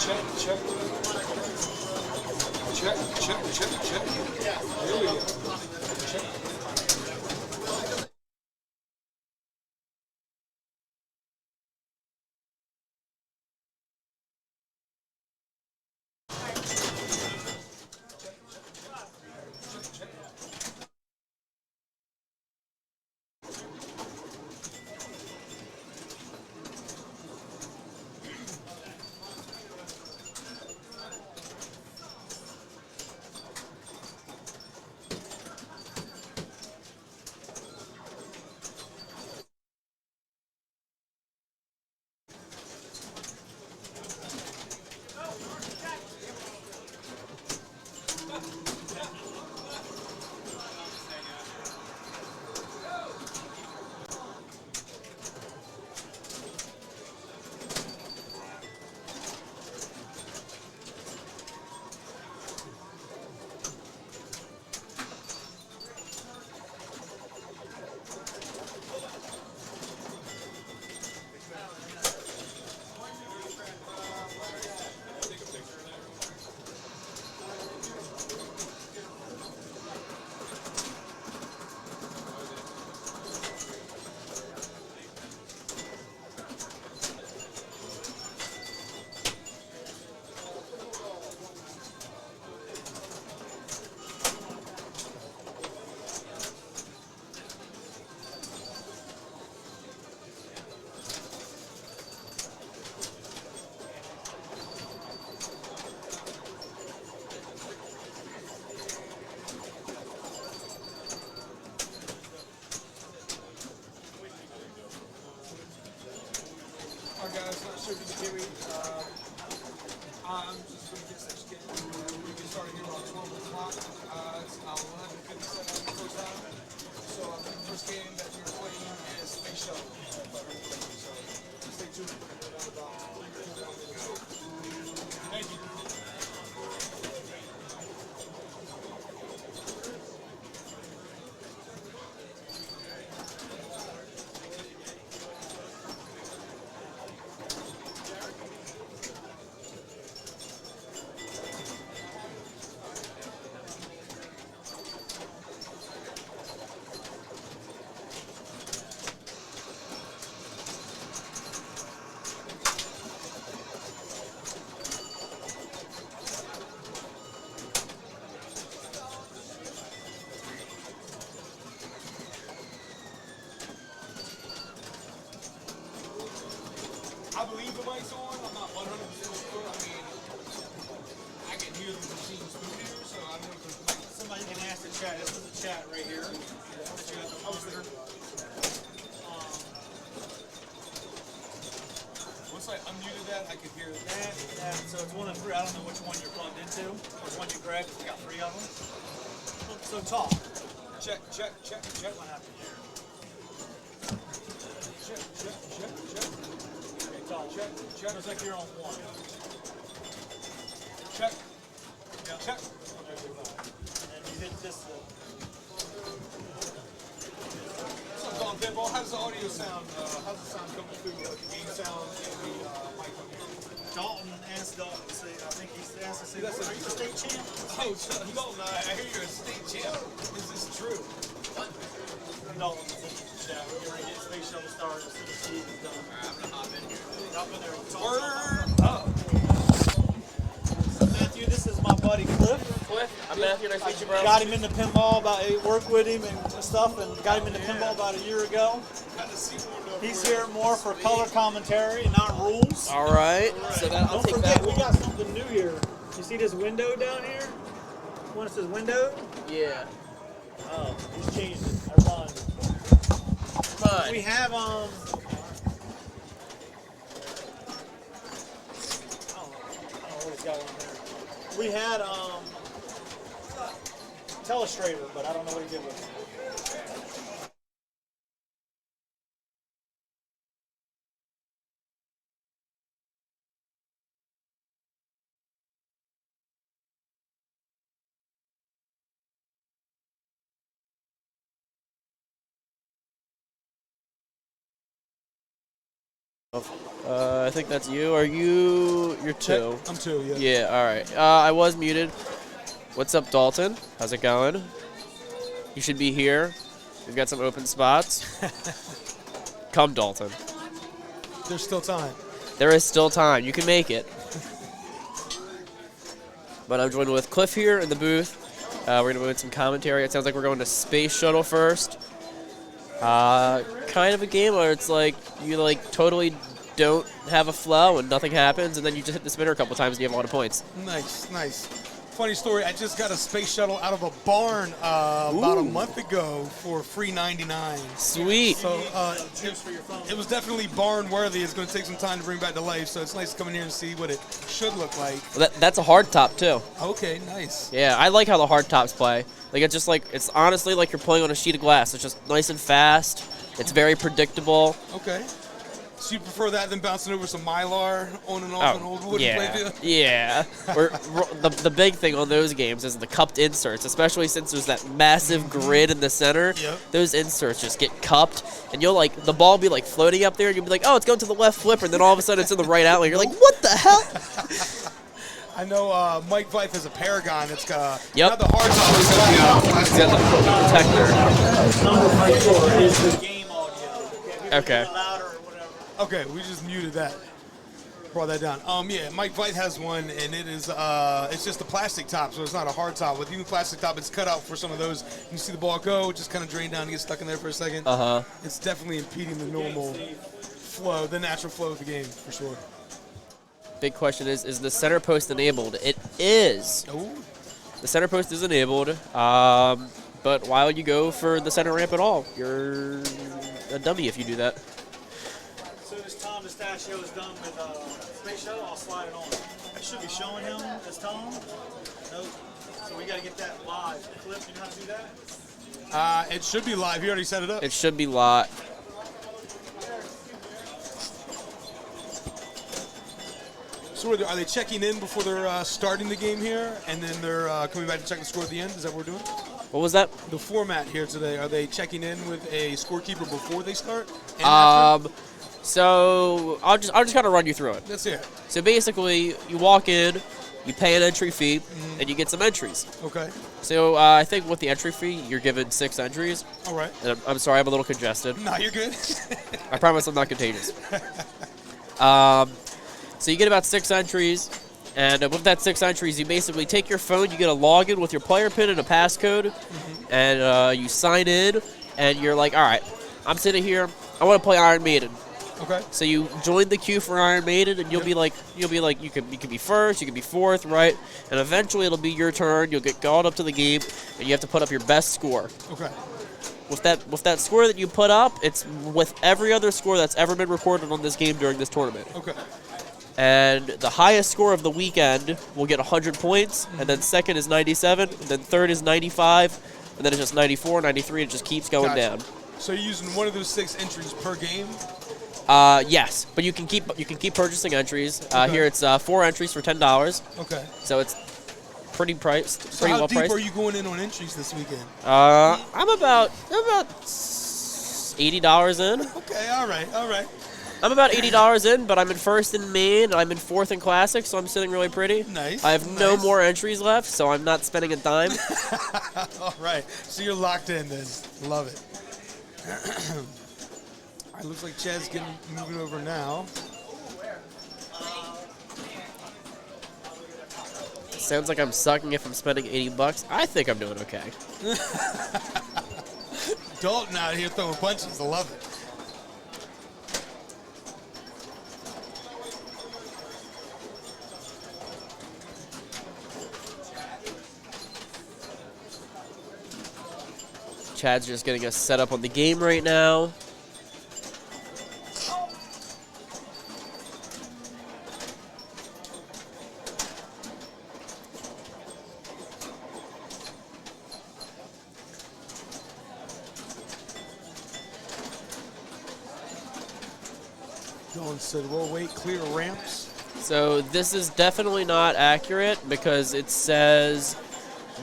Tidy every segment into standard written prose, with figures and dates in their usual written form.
check, check. Check, check, check, check. There we go. Check. Alright guys, not sure if you can hear me. I'm just going to get this game. We get started here around 12 o'clock. It's 11:57 on the first time. So the first game that we're playing is Space Shuttle. So stay tuned. Thank you. I believe the mic's on. I'm not 100% sure. I mean, I can hear the machines through here, so I don't know if there's like Somebody can ask the chat. This is the chat right here. That you have to monitor. once I unmuted that, I could hear it. Yeah, so it's one of three. I don't know which one you're plugged into, which one you grabbed. We got three of them. So talk. Check, check, check, check. What happened here? Check, check, check, check. Okay, talk. Check, check. Looks like you're on one. Check. Yeah. Check. And you hit this. What's up, Don Pinball? How does the audio sound? How's the sound coming through? The game sound and the mic on here? Dalton asked Dalton to say, I think he's asked to say, That's are you a state champ? Oh, Dalton, I hear you're a state champ. Is this true? What? Dalton is in the chat. We're getting ready to get Space Shuttle started as soon as Steve is done. I'm gonna hop in here. Hop in there and talk. Word up. Matthew, this is my buddy Cliff. Cliff, I'm Matthew. Nice to meet you, bro. Got him into pinball worked with him and stuff, and got him into pinball about a year ago. He's here more for color commentary and not rules. All right. So that, I'll Don't take forget, that. we got something new here. You see this window down here? When it says window? Yeah. Oh, he's changed it. I run. Fun. We have I don't know what he's got on there. We had Telestrator, but I don't know what he did with it. I think that's you. Are you? You're two. I'm 2, yeah. Yeah. All right. I was muted. What's up, Dalton? How's it going? You should be here. We've got some open spots. Come, Dalton. There's still time. There is still time. You can make it. But I'm joined with Cliff here in the booth. We're going to move in some commentary. It sounds like we're going to Space Shuttle first. Kind of a game where it's like you like totally don't have a flow and nothing happens, and then you just hit the spinner a couple times and you have a lot of points. Nice, nice. Funny story, I just got a space shuttle out of a barn about a month ago for free $99. Sweet. So it was definitely barn worthy. It's going to take some time to bring back to life, so it's nice to come in here and see what it should look like. Well, that's a hard top too. Okay, nice. Yeah, I like how the hard tops play. Like it's just like it's honestly like you're playing on a sheet of glass. It's just nice and fast. It's very predictable. Okay. So you prefer that than bouncing over some Mylar on and off an old wooden playfield? Yeah. The big thing on those games is the cupped inserts, especially since there's that massive grid in the center. Yep. Those inserts just get cupped, and you'll like the ball be like floating up there, and you'll be like, oh, it's going to the left flipper, and then all of a sudden it's in the right outlet. You're like, what the hell? I know Mike Vife has a Paragon that's got Yep. not the hard top. He's got the protector. Number 4 is the game audio. Okay. Louder or whatever. Okay, we just muted that. Brought that down. Yeah, Mike Vife has one, and it is it's just a plastic top, so it's not a hard top. With even plastic top, it's cut out for some of those. You see the ball go, just kind of drain down and get stuck in there for a second. It's definitely impeding the normal flow, the natural flow of the game, for sure. Big question is the center post enabled? It is. Ooh. The center post is enabled, but why would you go for the center ramp at all? You're a dummy if you do that. As soon as Tom Pistachio is done with Space Shuttle, I'll slide it on. I should be showing him this Tom. Nope. So we got to get that live. Cliff, you know how to do that? It should be live. You already set it up. It should be live. So are they checking in before they're starting the game here, and then they're coming back to check the score at the end? Is that what we're doing? What was that? The format here today, are they checking in with a scorekeeper before they start? And after? So I'll just kind of run you through it. Let's hear it. So basically, you walk in, you pay an entry fee, and you get some entries. Okay. So I think with the entry fee, you're given 6 entries. All right. And I'm sorry, I'm a little congested. No, you're good. I promise I'm not contagious. So you get about 6 entries, and with that 6 entries, you basically take your phone, you get a login with your player pin and a passcode, and you sign in, and you're like, all right, I'm sitting here, I want to play Iron Maiden. Okay. So you join the queue for Iron Maiden, and you'll be like you can be first, you can be fourth, right? And eventually it'll be your turn. You'll get called up to the game, and you have to put up your best score. Okay. With that score that you put up, it's with every other score that's ever been recorded on this game during this tournament. Okay. And the highest score of the weekend will get 100 points, and then second is 97, and then third is 95, and then it's just 94, 93, and it just keeps going down. So you're using one of those 6 entries per game? Yes, but you can keep purchasing entries. Okay. Here it's 4 entries for $10. Okay. So it's pretty priced, So pretty how well deep priced. are you going in on entries this weekend? I'm about $80 in. Okay, all right. I'm about $80 in, but I'm in first in main, and I'm in fourth in classic, so I'm sitting really pretty. Nice. I have no more entries left, so I'm not spending a dime. All right. So you're locked in then. Love it. All right, looks like Chad's moving over now. Sounds like I'm sucking if I'm spending $80. I think I'm doing okay. Dalton out here throwing punches. I love it. Chad's just getting us set up on the game right now. Dalton said, "Well, wait, clear ramps." So this is definitely not accurate because it says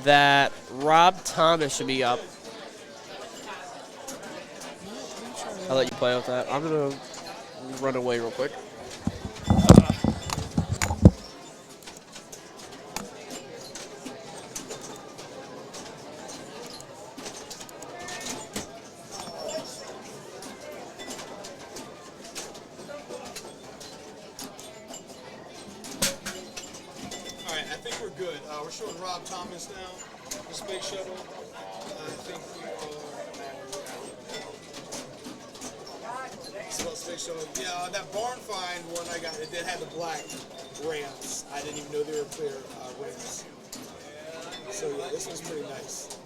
that Rob Thomas should be up. I'll let you play with that. I'm gonna run away real quick. All right, I think we're good. We're showing Rob Thomas now, the space shuttle. I think we are. Space shuttle. Yeah, that barn find one I got, it did have the black ramps. I didn't even know they were clear ramps. So yeah, this was pretty nice.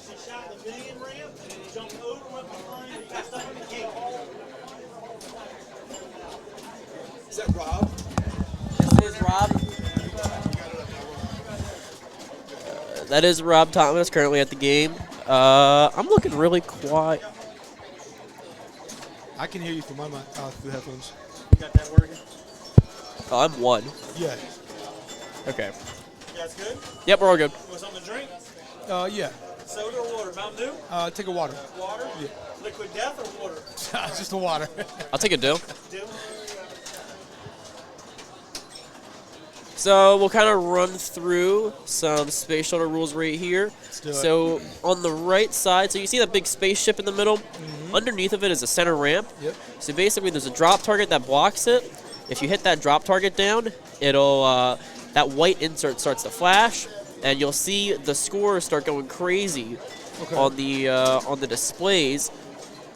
She shot the million ramp and jumped over, went behind, and got stuck in the gate. Is that Rob? This is Rob. That is Rob Thomas currently at the game. I'm looking really quiet. I can hear you through my through headphones. You got that working? Oh, I'm 1. Yeah. Okay. You guys good? Yep, we're all good. Want something to drink? Yeah. Soda or water? Mountain Dew? Take a water. Water? Yeah. Liquid death or water? Just the water. I'll take a deal. Dew? So we'll kind of run through some space shuttle rules right here. Let's do it. So on the right side, so you see that big spaceship in the middle? Underneath of it is a center ramp. Yep. So basically there's a drop target that blocks it. If you hit that drop target down, it'll that white insert starts to flash, and you'll see the scores start going crazy on the displays.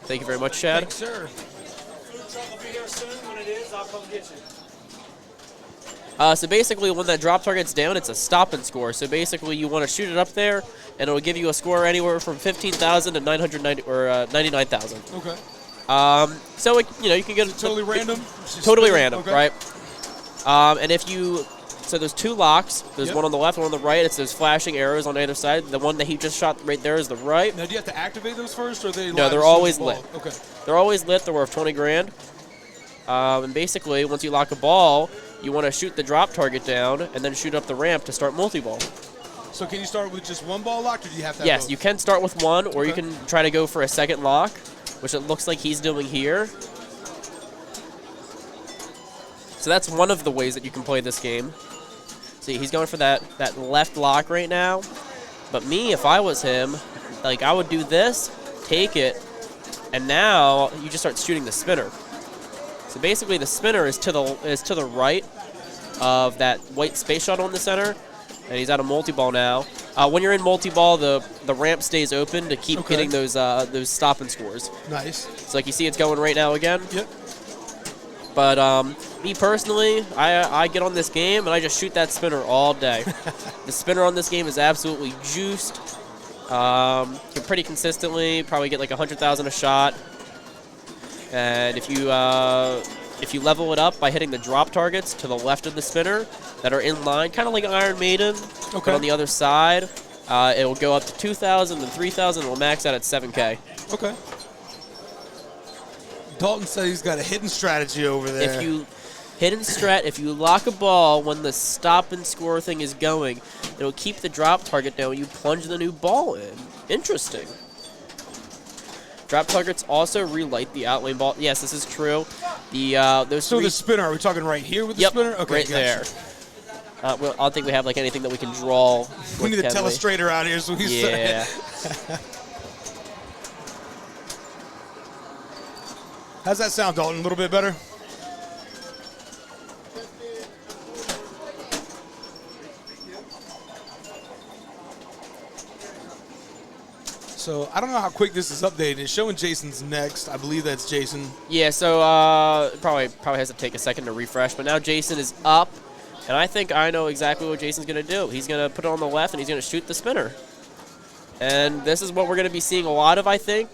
Thank you very much, Chad. Thanks, sir. Food truck will be here soon. When it is, I'll come get you. So basically, when that drop target's down, it's a stop and score. So basically, you want to shoot it up there, and it'll give you a score anywhere from 15,000 to 990 or 99,000. Okay. So you can get Totally random. Totally random, okay. right? And if you there's 2 locks. There's Yep. one on the left, one on the right. It's those flashing arrows on either side. The one that he just shot right there is the right. Now, do you have to activate those first, or are they? No, live they're as soon as always the ball? lit. Okay. They're always lit. They're worth 20 grand. And basically, once you lock a ball, you want to shoot the drop target down and then shoot up the ramp to start multi-ball. So can you start with just one ball locked, or do you have to have Yes, both? you can start with one, or you Okay. can try to go for a second lock, which it looks like he's doing here. So that's one of the ways that you can play this game. See, he's going for that left lock right now. But me, if I was him, like I would do this, take it, and now you just start shooting the spinner. So basically, the spinner is to the right of that white space shuttle in the center, and he's out of multi-ball now. When you're in multi-ball, the ramp stays open to keep Okay. hitting those stop and scores. Nice. So like you see, it's going right now again. Yep. But me personally, I get on this game and I just shoot that spinner all day. The spinner on this game is absolutely juiced. Can pretty consistently probably get like 100,000 a shot. And if you level it up by hitting the drop targets to the left of the spinner that are in line, kind of like Iron Maiden, Okay. but on the other side, it will go up to 2,000 and 3,000. It will max out at 7K. Okay. Dalton said he's got a hidden strategy over there. If you lock a ball when the stop and score thing is going, it'll keep the drop target down when you plunge the new ball in. Interesting. Drop targets also relight the outlane ball. Yes, this is true. Those So three. the spinner, are we talking right here with the Yep, spinner? Okay, right gotcha. there. I don't think we have like anything that we can draw. We need a with, can telestrator out here, so he's Yeah. How's that sound, Dalton? A little bit better? So I don't know how quick this is updated. It's showing Jason's next. I believe that's Jason. Yeah, so probably has to take a second to refresh. But now Jason is up, and I think I know exactly what Jason's going to do. He's going to put it on the left, and he's going to shoot the spinner. And this is what we're going to be seeing a lot of, I think.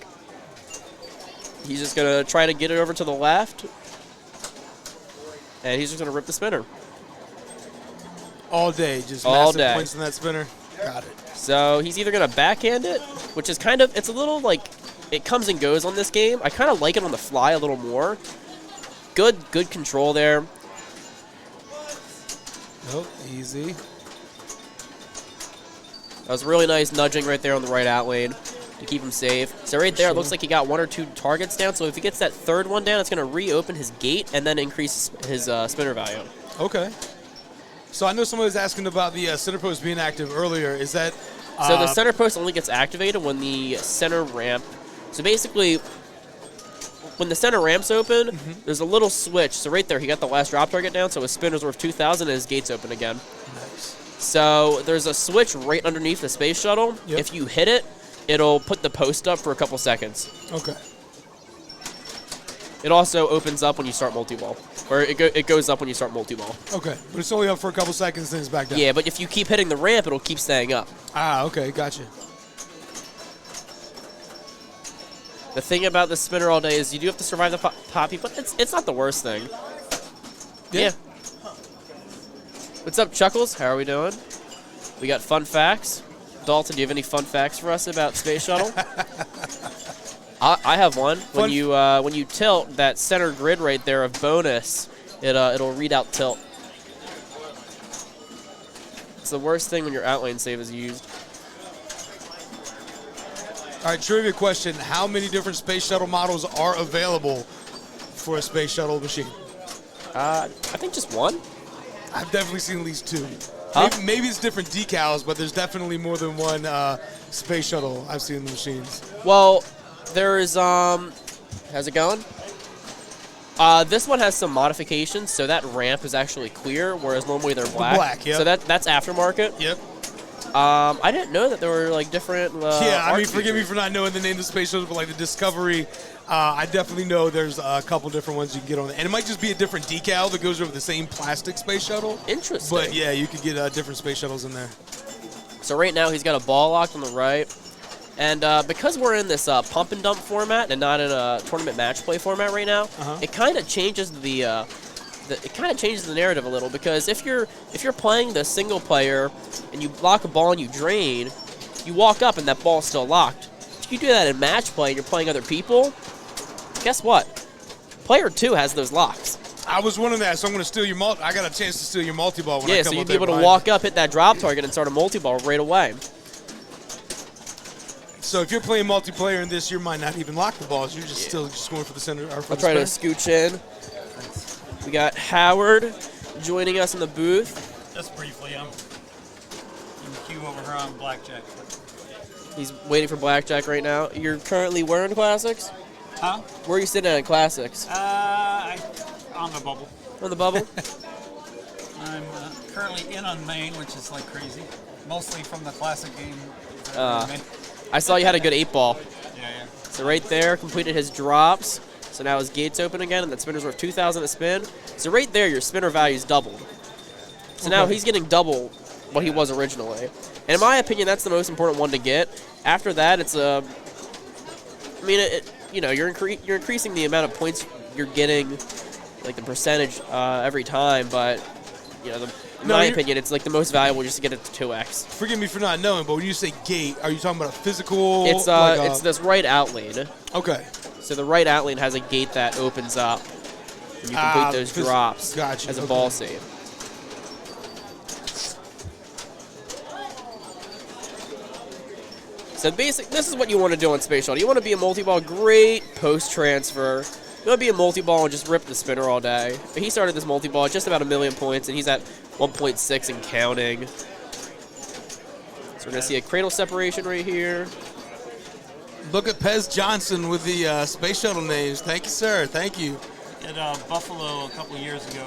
He's just going to try to get it over to the left, and he's just going to rip the spinner. All day, just All massive day. points in that spinner. Got it. So he's either going to backhand it, which is kind of, it's a little like, it comes and goes on this game. I kind of like it on the fly a little more. Good control there. Nope, easy. That was really nice nudging right there on the right out lane. to keep him safe. So right there, it looks like he got 1 or 2 targets down. So if he gets that third one down, it's going to reopen his gate and then increase his spinner value. Okay. So I know someone was asking about the center post being active earlier. Is that... So the center post only gets activated when the center ramp... So basically, when the center ramp's open, there's a little switch. So right there, he got the last drop target down, so his spinner's worth 2,000 and his gate's open again. Nice. So there's a switch right underneath the space shuttle. Yep. If you hit it, it'll put the post up for a couple seconds. Okay. It also opens up when you start multi-ball. Or it goes up when you start multi-ball. Okay. But it's only up for a couple seconds, then it's back down. Yeah, but if you keep hitting the ramp, it'll keep staying up. Ah, okay. Gotcha. The thing about the spinner all day is you do have to survive the poppy, but it's not the worst thing. Yeah. What's up, Chuckles? How are we doing? We got fun facts. Dalton, do you have any fun facts for us about Space Shuttle? I have one. When you tilt that center grid right there of bonus, it'll read out tilt. It's the worst thing when your outlane save is used. All right, trivia question. How many different Space Shuttle models are available for a Space Shuttle machine? I think just one. I've definitely seen at least 2. Huh? Maybe it's different decals, but there's definitely more than one Space Shuttle I've seen in the machines. Well, there is, how's it going? This one has some modifications, so that ramp is actually clear, whereas normally they're black. Black, yeah. So that's aftermarket. Yep. I didn't know that there were like different. Yeah, I mean, art forgive me features. for not knowing the name of the Space Shuttle, but like the Discovery, I definitely know there's a couple different ones you can get on it. And it might just be a different decal that goes over the same plastic Space Shuttle. Interesting. But yeah, you could get different Space Shuttles in there. So right now he's got a ball locked on the right. And because we're in this pump and dump format and not in a tournament match play format right now, it kind of changes the narrative a little, because if you're playing the single player and you block a ball and you drain, you walk up and that ball's still locked. If you do that in match play and you're playing other people, guess what? Player 2 has those locks. I was wondering that, so I'm going to steal your multi. I got a chance to steal your multi-ball when I come so up you'd be there able to behind walk you. up, hit that drop target, and start a multi-ball right away. So if you're playing multiplayer in this, you might not even lock the balls. You're just still just going for the center. Or for I'll the try to spinner. scooch in. We got Howard joining us in the booth. Just briefly, I'm in queue over here on Blackjack. He's waiting for Blackjack right now. You're currently where in Classics? Huh? Where are you sitting at in Classics? On the bubble. On the bubble? I'm currently in on main, which is like crazy. Mostly from the classic game. I saw you had a good 8-ball. Yeah. So right there, completed his drops. So now his gate's open again, and that spinner's worth 2,000 a spin. So right there, your spinner value's doubled. So now he's getting double what he was originally. And in my opinion, that's the most important one to get. After that, it's a... I mean, you're increasing the amount of points you're getting, like the percentage every time, but, in my opinion, it's like the most valuable just to get it to 2x. Forgive me for not knowing, but when you say gate, are you talking about a physical? It's it's this right out lane. Okay. So the right out lane has a gate that opens up, and you complete those drops as a ball save. So this is what you want to do on Space Shuttle. You want to be a multi-ball, great post-transfer. You want to be a multi-ball and just rip the spinner all day. But he started this multi-ball at just about 1 million points, and he's at 1.6 and counting. So we're going to see a cradle separation right here. Look at Pez Johnson with the Space Shuttle names. Thank you, sir. Thank you. At Buffalo a couple years ago,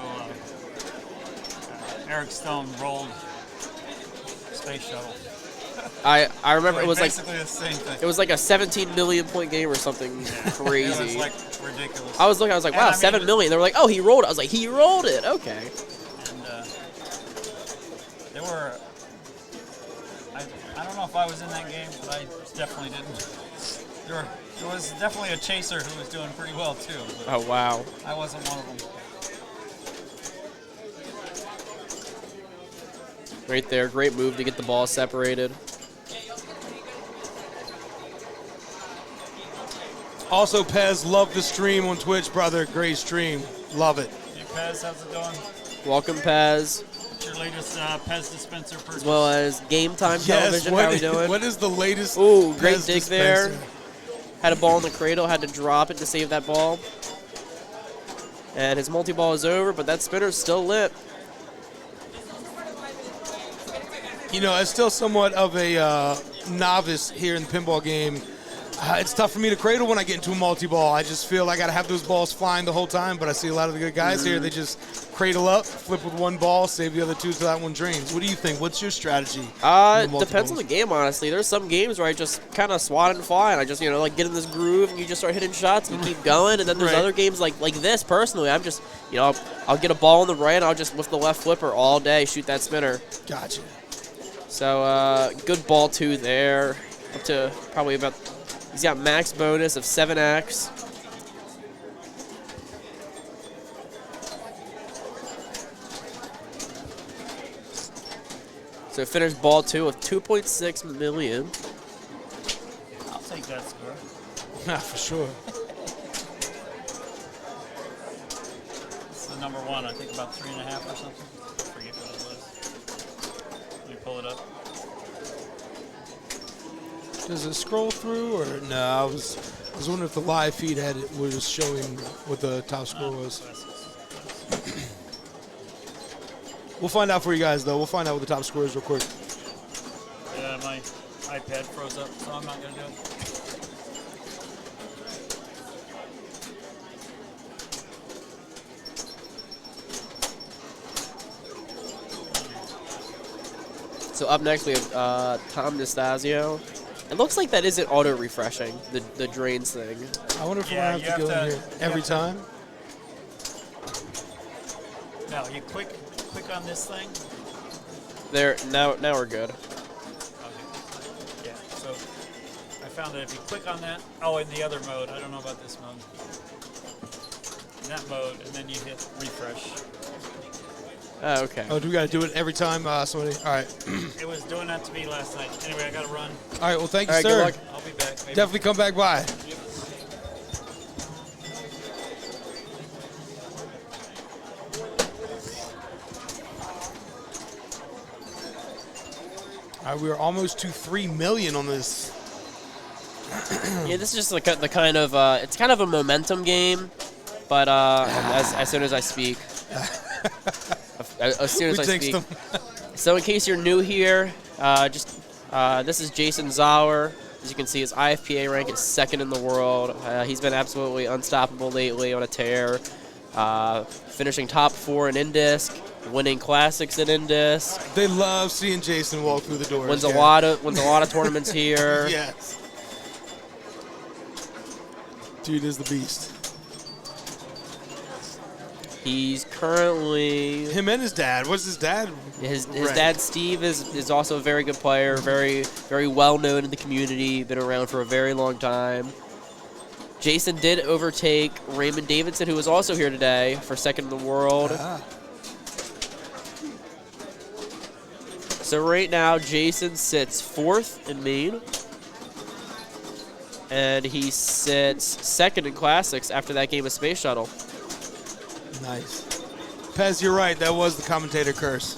Eric Stone rolled Space Shuttle. I remember it was basically the same thing. It was like a 17 million point game or something crazy. It was like ridiculous. I was like, wow, 7 million. They were like, oh, he rolled it. I was like, he rolled it. Okay. And they were. I don't know if I was in that game, but I definitely didn't. There was definitely a chaser who was doing pretty well too. Oh wow. I wasn't one of them. Right there, great move to get the ball separated. Also, Pez, love the stream on Twitch, brother. Great stream. Love it. Hey, Pez, how's it going? Welcome, Paz. What's your latest Pez dispenser purchase? as well as Game Time Television. How are we doing? What is the latest? Ooh, great Pez dig dispenser? there. Had a ball in the cradle, had to drop it to save that ball. And his multi-ball is over, but that spinner's still lit. You know, as still somewhat of a novice here in the pinball game, it's tough for me to cradle when I get into a multi-ball. I just feel like I got to have those balls flying the whole time, but I see a lot of the good guys here, they just cradle up, flip with one ball, save the other two till that one drains. What do you think? What's your strategy? Depends on the game, honestly. There's some games where I just kind of swat and fly, and I just, like get in this groove, and you just start hitting shots, and you keep going. And then there's other games like this. Personally, I'm just, I'll get a ball on the right, and I'll just with the left flipper all day shoot that spinner. Gotcha. So good ball two there, up to probably about. He's got max bonus of 7x. So finished ball two with 2.6 million. I'll take that score. For sure. It's the number one. I think about 3.5 or something. I forget what it was. Let me pull it up. Does it scroll through or no? I was wondering if the live feed was showing what the top score was. We'll find out for you guys though. We'll find out what the top score is real quick. Yeah, my iPad froze up, so I'm not gonna do it. So up next we have Tom Nastasio. It looks like that isn't auto-refreshing, the drains thing. I wonder if we're going to have to go in here every time. No, you click on this thing. There, now we're good. Okay. Yeah, so I found that if you click on that, in the other mode, I don't know about this mode. In that mode, and then you hit refresh. Oh, okay. Oh, do we got to do it every time, somebody? All right. It was doing that to me last night. Anyway, I got to run. All right, well, thank you, All right, sir. good luck. I'll be back. Maybe. Definitely come back by. Yep. All right, we are almost to 3 million on this. Yeah, this is just like the kind of it's kind of a momentum game, but as soon as I speak, as soon as I speak. Them. So in case you're new here, this is Jason Zauer. As you can see, his IFPA rank is second in the world. He's been absolutely unstoppable lately on a tear, finishing top 4 in Indisc, winning classics in Indisc. They love seeing Jason walk through the doors. Wins a lot of tournaments here. Yes. Dude is the beast. He's currently Him and his dad. What's his dad? his rank? dad Steve is also a very good player, very very well known in the community, been around for a very long time. Jason did overtake Raymond Davidson, who was also here today for second in the world. So right now Jason sits 4th in main, and he sits second in classics after that game of Space Shuttle. Nice. Pez, you're right. That was the commentator curse.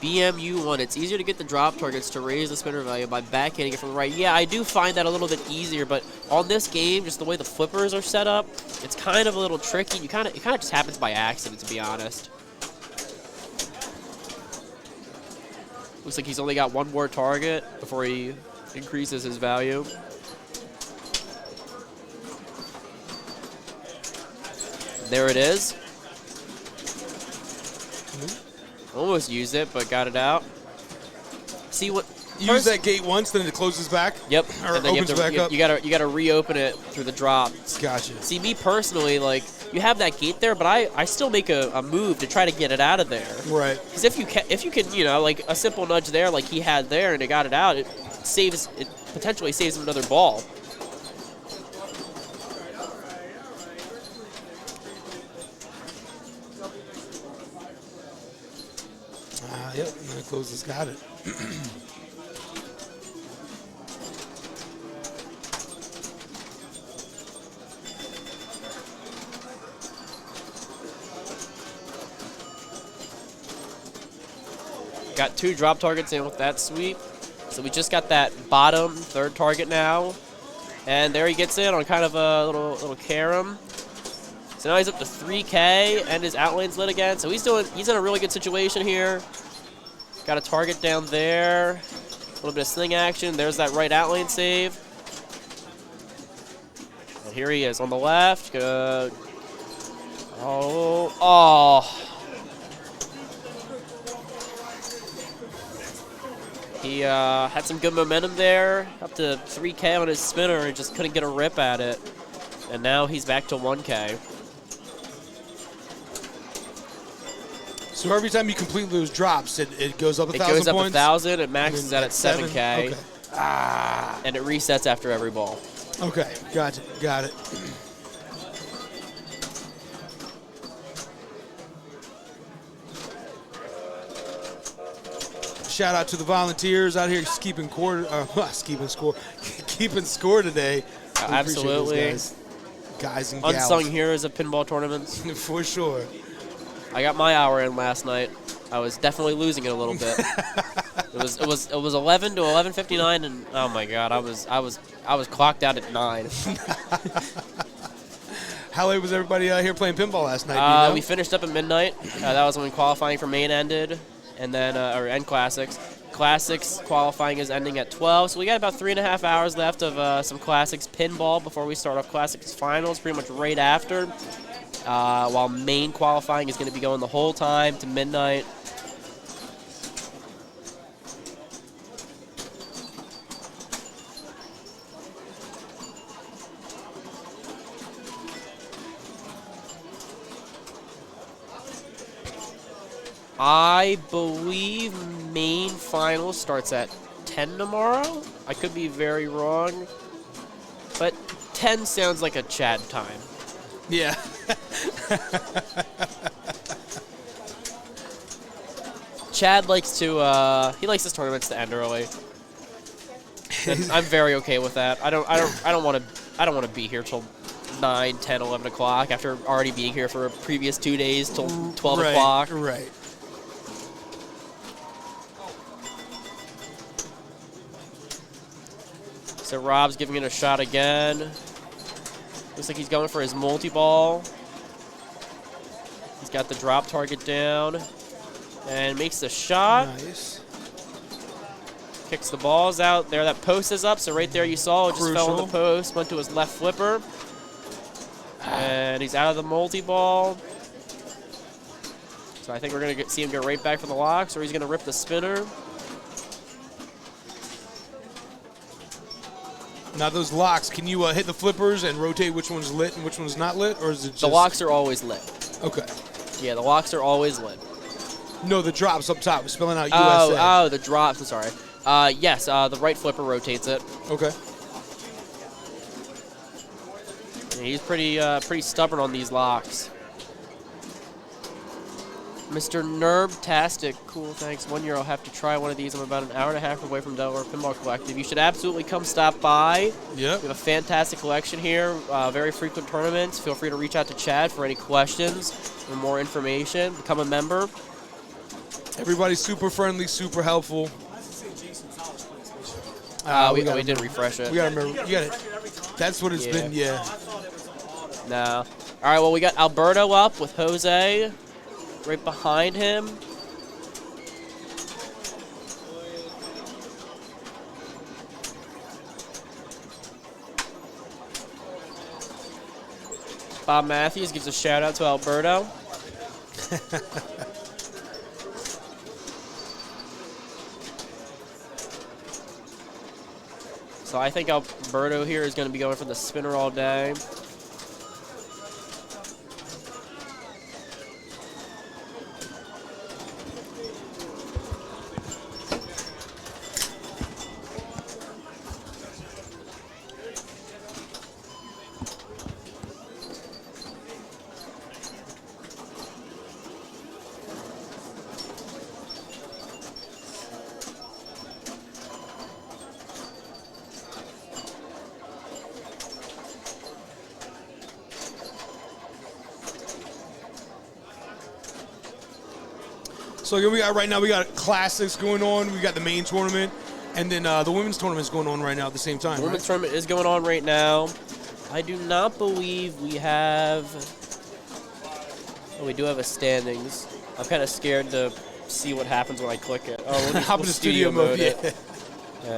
BMU1, it's easier to get the drop targets to raise the spinner value by backhanding it from the right. Yeah, I do find that a little bit easier, but on this game, just the way the flippers are set up, it's kind of a little tricky. It kind of just happens by accident, to be honest. Looks like he's only got one more target before he increases his value. There it is. Almost used it, but got it out. See what? Use that gate once, then it closes back. Yep. Or and then opens back up. You gotta reopen it through the drop. Gotcha. See, me personally, like, you have that gate there, but I still make a move to try to get it out of there. Right. Because if you can, like a simple nudge there, like he had there, and it got it out, it potentially saves him another ball. Yep, and then it closes. Got it. got 2 drop targets in with that sweep. So we just got that bottom 3rd target now. And there he gets in on kind of a little carom. So now he's up to 3K, and his outlane's lit again. So he's in a really good situation here. Got a target down there. A little bit of sling action. There's that right outlane save. And here he is on the left. Good. Oh. He had some good momentum there, up to 3K on his spinner, and just couldn't get a rip at it. And now he's back to 1K. So every time you complete those drops, it goes up 1,000 points? It goes up 1,000, it maxes out at 7K. Okay. And it resets after every ball. Okay, gotcha, got it. Shout out to the volunteers out here keeping score today. Absolutely. Guys and gals. Unsung heroes of pinball tournaments. For sure. I got my hour in last night. I was definitely losing it a little bit. it was 11 to 11:59, and oh my god, I was clocked out at 9. How late was everybody here playing pinball last night? Do you know? We finished up at midnight. That was when qualifying for main ended, and then or end classics. Classics qualifying is ending at 12, so we got about 3.5 hours left of some classics pinball before we start off classics finals. Pretty much right after. While main qualifying is going to be going the whole time to midnight. I believe main final starts at 10 tomorrow. I could be very wrong, but 10 sounds like a Chad time. Yeah. Chad likes to he likes his tournaments to end early. And I'm very okay with that. I don't want to be here till 9, 10, 11 o'clock after already being here for previous 2 days till 12 o'clock. Right. So Rob's giving it a shot again. Looks like he's going for his multi-ball. He's got the drop target down and makes the shot. Nice. Kicks the balls out there. That post is up, so right there you saw it just fell on the post, went to his left flipper. And he's out of the multi-ball. So I think we're going to see him go right back for the locks, or he's going to rip the spinner. Now those locks, can you hit the flippers and rotate which one's lit and which one's not lit, or is it just... The locks are always lit. Okay. Yeah, the locks are always lit. No, the drops up top, spelling out USA. Oh, the drops, I'm sorry. Yes, the right flipper rotates it. Okay. Yeah, he's pretty stubborn on these locks. Mr. Nerbtastic, cool, thanks. 1 year I'll have to try one of these. I'm about an hour and a half away from Delaware Pinball Collective. You should absolutely come stop by. Yep. We have a fantastic collection here, very frequent tournaments. Feel free to reach out to Chad for any questions or more information. Become a member. Everybody's super friendly, super helpful. We didn't refresh it. We gotta remember. You gotta. That's what it's been. Yeah. No. All right. Well, we got Alberto up with Jose right behind him. Bob Matthews gives a shout out to Alberto. So I think Alberto here is going to be going for the spinner all day. So here we got right now. We got classics going on. We got the main tournament, and then the women's tournament is going on right now at the same time. The women's tournament is going on right now. I do not believe we have. Oh, we do have a standings. I'm kind of scared to see what happens when I click it. Oh, we'll Hop into studio mode. it. Yeah.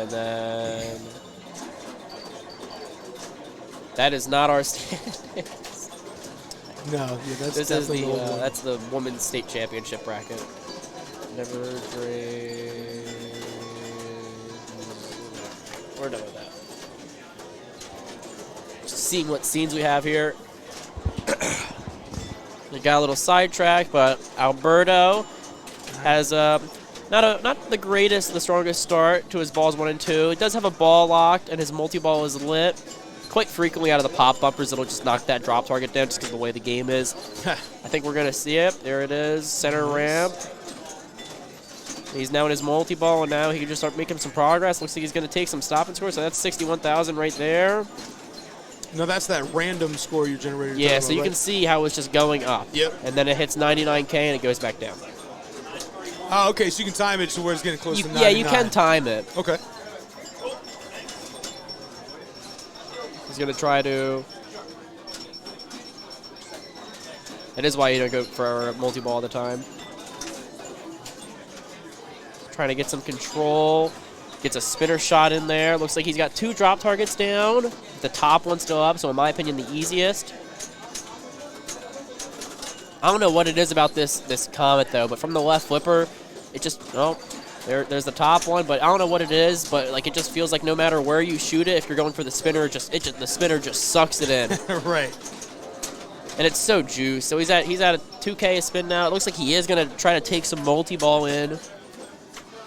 And then that is not our standings. No, yeah, that's This is definitely the old one. that's the women's state championship bracket. Never drink. We're done with that. Just seeing what scenes we have here. We got a little sidetrack, but Alberto has not the greatest, the strongest start to his balls 1 and 2. He does have a ball locked, and his multi-ball is lit. Quite frequently out of the pop bumpers, it'll just knock that drop target down just because of the way the game is. I think we're going to see it. There it is, center ramp. He's now in his multi-ball, and now he can just start making some progress. Looks like he's going to take some stop and score, so that's 61,000 right there. No, that's that random score you generated. Yeah, so you can see how it's just going up. Yep. And then it hits 99K, and it goes back down. Oh, okay, so you can time it to where it's getting close to 99. Yeah, you can time it. Okay. He's going to try to... That is why you don't go for a multi-ball all the time. Trying to get some control. Gets a spinner shot in there. Looks like he's got 2 drop targets down. The top one's still up, so in my opinion, the easiest. I don't know what it is about this Comet, though, but from the left flipper, it just... Oh, there's the top one, but I don't know what it is, but like it just feels like no matter where you shoot it, if you're going for the spinner, the spinner just sucks it in. Right. And it's so juiced. So he's at a 2K a spin now. It looks like he is going to try to take some multi-ball in.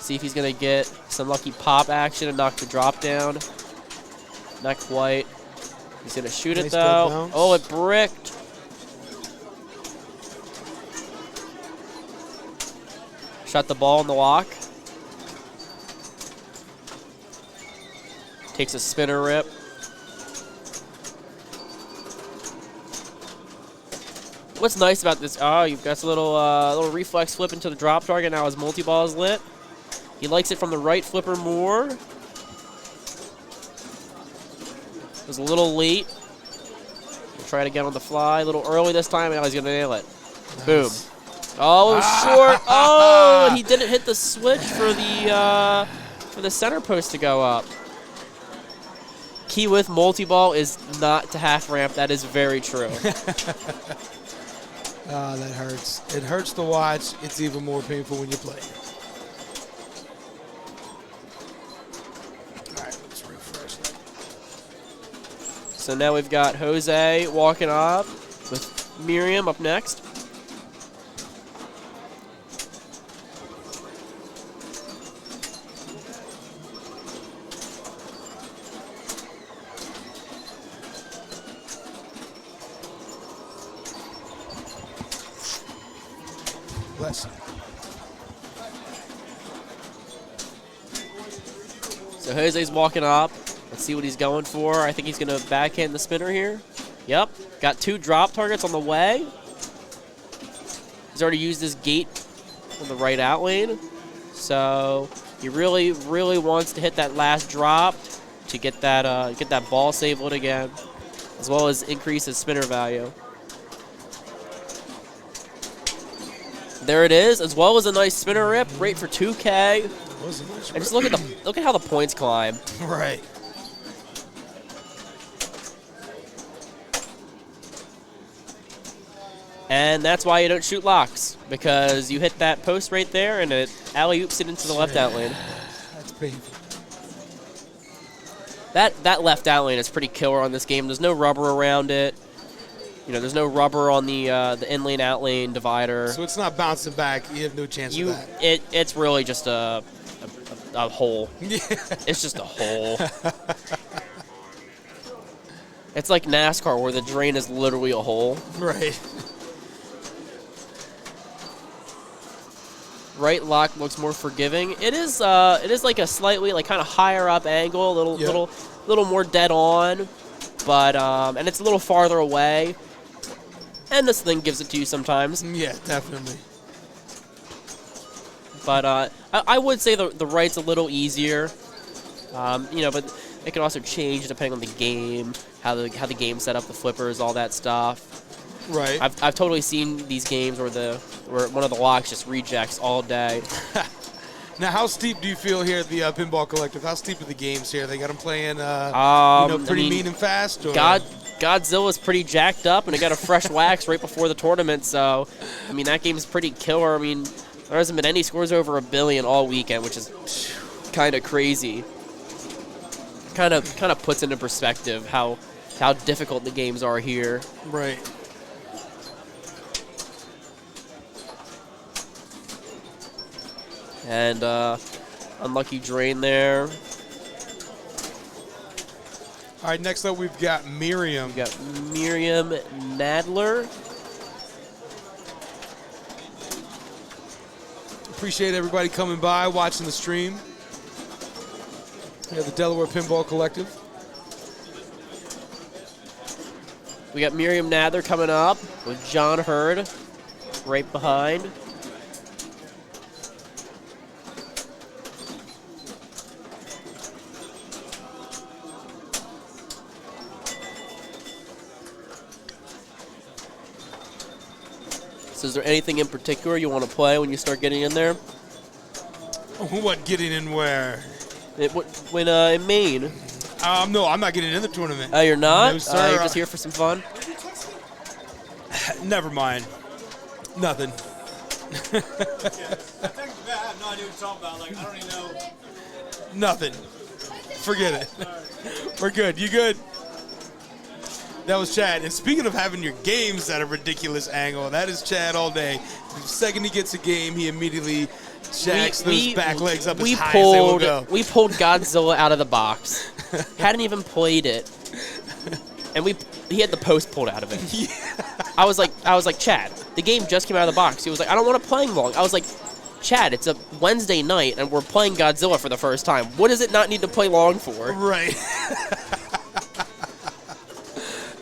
See if he's going to get some lucky pop action and knock the drop down. Not quite. He's going to shoot Nice it, though. bounce. Oh, it bricked. Shot the ball in the lock. Takes a spinner rip. What's nice about this? Oh, you've got a little reflex flip into the drop target. Now his multi-ball is lit. He likes it from the right flipper more. It was a little late. We'll try it again on the fly. A little early this time. Now he's going to nail it. Nice. Boom. Oh, it was short. Oh, and he didn't hit the switch for the center post to go up. Key with multi-ball is not to half ramp. That is very true. Ah, that hurts. It hurts to watch. It's even more painful when you play. All right, let's refresh that. So now we've got Jose walking up with Miriam up next. Bless you. So Jose's walking up. Let's see what he's going for. I think he's going to backhand the spinner here. Yep. Got 2 drop targets on the way. He's already used his gate on the right out lane. So he really, really wants to hit that last drop to get that ball save lit again, as well as increase his spinner value. There it is, as well as a nice spinner rip, right for 2K. And just look at how the points climb. Right. And that's why you don't shoot locks, because you hit that post right there and it alley-oops it into the left out lane. That's painful. That left out lane is pretty killer on this game. There's no rubber around it. You know, there's no rubber on the in lane out lane divider. So it's not bouncing back. You have no chance of that. It's really just a hole. Yeah. It's just a hole. It's like NASCAR where the drain is literally a hole. Right. Right lock looks more forgiving. It is like a slightly like kind of higher up angle, little more dead on, but and it's a little farther away. And this thing gives it to you sometimes. Yeah, definitely. But I would say the right's a little easier. But it can also change depending on the game, how the game's set up, the flippers, all that stuff. Right. I've totally seen these games where one of the locks just rejects all day. Now, how steep do you feel here at the Pinball Collective? How steep are the games here? They got them playing, pretty mean and fast? Or? Godzilla's pretty jacked up, and it got a fresh wax right before the tournament. So, that game's pretty killer. There hasn't been any scores over 1 billion all weekend, which is kind of crazy. Kind of puts into perspective how difficult the games are here. Right. And unlucky drain there. All right, next up we've got Miriam. We got Miriam Nadler. Appreciate everybody coming by, watching the stream. We have the Delaware Pinball Collective. We got Miriam Nadler coming up with John Hurd right behind. So is there anything in particular you want to play when you start getting in there? What, getting in where? In Maine. No, I'm not getting in the tournament. Oh, you're not? No, sir. You're just here for some fun? Never mind. Nothing. I have no idea what you're talking about. I don't even know. Nothing. Forget it. We're good. You good? That was Chad. And speaking of having your games at a ridiculous angle, that is Chad all day. The second he gets a game, he immediately jacks those back legs up as high as they will go. We pulled Godzilla out of the box. Hadn't even played it. And he had the post pulled out of it. Yeah. I was like, Chad, the game just came out of the box. He was like, I don't want to play long. I was like, Chad, it's a Wednesday night and we're playing Godzilla for the first time. What does it not need to play long for? Right.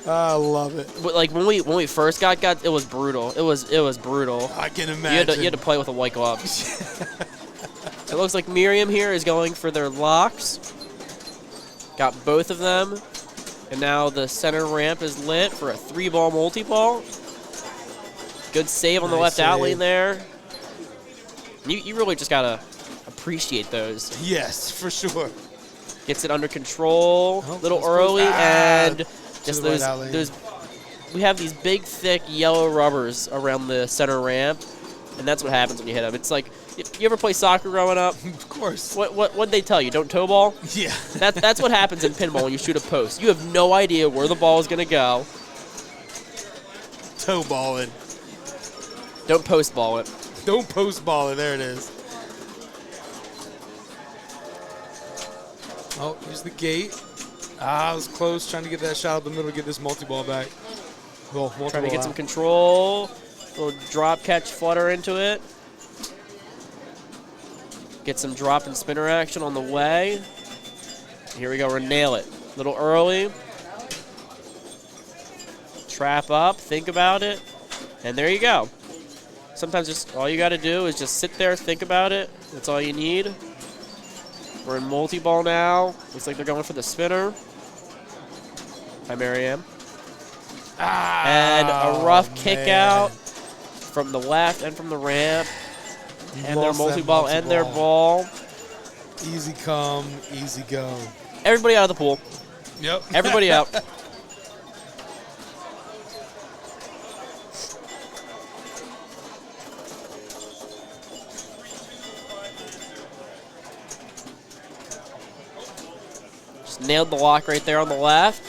I love it. But like when we first got it was brutal. It was brutal. I can imagine. You had to play with a white glove. It looks like Miriam here is going for their locks. Got both of them. And now the center ramp is lit for a 3-ball multi-ball. Good save on the left out lane there. You really just gotta appreciate those. Yes, for sure. Gets it under control, a little early, and just those. We have these big, thick yellow rubbers around the center ramp, and that's what happens when you hit them. It's like, you ever play soccer growing up? Of course. What'd they tell you? Don't toe ball? Yeah. That's what happens in pinball when you shoot a post. You have no idea where the ball is gonna go. Toe balling. Don't post ball it. Don't post ball it. There it is. Oh, here's the gate. I was close, trying to get that shot up the middle to get this multi-ball back. Trying to get some control. Little drop catch flutter into it. Get some drop and spinner action on the way. Here we go, we're gonna nail it. A little early. Trap up, think about it, and there you go. Sometimes just all you gotta do is just sit there, think about it. That's all you need. We're in multi-ball now. Looks like they're going for the spinner. Hi, Marianne. And a rough kick out from the left and from the ramp. And their multi-ball and their ball. Easy come, easy go. Everybody out of the pool. Yep. Everybody out. Just nailed the lock right there on the left.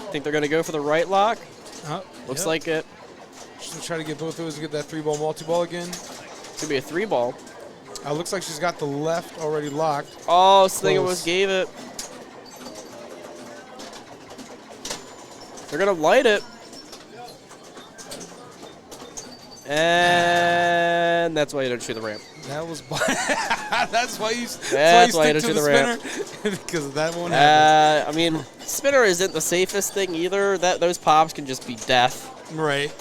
Think they're going to go for the right lock? Looks like it. She's going to try to get both of those and get that 3-ball multi-ball again. It's going to be a 3-ball. Looks like she's got the left already locked. Oh, Sling almost gave it. They're going to light it. And that's why you don't shoot the ramp. That was that's why you That's why I stick don't to do the the ramp. spinner because of that one happened. I mean, spinner isn't the safest thing either. Those pops can just be death. Right.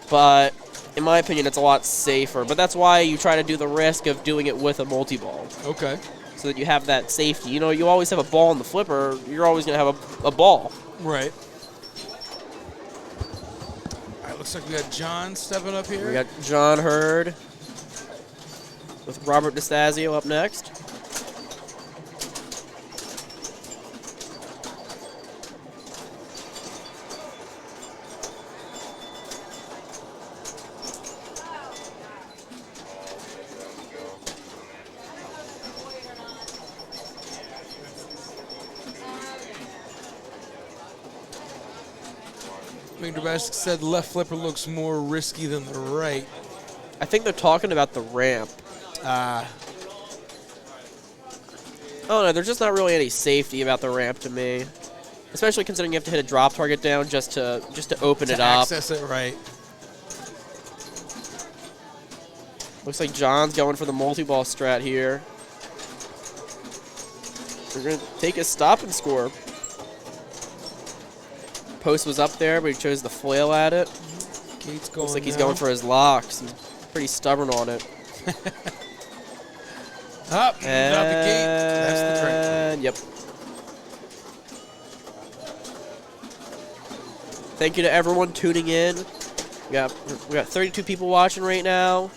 But in my opinion, it's a lot safer. But that's why you try to do the risk of doing it with a multi-ball. Okay. So that you have that safety. You know, you always have a ball in the flipper. You're always going to have a ball. Right. All right, looks like we got John stepping up here. We got John Hurd with Robert DeStasio up next. Mr. Bask said left flipper looks more risky than the right. I think they're talking about the ramp. Oh no, there's just not really any safety about the ramp to me, especially considering you have to hit a drop target down just to open it up. Access it right. Looks like John's going for the multi-ball strat here. We're gonna take a stop and score. Post was up there, but he chose to flail at it. Gate's going Looks like he's now. going for his locks. He's pretty stubborn on it. Up, out the gate. That's the trick. And yep. Thank you to everyone tuning in. We got 32 people watching right now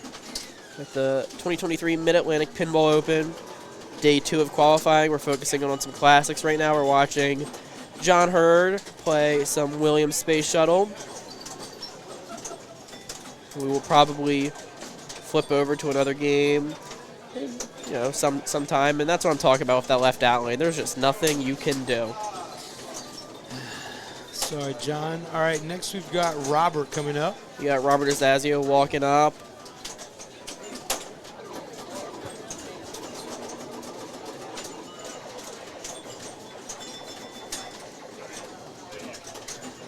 at the 2023 Mid-Atlantic Pinball Open. Day 2 of qualifying. We're focusing on some classics right now. We're watching John Hurd play some Williams Space Shuttle. We will probably flip over to another game, you know, sometime, and that's what I'm talking about with that left out lane. There's just nothing you can do. Sorry, John. All right, next we've got Robert coming up. You got Robert Azazio walking up.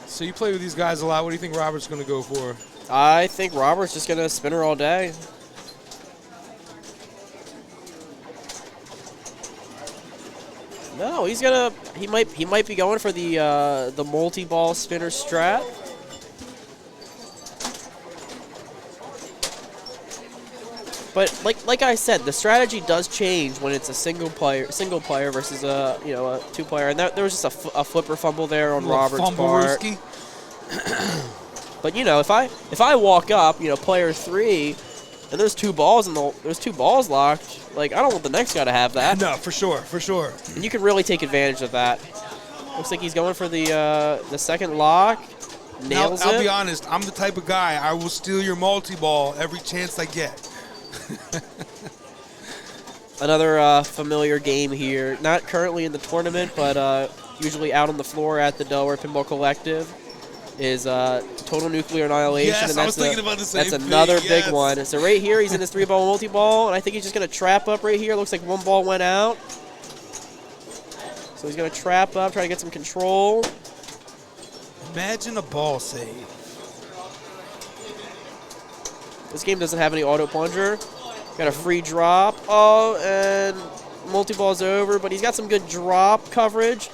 So you play with these guys a lot. What do you think Robert's going to go for? I think Robert's just gonna spin her all day. No, he might be going for the multi-ball spinner strat. But like I said, the strategy does change when it's a single player versus a two player. And there was just a flipper fumble there on Robert's part. Fumble-risky. But you know, if I walk up, player 3, and there's two balls locked, like I don't want the next guy to have that. No, for sure. And you can really take advantage of that. Looks like he's going for the second lock. Nails it. I'll be honest. I'm the type of guy I will steal your multi-ball every chance I get. Another familiar game here. Not currently in the tournament, but usually out on the floor at the Delaware Pinball Collective is Total Nuclear Annihilation. Yes, and I was thinking about the same That's thing, another yes. big one. So right here, he's in his 3-ball multi-ball, and I think he's just going to trap up right here. Looks like one ball went out. So he's going to trap up, try to get some control. Imagine a ball save. This game doesn't have any auto plunger. Got a free drop. Oh, and multi-ball's over, but he's got some good drop coverage.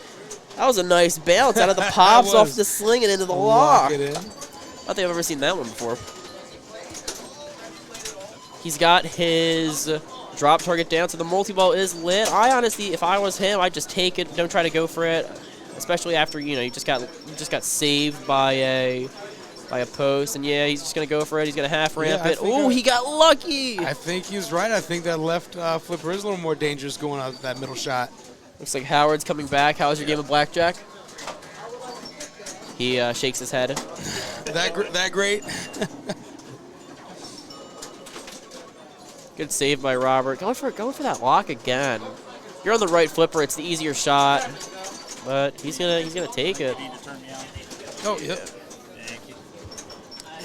That was a nice bounce out of the pops off the sling and into the lock. It in. I don't think I've ever seen that one before. He's got his drop target down, so the multi-ball is lit. I honestly, if I was him, I'd just take it. Don't try to go for it, especially after you just got saved by a post. And yeah, he's just gonna go for it. He's gonna half ramp it. Oh, he got lucky. I think he's right. I think that left flipper is a little more dangerous going out that middle shot. Looks like Howard's coming back. How's your game of blackjack? He shakes his head. That great? Good save by Robert. Going for that lock again. You're on the right flipper. It's the easier shot, but he's gonna take it. Oh, yep.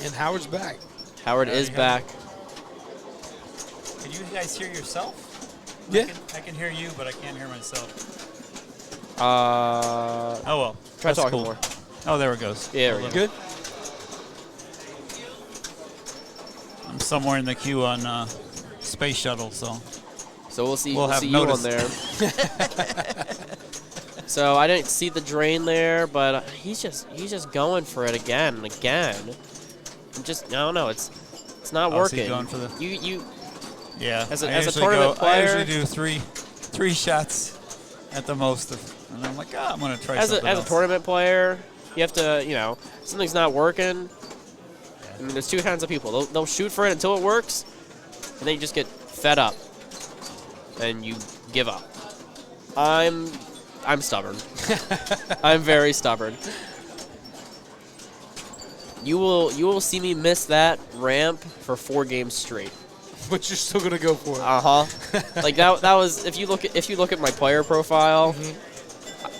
And Howard's back. Howard is back. Can you guys hear yourself? Yeah. I can hear you, but I can't hear myself. Oh well. Try That's talking cool. more. Oh, there it goes. Yeah, there we go. Good. I'm somewhere in the queue on space shuttle, so we'll see. We'll We'll have see you on noticed. there. So I didn't see the drain there, but he's just going for it again and again. I don't know. It's not Oh, is he working. going for the- You yeah. As a I usually tournament I player- usually do three shots at the most, and I'm like, I'm gonna try as something a else. tournament player, you have to something's not working. I mean, there's two kinds of people. They'll shoot for it until it works, and then you just get fed up, and you give up. I'm stubborn. I'm very stubborn. You will see me miss that ramp for 4 games straight. But you're still gonna go for it. Like that was if you look at my player profile,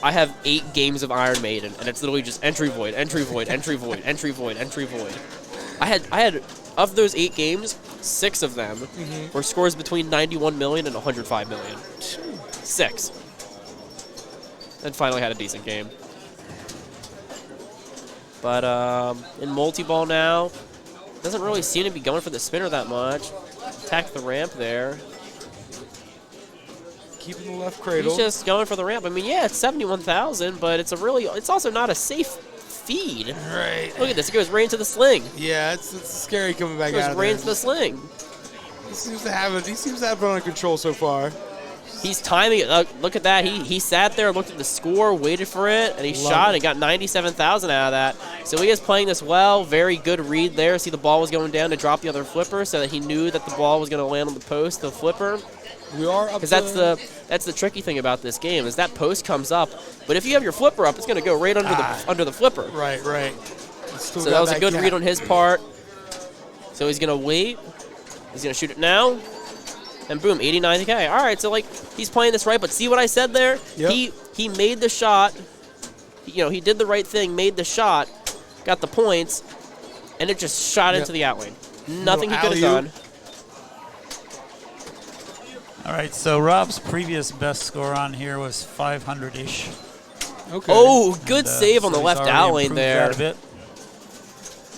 I have 8 games of Iron Maiden, and it's literally just entry void, entry void, entry void, entry void, entry void. I had of those 8 games, 6 of them were scores between 91 million and 105 million. 6. And finally had a decent game. But in multi-ball now, doesn't really seem to be going for the spinner that much. Attack the ramp there. Keeping the left cradle. He's just going for the ramp. I mean, yeah, it's 71,000, but it's also not a safe feed. Right. Look at this. It goes right into the sling. Yeah, it's scary coming back It goes out of right there. into the sling. He seems to have it under control so far. He's timing it. Look at that. He sat there, looked at the score, waited for it, and he shot and got 97,000 out of that. So he is playing this well. Very good read there. See, the ball was going down to drop the other flipper, so that he knew that the ball was going to land on the post, the flipper. We are up. Because that's the tricky thing about this game is that post comes up, but if you have your flipper up, it's going to go right under the flipper. Right. So that was a good read on his part. So he's going to wait. He's going to shoot it now. And boom, 89K. All right, so like he's playing this right, but see what I said there? Yep. He made the shot. He did the right thing, made the shot, got the points, and it just shot into the outlane. Nothing he could have done. All right, so Rob's previous best score on here was 500-ish. Okay. Oh, good And, save on so the he's left already outlane improved there. that a bit.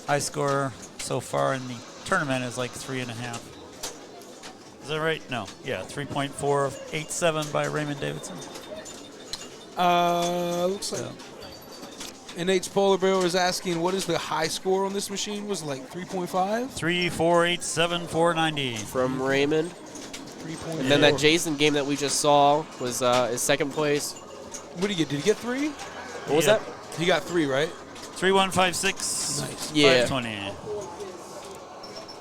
High score so far in the tournament is like 3.5. Is that right? No. Yeah, 3.487 by Raymond Davidson. Looks like NH Polar Bear was asking, what is the high score on this machine? Was it like 3.5? 3.487,490. From Raymond. 3.4. And then that Jason game that we just saw was his second place. What did he get? Did he get 3? What was that? He got 3, right? 3156. Nice. Yeah. 520.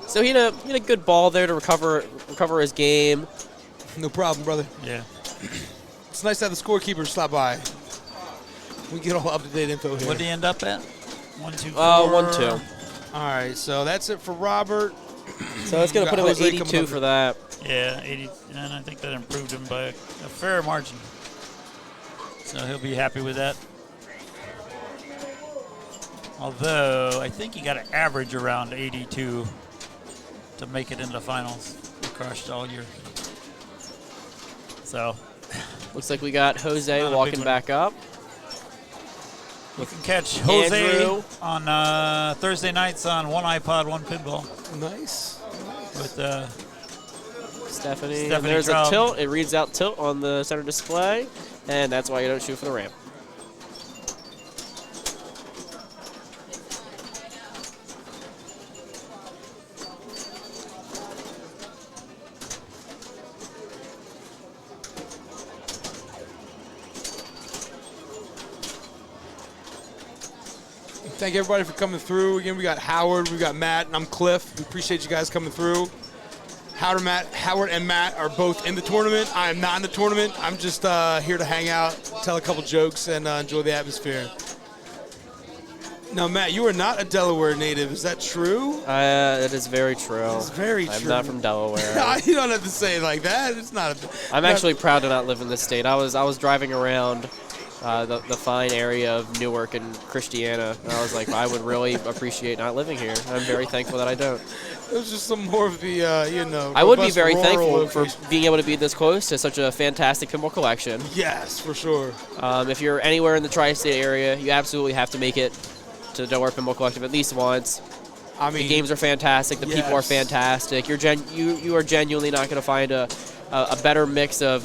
So he had a good ball there to recover his game. No problem, brother. Yeah. It's nice to have the scorekeeper stop by. We get all up-to-date info here. What did he end up at? 1, 2, 4. 1-2. All right, so that's it for Robert. So it's going to We put him got at Jose coming 82 up. for that. Yeah, 80, and I think that improved him by a fair margin. So he'll be happy with that. Although, I think he got an average around 82 to make it into finals. He crushed all year. So, Looks like we got Jose Not a walking big one. back up. you can catch Jose Andrew. on Thursday nights on One iPod, One Pinball Nice. with Stephanie. And Stephanie there's Traub. a tilt. It reads out tilt on the center display, and that's why you don't shoot for the ramp. Thank everybody for coming through. Again, we got Howard, we got Matt, and I'm Cliff. We appreciate you guys coming through. Howard and Matt are both in the tournament. I am not in the tournament. I'm just here to hang out, tell a couple jokes, and enjoy the atmosphere. Now, Matt, you are not a Delaware native. Is that true? That is very true. It's very true. I'm not from Delaware. You don't have to say it like that. It's not. I'm actually proud to not live in this state. I was driving around the fine area of Newark and Christiana, and I was like, I would really appreciate not living here. I'm very thankful that I don't. It was just some more of the, I would be robust very rural thankful for location. being able to be this close to such a fantastic pinball collection. Yes, for sure. If you're anywhere in the tri-state area, you absolutely have to make it to the Delaware Pinball Collective at least once. I mean, the games are fantastic. The people are yes. fantastic. You are genuinely not going to find a better mix of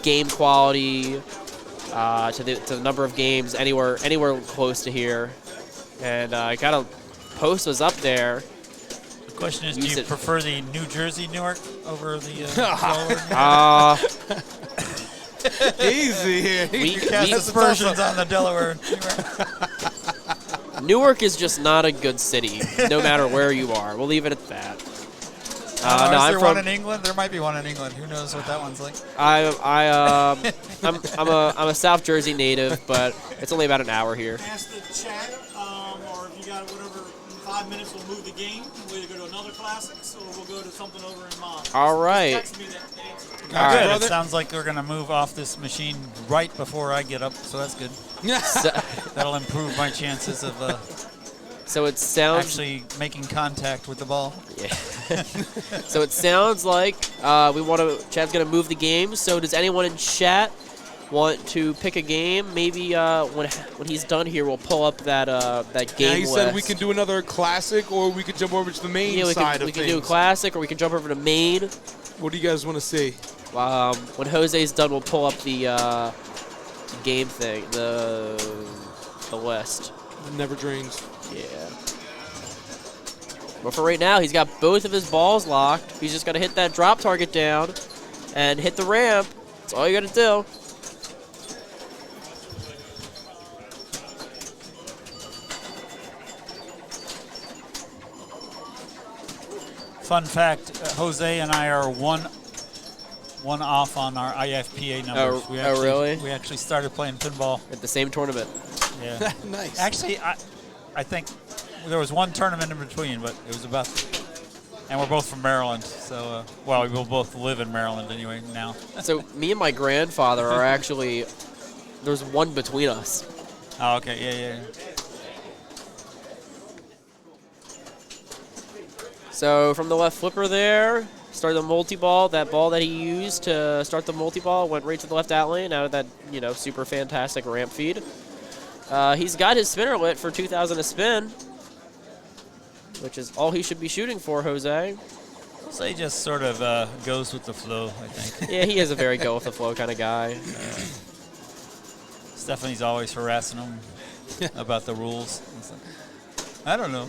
game quality to the number of games anywhere close to here. And I gotta post was up there. The question is, do you prefer the New Jersey Newark over the Delaware? Easy here. You cast aspersions on the Delaware Newark. Newark is just not a good city, no matter where you are. We'll leave it at that. Is there one in England? There might be one in England. Who knows what that one's like? I'm a South Jersey native, but it's only about an hour here. Ask the chat, or if you got whatever, in 5 minutes we'll move the game. We'll either go to another Classics or we'll go to something over in Mom. All right. Text me that answer. All right, good. brother. It sounds like we're going to move off this machine right before I get up, so that's good. That'll improve my chances of So it sounds actually making contact with the ball. Yeah. So it sounds like Chad's gonna move the game. So does anyone in chat want to pick a game? Maybe when he's done here, we'll pull up that game He list. said we can do another classic, or we could jump over to the main side of we things. can do a classic, or we can jump over to main. What do you guys want to see? When Jose's done, we'll pull up the game thing, the list. Never drains. Yeah. But for right now, he's got both of his balls locked. He's just got to hit that drop target down and hit the ramp. That's all you got to do. Fun fact, Jose and I are one off on our IFPA numbers. Really? We actually started playing pinball At the same tournament. Yeah. Nice. Actually, I think there was one tournament in between, but it was about, and we're both from Maryland, so, well, we will both live in Maryland anyway now. So me and my grandfather are actually, there's one between us. Oh, okay, yeah. So from the left flipper there, started the multi-ball. That ball that he used to start the multi-ball went right to the left out lane out of that, super fantastic ramp feed. He's got his spinner lit for 2,000 a spin, which is all he should be shooting for, Jose. Jose just sort of goes with the flow, I think. Yeah, he is a very go with the flow kind of guy. Stephanie's always harassing him about the rules. It's like, I don't know.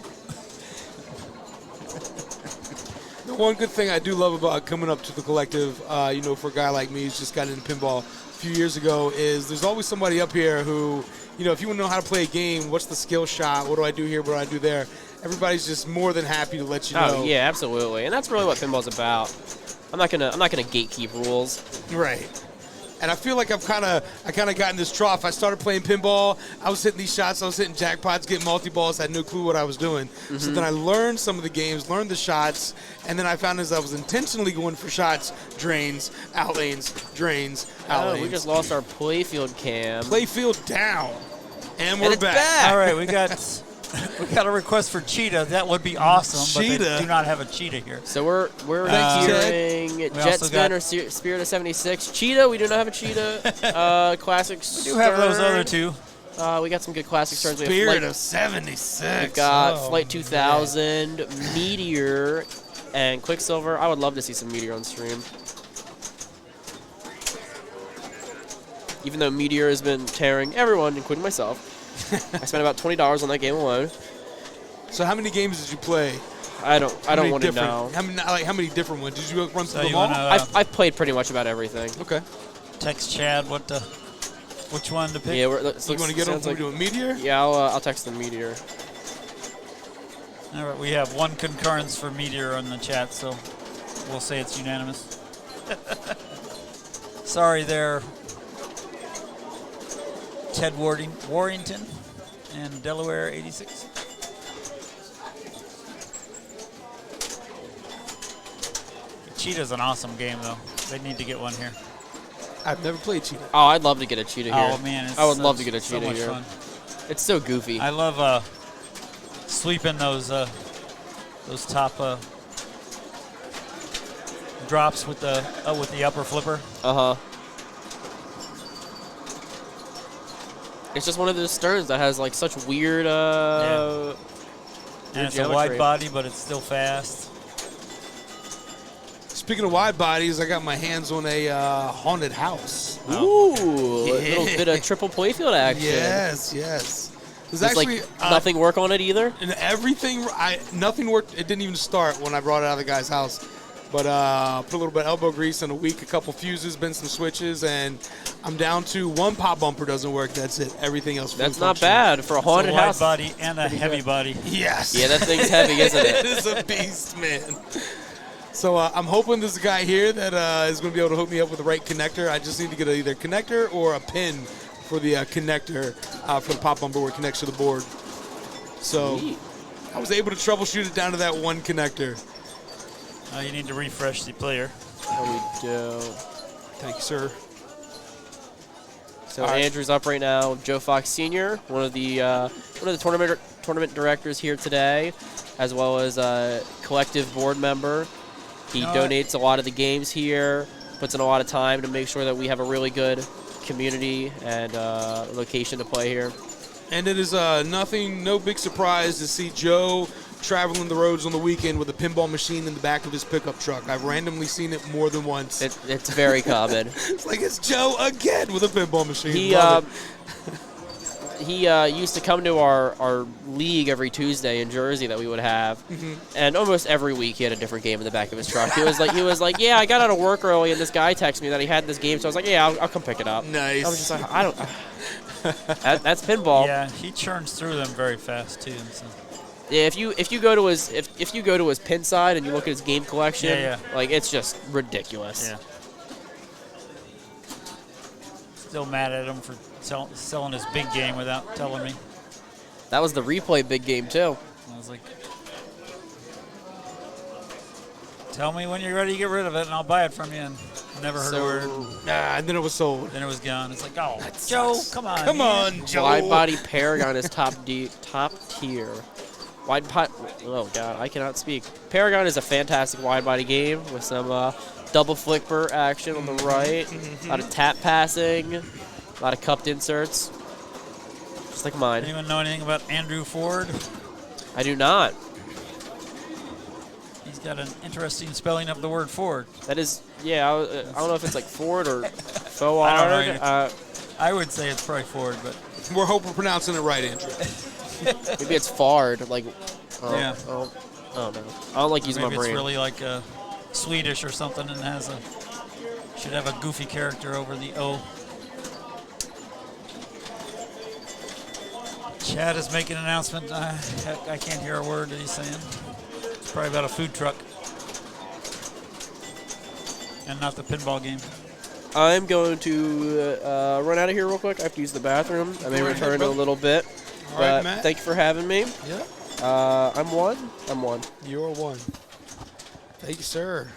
The one good thing I do love about coming up to the collective, for a guy like me who's just got into pinball a few years ago, is there's always somebody up here who, if you want to know how to play a game, what's the skill shot, what do I do here, what do I do there, everybody's just more than happy to let you know. Oh yeah, absolutely, and that's really what pinball's about. I'm not gonna gatekeep rules. Right. And I feel like I kind of got in this trough. I started playing pinball. I was hitting these shots. I was hitting jackpots, getting multi-balls. I had no clue what I was doing. Mm-hmm. So then I learned some of the games, learned the shots, and then I found as I was intentionally going for shots, drains, out lanes, drains, out lanes. We just lost our playfield cam. Playfield down. And we're it's back. All right, we got a request for Cheetah. That would be awesome, but they do not have a Cheetah here. So we're hearing Jet Spin or Spirit of 76. Cheetah, we do not have a Cheetah. Classic We do have those other two. We got some good classic turns. We have Spirit of 76. We've got Flight 2000, Meteor, and Quicksilver. I would love to see some Meteor on stream. Even though Meteor has been tearing everyone, including myself. I spent about $20 on that game alone. So how many games did you play? I don't want to know. How many different ones? Did you run So through them you all? wanna, I've played pretty much about everything. Okay. text Chad which one to pick? Yeah, You want to get over to a Meteor? Yeah, I'll text the Meteor. All right, we have one concurrence for Meteor on the chat, so we'll say it's unanimous. Sorry there, Ted Warrington and Delaware 86. Cheetah's an awesome game, though. They need to get one here. I've never played Cheetah. Oh, I'd love to get a Cheetah here. Oh man, I would love to get a so Cheetah much here. fun. It's so goofy. I love sweeping those top drops with the upper flipper. It's just one of those sterns that has like such weird And it's a wide body, but it's still fast. Speaking of wide bodies, I got my hands on a haunted house. Ooh, a little bit of triple playfield action. Yes. There's Does actually nothing work on it either? and everything. Nothing worked. It didn't even start when I brought it out of the guy's house. But put a little bit of elbow grease in a week, a couple fuses, been some switches, and I'm down to one pop bumper doesn't work. That's it. Everything else. That's not bad for a haunted It's a wide house. body and a heavy body. Yes. Yeah, that thing's heavy, isn't It it? is a beast, man. So I'm hoping there's a guy here that is going to be able to hook me up with the right connector. I just need to get either a connector or a pin for the connector for the pop bumper where it connects to the board. So Sweet. I was able to troubleshoot it down to that one connector. You need to refresh the player. Oh, we do. Thank you, sir. So All right. Andrew's up right now. Joe Fox Sr., one of the tournament directors here today, as well as a collective board member. He donates a lot of the games here, puts in a lot of time to make sure that we have a really good community and location to play here. And it is no big surprise to see Joe traveling the roads on the weekend with a pinball machine in the back of his pickup truck. I've randomly seen it more than once. It's very common. It's like it's Joe again with a pinball machine. He used to come to our league every Tuesday in Jersey that we would have, and almost every week he had a different game in the back of his truck. He was like, yeah, I got out of work early, and this guy texted me that he had this game, so I was like, yeah, I'll come pick it up. Nice. I was just like, I don't. That's pinball. Yeah, he churns through them very fast too. So. Yeah, if you go to his pin side and you look at his game collection, like it's just ridiculous. Yeah. Still mad at him for selling his big game without telling me. That was the replay big game too. I was like, tell me when you're ready to get rid of it, and I'll buy it from you. And never heard a word. And then it was sold. Then it was gone. It's like, oh, Joe, come on. Come man. on, Joe. Wide body Paragon is top tier. Wide pot. Oh god, I cannot speak. Paragon is a fantastic wide body game with some double flipper action on the right, a lot of tap passing, a lot of cupped inserts, just like mine. Anyone know anything about Andrew Ford? I do not. He's got an interesting spelling of the word Ford. That is, yeah. I don't know if it's like Ford or Ford. I don't know. I would say it's probably Ford, but We're hoping we're pronouncing it right, Andrew. Maybe it's Fard. Like, yeah. Oh no. I don't like using maybe my it's brain. really like Swedish or something, and should have a goofy character over the O. Chad is making an announcement. I can't hear a word that he's saying. It's probably about a food truck and not the pinball game. I'm going to run out of here real quick. I have to use the bathroom. I may return in a little bit. All right, But Matt. thank you for having me. Yeah. I'm one. You're one. Thank you, sir.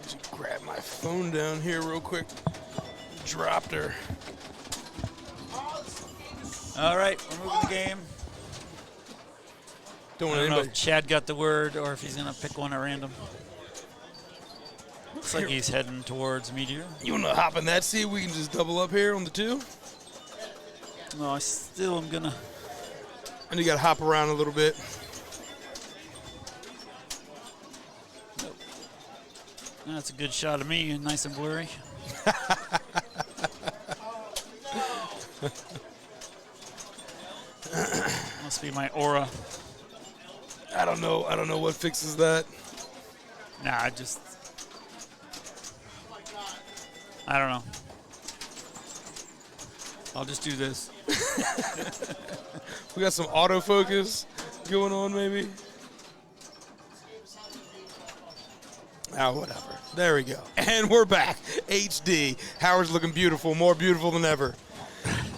Just grab my phone down here real quick. Dropped her. All right, we're moving the game. Don't I want don't know anybody. if Chad got the word or if he's going to pick one at random. Looks like he's heading towards Meteor. You want to hop in that seat? We can just double up here on the two. No, I still am going to. And you got to hop around a little bit. Nope. That's a good shot of me, nice and blurry. Must be my aura. I don't know. I don't know what fixes that. Nah, I don't know. I'll just do this. We got some autofocus going on, maybe. Ah, whatever. There we go. And we're back. HD. Howard's looking beautiful, more beautiful than ever.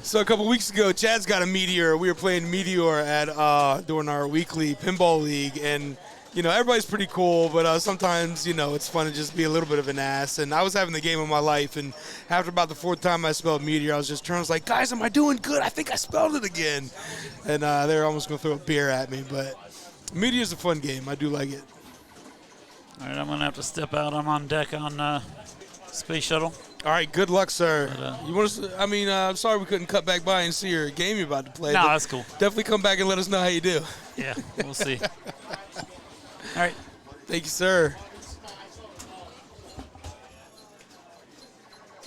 So a couple weeks ago, Chad's got a Meteor. We were playing Meteor at during our weekly pinball league, and you know everybody's pretty cool, but sometimes it's fun to just be a little bit of an ass. And I was having the game of my life, and after about the fourth time I spelled Meteor, I was just turning. I was like, guys, am I doing good? I think I spelled it again. And they were almost going to throw a beer at me, but Meteor's a fun game. I do like it. All right, I'm going to have to step out. I'm on deck on Space Shuttle. All right, good luck, sir. But, You want us? I mean, I'm sorry we couldn't cut back by and see your game you're about to play. No, but that's cool. Definitely come back and let us know how you do. Yeah, we'll see. All right. Thank you, sir.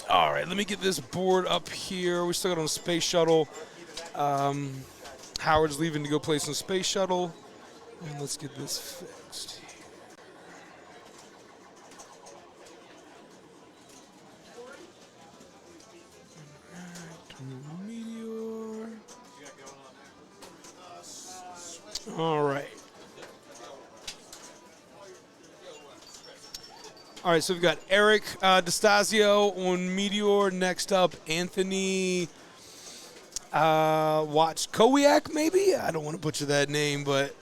All right, let me get this board up here. We still got on Space Shuttle. Howard's leaving to go play some Space Shuttle. And let's get this fixed. Meteor. All right. All right, so we've got Eric DeStasio on Meteor. Next up, Anthony Kowiak, maybe? I don't want to butcher that name, but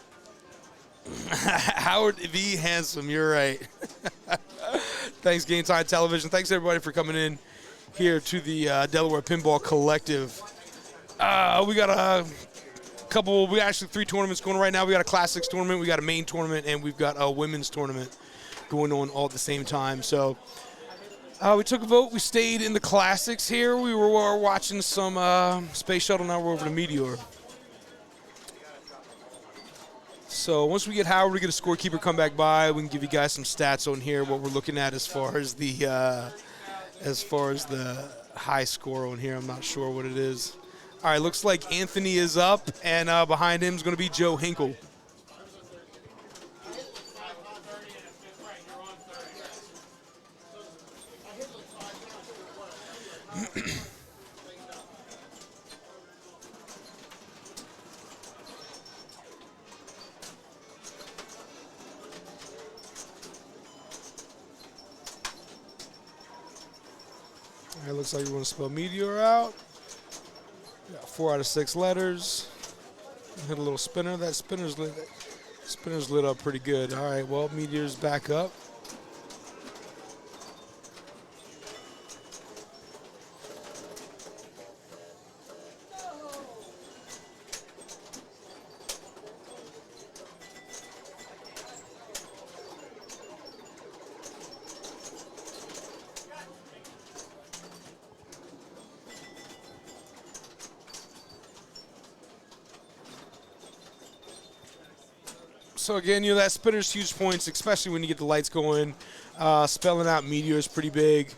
Howard V. Handsome, you're right. Thanks, Game Time Television. Thanks, everybody, for coming in here to the Delaware Pinball Collective. We got actually 3 tournaments going right now. We got a Classics tournament, we got a main tournament, and we've got a women's tournament going on all at the same time. So we took a vote. We stayed in the Classics here. We were watching some Space Shuttle. Now we're over to Meteor. So once we get Howard, we get a scorekeeper come back by. We can give you guys some stats on here, what we're looking at as far as the high score on here. I'm not sure what it is. All right, looks like Anthony is up, and behind him is going to be Joe Hinkle. All right, looks like we want to spell Meteor out. Got 4 out of 6 letters. Hit a little spinner. That spinner's lit up pretty good. All right, well, Meteor's back up. So again, that spinner's huge points, especially when you get the lights going. Spelling out Meteor is pretty big.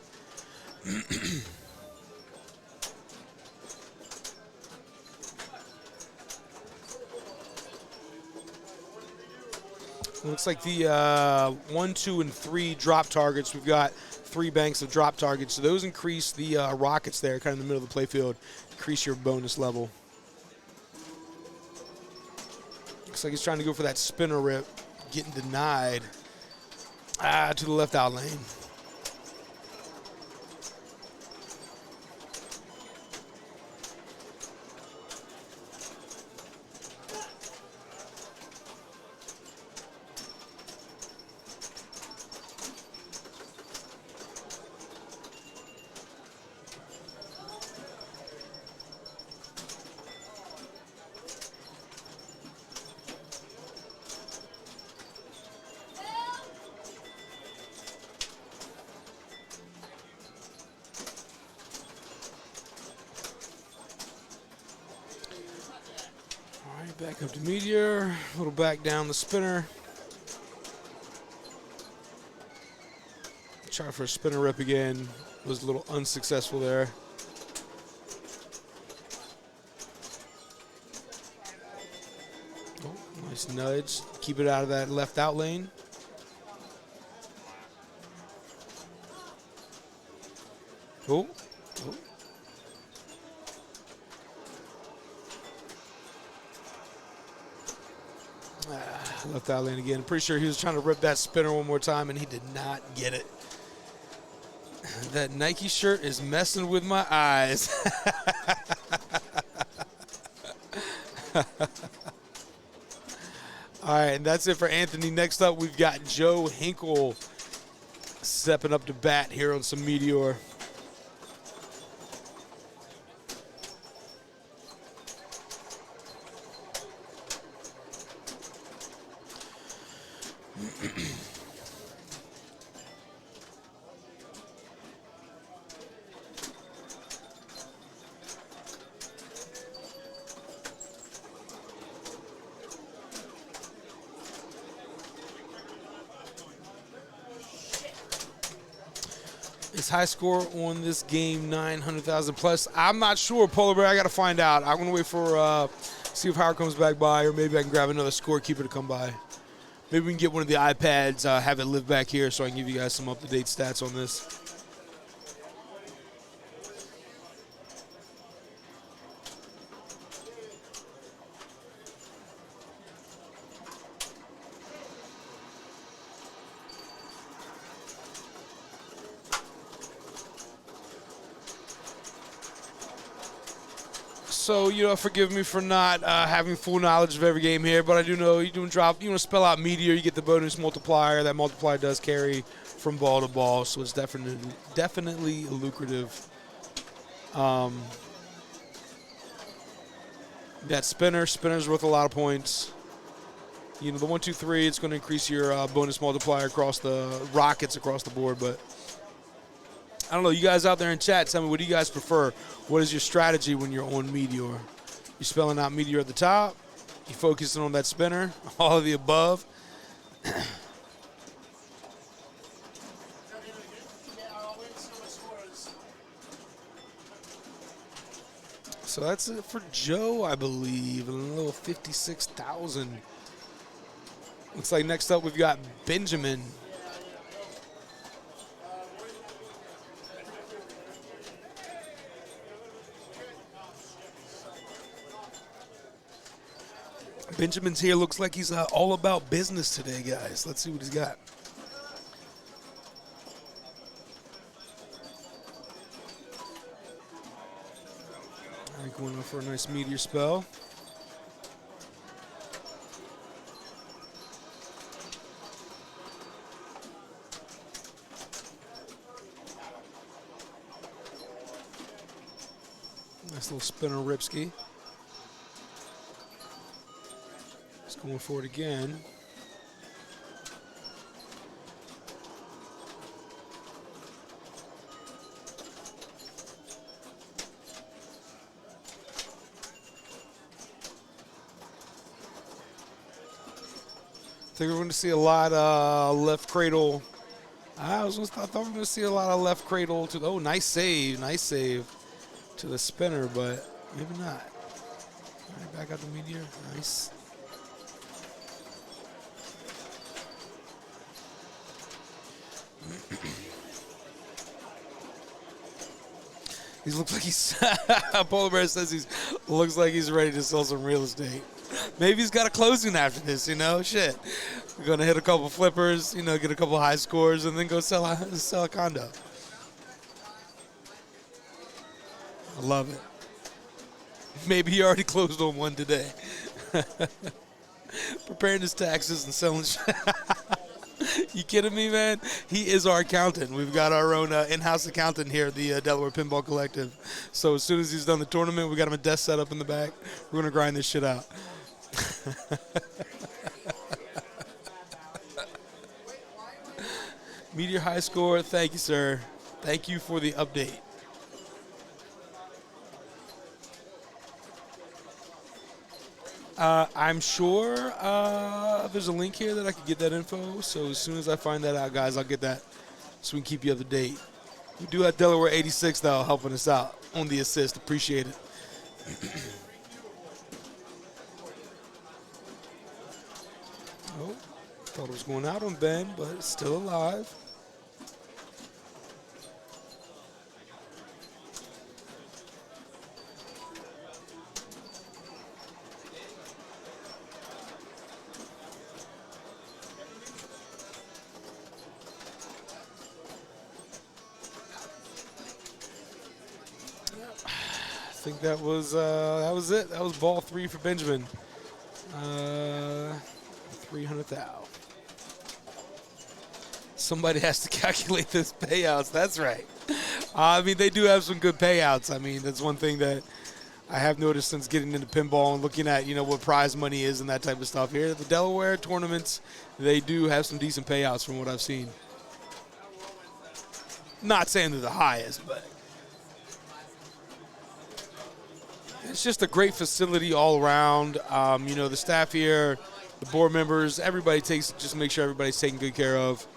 Looks like the 1, 2, and 3 drop targets. We've got 3 banks of drop targets. So those increase the rockets there, kind of in the middle of the playfield, increase your bonus level. Looks like he's trying to go for that spinner rip, getting denied. To the left out lane. Back up to Meteor, a little back down the spinner. Try for a spinner rip again, was a little unsuccessful there. Oh, nice nudge, keep it out of that left out lane. Oh. Left out lane again. Pretty sure he was trying to rip that spinner one more time, and he did not get it. That Nike shirt is messing with my eyes. All right, and that's it for Anthony. Next up, we've got Joe Hinkle stepping up to bat here on some Meteor. Is high score on this game 900,000 plus? I'm not sure, Polar Bear. I got to find out. I'm going to wait for see if Howard comes back by, or maybe I can grab another scorekeeper to come by. Maybe we can get one of the iPads, have it live back here so I can give you guys some up-to-date stats on this. So, forgive me for not having full knowledge of every game here, but I do know you do drop, spell out Meteor, you get the bonus multiplier. That multiplier does carry from ball to ball, so it's definitely lucrative. That spinner's worth a lot of points. The 1, 2, 3, it's going to increase your bonus multiplier across the rockets across the board, but I don't know. You guys out there in chat, tell me, what do you guys prefer? What is your strategy when you're on Meteor? You spelling out Meteor at the top? You focusing on that spinner? All of the above? So that's it for Joe, I believe. A little 56,000. Looks like next up we've got Benjamin. Benjamin's here. Looks like he's all about business today, guys. Let's see what he's got. All right, going on for a nice meteor spell. Nice little spinner Ripsky. Going for it again. I think we're going to see a lot of left cradle. I thought we were going to see a lot of left cradle to the, oh, nice save to the spinner, but maybe not. All right, back out the meteor. Nice. He looks like he's Polar Bear says looks like he's ready to sell some real estate. Maybe he's got a closing after this, Shit. We're gonna hit a couple flippers, get a couple high scores, and then go sell a condo. I love it. Maybe he already closed on one today. Preparing his taxes and selling. You kidding me, man? He is our accountant. We've got our own in-house accountant here at the Delaware Pinball Collective. So as soon as he's done the tournament, we got him a desk set up in the back. We're going to grind this shit out. Meteor high score. Thank you, sir. Thank you for the update. I'm sure there's a link here that I could get that info. So as soon as I find that out, guys, I'll get that so we can keep you up to date. We do have Delaware 86, though, helping us out on the assist. Appreciate it. Oh, thought it was going out on Ben, but it's still alive. I think that was it. That was ball 3 for Benjamin. 300,000. Somebody has to calculate those payouts. That's right. I mean, they do have some good payouts. I mean, that's one thing that I have noticed since getting into pinball and looking at, what prize money is and that type of stuff here. The Delaware tournaments, they do have some decent payouts from what I've seen. Not saying they're the highest, but it's just a great facility all around. The staff here, the board members, everybody just make sure everybody's taken good care of.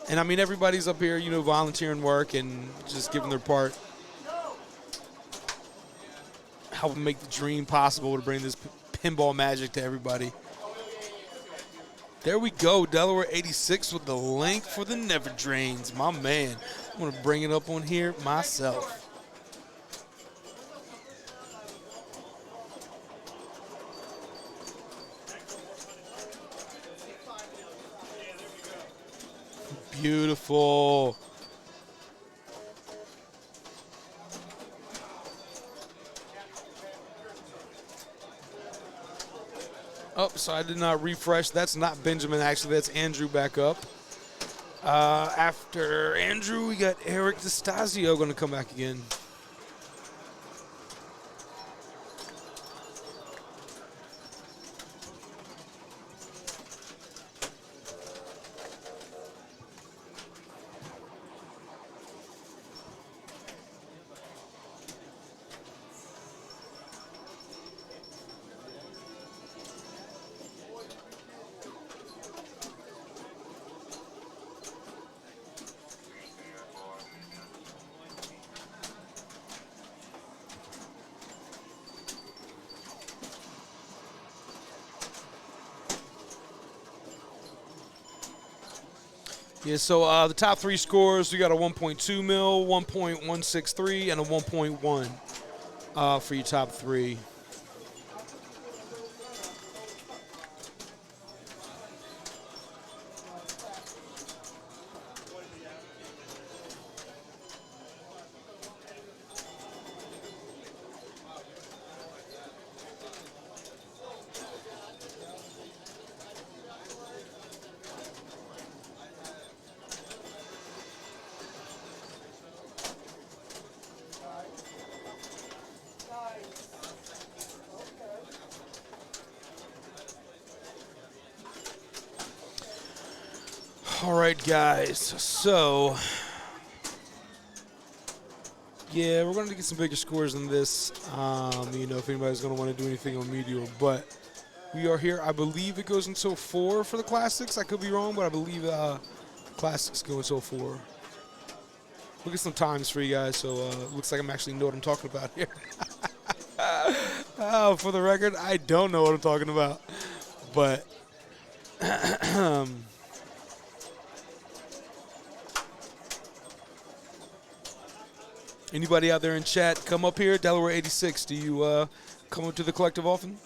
And I mean, everybody's up here, volunteering work and just giving their part, helping make the dream possible to bring this pinball magic to everybody. There we go, Delaware 86 with the link for the Never Drains. My man, I'm going to bring it up on here myself. Beautiful. Oh, so I did not refresh. That's not Benjamin, actually. That's Andrew back up. After Andrew, we got Eric DeStasio going to come back again. Yeah, so the top three scores, we got a 1.2 mil, 1.163, and a 1.1 for your top three. All right, guys, so, yeah, we're going to get some bigger scores than this, if anybody's going to want to do anything on Meteor, but we are here. I believe it goes until 4 for the Classics. I could be wrong, but I believe Classics go until 4. Look at some times for you guys, so it looks like I'm actually know what I'm talking about here. Oh, for the record, I don't know what I'm talking about, but anybody out there in chat, come up here. Delaware 86, do you come up to the collective often?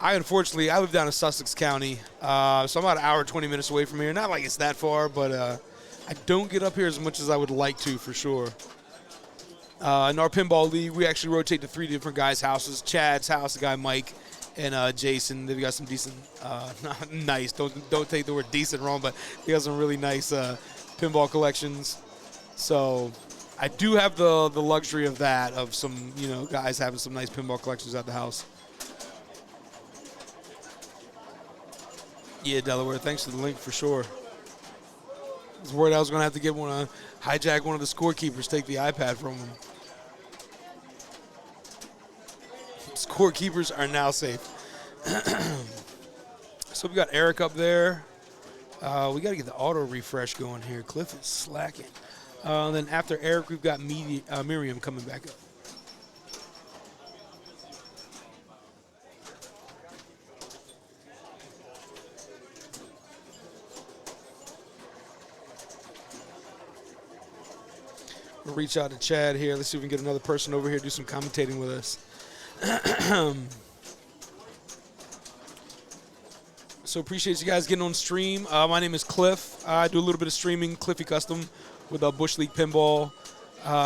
Unfortunately, I live down in Sussex County, so I'm about an hour, 20 minutes away from here. Not like it's that far, but I don't get up here as much as I would like to, for sure. In our pinball league, we actually rotate to 3 different guys' houses. Chad's house, the guy Mike, and Jason. They've got some decent, nice, don't take the word decent wrong, but they got some really nice pinball collections. So I do have the luxury of that, of some, guys having some nice pinball collections at the house. Yeah, Delaware, thanks for the link for sure. I was worried I was going to have to hijack one of the scorekeepers, take the iPad from him. Scorekeepers are now safe. So we got Eric up there. We got to get the auto refresh going here. Cliff is slacking. Then after Eric, we've got Miriam coming back up. We'll reach out to Chad here. Let's see if we can get another person over here, do some commentating with us. So appreciate you guys getting on stream. My name is Cliff. I do a little bit of streaming, Cliffy Custom, with Bush League Pinball.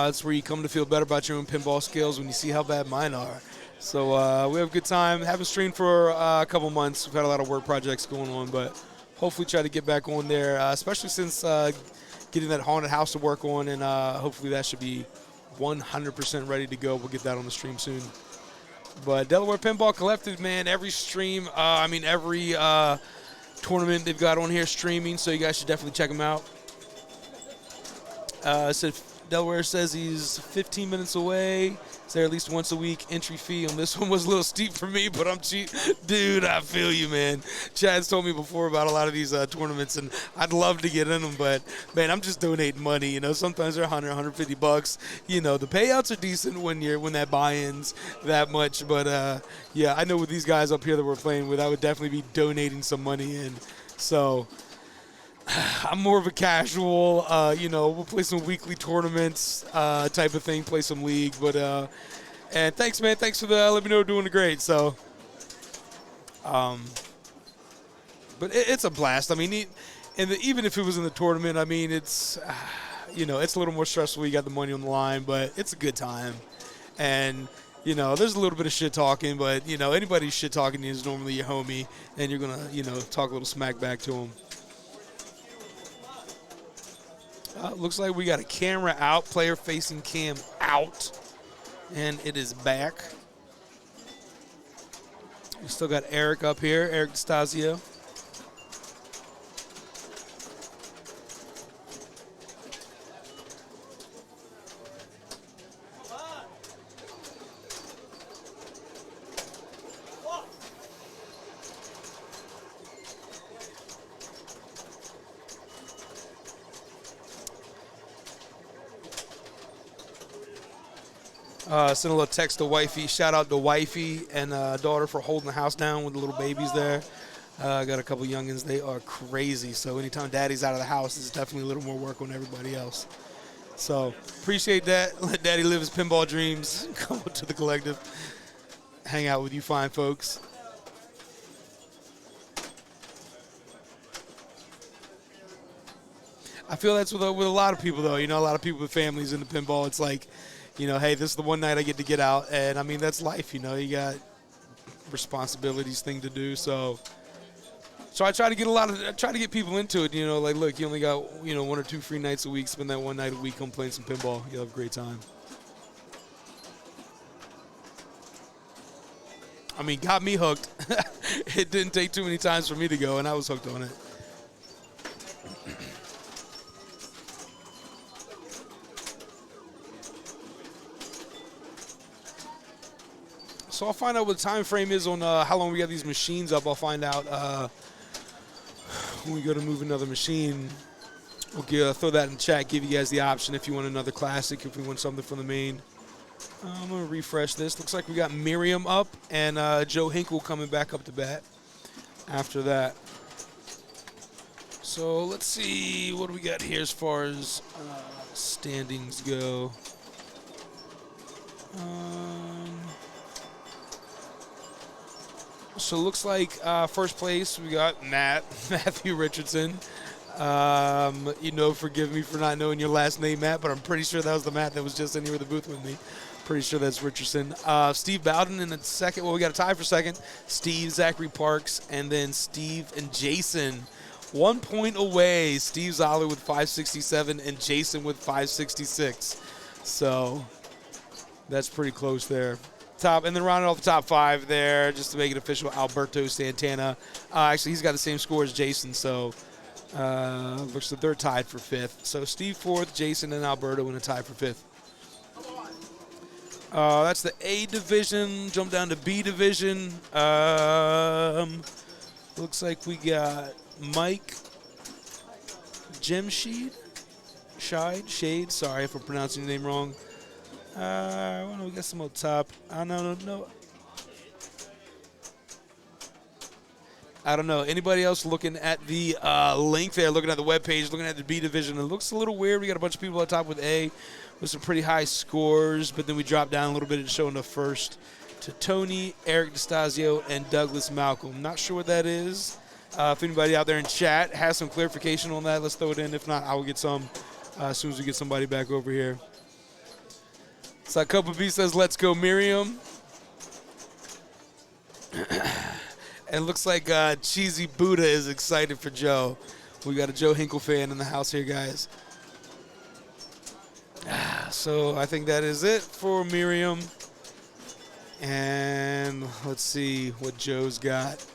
It's where you come to feel better about your own pinball skills when you see how bad mine are. So we have a good time. Haven't streamed for a couple months. We've had a lot of work projects going on, but hopefully try to get back on there, especially since getting that haunted house to work on, and hopefully that should be 100% ready to go. We'll get that on the stream soon. But Delaware Pinball Collective, man, every stream, every tournament they've got on here streaming, so you guys should definitely check them out. So Delaware says he's 15 minutes away. Is there at least once a week entry fee? On this one was a little steep for me, but I'm cheap. Dude, I feel you, man. Chad's told me before about a lot of these tournaments, and I'd love to get in them, but, man, I'm just donating money. You know, sometimes they're 100, 150 bucks. You know, the payouts are decent when that buy-in's that much, but, yeah, I know with these guys up here that we're playing with, I would definitely be donating some money in. So I'm more of a casual, you know, we'll play some weekly tournaments type of thing, play some league. But, and thanks, man. Thanks for let me know we're doing great. So, but it's a blast. I mean, even if it was in the tournament, I mean, it's, you know, it's a little more stressful. You got the money on the line, but it's a good time. And, you know, there's a little bit of shit talking, but, you know, anybody shit talking to you is normally your homie, and you're going to, you know, talk a little smack back to them. Looks like we got a camera out, player facing cam out, and it is back. We still got Eric up here, Eric DeStasio. Sent a little text to wifey. Shout out to wifey and daughter for holding the house down with the little babies there. Got a couple youngins. They are crazy. So anytime daddy's out of the house, it's definitely a little more work on everybody else. So appreciate that. Let daddy live his pinball dreams. Come up to the collective. Hang out with you fine folks. I feel that's with a lot of people, though. You know, a lot of people with families in the pinball. It's like, you know, hey, this is the one night I get to get out. And, I mean, that's life, you know. You got responsibilities, thing to do. So I try to get people into it, you know. Like, look, you only got, you know, 1 or 2 free nights a week. Spend that one night a week on playing some pinball. You'll have a great time. I mean, got me hooked. It didn't take too many times for me to go, and I was hooked on it. So I'll find out what the time frame is on how long we got these machines up. I'll find out when we go to move another machine. We'll throw that in the chat, give you guys the option if you want another classic, if we want something from the main. I'm going to refresh this. Looks like we got Miriam up and Joe Hinkle coming back up to bat after that. So let's see what do we got here as far as standings go. So it looks like first place we got Matthew Richardson. You know, forgive me for not knowing your last name, Matt, but I'm pretty sure that was the Matt that was just in here with the booth with me. Pretty sure that's Richardson. Steve Bowden in the second. Well, we got a tie for second. Steve, Zachary Parks, and then Steve and Jason. 1 point away. Steve Zoller with 567 and Jason with 566. So that's pretty close there. Top, and then rounding off the top 5 there, just to make it official, Alberto Santana. Actually, he's got the same score as Jason, so looks like they're tied for 5th. So Steve 4th, Jason and Alberto in a tie for 5th. That's the A division. Jump down to B division. Looks like we got Mike Jemshade. Shade. Sorry if I'm pronouncing your name wrong. We got some up top. I don't know. I don't know. Anybody else looking at the link there, looking at the webpage, looking at the B division? It looks a little weird. We got a bunch of people on top with A with some pretty high scores, but then we drop down a little bit and showing the first to Tony, Eric DeStasio, and Douglas Malcolm. Not sure what that is. If anybody out there in chat has some clarification on that, let's throw it in. If not, I will get some as soon as we get somebody back over here. So Copa B says, let's go, Miriam. And it looks like Cheesy Buddha is excited for Joe. We got a Joe Hinkle fan in the house here, guys. So I think that is it for Miriam. And let's see what Joe's got.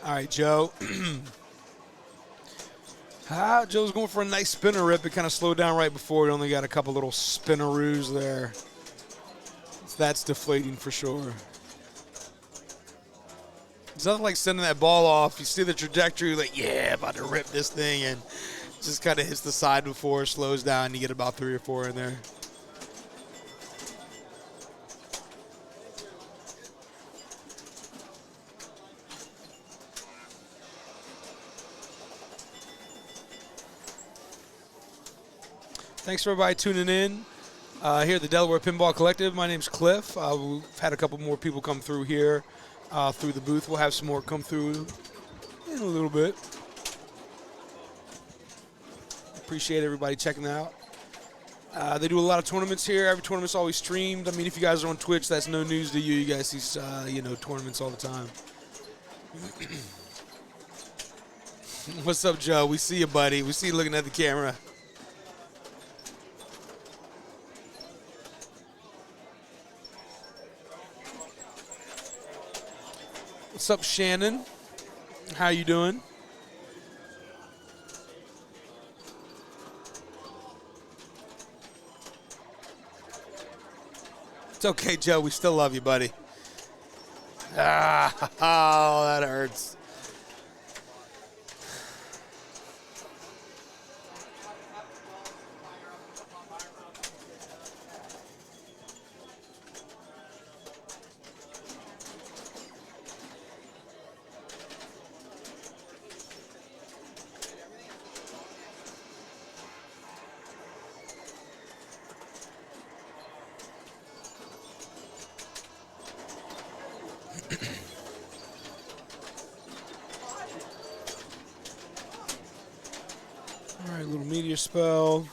All right, Joe. Joe's going for a nice spinner rip. It kind of slowed down right before. It only got a couple little spinneroos there. So that's deflating for sure. It's nothing like sending that ball off. You see the trajectory, like, yeah, about to rip this thing, and just kind of hits the side before it slows down. You get about 3 or 4 in there. Thanks for everybody tuning in here at the Delaware Pinball Collective. My name's Cliff. We've had a couple more people come through here through the booth. We'll have some more come through in a little bit. Appreciate everybody checking out. They do a lot of tournaments here. Every tournament's always streamed. I mean, if you guys are on Twitch, that's no news to you. You guys see, tournaments all the time. What's up, Joe? We see you, buddy. We see you looking at the camera. What's up, Shannon? How you doing? It's okay, Joe. We still love you, buddy. Oh, that hurts. All right, little meteor spell.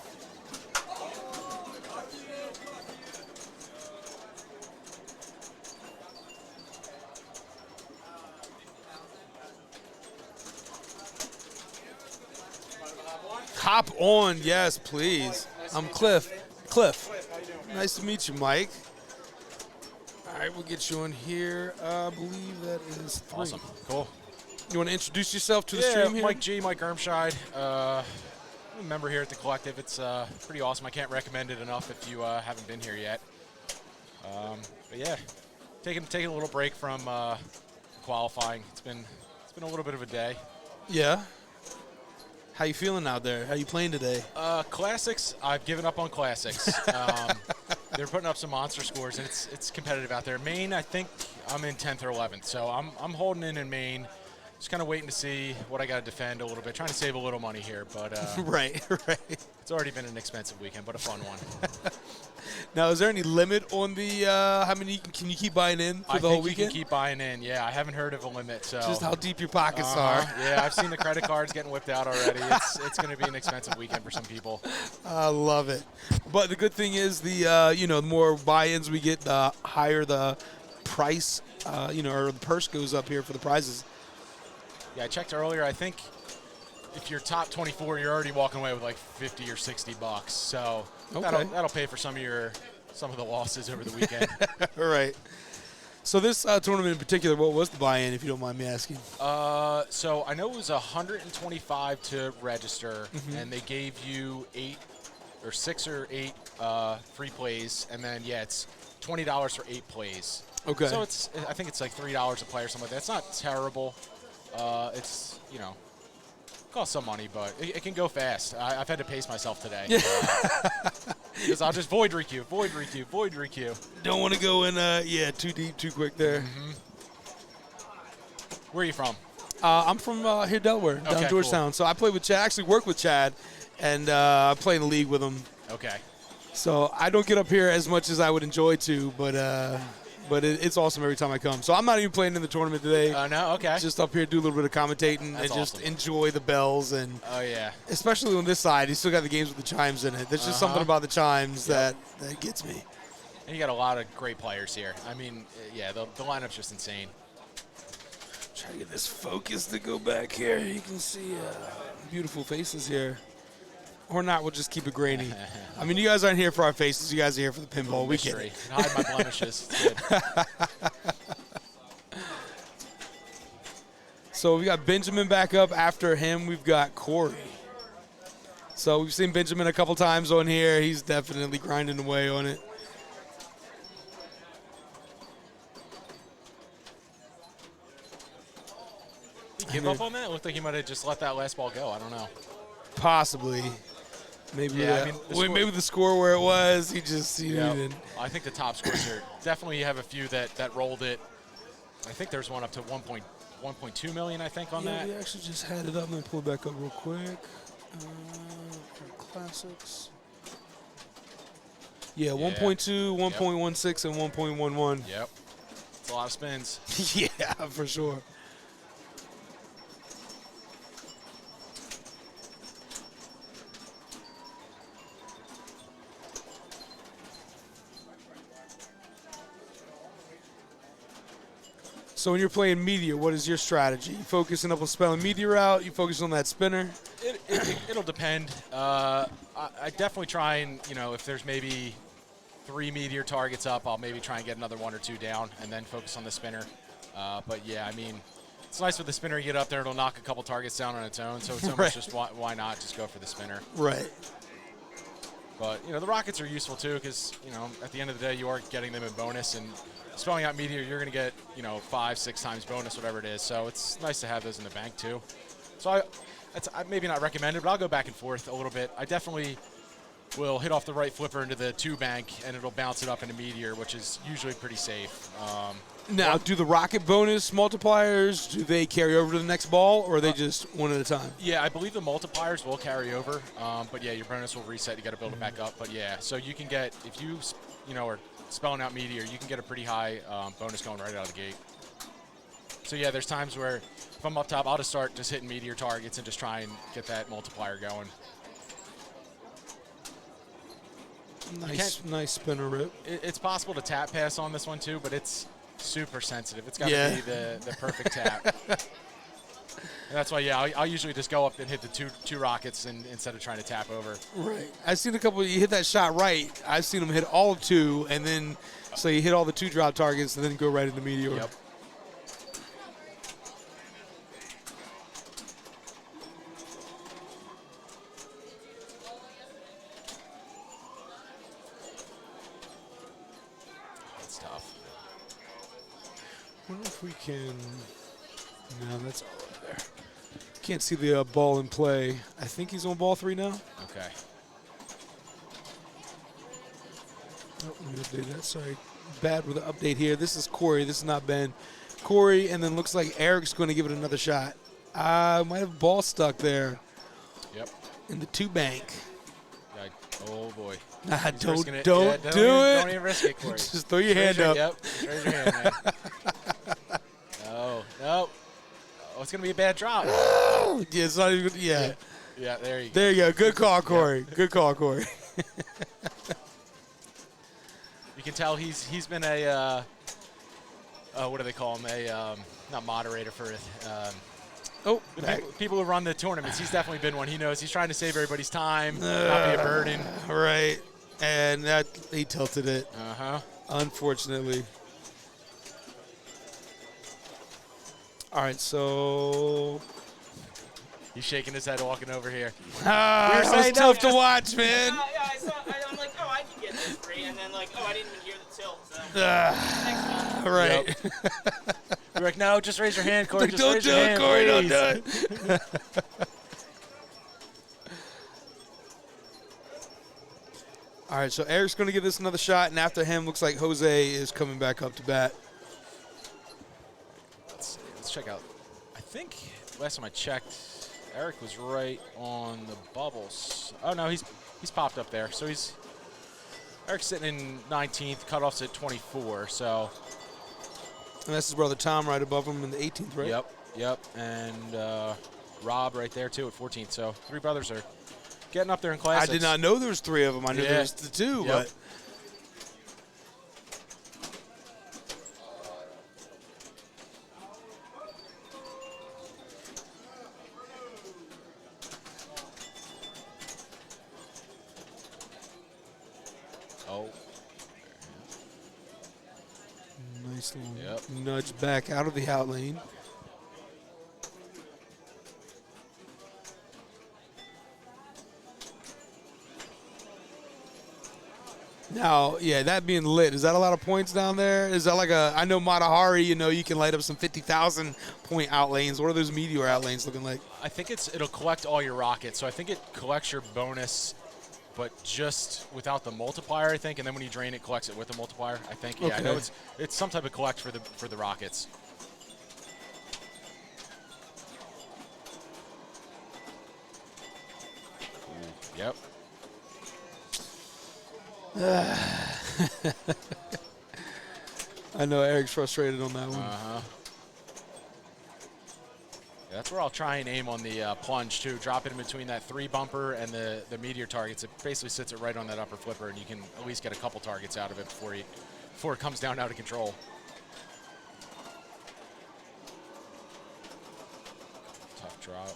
Hop on, yes, please. I'm Cliff. Cliff. Nice to meet you, Mike. All right, we'll get you on here. I believe that is 3. Awesome. Cool. You want to introduce yourself to the stream here? Mike G, Mike Ermscheid. I'm a member here at the Collective. It's pretty awesome. I can't recommend it enough if you haven't been here yet. But yeah, taking a little break from qualifying. It's been a little bit of a day. Yeah. How you feeling out there? How you playing today? Classics, I've given up on classics. They're putting up some monster scores, and it's competitive out there. Maine, I think I'm in 10th or 11th, so I'm holding in Maine. Just kind of waiting to see what I got to defend a little bit, trying to save a little money here. But right. It's already been an expensive weekend, but a fun one. Now, is there any limit on the how many can you keep buying in for the whole weekend? I think you can keep buying in. Yeah, I haven't heard of a limit. So just how deep your pockets are. Yeah, I've seen the credit cards getting whipped out already. It's going to be an expensive weekend for some people. I love it. But the good thing is the more buy-ins we get, the higher the price, or the purse goes up here for the prizes. Yeah, I checked earlier. I think if you're top 24, you're already walking away with like 50 or 60 bucks. So okay. that'll pay for some of the losses over the weekend. All right. So this tournament in particular, what was the buy-in, if you don't mind me asking? So I know it was $125 to register, and they gave you 6 or 8 free plays, and then it's $20 for 8 plays. Okay. So I think it's like $3 a play or something like that. It's not terrible. It's costs some money, but it can go fast. I've had to pace myself today. Because I'll just void requeue. Don't want to go in, too deep, too quick there. Where are you from? I'm from here, Delaware, down Georgetown. Cool. So I play with Chad. I actually work with Chad, and I play in the league with him. Okay. So I don't get up here as much as I would enjoy to, but it's awesome every time I come. So I'm not even playing in the tournament today. No, okay. Just up here, do a little bit of commentating. That's and just awesome. enjoy the bells. And especially on this side, you still got the games with the chimes in it. There's just something about the chimes that gets me. And you got a lot of great players here. I mean, the lineup's just insane. Try to get this focus to go back here. You can see beautiful faces here. Or not, we'll just keep it grainy. I mean, you guys aren't here for our faces. You guys are here for the pinball. We get it. Hide my blemishes. It's good. So we got Benjamin back up. After him, we've got Corey. So we've seen Benjamin a couple times on here. He's definitely grinding away on it. Did he give up on that? It looked like he might have just let that last ball go. I don't know. Possibly. Maybe, Yeah, maybe the score where it was, he Yeah. didn't. I think the top scores here definitely you have a few that rolled it. I think there's one up to 1.2 million, I think, on Yeah, that. we actually just had it up. Let me pull it back up real quick. Classics. Yeah, 1.2, 1.16, and 1.11. Yep. It's a lot of spins. Yeah, for sure. So when you're playing Meteor, what is your strategy? You focusing up on spelling Meteor out? You focus on that spinner? It'll depend. I definitely try and, if there's maybe 3 Meteor targets up, I'll maybe try and get another 1 or 2 down and then focus on the spinner. But yeah, I mean, it's nice with the spinner. You get up there, it'll knock a couple targets down on its own. So it's almost just why not just go for the spinner. Right. But, the rockets are useful too because, at the end of the day, you are getting them in bonus. And spelling out Meteor, you're going to get, 5, 6 times bonus, whatever it is. So it's nice to have those in the bank too. So I maybe not recommended, but I'll go back and forth a little bit. I definitely will hit off the right flipper into the 2 bank, and it'll bounce it up into Meteor, which is usually pretty safe. Now, do the rocket bonus multipliers, do they carry over to the next ball, or are they just one at a time? Yeah, I believe the multipliers will carry over, but yeah, your bonus will reset. You got to build it back up. But yeah, so you can get, if you, are spelling out Meteor, you can get a pretty high bonus going right out of the gate. So yeah, there's times where if I'm up top, I'll just start just hitting Meteor targets and just try and get that multiplier going. Nice spinner rip. It's possible to tap pass on this one too, but it's super sensitive. It's got to be the perfect tap. And that's why, yeah, I'll usually just go up and hit the two rockets instead of trying to tap over. Right. I've seen a couple. You hit that shot right. I've seen them hit all 2, and then so you hit all the 2 drop targets, and then go right into Meteor. Yep. That's tough. I wonder if we can. No, that's all up there. Can't see the ball in play. I think he's on ball 3 now. Okay. Oh, let me update that. Sorry. Bad with the update here. This is Corey. This is not Ben. Corey, and then looks like Eric's going to give it another shot. Might have ball stuck there. Yep. In the 2 bank. Oh boy. Don't do it. Don't even risk it, Corey. Just throw your hand up. Yep. Raise your hand, man. No. Oh, it's gonna be a bad drop. Yeah, it's not even. Yeah. Yeah. There you go. There you go. Good call, Corey. Good call, Corey. You can tell he's been a what do they call him? A not moderator for people who run the tournaments. He's definitely been one. He knows he's trying to save everybody's time, not be a burden. Right. And that he tilted it. Unfortunately. All right, so he's shaking his head walking over here. That was tough to watch, man. Yeah, I'm like, oh, I can get this free, and then like, oh, I didn't even hear the tilt. So. Right. Yep. You're like, no, just raise your hand, Corey. Just don't raise do your it, hand, Corey. please. Don't do it. All right, so Eric's going to give this another shot, and after him, looks like Jose is coming back up to bat. Let's check out. I think last time I checked, Eric was right on the bubbles. Oh no, he's popped up there. So Eric's sitting in 19th, cutoff's at 24. So. And that's his brother Tom right above him in the 18th, right? Yep. And Rob right there too at 14th. So 3 brothers are getting up there in class. I did not know there was 3 of them. I knew there was the 2, but. Oh. Nice little nudge back out of the out lane. Now, yeah, that being lit, is that a lot of points down there? Is that like I know Matahari, you can light up some 50,000 point outlanes. What are those meteor outlanes looking like? I think it'll collect all your rockets. So I think it collects your bonus, but just without the multiplier, I think. And then when you drain it, collects it with the multiplier, I think. Yeah, I know it's some type of collect for the rockets. Ooh, yep. I know Eric's frustrated on that one. Yeah, that's where I'll try and aim on the plunge too. Drop it in between that 3 bumper and the meteor targets. It basically sits it right on that upper flipper, and you can at least get a couple targets out of it before it comes down out of control. Tough drop.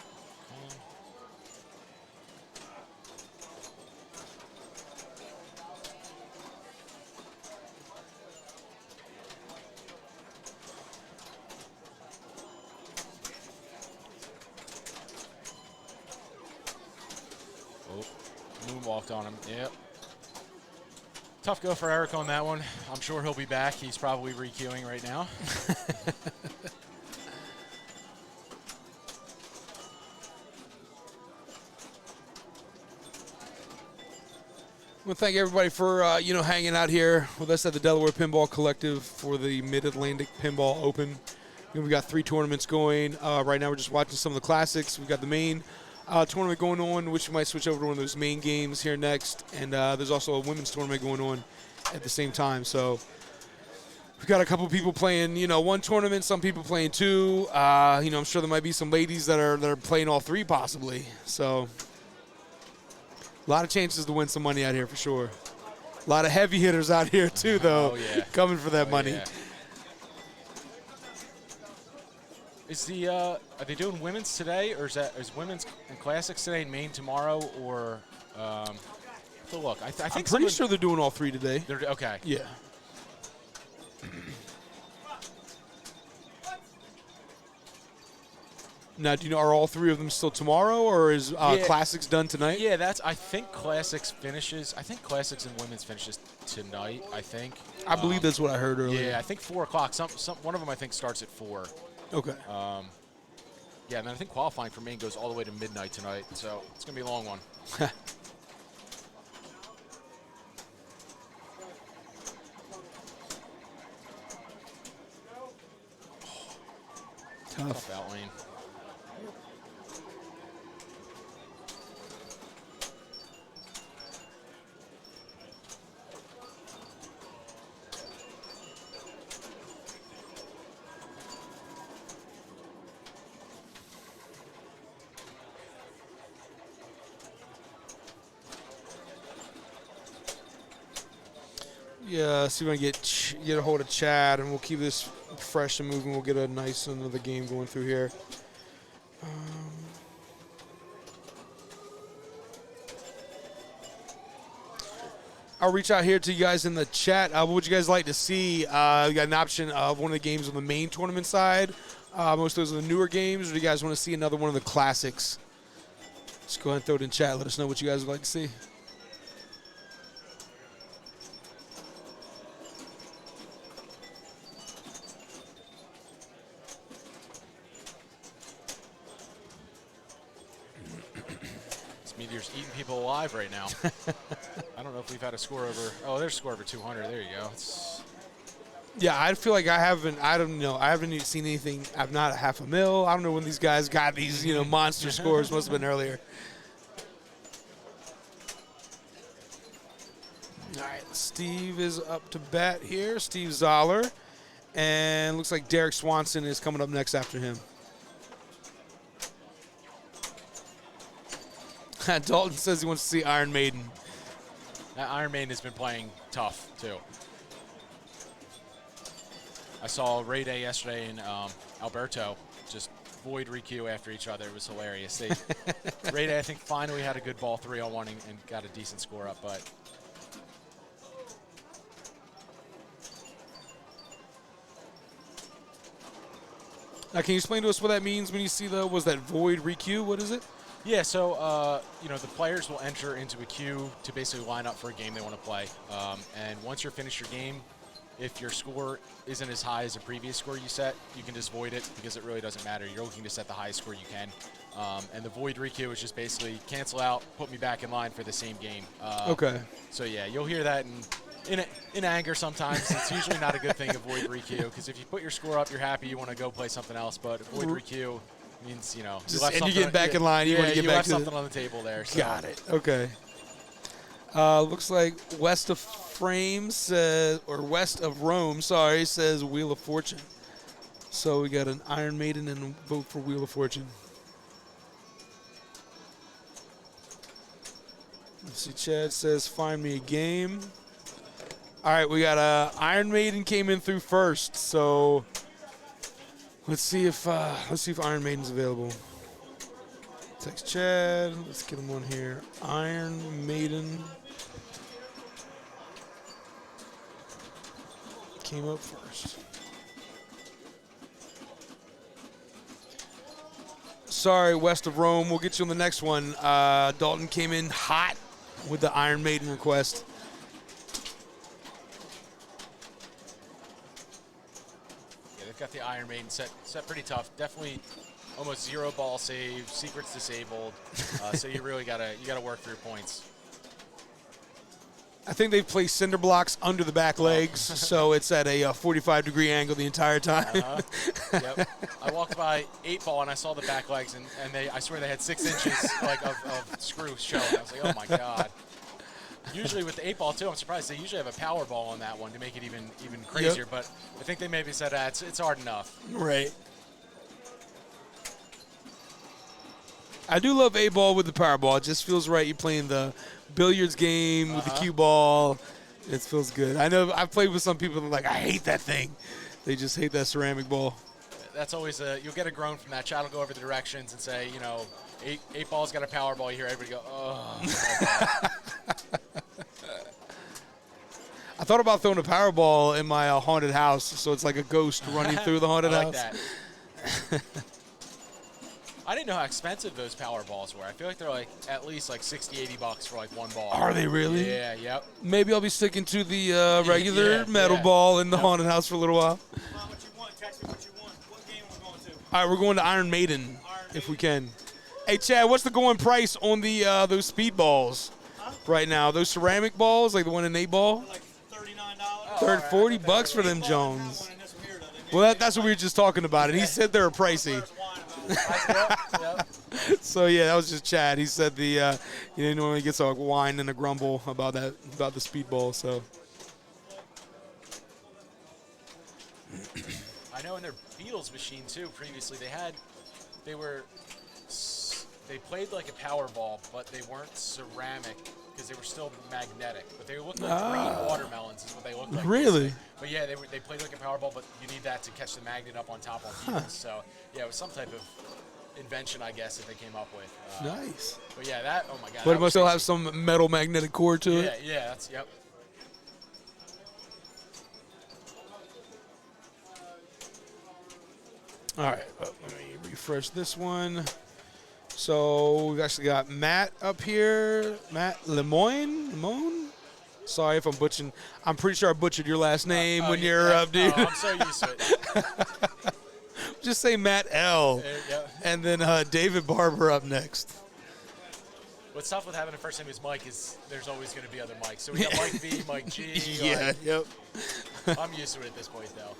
Moonwalked on him. Yep. Tough go for Eric on that one. I'm sure he'll be back. He's probably re-queuing right now. Well, thank everybody for hanging out here with us at the Delaware Pinball Collective for the Mid-Atlantic Pinball Open. We got 3 tournaments going. Right now we're just watching some of the classics. We've got the main tournament going on, which we might switch over to one of those main games here next. And there's also a women's tournament going on at the same time. So we've got a couple people playing, one tournament, some people playing 2. I'm sure there might be some ladies that are playing all 3 possibly. So a lot of chances to win some money out here for sure. A lot of heavy hitters out here too, though, coming for that money. Yeah. Are they doing women's today, or is women's and classics today, and main tomorrow, or? So look, I think I'm pretty sure they're doing all 3 today. They're okay. Yeah. Now, do you know, are all 3 of them still tomorrow, or is classics done tonight? Yeah, I think classics and women's finishes tonight. I think. I believe that's what I heard earlier. Yeah, I think 4 o'clock. One of them I think starts at 4. Okay. Yeah, and then I think qualifying for main goes all the way to midnight tonight, so it's gonna be a long one. Tough out lane. Yeah, see if I can get a hold of Chad, and we'll keep this fresh and moving. We'll get a nice another game going through here. I'll reach out here to you guys in the chat. What would you guys like to see? We got an option of one of the games on the main tournament side. Most of those are the newer games, or do you guys want to see another one of the classics? Just go ahead and throw it in chat. Let us know what you guys would like to see. Meteor's eating people alive right now. I don't know if we've had a score over. Oh, there's a score over 200. There you go. Yeah, I feel like I haven't even seen anything. I'm not a half a mil. I don't know when these guys got these, monster scores. Must have been earlier. All right, Steve is up to bat here. Steve Zoller. And looks like Derek Swanson is coming up next after him. Dalton says he wants to see Iron Maiden. Iron Maiden has been playing tough, too. I saw Ray Day yesterday and Alberto just void requeue after each other. It was hilarious. Ray Day, I think, finally had a good ball 3-on-1 and got a decent score up, but. Now, can you explain to us what that means when you see was that void requeue? What is it? Yeah, so the players will enter into a queue to basically line up for a game they want to play. And once you're finished your game, if your score isn't as high as the previous score you set, you can just void it because it really doesn't matter. You're looking to set the highest score you can. And the void requeue is just basically cancel out, put me back in line for the same game. Okay. So yeah, you'll hear that in anger sometimes. It's usually not a good thing to void requeue because if you put your score up, you're happy, you want to go play something else. But void requeue means, and you get back in line. You want to get you back left to something on the table there. So. Got it. Okay. Looks like west of Frame says, or west of Rome, sorry, says Wheel of Fortune. So we got an Iron Maiden and a vote for Wheel of Fortune. Let's see, Chad says, find me a game. All right, we got Iron Maiden came in through first, so let's see if Iron Maiden's available. Text Chad. Let's get him on here. Iron Maiden came up first. Sorry, west of Rome. We'll get you on the next one. Dalton came in hot with the Iron Maiden request. Yeah, they've got the Iron Maiden set pretty tough. Definitely almost 0 ball save. Secrets disabled. So you really gotta work through points. I think they've placed cinder blocks under the back legs, so it's at a 45-degree angle the entire time. Yep. I walked by 8-ball and I saw the back legs, and I swear they had 6 inches of screw showing. I was like, oh my god. Usually with the 8-ball too, I'm surprised they usually have a power ball on that one to make it even crazier. Yep. But I think they maybe said it's hard enough. Right. I do love 8-ball with the power ball. It just feels right. You're playing the billiards game with the cue ball. It feels good. I know I've played with some people that are like, I hate that thing. They just hate that ceramic ball. That's always you'll get a groan from that. Chad will go over the directions and say, 8-ball's got a power ball. You hear everybody go, oh. I thought about throwing a power ball in my haunted house, so it's like a ghost running through the haunted house. That. I didn't know how expensive those power balls were. I feel like they're at least $60-$80 for one ball. Are they really? Yeah, yep. Maybe I'll be sticking to the regular metal ball in the haunted house for a little while. What you want, text me what you want. What game are we going to? All right, we're going to Iron Maiden, if we can. Hey, Chad, what's the going price on the those speed balls right now? Those ceramic balls, like the one in 8-ball? Like $39. $40 for them Jones. Well, that's what we were just talking about. And he said they were pricey. So yeah, that was just Chad. He said he normally gets a whine and a grumble about the speedball. So I know in their Beatles machine too. Previously, they played like a power ball, but they weren't ceramic because they were still magnetic. But they looked like green watermelons is what they looked like. Really? But yeah, they played like a power ball, but you need that to catch the magnet up on top of Beatles. So yeah, it was some type of invention, I guess, that they came up with. Nice. But yeah, that, oh my god. But it must still have some metal magnetic core to it. Yeah, that's, yep. All right, let me refresh this one. So we've actually got Matt up here. Matt Lemoyne? Sorry if I'm butchering. I'm pretty sure I butchered your last name when you're up, dude. I'm so used to it. Just say Matt L. Yep. And then David Barber up next. What's tough with having a first name is Mike is there's always going to be other Mikes. So we got Mike B, Mike G. Yeah, yep. I'm used to it at this point, though.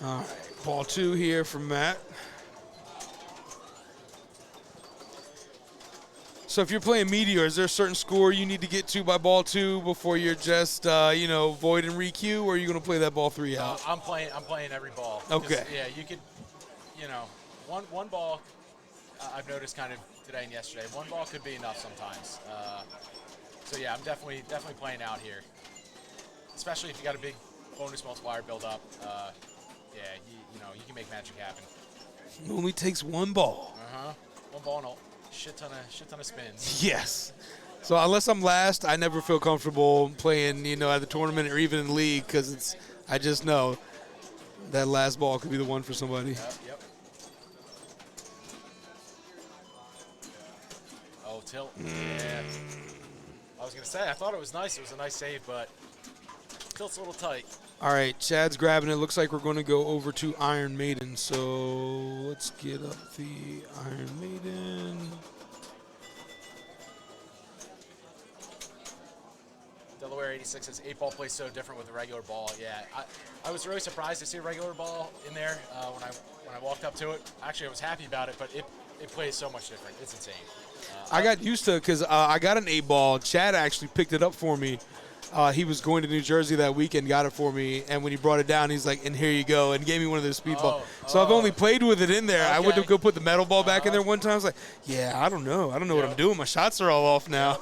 All right, ball 2 here from Matt. So if you're playing Meteor, is there a certain score you need to get to by ball 2 before you're just, void and requeue, or are you going to play that ball 3 out? I'm playing every ball. Okay. Yeah, you could, one ball. I've noticed kind of today and yesterday. One ball could be enough sometimes. So yeah, I'm definitely playing out here, especially if you got a big bonus multiplier build up. Yeah, you can make magic happen. It only takes one ball. One ball and a shit ton of spins. Yes. So unless I'm last, I never feel comfortable playing, at the tournament or even in league because I just know That last ball could be the one for somebody. Yep. Oh, tilt. Yeah. I was going to say, I thought it was nice. It was a nice save, but tilt's a little tight. All right, Chad's grabbing it. Looks like we're going to go over to Iron Maiden. So let's get up the Iron Maiden. Delaware 86 says 8-ball plays so different with a regular ball. Yeah, I was really surprised to see a regular ball in there when I walked up to it. Actually, I was happy about it, but it plays so much different. It's insane. I got used to it because I got an 8-ball. Chad actually picked it up for me. He was going to New Jersey that weekend, got it for me, and when he brought it down, he's like, and here you go, and gave me one of those speed balls. So I've only played with it in there. Okay. I went to go put the metal ball back in there one time. I was like, yeah, I don't know. I don't know what I'm doing. My shots are all off now.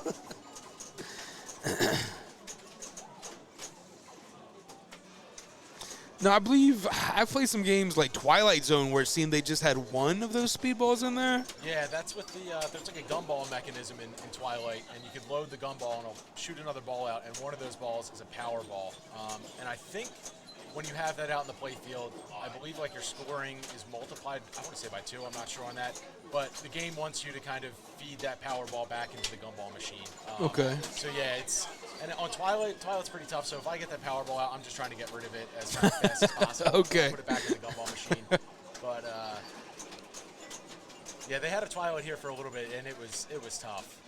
No, I believe I've played some games like Twilight Zone where it seemed they just had one of those speedballs in there. Yeah, that's with the there's like a gumball mechanism in Twilight, and you can load the gumball and it'll shoot another ball out, and one of those balls is a power ball. And I think when you have that out in the play field, I believe like your scoring is multiplied, I want to say by 2, I'm not sure on that, but the game wants you to kind of feed that power ball back into the gumball machine. Okay. So yeah, and on Twilight's pretty tough, so if I get that power ball out, I'm just trying to get rid of it as fast as possible. Okay. Put it back in the gumball machine. But yeah, they had a Twilight here for a little bit, and it was tough.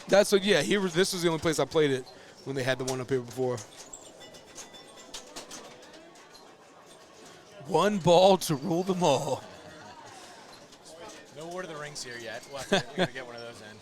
That's what. Yeah, this was the only place I played it when they had the one up here before. One ball to rule them all. No Lord of the Rings here yet. We're going to get one of those in.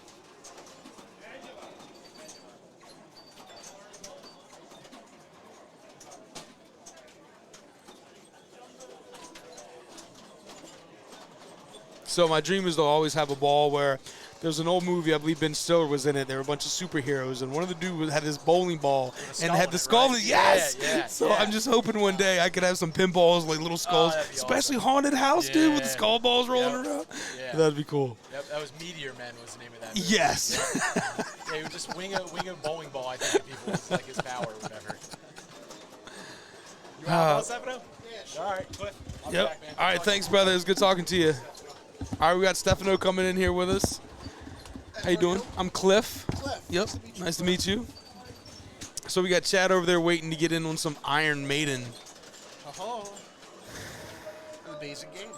So my dream is to always have a ball where there's an old movie, I believe Ben Stiller was in it. There were a bunch of superheroes, and one of the dudes had this bowling ball and had the skull. Right? Yes! Yeah, so I'm just hoping one day I could have some pinballs, like little skulls, especially awesome. Haunted House, dude, with the skull balls rolling around. Yeah. That'd be cool. Yep, that was Meteor Men was the name of that movie. Yes. Yeah, he would just wing a bowling ball, I think, to people. It's like his power or whatever. You want to call 7-0? Yeah, sure. All right, Cliff. I'll be back, man. All right, thanks, brother. It was good talking to you. All right, we got Stefano coming in here with us. How you doing? I'm Cliff. Cliff. Yep. Nice to meet you. So we got Chad over there waiting to get in on some Iron Maiden. Oh, an amazing game.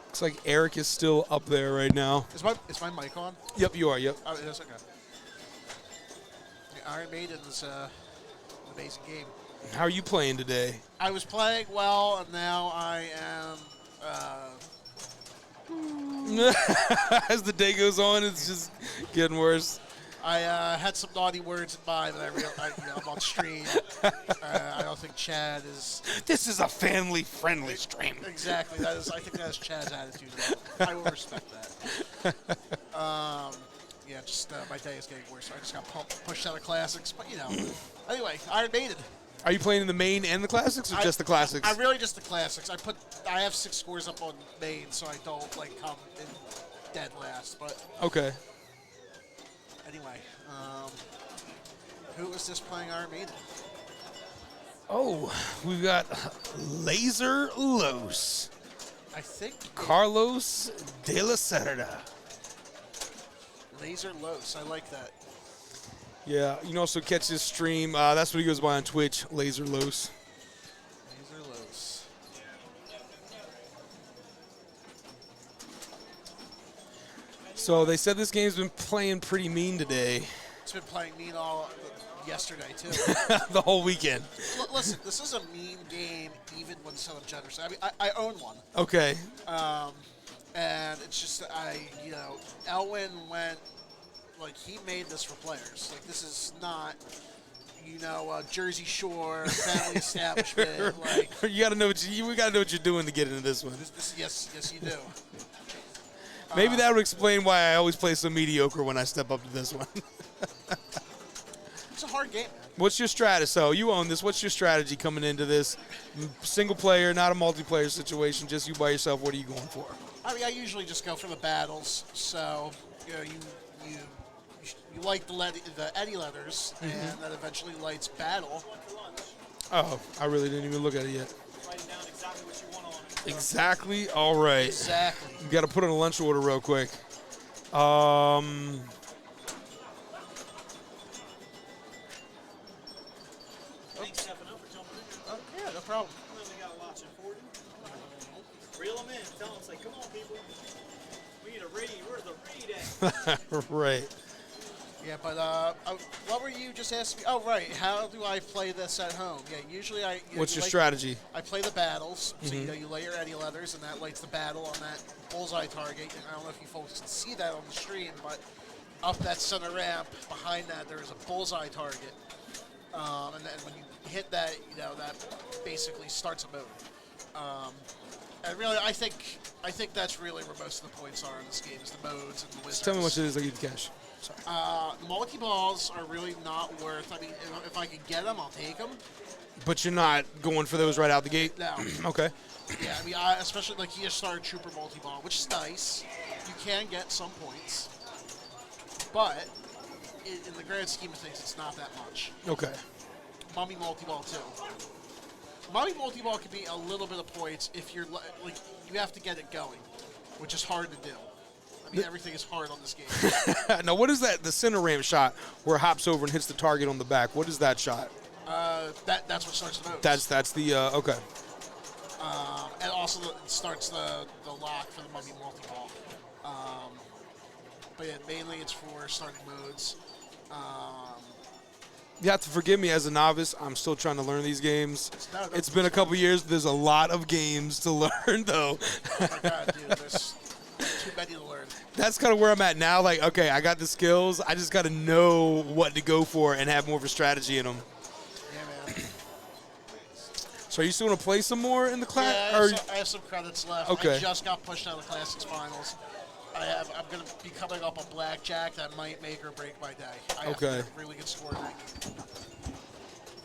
Looks like Eric is still up there right now. Is my mic on? Yep, you are. Yep. Oh, it is, okay. The Iron Maiden is an amazing game. How are you playing today? I was playing well, and now I am. As the day goes on, it's just getting worse. I had some naughty words in mind that I'm on stream. I don't think Chad is. This is a family-friendly stream. Exactly. I think that is Chad's attitude. I will respect that. Yeah, just my day is getting worse. So I just got pushed out of classics, but Anyway, Iron Maiden. Are you playing in the main and the classics, or just the classics? I really just the classics. I have 6 scores up on main, so I don't come in dead last. But okay. Anyway, who is this playing Iron Maiden? Oh, we've got Laser Los. I think Carlos de la Cerda. Laser Los. I like that. Yeah, you can also catch this stream. That's what he goes by on Twitch, Laser Los. Laser Los. So they said this game's been playing pretty mean today. It's been playing mean all yesterday, too. The whole weekend. Listen, this is a mean game even when some generous. I mean, I own one. Okay. And it's just that Elwin went. Like, he made this for players. Like, this is not, Jersey Shore family establishment. Like, you gotta know we gotta know what you're doing to get into this one. Yes, you do. Maybe that would explain why I always play so mediocre when I step up to this one. It's a hard game, man. What's your strategy? So you own this. What's your strategy coming into this? Single player, not a multiplayer situation. Just you by yourself. What are you going for? I mean, I usually just go for the battles. So you light the Eddie leathers, and that eventually lights battle. Oh, I really didn't even look at it yet. Exactly. All right. Exactly. You got to put in a lunch order real quick. Thanks, Stefano, for jumping in. Oh, yeah, no problem. We only got a lot of 40. Reel them in. Tell them, say, come on, people. We need a raid. Where's the raid at? Right. Yeah, but what were you just asking me? Oh, right. How do I play this at home? Yeah, usually I. What's your strategy? I play the battles. So you lay your Eddie leathers, and that lights the battle on that bullseye target. And I don't know if you folks can see that on the stream, but up that center ramp behind that there is a bullseye target. And then when you hit that, that basically starts a mode. And really, I think that's really where most of the points are in this game is the modes and the wizards. Tell me what it is I give you cash. Sorry. Multi-balls are really not worth. I mean, if I could get them, I'll take them. But you're not going for those right out the gate? No. Okay. Yeah, I mean, especially like he has Star Trooper multi-ball, which is nice. You can get some points, but in the grand scheme of things, it's not that much. Okay. Mummy multi-ball too. Mummy multi-ball can be a little bit of points if you're like you have to get it going, which is hard to do. I mean, everything is hard on this game. Now, what is that? The center ramp shot where it hops over and hits the target on the back. What is that shot? That's what starts the mode. That's the okay. And also it starts the lock for the Mummy multi-ball. But yeah, mainly it's for starting modes. You have to forgive me as a novice. I'm still trying to learn these games. It's been a couple years. There's a lot of games to learn, though. Oh my god, dude, there's too many to learn. That's kind of where I'm at now. Like, okay, I got the skills. I just got to know what to go for and have more of a strategy in them. Yeah, man. So are you still going to play some more in the class? Yeah, I have some credits left. Okay. I just got pushed out of the Classics Finals. I'm going to be coming up on Blackjack. That might make or break my day. I have to get a really good score in that game.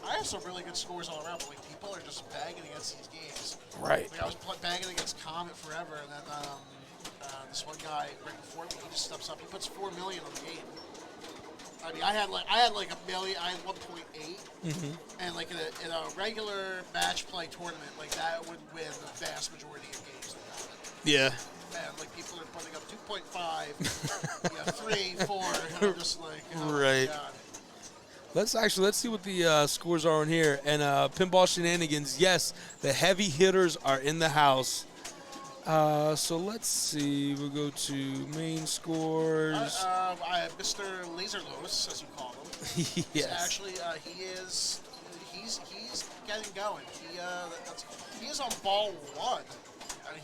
I have some really good scores all around, but like people are just bagging against these games. Right. Like I was bagging against Comet forever, and then this one guy right before me, he just steps up. He puts $4 million on the game. I mean, I had like $1 million. I had 1.8, and like in a regular match play tournament, like that would win the vast majority of games. Yeah. And like people are putting up 2.5, 3, 4, and I'm just like, oh Right. my God. Let's see what the scores are on here. And Pinball Shenanigans, yes, the heavy hitters are in the house. So let's see. We'll go to main scores. I have Mr. Laserlos, as you call him. Yes. Actually, he's getting going. He is on ball 1.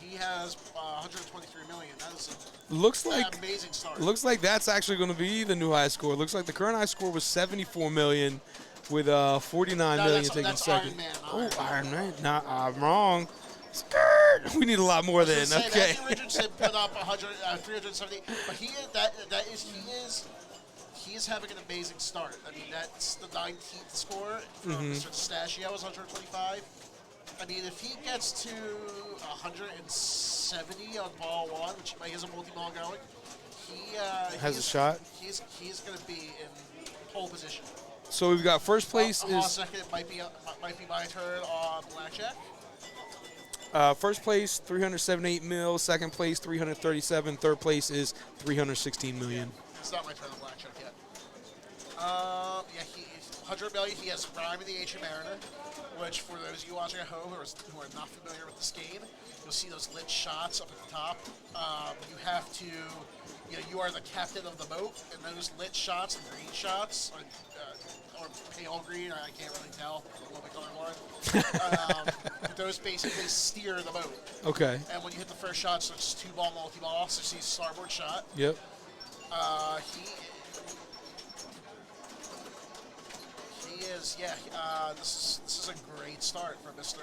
He has 123 million. That is looks an like amazing start. Looks like that's actually going to be the new high score. Looks like the current high score was 74 million, with 49 million taking that's second. Iron Man. Iron Man. Nah, I'm wrong. Skirt. We need a lot more then. Okay. Andy Richardson put up 370, but he is having an amazing start. I mean, that's the 19th score from Mr. Stachio is 125. I mean, if he gets to 170 on ball 1, which he has a multi-ball going, he has a shot. He's going to be in pole position. So we've got first place is second. It might be my turn on Blackjack. first place 378 mil, second place 337, third place is 316 million. It's not my turn on Blackjack yet. He's 100 million. He has Rhyme of the Ancient Mariner, which for those of you watching at home who are not familiar with this game, you'll see those lit shots up at the top. You have to, you are the captain of the boat, and those lit shots, the green shots, or pale green, I can't really tell, I'm a little bit colorblind. Those basically steer the boat. Okay. And when you hit the first shot, so it's 2-ball multi-ball, so you see starboard shot. Yep. This is a great start for Mr.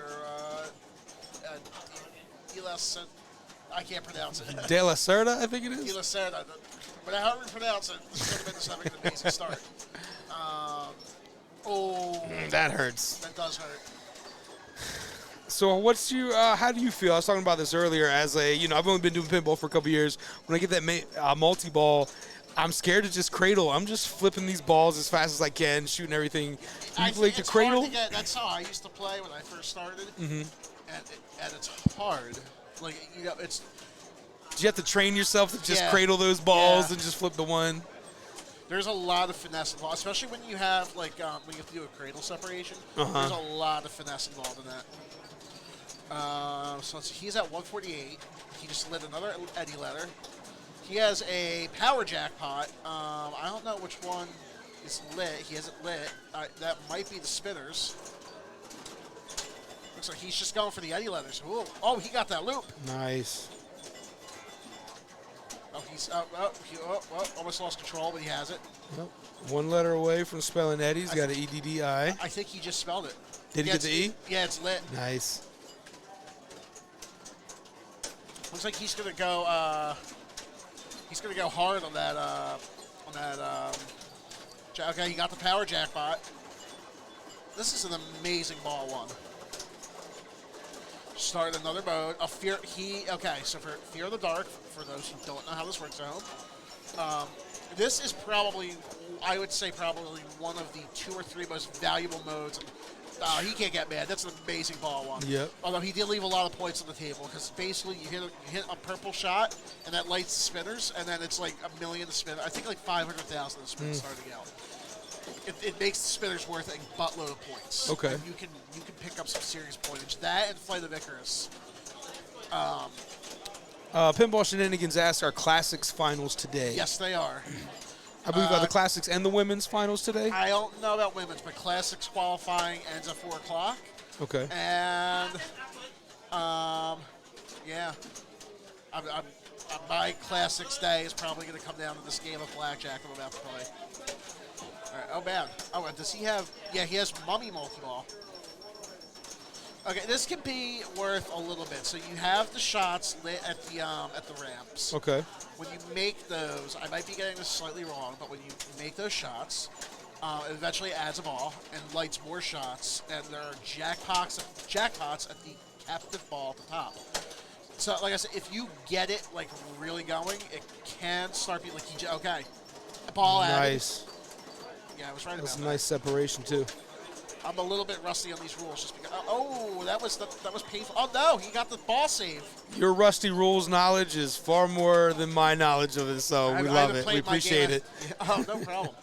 I can't pronounce it. De La Cerda, I think it is. De La Cerda. But however you pronounce it, this is having an amazing start. That hurts. That does hurt. So what's your, how do you feel? I was talking about this earlier as I've only been doing pinball for a couple years. When I get that multi-ball, I'm scared to just cradle. I'm just flipping these balls as fast as I can, shooting everything. Do you like to cradle? That's how I used to play when I first started. and it's hard. Like, you know, it's Do you have to train yourself to just Yeah. cradle those balls Yeah. and just flip the one? there's a lot of finesse involved, especially when you have when you have to do a cradle separation. Uh-huh. There's a lot of finesse involved in that. So let's see, he's at 148. He just lit another Eddie letter. He has a power jackpot. I don't know which one is lit. He hasn't lit. That might be the spinners. Looks like he's just going for the Eddie letters. Ooh. Oh, he got that loop. Nice. Oh, he's almost lost control, but he has it. Yep. One letter away from spelling Eddie. He's got an EDDI. I think he just spelled it. Did he Yeah, get the E? Yeah, it's lit. Nice. Looks like he's gonna go. He's gonna go hard on that. Okay, he got the power jackpot. This is an amazing ball one. Start another mode. A fear. So for Fear of the Dark, for those who don't know how this works at home, this is probably, I would say, probably one of the 2 or 3 most valuable modes. He can't get mad. That's an amazing ball one. Yep. Although he did leave a lot of points on the table because basically you hit a purple shot and that lights the spinners and then it's like $1 million to spin. I think like 500,000 to spin starting out. It makes the spinners worth a buttload of points. Okay. And you can pick up some serious pointage. That and Flight of Icarus. Pinball Shenanigans asked, our Classics finals today? Yes, they are. I believe are the Classics and the women's finals today? I don't know about women's, but Classics qualifying ends at 4 o'clock. Okay. And, yeah. My Classics day is probably going to come down to this game of blackjack I'm about to play. All right, oh, man. Oh, and does he have... Yeah, he has Mummy multi-ball. Okay, this can be worth a little bit. So you have the shots lit at the ramps. Okay. When you make those, I might be getting this slightly wrong, but when you make those shots, it eventually adds a ball and lights more shots, and there are jackpots at the captive ball at the top. So, like I said, if you get it like really going, it can start being like okay, ball added. Nice. Yeah, I was right That's about a that. nice separation, too. I'm a little bit rusty on these rules just because. Oh, that was painful. Oh no, he got the ball save. Your rusty rules knowledge is far more than my knowledge of it, so we love it. We appreciate it. Oh, no problem.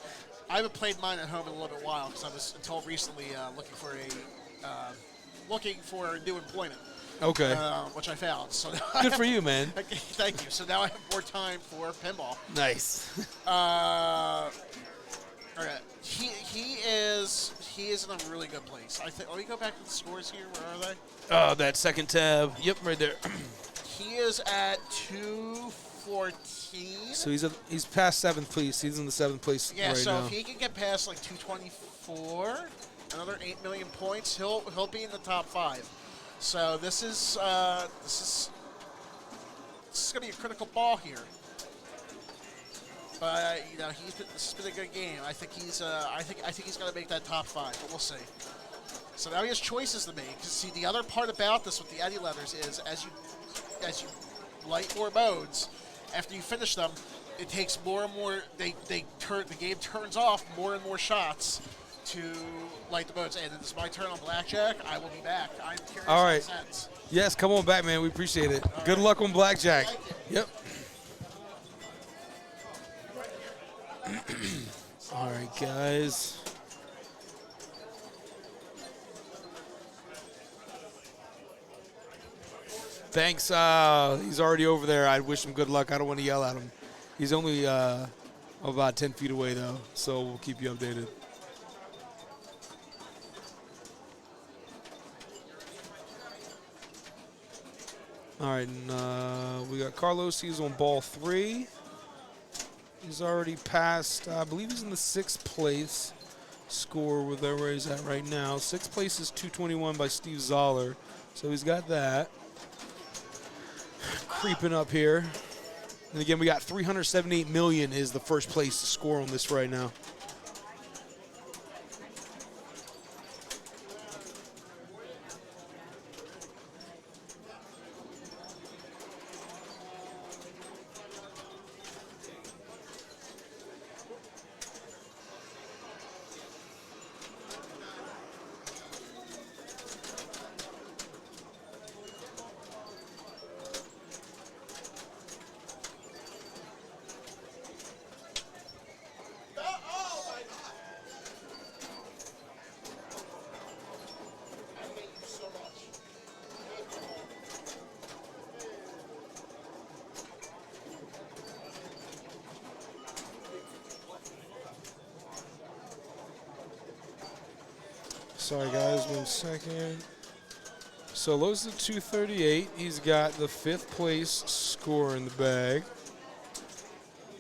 I haven't played mine at home in a little bit while because I was until recently looking for a new employment. Okay. Which I found. So Good for you, man. Okay, thank you. So now I have more time for pinball. Nice. Okay. He is in a really good place. I think. Let me go back to the scores here. Where are they? That second tab. Yep, right there. He is at 214. So he's past 7th place. He's in the 7th place Yeah. right So now. if he can get past like 224, another 8 million points, he'll be in the top 5. So this is gonna be a critical ball here. But this has been a good game. I think he's gonna make that top 5, but we'll see. So now he has choices to make. See, the other part about this with the Eddie letters is as you light more modes, after you finish them, it takes more and more. The game turns off more and more shots to light the modes. And it's my turn on blackjack. I will be back. I'm curious. All right. In a sense. Yes, come on back, man. We appreciate it. Good luck on blackjack. Yep. All right, guys. Thanks. He's already over there. I wish him good luck. I don't want to yell at him. He's only about 10 feet away, though, so we'll keep you updated. All right, and we got Carlos. He's on ball 3. He's already passed, I believe he's in the 6th place score where he's at right now. 6th place is 221 by Steve Zoller, so he's got that. Creeping up here. And again, we got 378 million is the first place score on this right now. Sorry, guys, 1 second. So Lowe's at 238. He's got the 5th place score in the bag.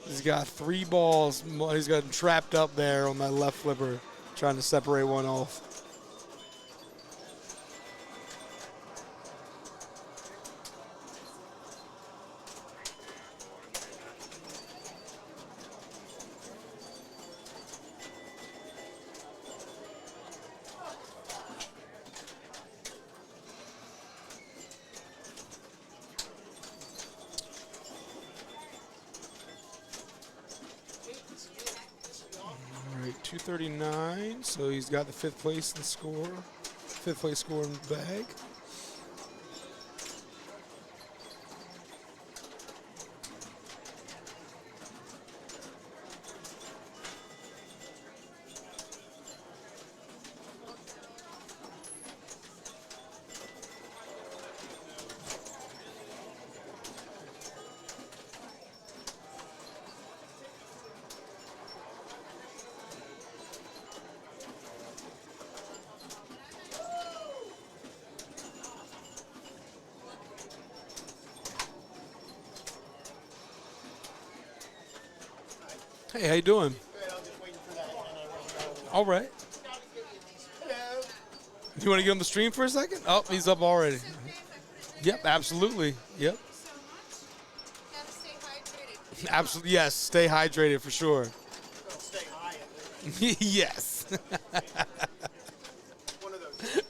He's got 3 balls. He's got him trapped up there on that left flipper, trying to separate one off. All right, 239. So he's got the 5th place in score. 5th place score in the bag. Hey, how you doing? All right. You want to get on the stream for a second? Oh, he's up already. Yep, absolutely. Yep. Absolutely, yes. Stay hydrated for sure. Stay high. Yes. One of those.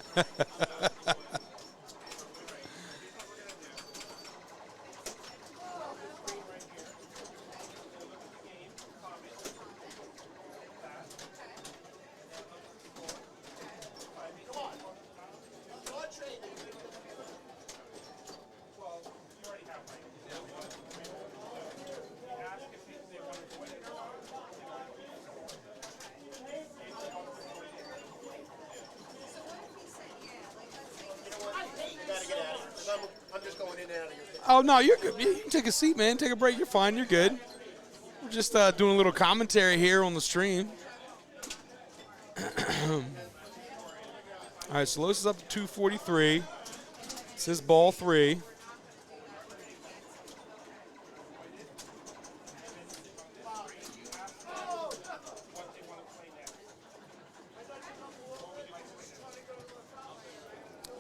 I'm just going in and out of your thing. Oh, no, you're good. You can take a seat, man. Take a break. You're fine. You're good. We're just doing a little commentary here on the stream. All right, so Los is up to 243. This is ball 3.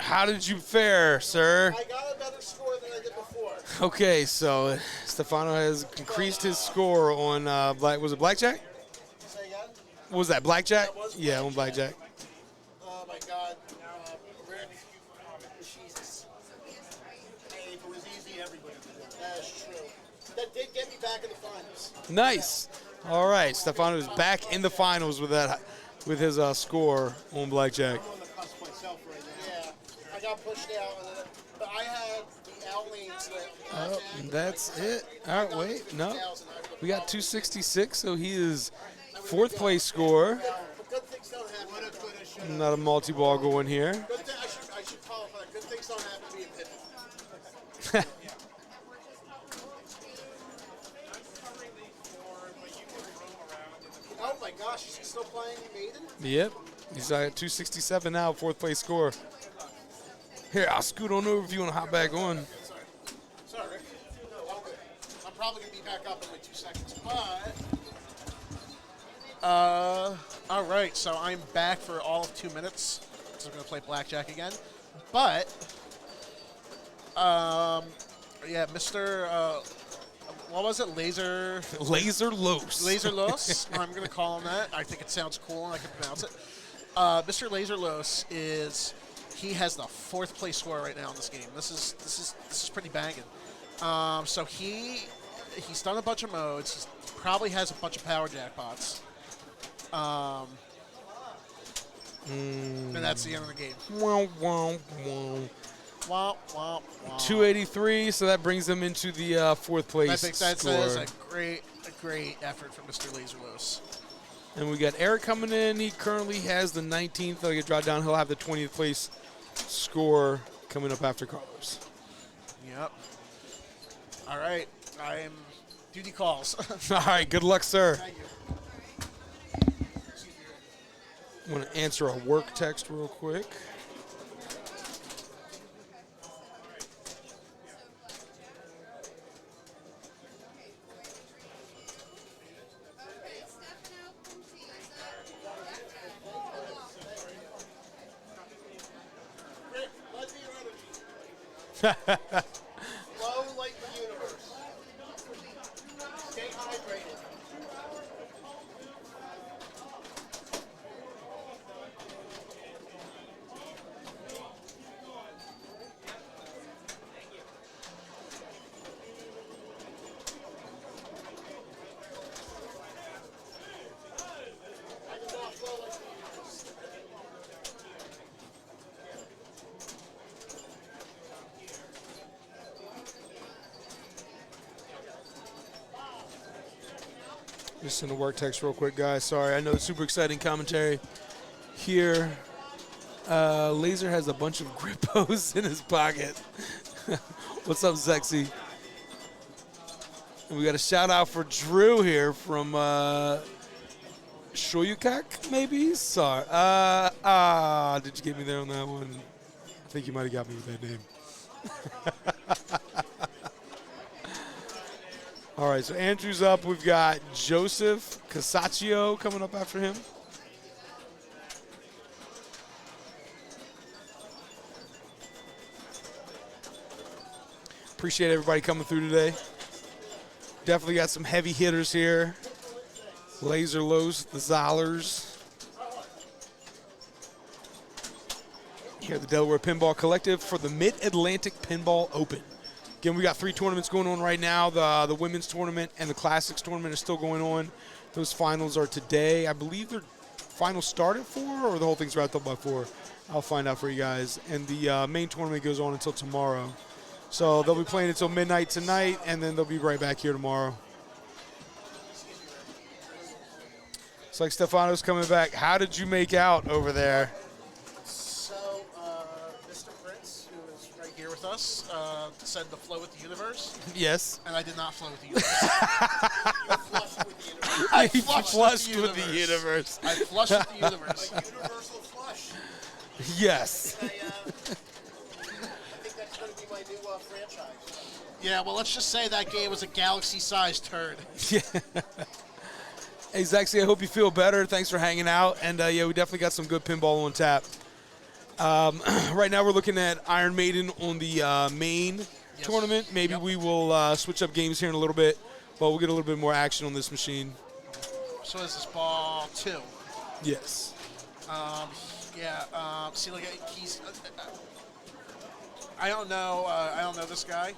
How did you fare, sir? I got a better score than I did before. Okay, so Stefano has increased his score on was it blackjack? Say again? What was that, blackjack? That was Yeah, on blackjack. blackjack. Oh my God. Rick. Jesus. Hey, if it was easy, everybody would do it. That's true. That did get me back in the finals. Nice. All right, Stefano is back in the finals with that, with his score on blackjack. I'm on the cusp myself right now. Yeah. I got pushed out, but I had the out lanes that. Oh, that's it. All right, wait, no. We got 266, so he is 4th place score. But good things don't happen. Not a multi-ball going here. Good thing, I should qualify. Good things don't happen to me in Pittman. Oh my gosh, is he still playing Maiden? Yep. He's at 267 now, 4th place score. Here, I'll scoot on over if you want to hop back on. Sorry, Rick. All good. I'm probably going to be back up in like 2 seconds. But, all right, so I'm back for all of 2 minutes. So I'm going to play blackjack again. But, yeah, Mr. What was it? Laser Los. Laser Los. I'm going to call him that. I think it sounds cool and I can pronounce it. Mr. Laser Los he has the 4th place score right now in this game. This is pretty banging. So he's done a bunch of modes. He probably has a bunch of power jackpots. And that's the end of the game. Wow, wow, wow. Wow, wow, wow. 283, so that brings him into the 4th place I think that score. is a great effort from Mr. Laser Los. And we got Eric coming in. He currently has the 19th. He'll get dropped down. He'll have the 20th place score coming up after Carlos. Yep. All right. I'm duty calls. All right. Good luck, sir. Thank you. I'm going to answer a work text real quick. Flow like the universe. Stay hydrated. Just send a work text real quick, guys. Sorry, I know it's super exciting commentary here. Laser has a bunch of grippos in his pocket. What's up, Sexy? And we got a shout out for Drew here from Shoyukak, maybe? Sorry. Did you get me there on that one? I think you might have got me with that name. All right, so Andrew's up. We've got Joseph Casaccio coming up after him. Appreciate everybody coming through today. Definitely got some heavy hitters here. Laser Los, the Zollers. Here at the Delaware Pinball Collective for the Mid-Atlantic Pinball Open. Again, we got 3 tournaments going on right now. The women's tournament and the classics tournament is still going on. Those finals are today. I believe their finals start at 4 or the whole thing's wrapped up by 4. I'll find out for you guys. And the main tournament goes on until tomorrow. So they'll be playing until midnight tonight, and then they'll be right back here tomorrow. It's like Stefano's coming back. How did you make out over there? So, Mr. Prince, who is right here with us, said to flow with the universe. Yes. And I did not flow with the universe. I flushed with the universe. I flushed with the universe. Universal flush. Yes. I think that's going to be my new franchise. Yeah, well, let's just say that game was a galaxy-sized turd. Yeah. Hey, Zexy, I hope you feel better. Thanks for hanging out. And, yeah, we definitely got some good pinball on tap. Right now we're looking at Iron Maiden on the main tournament. Maybe we will switch up games here in a little bit, but we'll get a little bit more action on this machine. So is this ball 2? Yes. See, like he's. I don't know. I don't know this guy.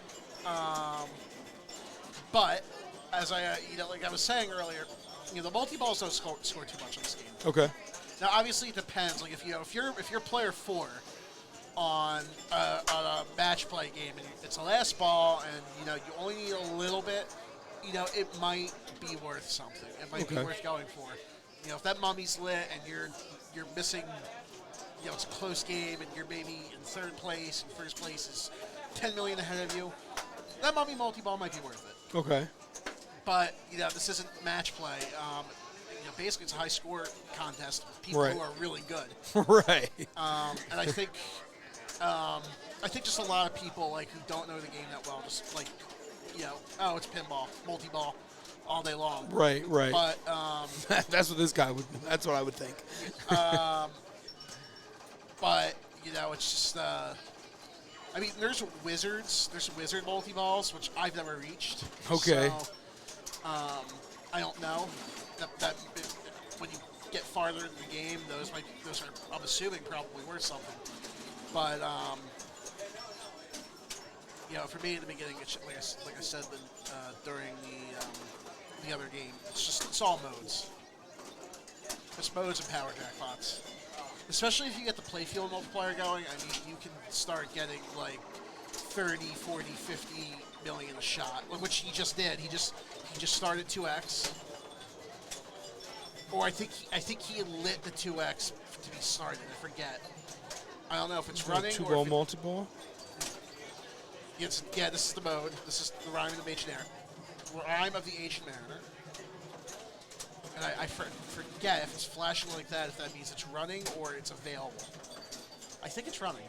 But as I, like I was saying earlier, the multi-balls don't score too much on this game. Okay. Now, obviously, it depends. Like if you're player 4 on a match play game and it's a last ball and you only need a little bit, it might be worth something. It might be worth going for. If that mummy's lit and you're missing, it's a close game and you're maybe in 3rd place and 1st place is 10 million ahead of you, that mummy multi-ball might be worth it. Okay. But this isn't match play. Basically it's a high score contest with people who are really good. Right. And I think just a lot of people who don't know the game that well, just oh, it's pinball, multi-ball, all day long. Right. But that's what this guy would. That's what I would think. But it's just. There's wizards. There's wizard multi-balls which I've never reached. Okay. So, I don't know. That when you get farther in the game, those are I'm assuming probably worth something. But for me in the beginning, like I said during the other game, it's all modes. It's modes and power jackpots. Especially if you get the playfield multiplier going, you can start getting 30, 40, 50 million a shot, which he just did. He just started 2x. Or I think he lit the 2x to be started. I forget. I don't know if it's running or 2-ball multi-ball. This is the mode. This is the Rhyme of the Ancient Mariner. Rhyme of the Ancient Mariner. And I forget if it's flashing like that, if that means it's running or it's available. I think it's running.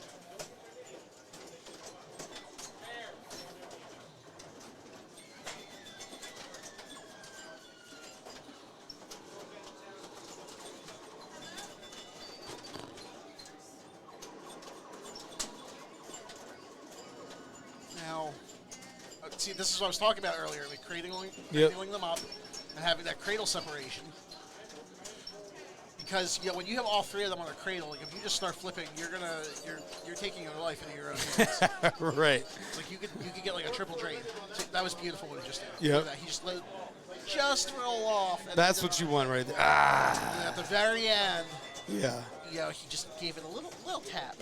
Now, see, this is what I was talking about earlier, like cradling them up and having that cradle separation. Because when you have all three of them on a cradle, like if you just start flipping, you're taking your life into your own hands. Right. Like you could get like a triple drain. So that was beautiful what he just did. Yep. He just let it just roll off. And That's what you want right there. Ah. And at the very end, Yeah. He just gave it a little tap.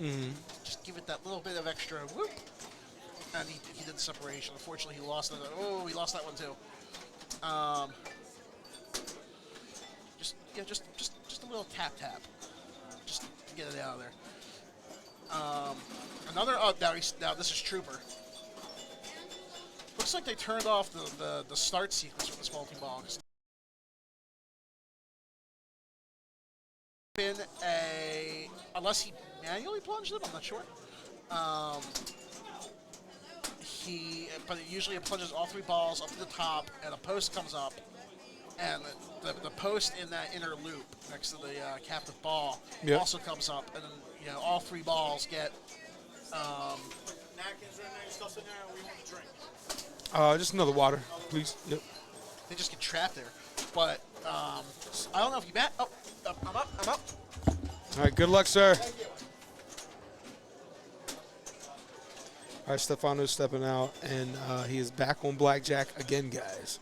Just give it that little bit of extra whoop. And he did the separation. Unfortunately, he lost it. Oh, he lost that one too. Just a little tap, just to get it out of there. Now this is Trooper. Looks like they turned off the start sequence with this multi-ball. Unless he manually plunged them, I'm not sure. But usually it plunges all three balls up to the top, and a post comes up, and the post in that inner loop next to the captive ball also comes up, and then all three balls get. Napkins right there, you still sitting there, we want to drink. Just another water, please. Yep. They just get trapped there, but I don't know if you bet. Oh, I'm up. All right, good luck, sir. Thank you. All right, Stefano's stepping out, and he is back on blackjack again, guys.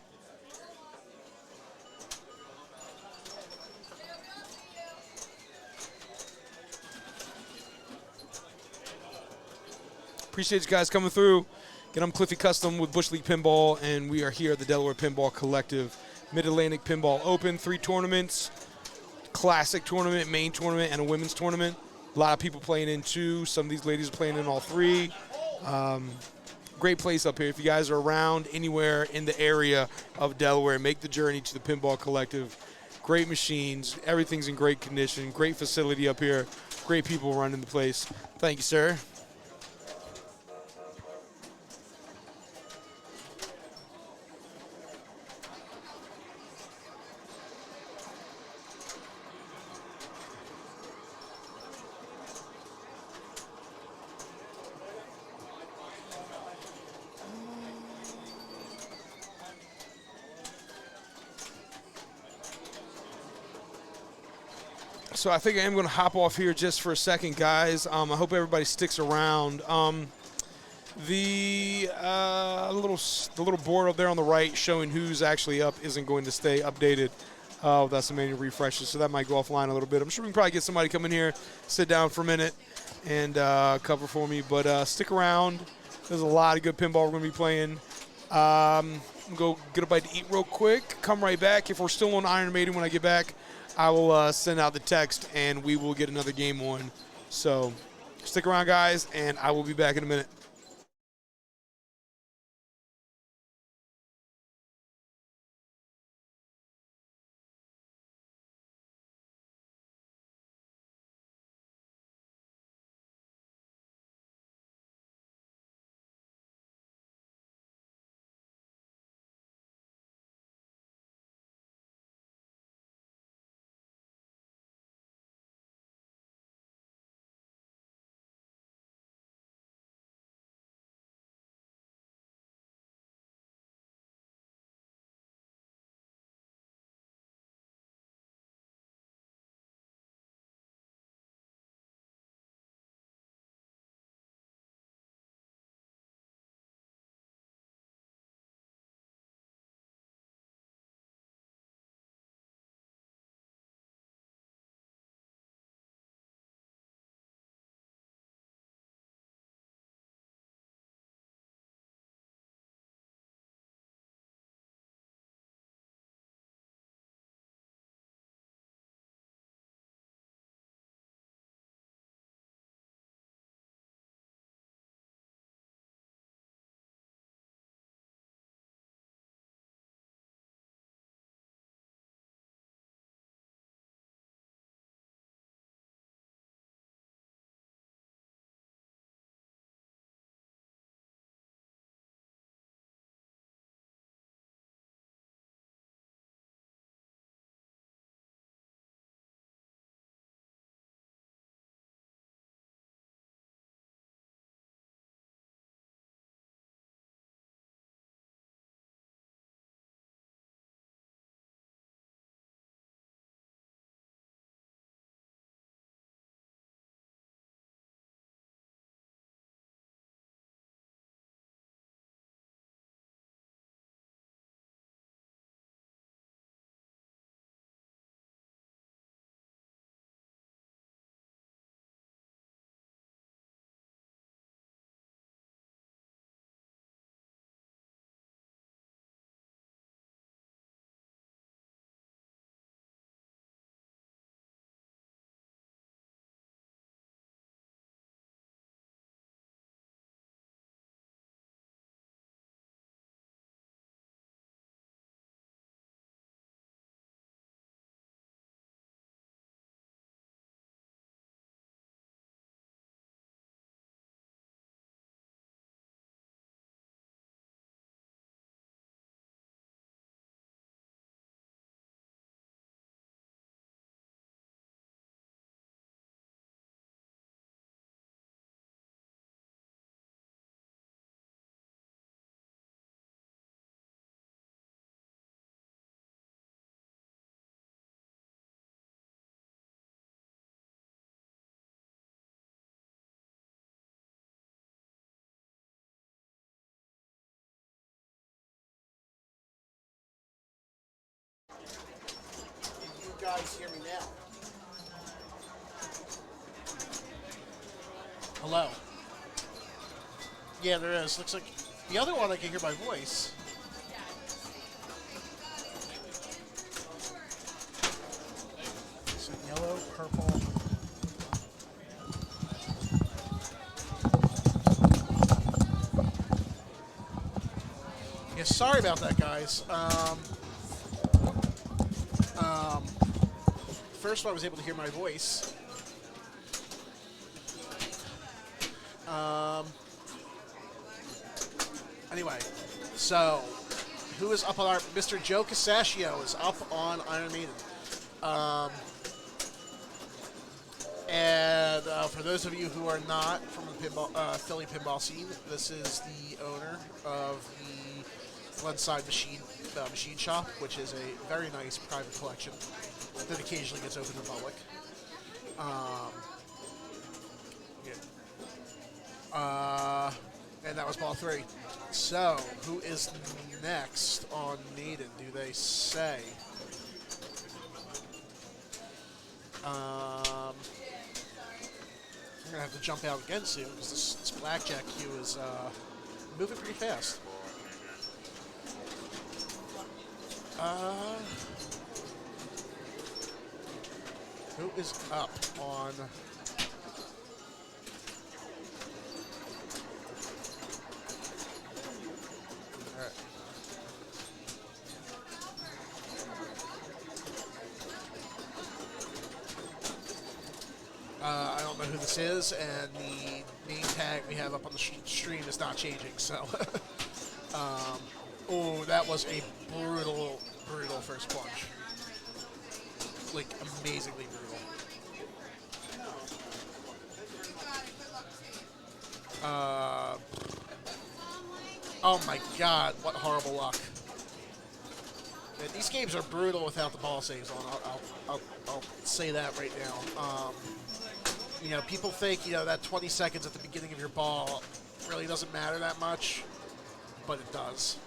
Appreciate you guys coming through. Again, I'm Cliffy Custom with Bush League Pinball, and we are here at the Delaware Pinball Collective Mid-Atlantic Pinball Open. 3 tournaments, classic tournament, main tournament, and a women's tournament. A lot of people playing in 2. Some of these ladies are playing in all 3. Great place up here. If you guys are around anywhere in the area of Delaware, make the journey to the Pinball Collective. Great machines. Everything's in great condition. Great facility up here. Great people running the place. Thank you, sir. So I think I am going to hop off here just for a second, guys. I hope everybody sticks around. The little board up there on the right showing who's actually up isn't going to stay updated without some manual refreshes, so that might go offline a little bit. I'm sure we can probably get somebody come in here, sit down for a minute, and cover for me. But stick around. There's a lot of good pinball we're going to be playing. Go get a bite to eat real quick. Come right back. If we're still on Iron Maiden when I get back, I will send out the text, and we will get another game on. So stick around, guys, and I will be back in a minute. guys hear me now? Hello. Yeah, there is. Looks like the other one I can hear my voice. So yellow, purple. Yeah, sorry about that, guys. First I was able to hear my voice. Anyway, so who is up on our Mr. Joe Casaccio is up on Iron Maiden. And for those of you who are not from the pinball, Philly pinball scene, this is the owner of the Glenside Machine Shop, which is a very nice private collection that occasionally gets open to the public. And that was ball 3. So, who is next on Maiden, do they say? I'm going to have to jump out again soon because this blackjack queue is moving pretty fast. Who is up on... Alright. I don't know who this is, and the name tag we have up on the stream is not changing, so... oh, that was a brutal first plunge. Like, amazingly brutal. Oh my god, what horrible luck. Yeah, these games are brutal without the ball saves on. I'll say that right now. You know, people think, you know, that 20 seconds at the beginning of your ball really doesn't matter that much, but it does.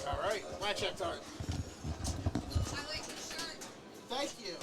All right, blackjack time. Thank you.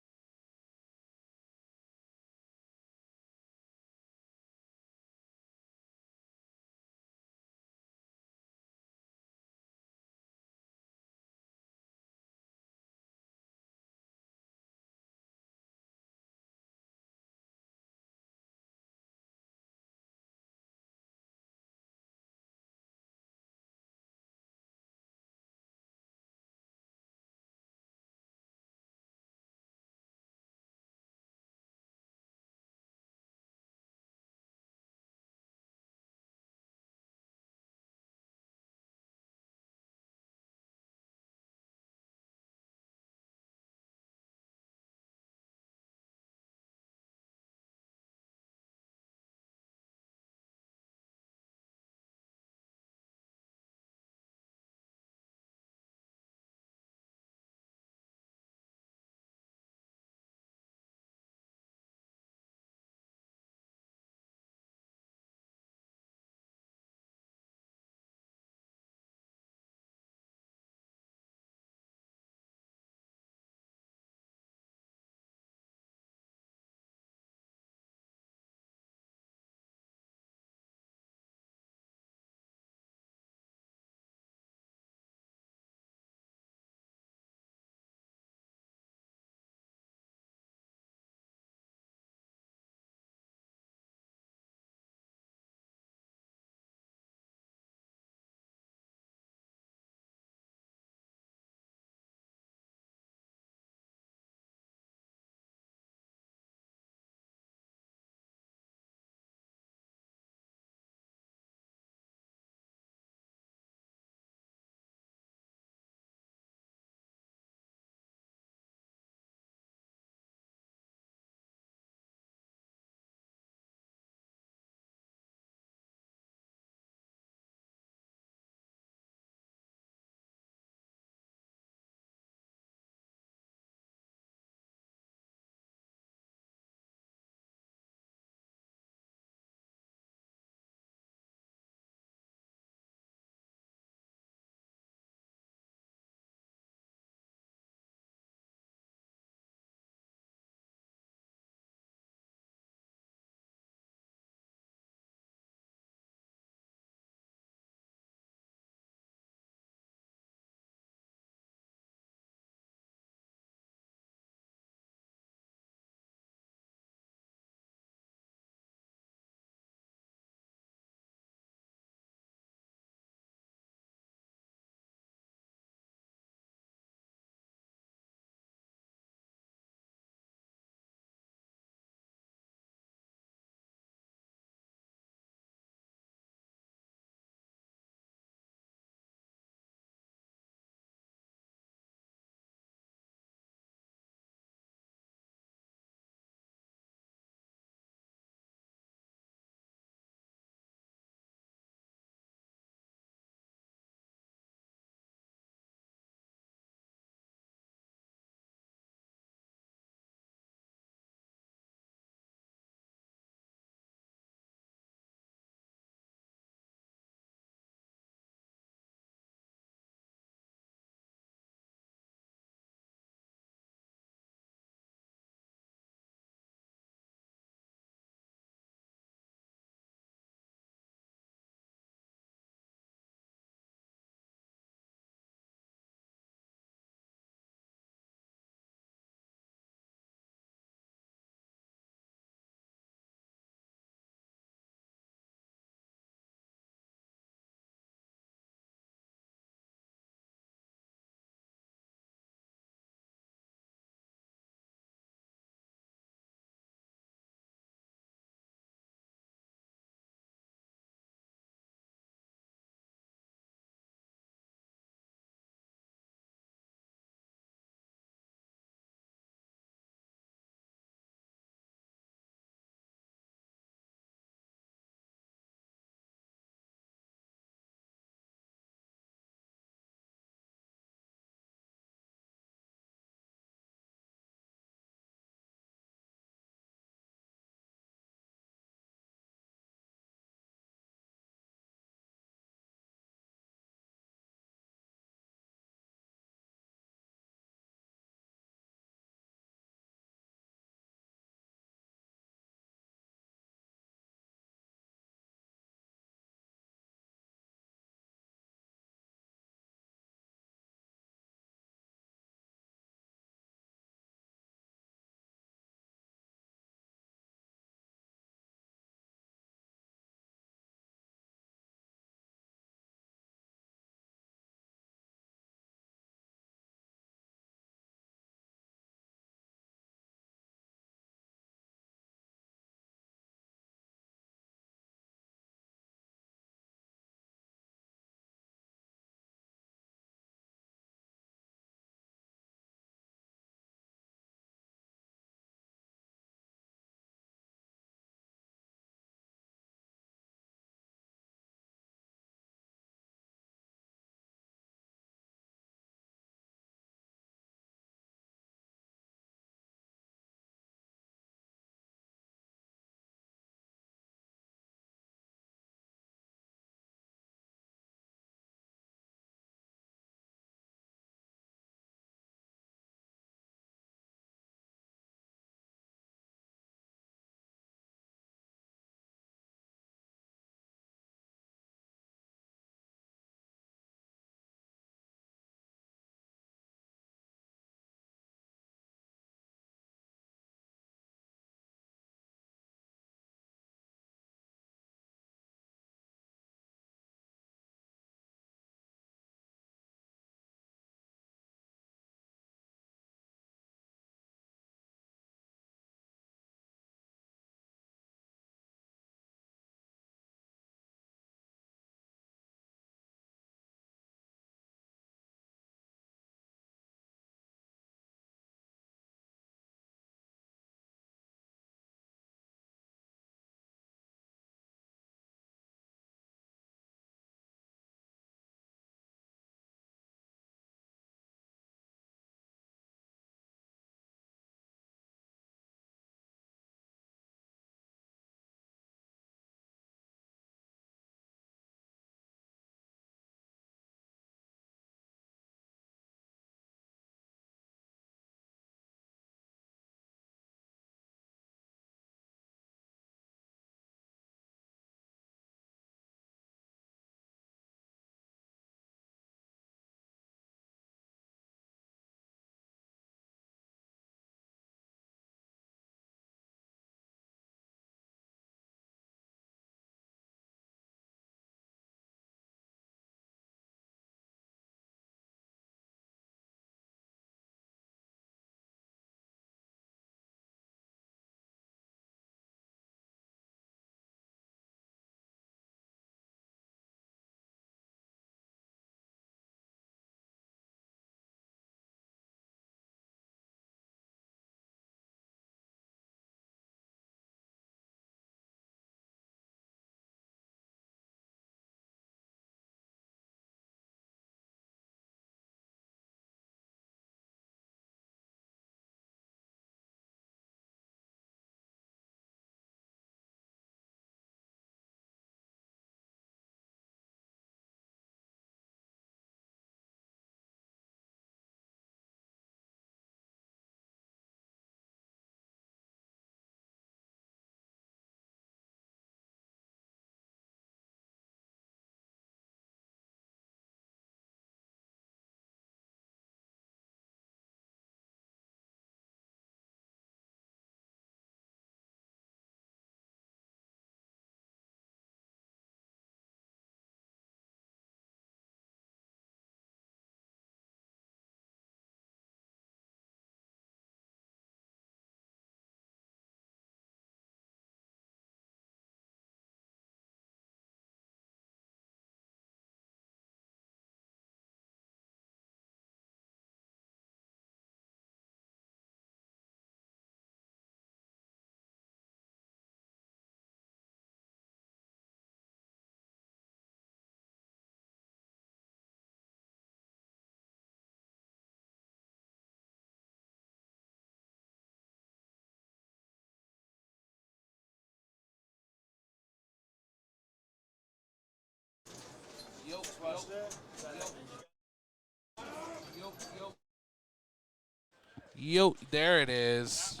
Yo, there it is.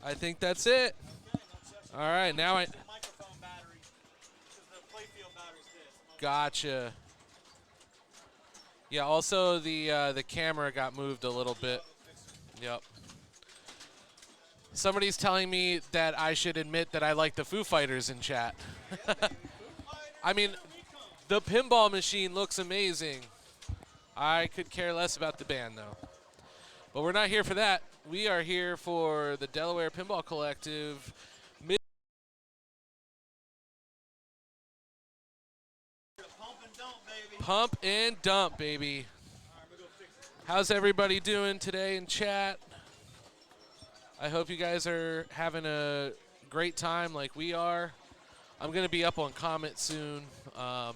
I think that's it. All right, now I Microphone battery. 'Cause the playfield battery's this. gotcha. Yeah. Also, the camera got moved a little bit. Yep. Somebody's telling me that I should admit that I like the Foo Fighters in chat. I mean, the pinball machine looks amazing. I could care less about the band, though. But we're not here for that. We are here for the Delaware Pinball Collective. Pump and dump, baby. Pump and dump, baby. How's everybody doing today in chat? I hope you guys are having a great time like we are. I'm going to be up on Comet soon. Not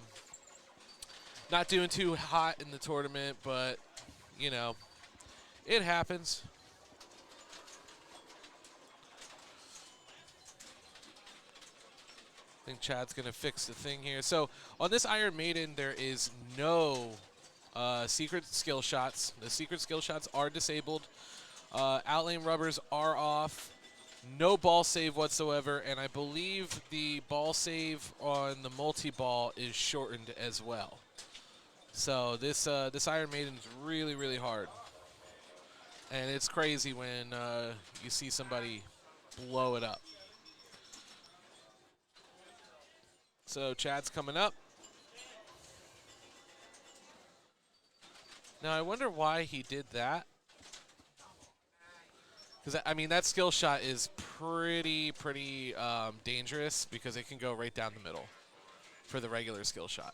doing too hot in the tournament, but, you know, it happens. I think Chad's going to fix the thing here. So on this Iron Maiden, there is no secret skill shots. The secret skill shots are disabled. Outlane rubbers are off. No ball save whatsoever, and I believe the ball save on the multi-ball is shortened as well. So this Iron Maiden is really, really hard. And it's crazy when you see somebody blow it up. So Chad's coming up. Now I wonder why he did that. Because, I mean, that skill shot is pretty dangerous because it can go right down the middle for the regular skill shot.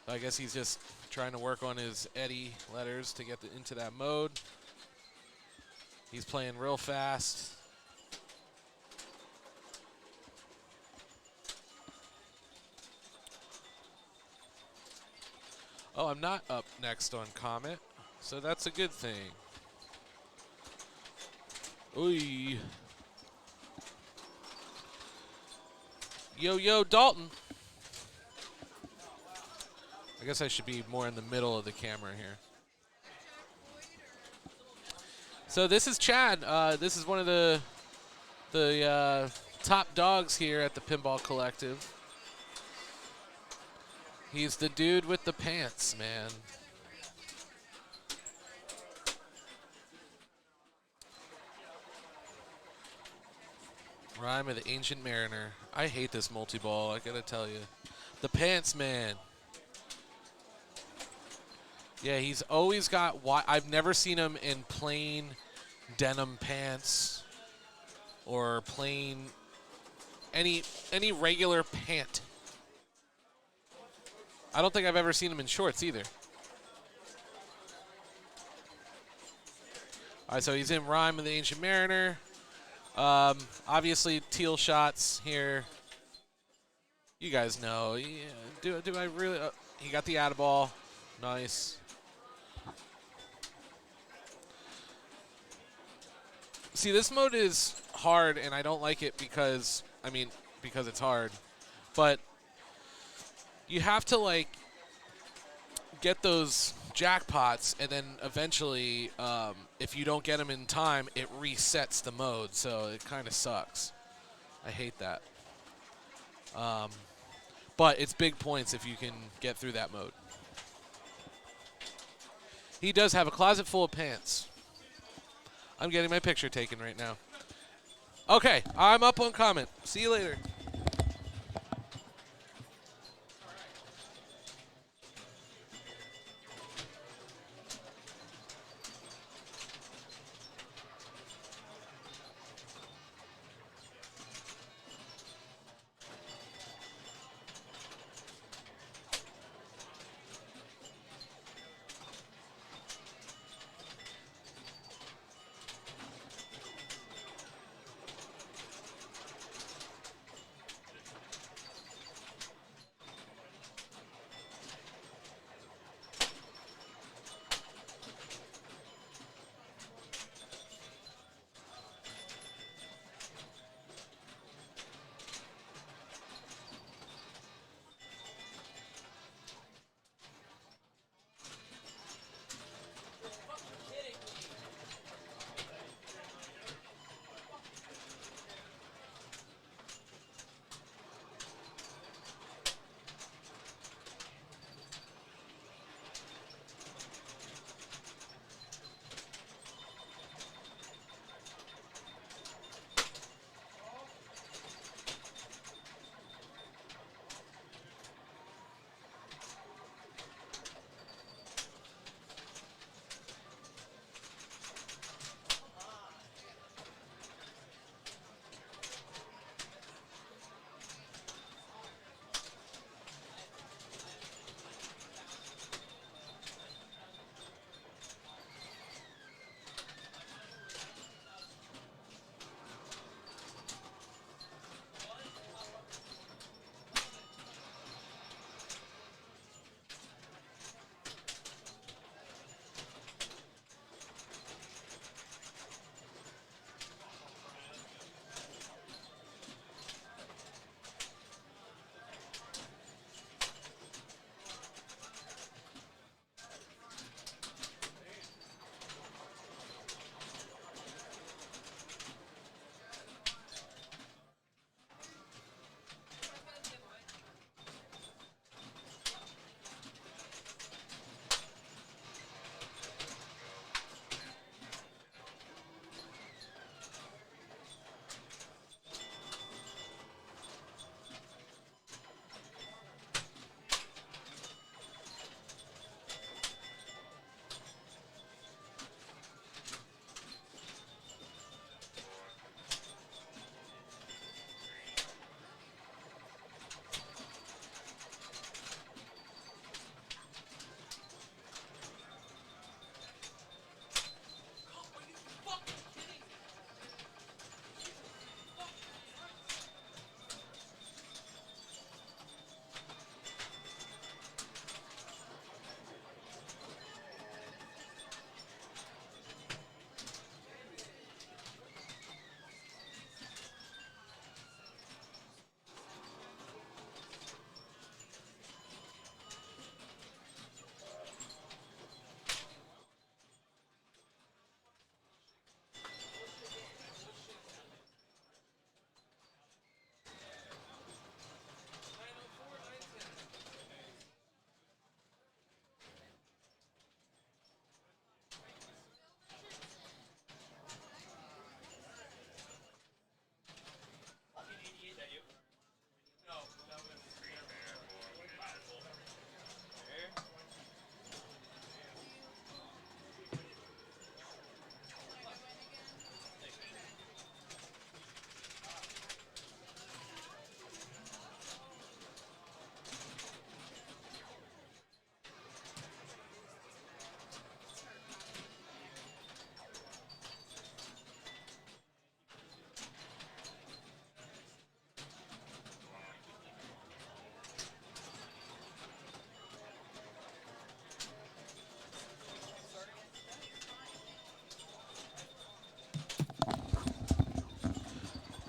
So I guess he's just trying to work on his Eddie letters to get into that mode. He's playing real fast. Oh, I'm not up next on Comet, so that's a good thing. Oy. Yo, Dalton. I guess I should be more in the middle of the camera here. So this is Chad. This is one of the top dogs here at the Pinball Collective. He's the dude with the pants, man. Rhyme of the Ancient Mariner. I hate this multi-ball, I gotta tell you. The pants, man. Yeah, he's always got I've never seen him in plain denim pants or plain any regular pant. I don't think I've ever seen him in shorts either. All right, so he's in Rhyme of the Ancient Mariner. Obviously, teal shots here. You guys know. Yeah, do I really? He got the add-a-ball. Nice. See, this mode is hard, and I don't like it because it's hard. But you have to, like, get those jackpots, and then eventually, if you don't get them in time, it resets the mode, so it kind of sucks. I hate that. But it's big points if you can get through that mode. He does have a closet full of pants. I'm getting my picture taken right now. Okay, I'm up on comment. See you later.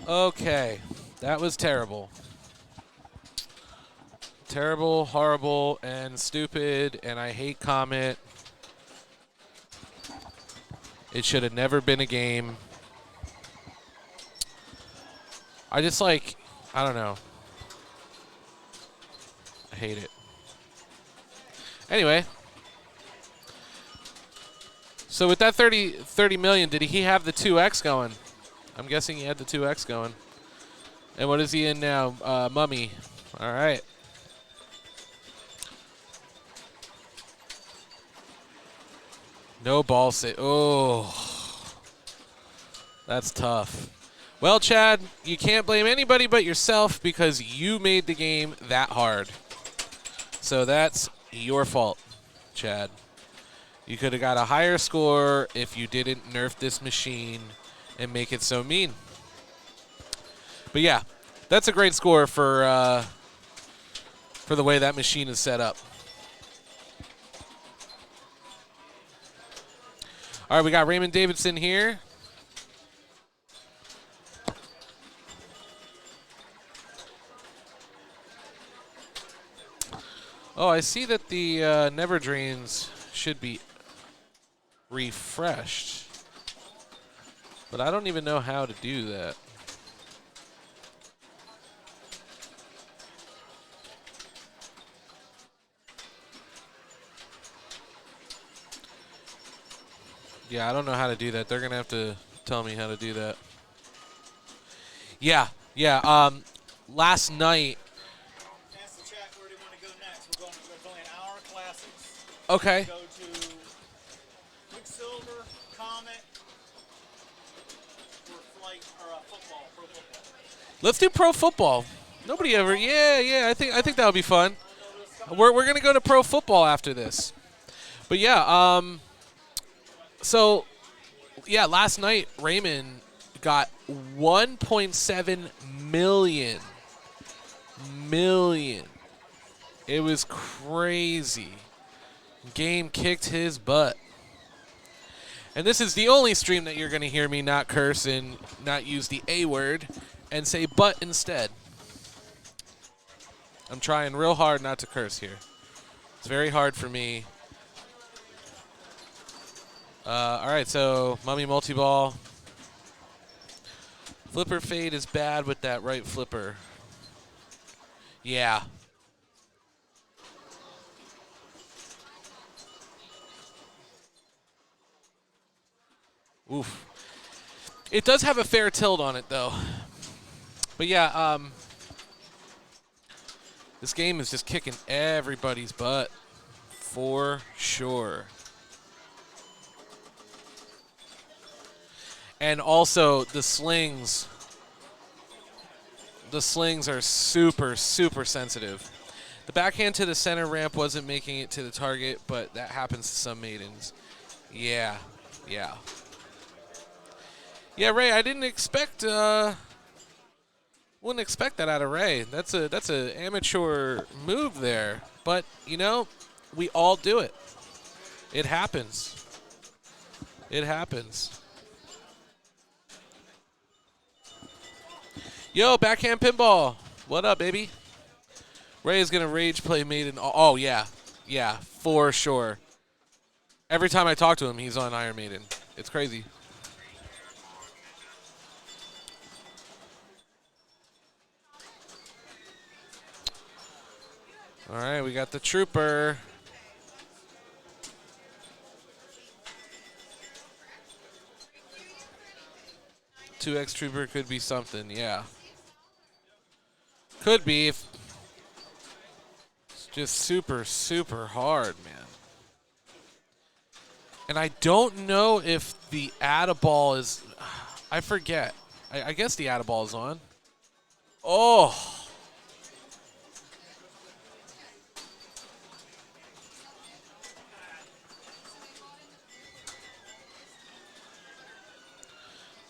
Okay, that was terrible. Terrible, horrible, and stupid, and I hate Comet. It should have never been a game. I just like, I don't know. I hate it. Anyway. So with that 30 million, did he have the 2X going? I'm guessing he had the 2X going. And what is he in now? Mummy. All right. No ball save. Oh. That's tough. Well, Chad, you can't blame anybody but yourself because you made the game that hard. So that's your fault, Chad. You could have got a higher score if you didn't nerf this machine and make it so mean. But yeah, that's a great score for the way that machine is set up. All right, we got Raymond Davidson here. Oh, I see that the Never Drains should be refreshed. But I don't even know how to do that. Yeah, I don't know how to do that. They're going to have to tell me how to do that. Yeah. Last night. Ask the chat where do you want to go next. We're going an hour of classics. Okay. Go to Quicksilver, Comet, or Flight, or football, pro football. Let's do pro football. Nobody ever. Yeah. I think that would be fun. We're gonna go to pro football after this. But yeah. So yeah, last night Raymond got 1.7 million. It was crazy. Game kicked his butt. And this is the only stream that you're going to hear me not curse and not use the A word and say but instead. I'm trying real hard not to curse here. It's very hard for me. All right, so Mummy multi-ball. Flipper fade is bad with that right flipper. Yeah. Oof. It does have a fair tilt on it, though. But yeah, this game is just kicking everybody's butt for sure. And also the slings. The slings are super, super sensitive. The backhand to the center ramp wasn't making it to the target, but that happens to some maidens. Yeah. Yeah, Ray, I didn't expect wouldn't expect that out of Ray. That's a amateur move there. But, you know, we all do it. It happens. It happens. Yo, backhand pinball. What up, baby? Ray is going to rage play maiden. Oh, yeah. Yeah, for sure. Every time I talk to him, he's on Iron Maiden. It's crazy. All right, we got the Trooper. Two X Trooper could be something, yeah. Could be if it's just super, super hard, man. And I don't know if the add-a-ball is, I forget. I guess the add-a-ball is on. Oh.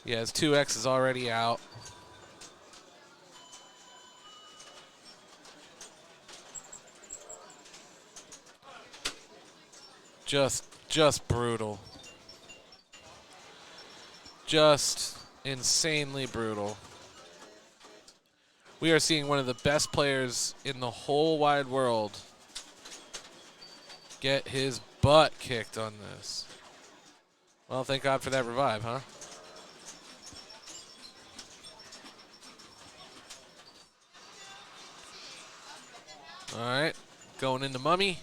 Yeah, his 2X is already out. Just brutal. Just insanely brutal. We are seeing one of the best players in the whole wide world get his butt kicked on this. Well, thank God for that revive, huh? All right, going into Mummy.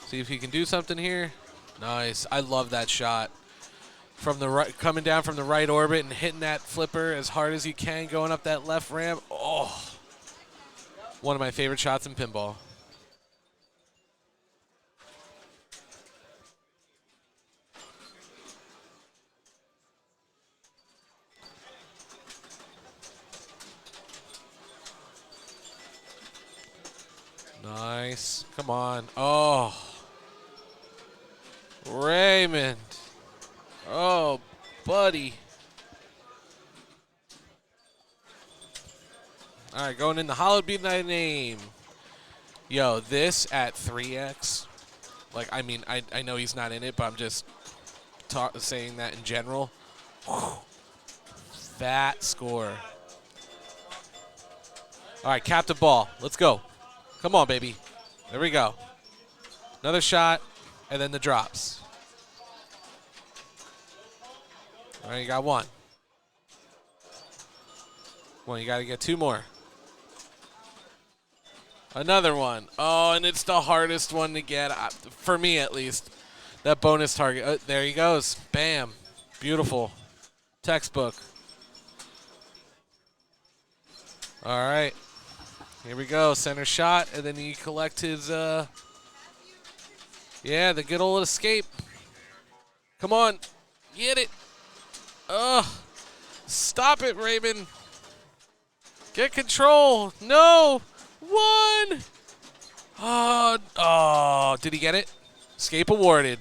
See if he can do something here. Nice. I love that shot. From the right, coming down from the right orbit and hitting that flipper as hard as you can, going up that left ramp. Oh, one of my favorite shots in pinball. Nice. Come on. Oh. Raymond. Oh, buddy. All right, going in the Hollowed Be Thy Name. Yo, this at 3x. Like, I mean, I know he's not in it, but I'm just saying that in general. Whew. Fat score. All right, captive ball. Let's go. Come on, baby. There we go. Another shot, and then the drops. All right, you got one. Well, you got to get two more. Another one. Oh, and it's the hardest one to get, for me at least. That bonus target. There he goes. Bam. Beautiful. Textbook. All right. Here we go. Center shot, and then you collect his, yeah, the good old escape. Come on. Get it. Ugh. Stop it, Raymond. Get control. No. One. Oh, did he get it? Escape awarded.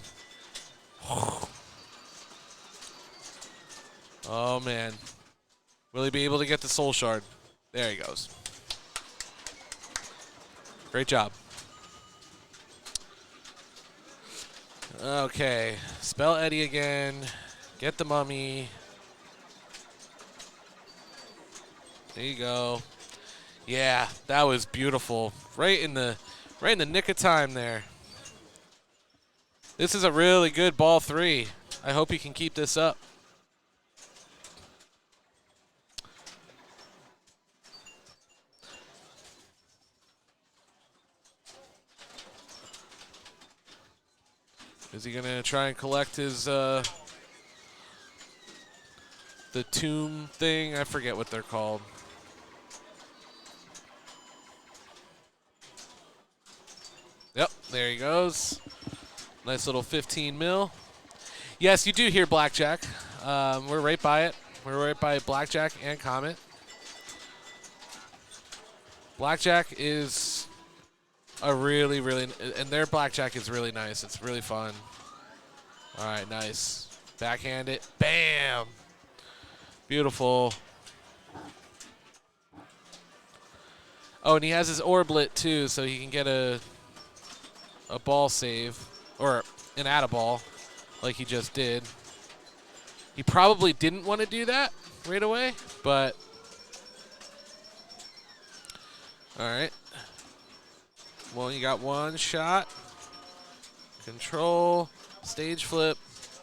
Oh, man. Will he be able to get the soul shard? There he goes. Great job. Okay. Spell Eddie again. Get the mummy. There you go. Yeah, that was beautiful. Right in the nick of time there. This is a really good ball 3. I hope he can keep this up. Is he going to try and collect his the tomb thing? I forget what they're called. Yep, there he goes. Nice little 15 mil. Yes, you do hear Blackjack. We're right by it. We're right by Blackjack and Comet. Blackjack is a really, and their Blackjack is really nice. It's really fun. All right, nice. Backhand it. Bam! Beautiful. Oh, and he has his orblet too, so he can get a ball save, or an atta-ball, like he just did. He probably didn't want to do that right away, but all right. Well, you got one shot. Control, stage flip.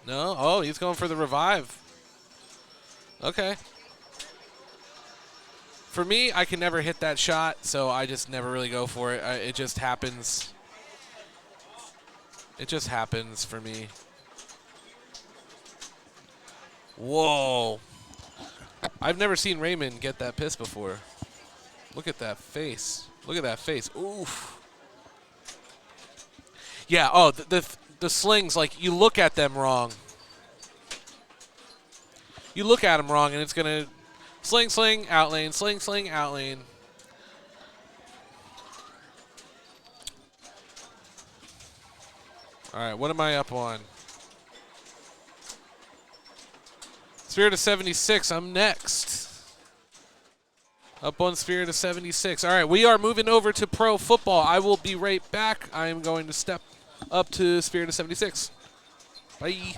No, oh, he's going for the revive. Okay. For me, I can never hit that shot, so I just never really go for it. It just happens. It just happens for me. Whoa. I've never seen Raymond get that piss before. Look at that face. Look at that face. Oof. Yeah, oh, the slings, like, you look at them wrong. You look at them wrong, and it's going to sling, sling, out lane, sling, sling, out lane. All right, what am I up on? Spirit of 76, I'm next. Up on Spirit of 76. All right, we are moving over to pro football. I will be right back. I am going to step up to Spirit of 76. Bye.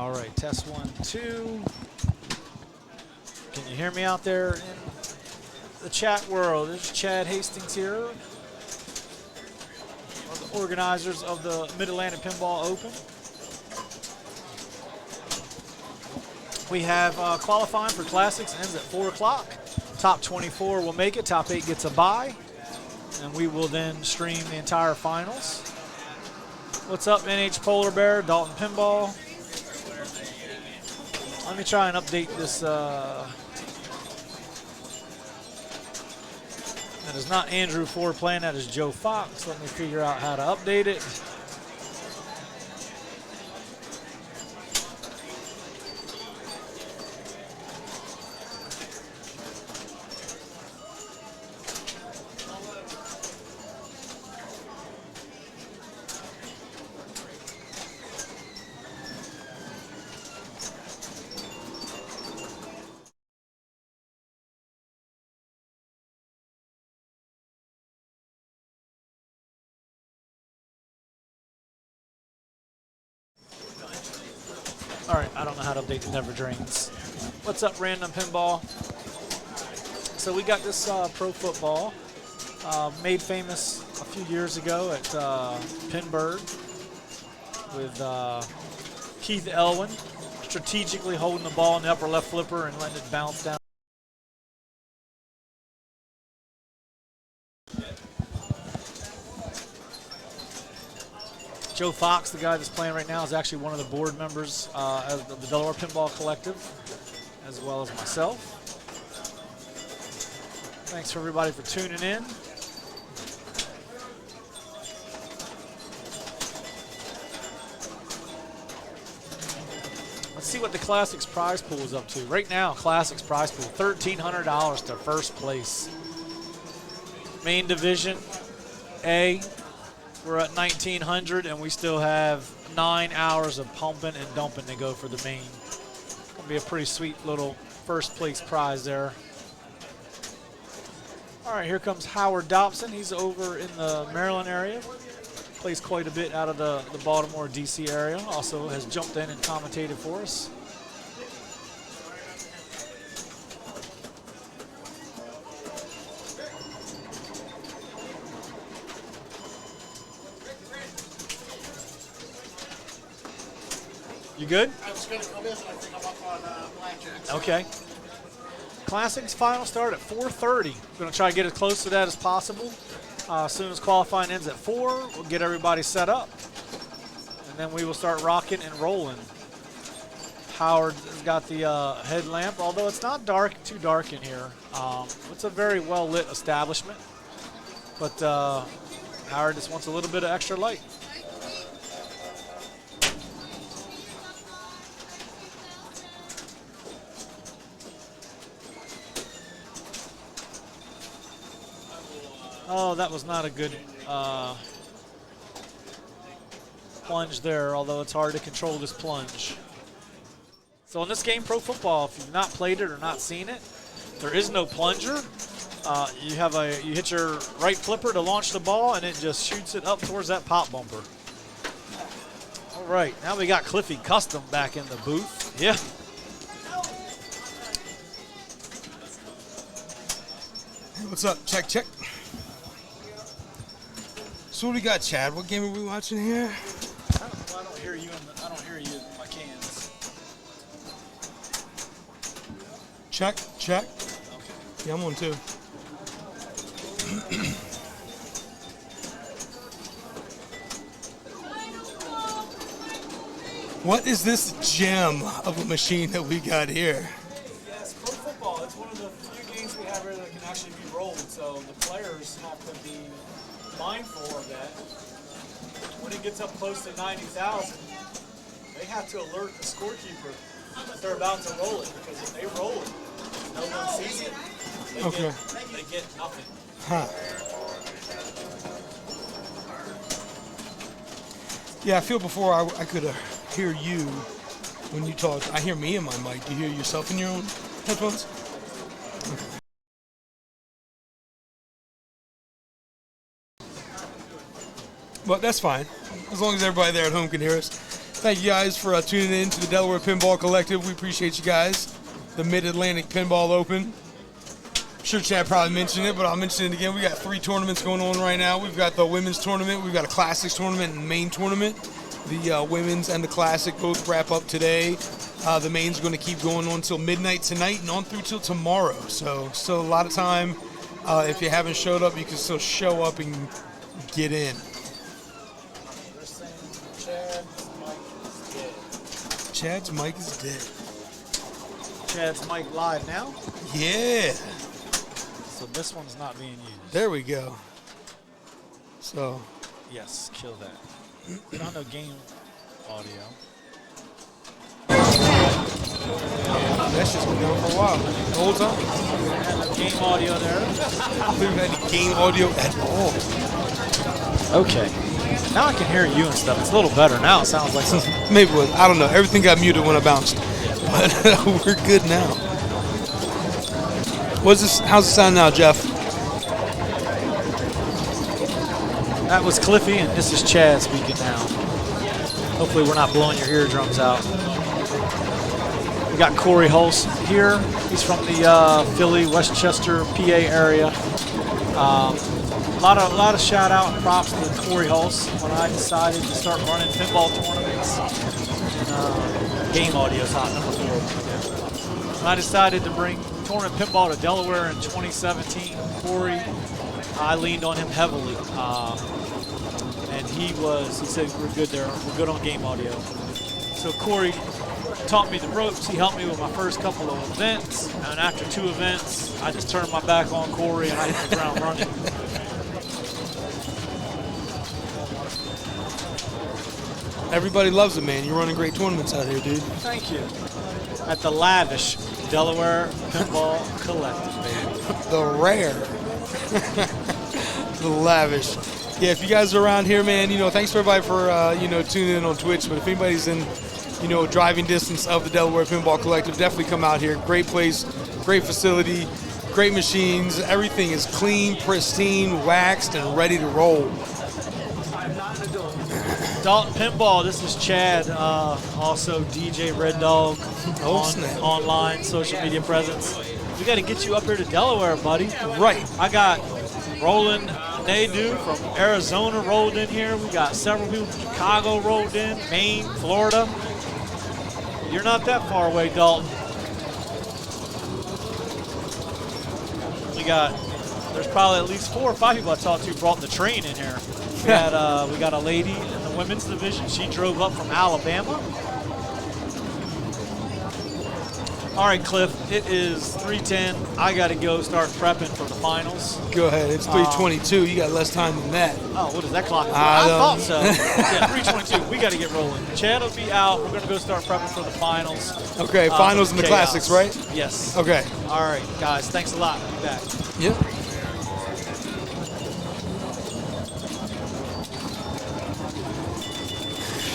All right, test 1, 2. Can you hear me out there in the chat world? This is Chad Hastings here, one of the organizers of the Mid-Atlantic Pinball Open. We have qualifying for Classics ends at 4 o'clock. Top 24 will make it. Top 8 gets a bye. And we will then stream the entire finals. What's up, NH Polar Bear, Dalton Pinball? Let me try and update this. That is not Andrew Ford playing, that is Joe Fox. Let me figure out how to update it. All right, I don't know how to update the Never Drains. What's up, Random Pinball? So we got this pro football made famous a few years ago at Pinburg with Keith Elwin strategically holding the ball in the upper left flipper and letting it bounce down. Joe Fox, the guy that's playing right now, is actually one of the board members of the Delaware Pinball Collective, as well as myself. Thanks for everybody for tuning in. Let's see what the Classics prize pool is up to. Right now, Classics prize pool, $1,300 to first place. Main division, A. We're at 1,900, and we still have 9 hours of pumping and dumping to go for the main. Gonna be a pretty sweet little first place prize there. All right, here comes Howard Dobson. He's over in the Maryland area. Plays quite a bit out of the Baltimore, D.C. area. Also has jumped in and commentated for us. You good? I was going to come in, but I think I'm up on blackjack. Okay. Classics final start at 4:30. We're going to try to get as close to that as possible. As soon as qualifying ends at 4, we'll get everybody set up. And then we will start rocking and rolling. Howard has got the headlamp, although it's not too dark in here. It's a very well-lit establishment. But Howard just wants a little bit of extra light. Oh, that was not a good plunge there, although it's hard to control this plunge. So in this game, Pro Football, if you've not played it or not seen it, there is no plunger. You hit your right flipper to launch the ball, and it just shoots it up towards that pop bumper. All right, now we got Cliffy Custom back in the booth. Yeah. What's up? Check, check. So what we got, Chad? What game are we watching here? I don't hear you in my cans. Check, check. Okay. Yeah, I'm on too. What is this gem of a machine that we got here? Yes, Pro Football. It's one of the few games we have here that can actually be rolled, so the players have to be mindful of that. When it gets up close to 90,000, they have to alert the scorekeeper that they're about to roll it, because if they roll it, no one sees it, they get nothing. Huh. Yeah, I feel before I could hear you when you talk. I hear me in my mic. Do you hear yourself in your own headphones? Okay. But that's fine, as long as everybody there at home can hear us. Thank you guys for tuning in to the Delaware Pinball Collective. We appreciate you guys. The Mid-Atlantic Pinball Open. I'm sure Chad probably mentioned it, but I'll mention it again. We got 3 tournaments going on right now. We've got the women's tournament, we've got a classics tournament and main tournament. The women's and the classic both wrap up today. The main's going to keep going on until midnight tonight and on through till tomorrow. So still a lot of time. If you haven't showed up, you can still show up and get in. Chad's mic is dead. Chad's mic live now. Yeah. So this one's not being used. There we go. So. Yes, kill that. Not no game audio. That's just been going for a while. The whole time. No game audio there. I don't think we've had any game audio at all. Okay. Now I can hear you and stuff. It's a little better now. It sounds like something. Maybe it was. I don't know. Everything got muted when I bounced. But we're good now. What's this? How's it sound now, Jeff? That was Cliffy, and this is Chad speaking now. Hopefully we're not blowing your eardrums out. We got Corey Hulse here. He's from the Philly, Westchester, PA area. A lot of shout out and props to Corey Hulse when I decided to start running pinball tournaments. And game audio is hot, number 4. When I decided to bring tournament pinball to Delaware in 2017, Corey, I leaned on him heavily. And he said, we're good there, we're good on game audio. So Corey taught me the ropes, he helped me with my first couple of events, and after 2 events, I just turned my back on Corey and I hit the ground running. Everybody loves it, man. You're running great tournaments out here, dude. Thank you. At the lavish Delaware Pinball Collective, baby. The rare. The lavish. Yeah, if you guys are around here, man, thanks for everybody for, tuning in on Twitch. But if anybody's in, driving distance of the Delaware Pinball Collective, definitely come out here. Great place, great facility, great machines. Everything is clean, pristine, waxed, and ready to roll. Dalton Pinball, this is Chad, also DJ Red Dog, online social media presence. We got to get you up here to Delaware, buddy. Right. I got Roland Nadu from Arizona rolled in here. We got several people from Chicago rolled in, Maine, Florida. You're not that far away, Dalton. There's probably at least 4 or 5 people I talked to brought the train in here. We got a lady in the women's division. She drove up from Alabama. All right, Cliff, it is 3:10. I got to go start prepping for the finals. Go ahead. It's 3:22. You got less time than that. Oh, what is that clock? I thought so. Yeah, 3:22. We got to get rolling. Chad will be out. We're going to go start prepping for the finals. Okay, finals and the classics, right? Yes. Okay. All right, guys. Thanks a lot. I'll be back. Yep.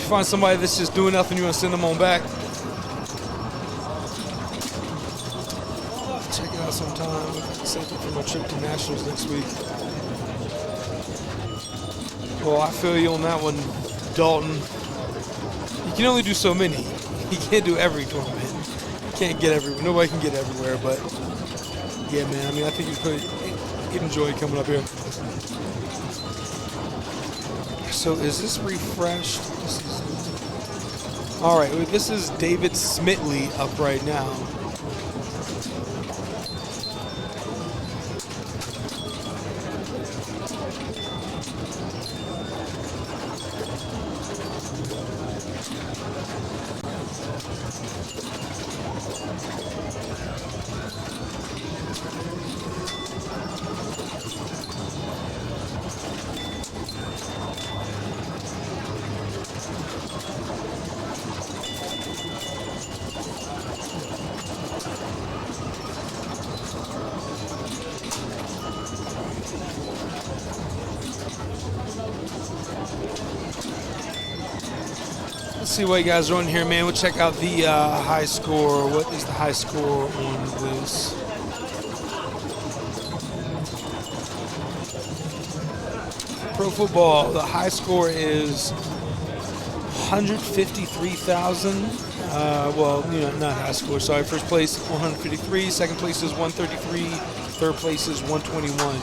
Find somebody that's just doing nothing, you want to send them on back. Check it out sometime. Save it for my trip to Nationals next week. Well, I feel you on that one, Dalton. You can only do so many. You can't do every tournament. You can't get everywhere. Nobody can get everywhere, but yeah, man. I mean, I think you'd enjoy coming up here. So is this refreshed? All right, this is David Smitley up right now. See what you guys are on here, man. We'll check out the high score. What is the high score on this? Pro football, the high score is 153,000. Well, not high score. Sorry. First place 153. Second place is 133. Third place is 121.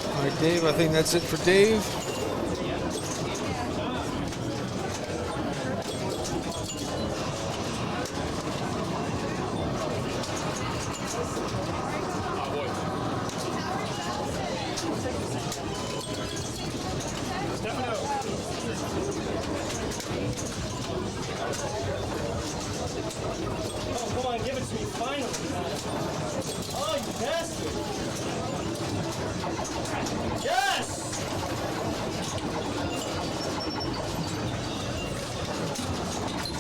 All right, Dave, I think that's it for Dave. Come on, give it to me finally. Oh, you bastard. Yes!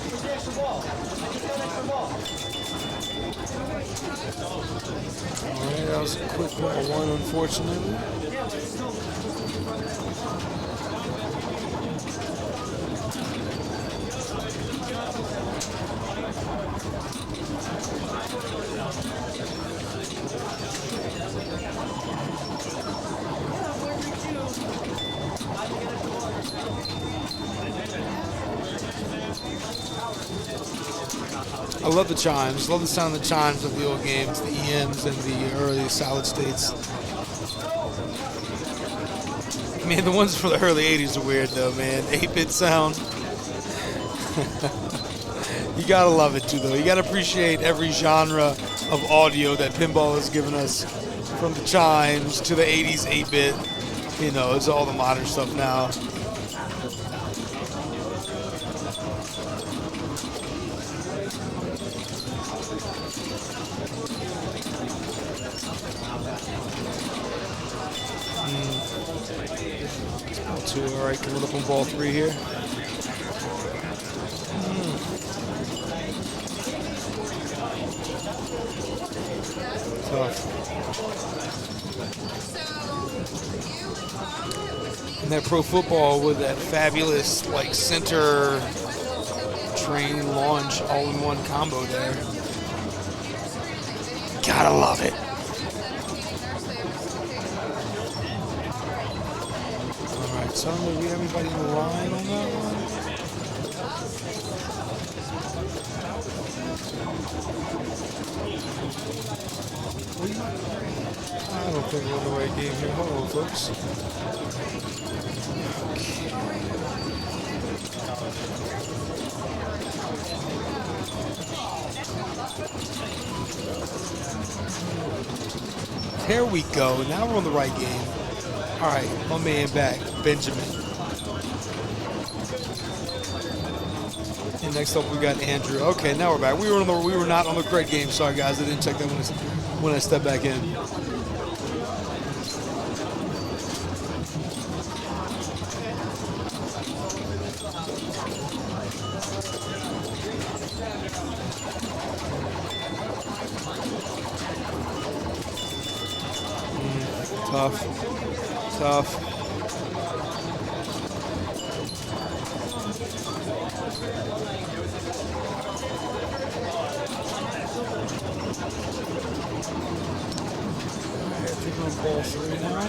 Where's the extra ball? I just got an extra ball. All right, that was a quick ball one, unfortunately. Yeah, but it's still... I love the chimes. Love the sound of the chimes of the old games, the EMs and the early solid states. Man, the ones from the early 80s are weird though, man. 8-bit sound. You gotta love it too though. You gotta appreciate every genre of audio that pinball has given us. From the chimes to the 80s 8-bit. It's all the modern stuff now. Two, all right, coming up on ball three here. Tough. And that pro football with that fabulous, like, center train launch all-in-one combo there. Gotta love it. So I'm going to read everybody in the line on that one. I don't think we're in the right game here. Hold on, folks. There we go. Now we're on the right game. All right, my man back, Benjamin. And next up we got Andrew. Okay, now we're back. We were not on the correct game. Sorry guys, I didn't check that when I stepped back in. Tough. I think we're on ball three now.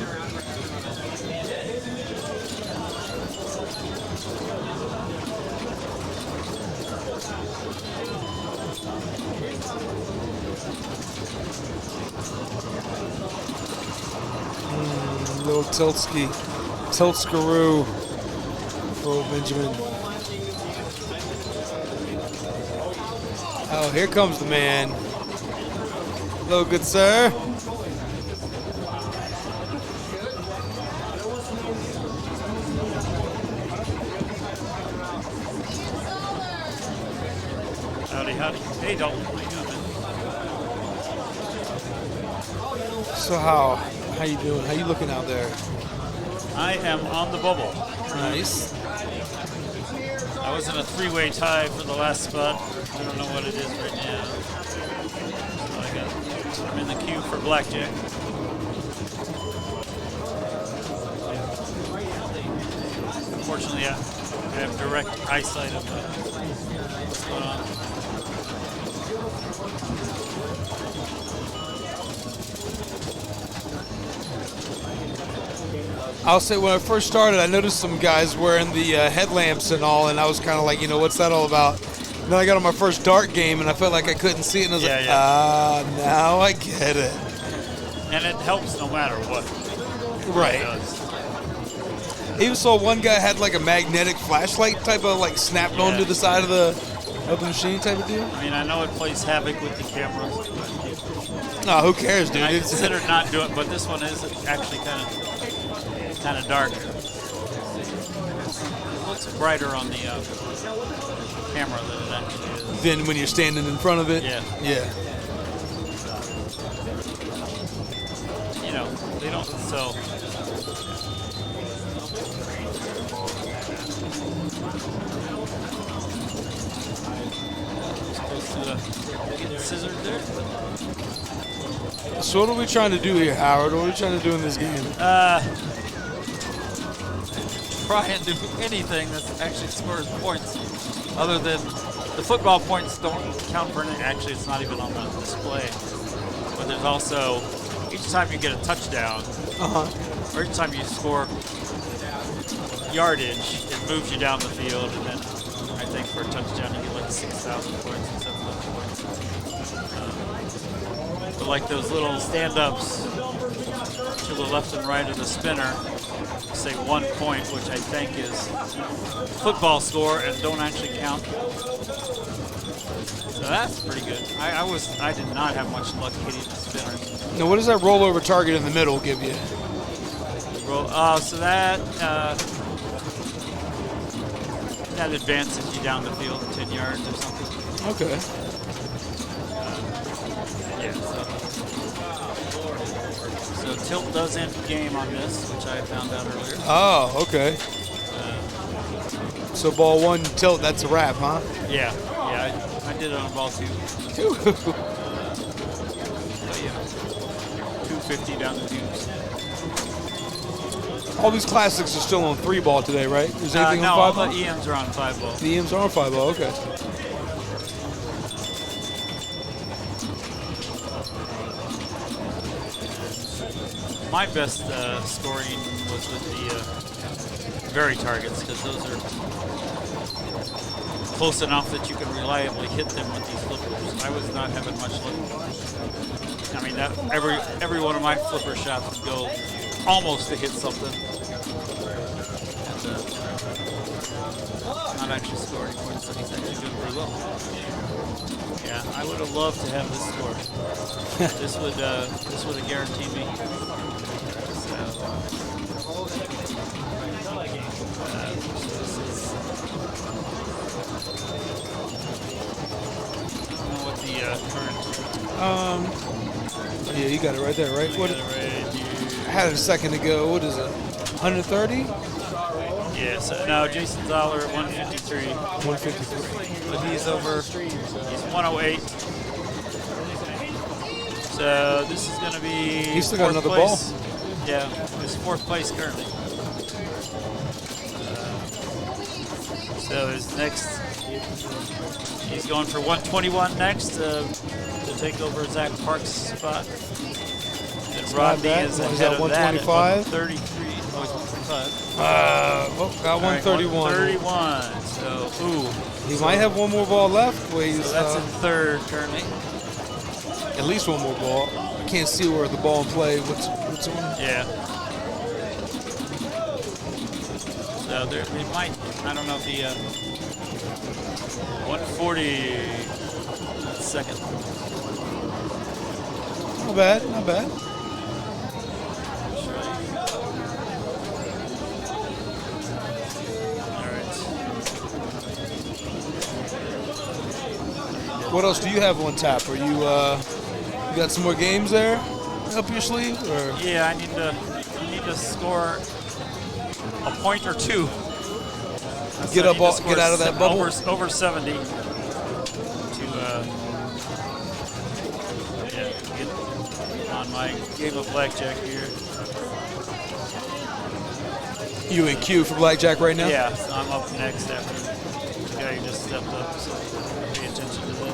Little tilt-skaroo for Benjamin. Oh, here comes the man. Hello, good sir. Hey, Dalton. How you doing, man? So how you doing? How you looking out there? I am on the bubble. Nice. I was in a three-way tie for the last spot. I don't know what it is right now. So I'm in the queue for blackjack. Unfortunately, I have direct eyesight of what's going on. I'll say when I first started, I noticed some guys wearing the headlamps and all, and I was kind of like, what's that all about? And then I got on my first dart game, and I felt like I couldn't see it, and I was now I get it. And it helps no matter what. Right. It does. Even saw one guy had like a magnetic flashlight type of like snapped onto the side of the machine type of deal. I mean, I know it plays havoc with the cameras. No, who cares, dude? I considered not doing it, but this one is actually kind of dark. It looks brighter on the camera than it actually is. Then when you're standing in front of it? Yeah. Yeah. They don't, so. Supposed to get scissored there. So what are we trying to do here, Howard? What are we trying to do in this game? Try and do anything that actually scores points, other than the football points don't count for anything. Actually, it's not even on the display. But there's also, each time you get a touchdown, or each time you score yardage, it moves you down the field, and then I think for a touchdown you get like 6,000 points or 7,000 points. But like those little stand-ups to the left and right of the spinner, say 1 point, which I think is football score and don't actually count. So that's pretty good. I did not have much luck hitting the spinner. Now, what does that rollover target in the middle give you? So that advances you down the field 10 yards or something. Okay. So tilt does end the game on this, which I found out earlier. Oh, okay. So ball one, tilt, that's a wrap, huh? Yeah, I did it on ball two. But yeah, 250 down the tubes. All these classics are still on 3-ball today, right? Is anything no, on all 5-ball? the EMs are on 5-ball. The EMs are on 5-ball, okay. My best scoring was with the very targets, because those are close enough that you can reliably hit them with these flippers. I was not having much luck. I mean, every one of my flipper shots would go almost to hit something. And, not actually scoring more, so he's actually doing pretty well. Yeah, I would have loved to have this score. This would have guaranteed me. So, what the current. Yeah, you got it right there, right? I had it a second ago. What is it? 130? Yeah, so now Jason Zoller at 153. 153. But he's over. He's 108. So this is going to be. He's still got another place. ball. Yeah, he's 4th place currently. So his next. He's going for 121 next to take over Zach Park's spot. And Rodney is ahead of that at 133. Oh, he's 135. Got 131. 131. So, he might have one more ball left. So that's in 3rd currently. At least one more ball. I can't see where the ball in play. What's on? Yeah. So they might. I don't know if he. 140. Second. Not bad. Not bad. What else do you have on tap? Are you you got some more games there up your sleeve? Or? Yeah, I need to score a point or two. Get I need to get out of that bubble. over 70 to get on my game of blackjack here. You in queue for blackjack right now? Yeah, so I'm up next after the guy who just stepped up. So pay attention to that.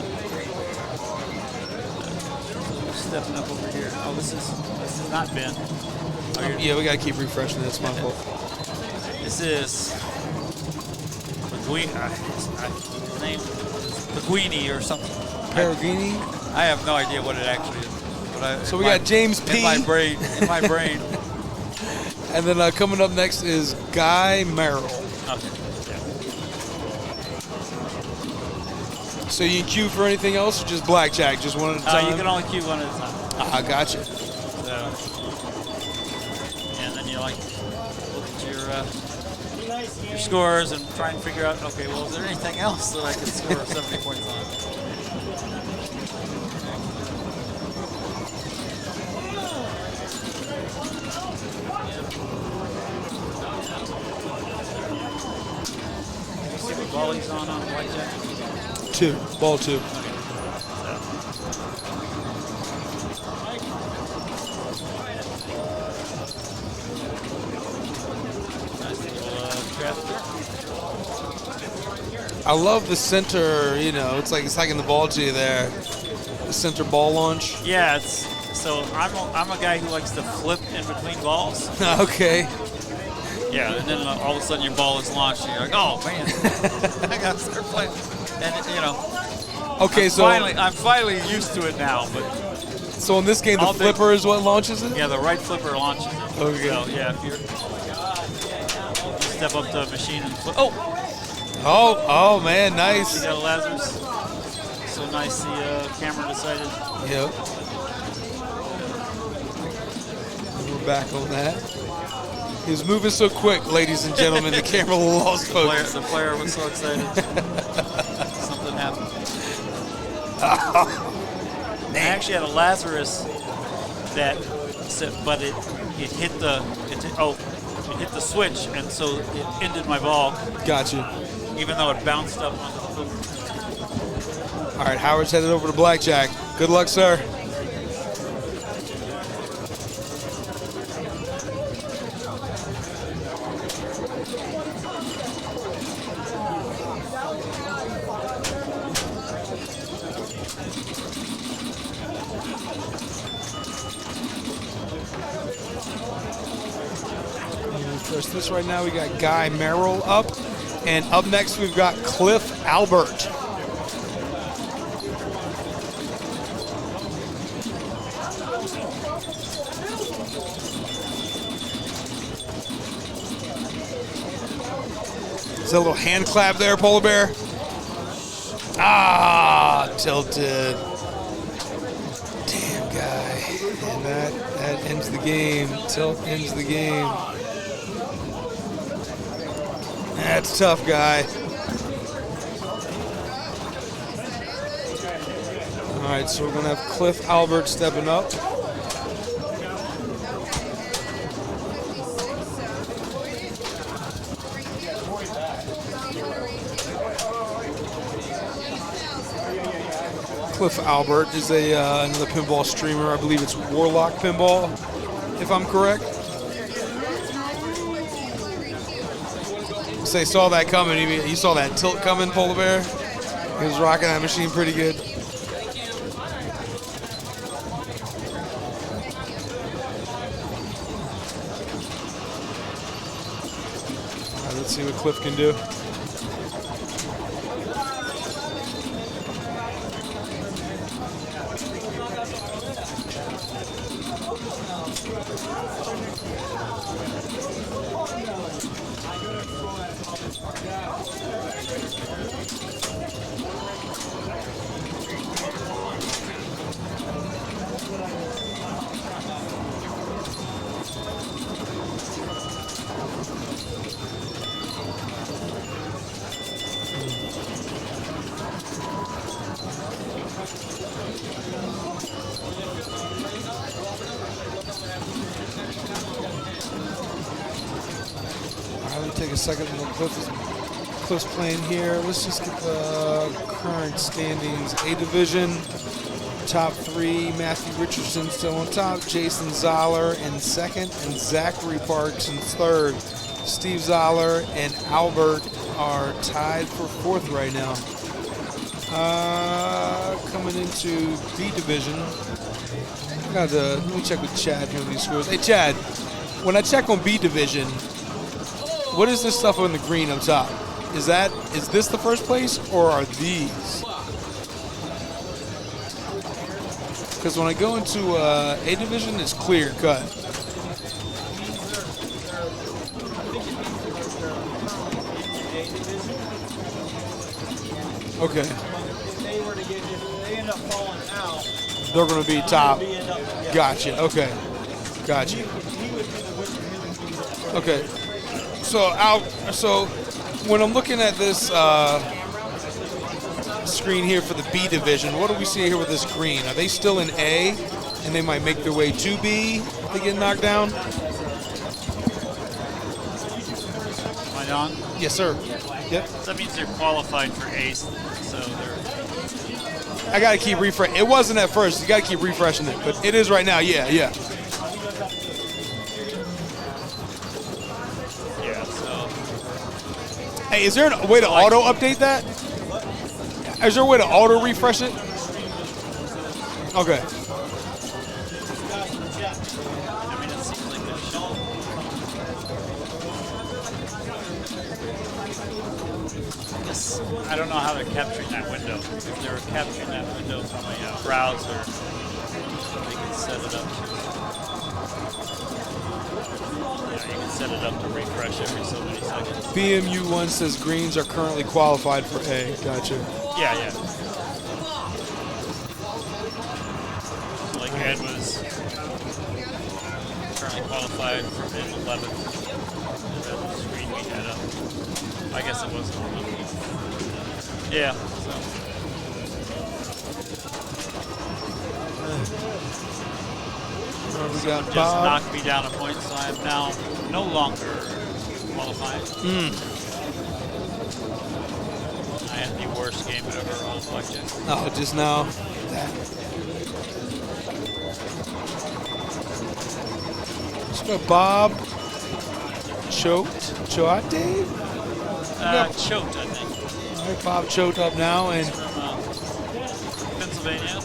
Stepping up over here. Oh, this is not Ben. Oh, Yeah, we gotta keep refreshing this, my fault. This is his name is Paguini or something. Perugini? I have no idea what it actually is. But So we got James P. In my brain. And then coming up next is Guy Merrill. Okay. So you in queue for anything else or just blackjack, just one at a time? You can only queue one at a time. I gotcha. So, and then you like look at your scores and try and figure out, okay, well, is there anything else that I could score 70 points on? See what ball he's on blackjack? 2, ball 2. I love the center, you know, it's like in the ball to you there. The center ball launch. Yeah, so I'm a guy who likes to flip in between balls. Okay. Yeah, and then all of a sudden your ball is launched and you're like, oh man, I gotta start playing. And you know, okay, I'm finally used to it now. But so in this game, the flipper is what launches it. Yeah, the right flipper launches it. Okay. So yeah, if you step up to the machine and flip. Oh man, nice. You got a Lazarus. So nice the camera decided. Yep. We're back on that. He was moving so quick, ladies and gentlemen, the camera lost focus. The player was so excited. Something happened. I actually had a Lazarus that, but it hit the the switch, and so it ended my ball. Gotcha. Even though it bounced up onto the flip. All right, Howard's headed over to blackjack. Good luck, sir. First, this right now we got Guy Merrill up, and up next we've got Cliff Albert. Is that a little hand clap there, Polar Bear? Ah, tilted. Damn, Guy. And that ends the game. Tilt ends the game. That's tough, Guy. All right, so we're going to have Cliff Albert stepping up. Cliff Albert is another pinball streamer. I believe it's Warlock Pinball, if I'm correct. So he saw that coming. He saw that tilt coming, Polar Bear. He was rocking that machine pretty good. All right, let's see what Cliff can do. me take a second to look at clips playing here. Let's just get the current standings. A division, top 3, Matthew Richardson still on top, Jason Zoller in second, and Zachary Parks in third. Steve Zoller and Albert are tied for 4th right now. Coming into B division, let me check with Chad here on these scores. Hey Chad, when I check on B division, what is this stuff on the green up top? Is this the first place, or are these? Because when I go into A division, it's clear cut. Okay. If they were to get, if they end up falling out, They're going to be top. end up, Gotcha. Okay. Gotcha. He would be the winner. Okay. So when I'm looking at this screen here for the B division, what do we see here with this green? Are they still in A, and they might make their way to B if they get knocked down? Am I on? Yes, sir. Yep. That means they're qualified for ace, so they're. I got to keep refreshing. It wasn't at first. You got to keep refreshing it, but it is right now. Yeah. Yeah, so. Hey, is there a way to auto update that? Is there a way to auto refresh it? Okay. I mean, it seems like they're showing. I don't know how they're capturing that window. If they were capturing that window from a browser, they can set it up to. You can set it up to refresh every so many seconds. BMU1 says greens are currently qualified for A. Gotcha. Yeah. Like Ed was currently qualified for his 11th. The screen we had up. I guess it wasn't on. Yeah. So. We got Just Bob. knocked me down a point, so I am now no longer qualified. I had the worst game ever on blackjack. Oh, just now. Let's go, Bob. Choked. Dave? Choked, I think. All right, Bob choked up now, and From Pennsylvania.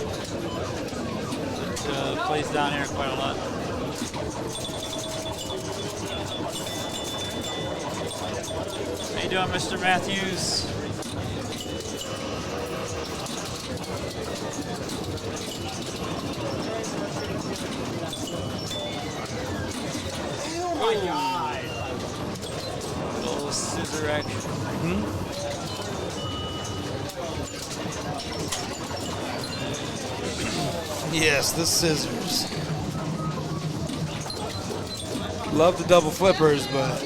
Plays down here quite a lot. How you doing, Mr. Matthews? Oh my God! Little scissor action. yes, the scissors. Love the double flippers, but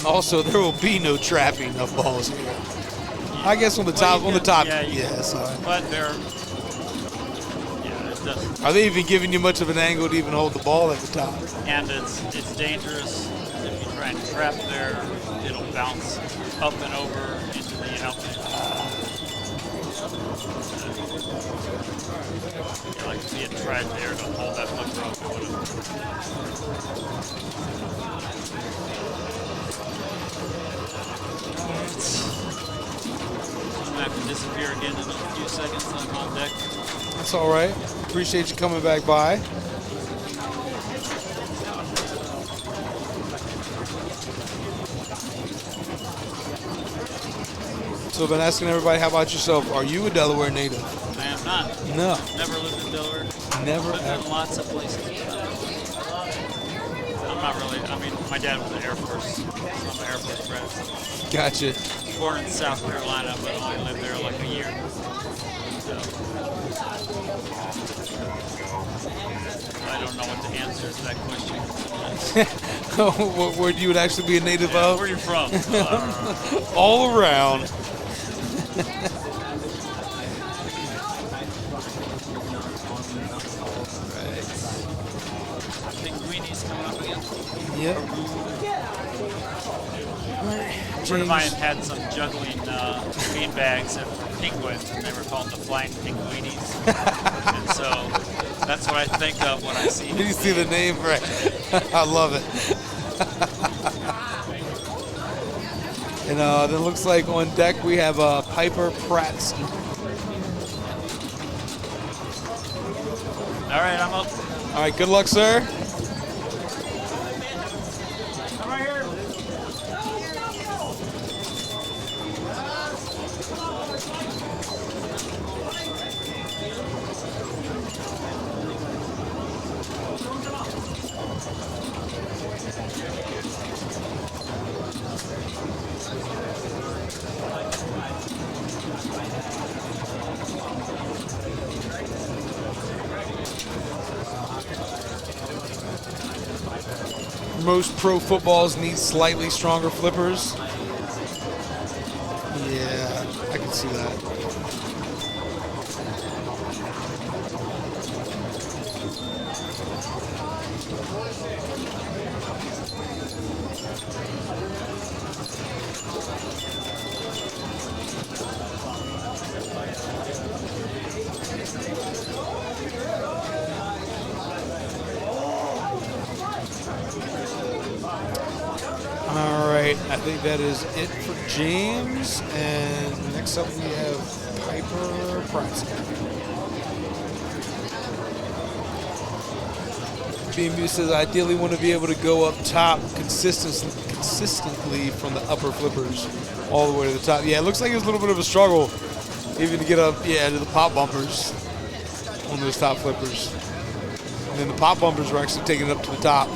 also there will be no trapping of balls here. I guess on the top, Yeah, sorry. But they're. Yeah, it doesn't. Are they even giving you much of an angle to even hold the ball at the top? And it's dangerous. If you try and trap there, it'll bounce up and over into the outlet. Yeah, like if you had tried there to hold that flipper up, it would I'm gonna have to disappear again in a few seconds. I'm on deck. That's all right. Appreciate you coming back by. So I've been asking everybody, how about yourself? Are you a Delaware native? I am not. No. Never lived in Delaware. Never Lived ever. in lots of places. I'm not really. I mean, my dad was in the Air Force. So I'm an Air Force brat. Gotcha. Born in South Carolina, but only lived there like a year. So I don't know what the answer to that question is. Where you would actually be a native of? Where are you from? All around. I think Queenie's coming up again. Yep. A friend of mine had some juggling bean bags at penguins, and they were called the flying pinguinis. And so that's what I think of when I see. You see the name, right? I love it. And then it looks like on deck we have Piper Pratt. All right, I'm up. All right, good luck, sir. Most pro footballs need slightly stronger flippers. Yeah, I can see that. All right, I think that is it for James. And next up we have Piper Pratt. BMU says ideally want to be able to go up top consistently from the upper flippers all the way to the top. Yeah, it looks like it was a little bit of a struggle even to get up, yeah, to the pop bumpers on those top flippers. And then the pop bumpers were actually taking it up to the top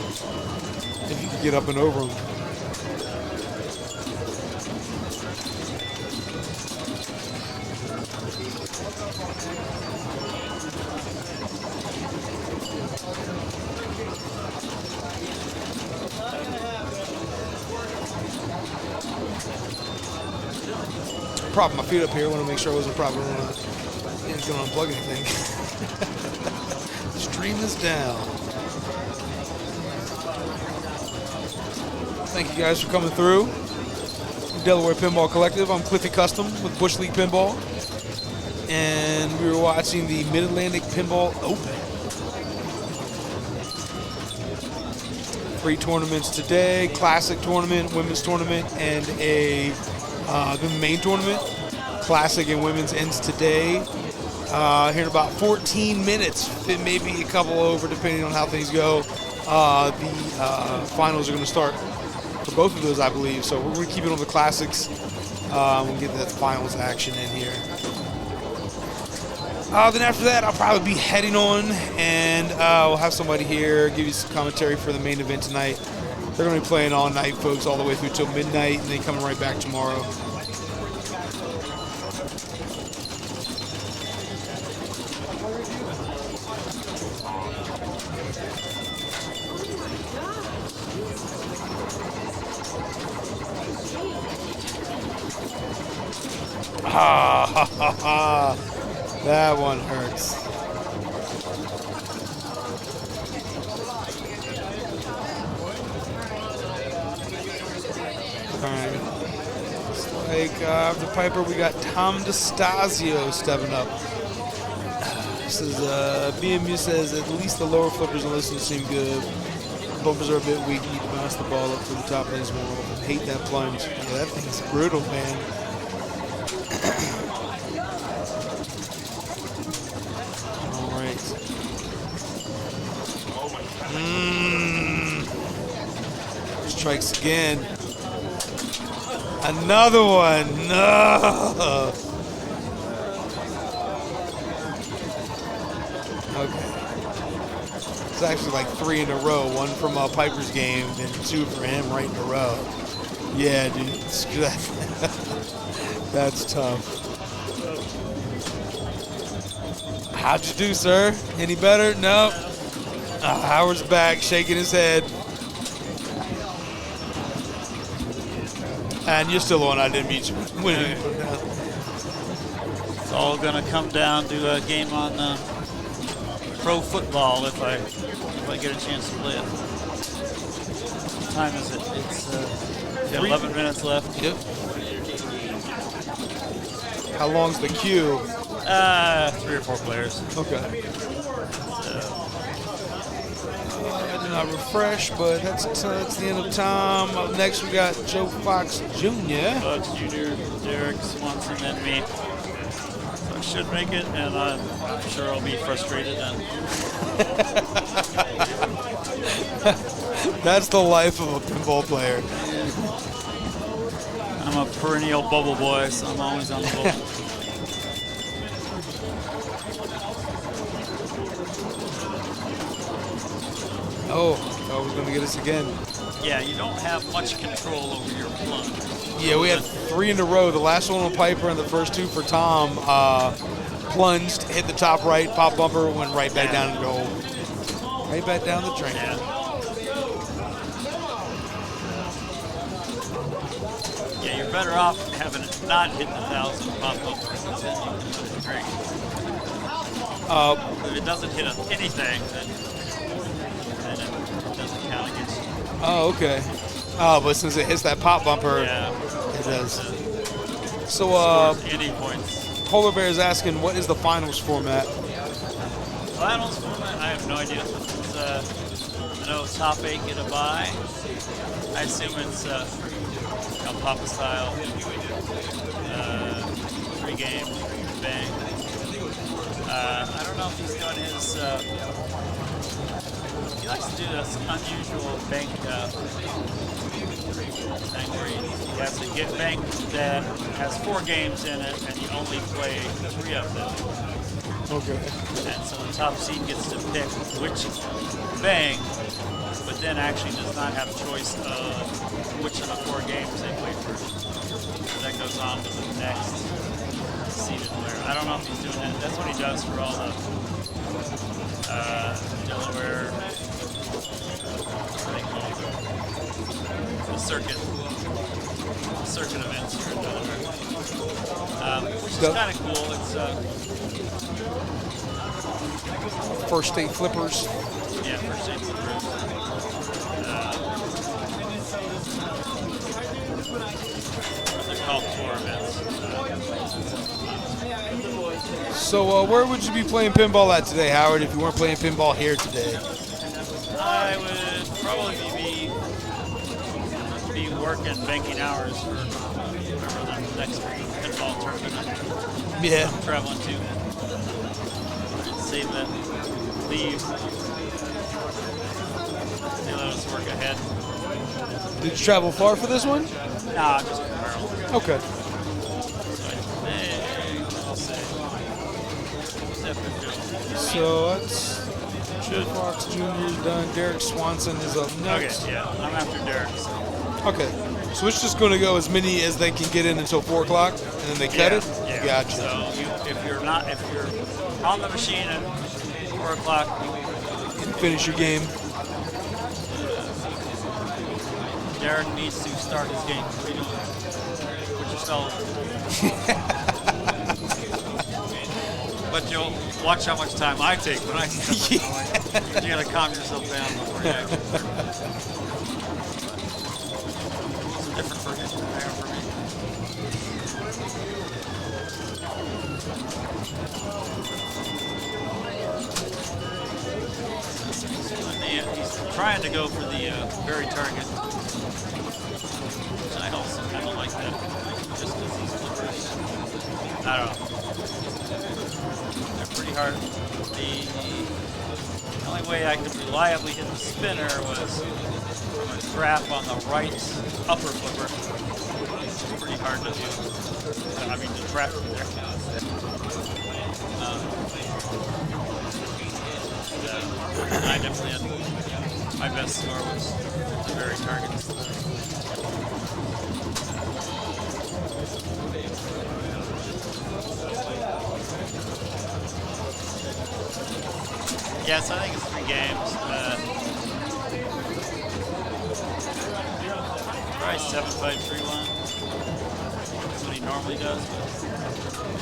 if you could get up and over them. Propping my feet up here. I want to make sure I wasn't propping on. It's going to unplug anything. Stream this down. Thank you guys for coming through. Delaware Pinball Collective. I'm Cliffy Custom with Bush League Pinball. And we were watching the Mid-Atlantic Pinball Open. 3 tournaments today. Classic tournament, women's tournament, and the main tournament. Classic and women's ends today. Here in about 14 minutes, maybe a couple over, depending on how things go. The finals are going to start for both of those, I believe. So we're going to keep it on the classics. We'll get that finals action in here. Then after that, I'll probably be heading on, and we'll have somebody here give you some commentary for the main event tonight. They're going to be playing all night, folks, all the way through till midnight, and then coming right back tomorrow. That one hurts. All right. It's like after Piper, we got Tom DeStasio stepping up. This is BMU says at least the lower flippers and listens seem good. Bumpers are a bit weak. You need to bounce the ball up to the top of his world. Hate that plunge. Yeah, that thing's brutal, man. Strikes again. Another one. No. Okay. It's actually like 3 in a row. 1 from Piper's game and 2 for him right in a row. Yeah, dude. That's tough. How'd you do, sir? Any better? No. Howard's back, shaking his head. And you're still on. I didn't meet you. It's all going to come down to a game on pro football if I get a chance to play it. time is it? It's 11 minutes left. Yep. How long's the queue? 3 or 4 players. Okay. I did not refresh, but that's the end of time. Up next, we got Joe Fox Jr. Fox Jr., Derek Swanson, and me. So I should make it, and I'm sure I'll be frustrated then. That's the life of a pinball player. I'm a perennial bubble boy, so I'm always on the bubble. Oh, I was going to get us again. Yeah, you don't have much control over your plunge. Yeah, we had 3 in a row. The last one on Piper and the first 2 for Tom. Plunged, hit the top right, pop bumper, went right back down the goal. Right back down the drain. Yeah, you're better off having it not hit the 1,000 pop bumpers than you can hit the drink. If it doesn't hit anything, then it doesn't count against you. Oh, okay. Oh, but since it hits that pop bumper, it does. So, any points. Polar Bear is asking, what is the finals format? Finals format? I have no idea. It's, I know top 8 get a bye. I assume it's Papa style. 3 games, bang. I don't know if he's doing his. He likes to do this unusual bank thing where he has to get bank that has 4 games in it, and you only play 3 of them. Okay. And so the top seed gets to pick which bank, but then actually does not have a choice of which of the 4 games they play first. So that goes on to the next seeded player. I don't know if he's doing that. That's what he does for all the Delaware, what do they call it? The circuit events here in Delaware. Which is kind of cool. It's First state flippers. yeah, first state flippers. They're called tour events. So, where would you be playing pinball at today, Howard, if you weren't playing pinball here today? I would probably be working banking hours for whatever the next pinball tournament I'm traveling to. I'd save that leave. They let us work ahead. Did you travel far for this one? Nah, just in Maryland. Okay. So that's Joe Fox Jr. is done. Derek Swanson is up next. Okay, yeah, I'm after Derek. So. Okay. So it's just going to go as many as they can get in until 4 o'clock, and then they cut it? Yeah. Gotcha. So if you're on the machine at 4 o'clock, you can finish your game. Derek needs to start his game. Which is spelled. But you'll watch how much time I take when I step in. You gotta calm yourself down before you actually start. It's different for me. He's trying to go for the very target. Which I also kind of like that. Just because these flippers. I don't know. They're pretty hard. The only way I could reliably hit the spinner was from a trap on the right upper flipper. It's pretty hard to do. I mean, the trap from there. I definitely had my best score was the very targets. Yes, I think it's 3 games. Probably 7-5-3-1. That's what he normally does. But,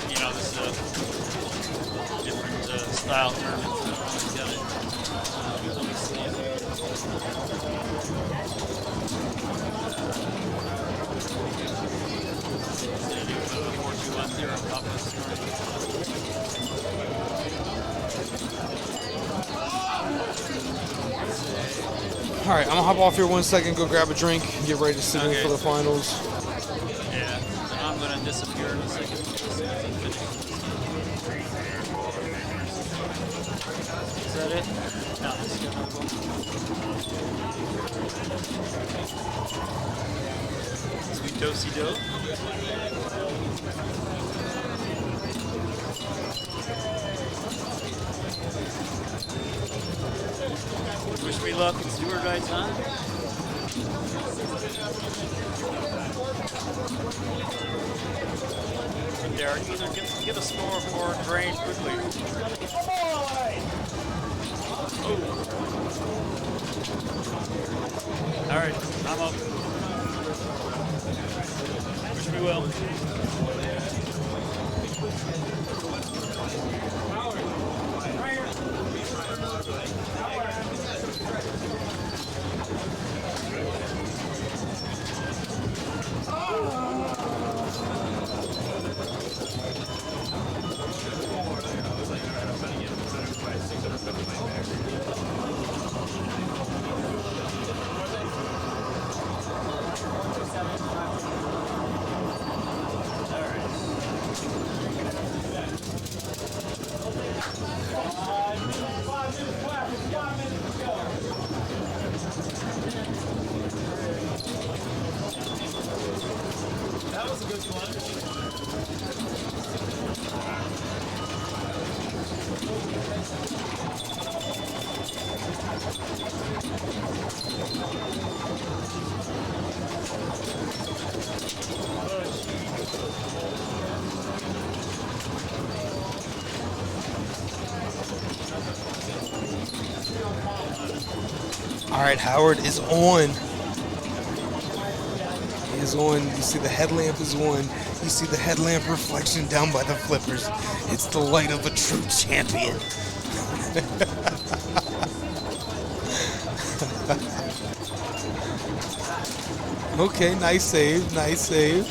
you know, this is a different style tournament. So he's got it. All right, I'm gonna hop off here 1 second, go grab a drink, and get ready to sit in for the finals. Yeah, and I'm going to disappear in a second. Is that it? No, let's get another one. Sweet dosey dough. Wish me luck. It's do or die time. Derek, either get a score or drain quickly. Oh. All right, I'm up. Wish me well. That was a good one. All right, Howard is on. He is on. You see the headlamp is on. You see the headlamp reflection down by the flippers. It's the light of a true champion. Okay, nice save, nice save.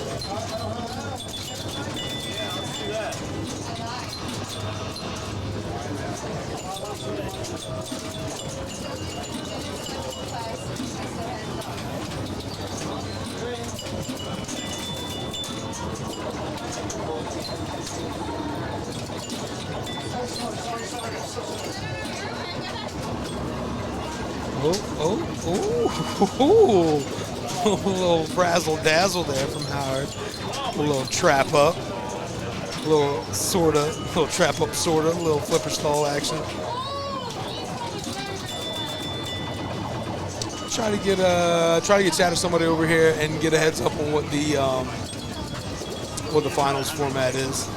Oh, a little razzle dazzle there from Howard. A little trap up. A little trap up sorta, a little flipper stall action. Try to get chat or somebody over here and get a heads up on what the finals format is.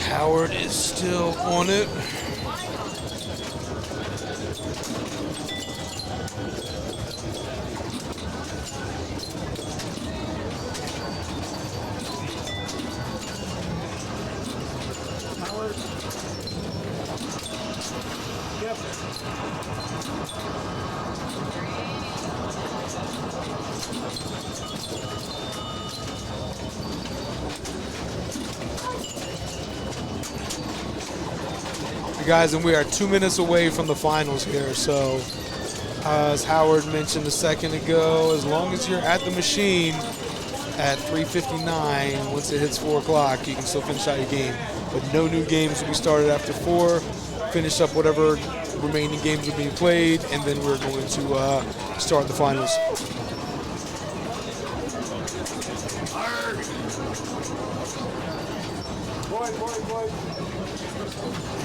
Howard is still on it. Guys, and we are 2 minutes away from the finals here. So, as Howard mentioned a second ago, as long as you're at the machine, at 3:59. Once it hits 4 o'clock, you can still finish out your game. But no new games will be started after 4. Finish up whatever remaining games are being played, and then we're going to start the finals.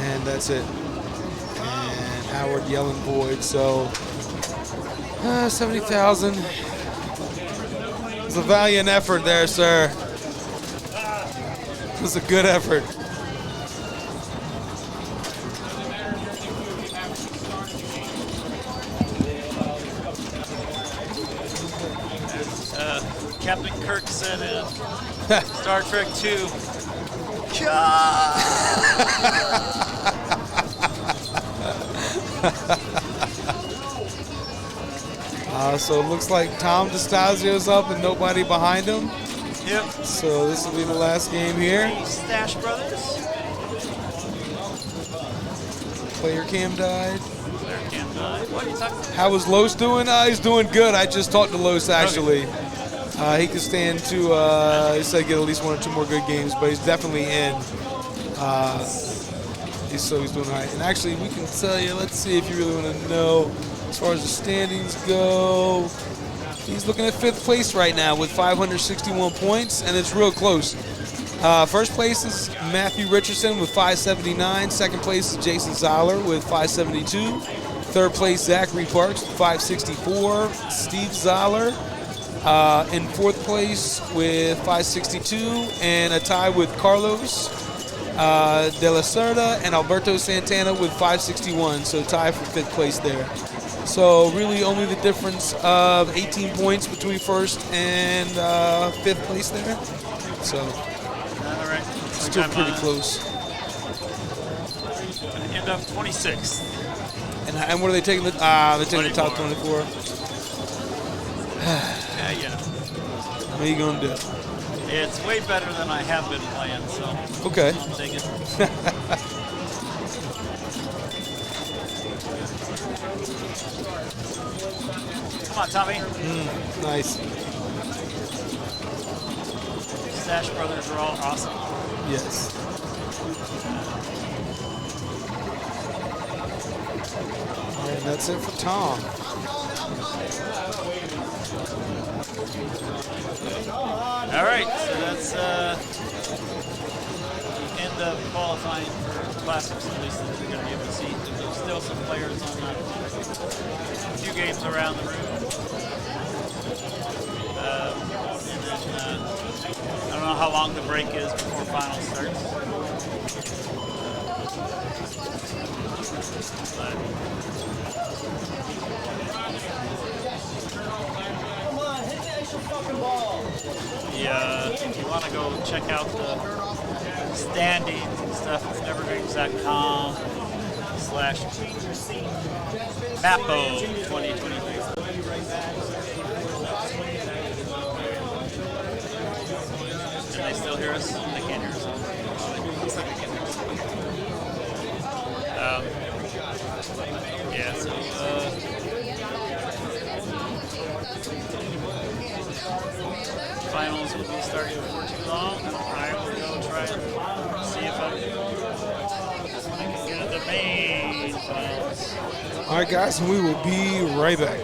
And that's it. And Howard yelling void, so 70,000. It's a valiant effort there, sir. It was a good effort. Captain Kirk said in Star Trek 2. So it looks like Tom DeStasio's up and nobody behind him. Yep. So this will be the last game here. Stash Brothers. Player cam died. Player cam died. What are you talking about? How was Los doing? He's doing good. I just talked to Los actually. He could stand to, he said, get at least 1 or 2 more good games, but he's definitely in. He's doing all right. And actually, we can tell you, let's see if you really want to know, as far as the standings go, he's looking at 5th place right now with 561 points, and it's real close. First place is Matthew Richardson with 579. Second place is Jason Zoller with 572. Third place, Zachary Parks with 564. Steve Zoller in 4th place with 562, and a tie with Carlos De La Cerda and Alberto Santana with 561. So tie for 5th place there. So really only the difference of 18 points between 1st and 5th place there. So All right. still pretty close. End up 26th. And what are they taking? They're taking the top 24. Yeah, yeah. What are you gonna do? It's way better than I have been playing, so Okay. I'll take it. Come on, Tommy. Nice. Stash Brothers are all awesome. Yes. And that's it for Tom. All right, so that's the end of qualifying for Classics, at least that we're going to be able to see. There's still some players on a few games around the room. And then, I don't know how long the break is before finals starts. But if you want to go check out the standings and stuff, it's nevergames.com/MAPO 2023. Can they still hear us? They can't hear us. Yeah, so finals will be starting before too long. I will go try and see if I can get at the main finals. All right, guys, and we will be right back.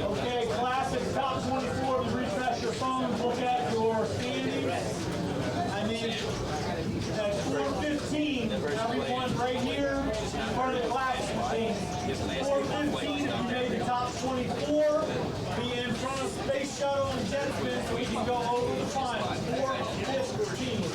Okay, classics, top 24. Refresh your phones, look at your standings. I mean, at 4:15, everyone right here in front of the classics machine. 4:15, if you made the top 24, be in front of Space Shuttle and Jetspin so we can go over the finals. 4:15.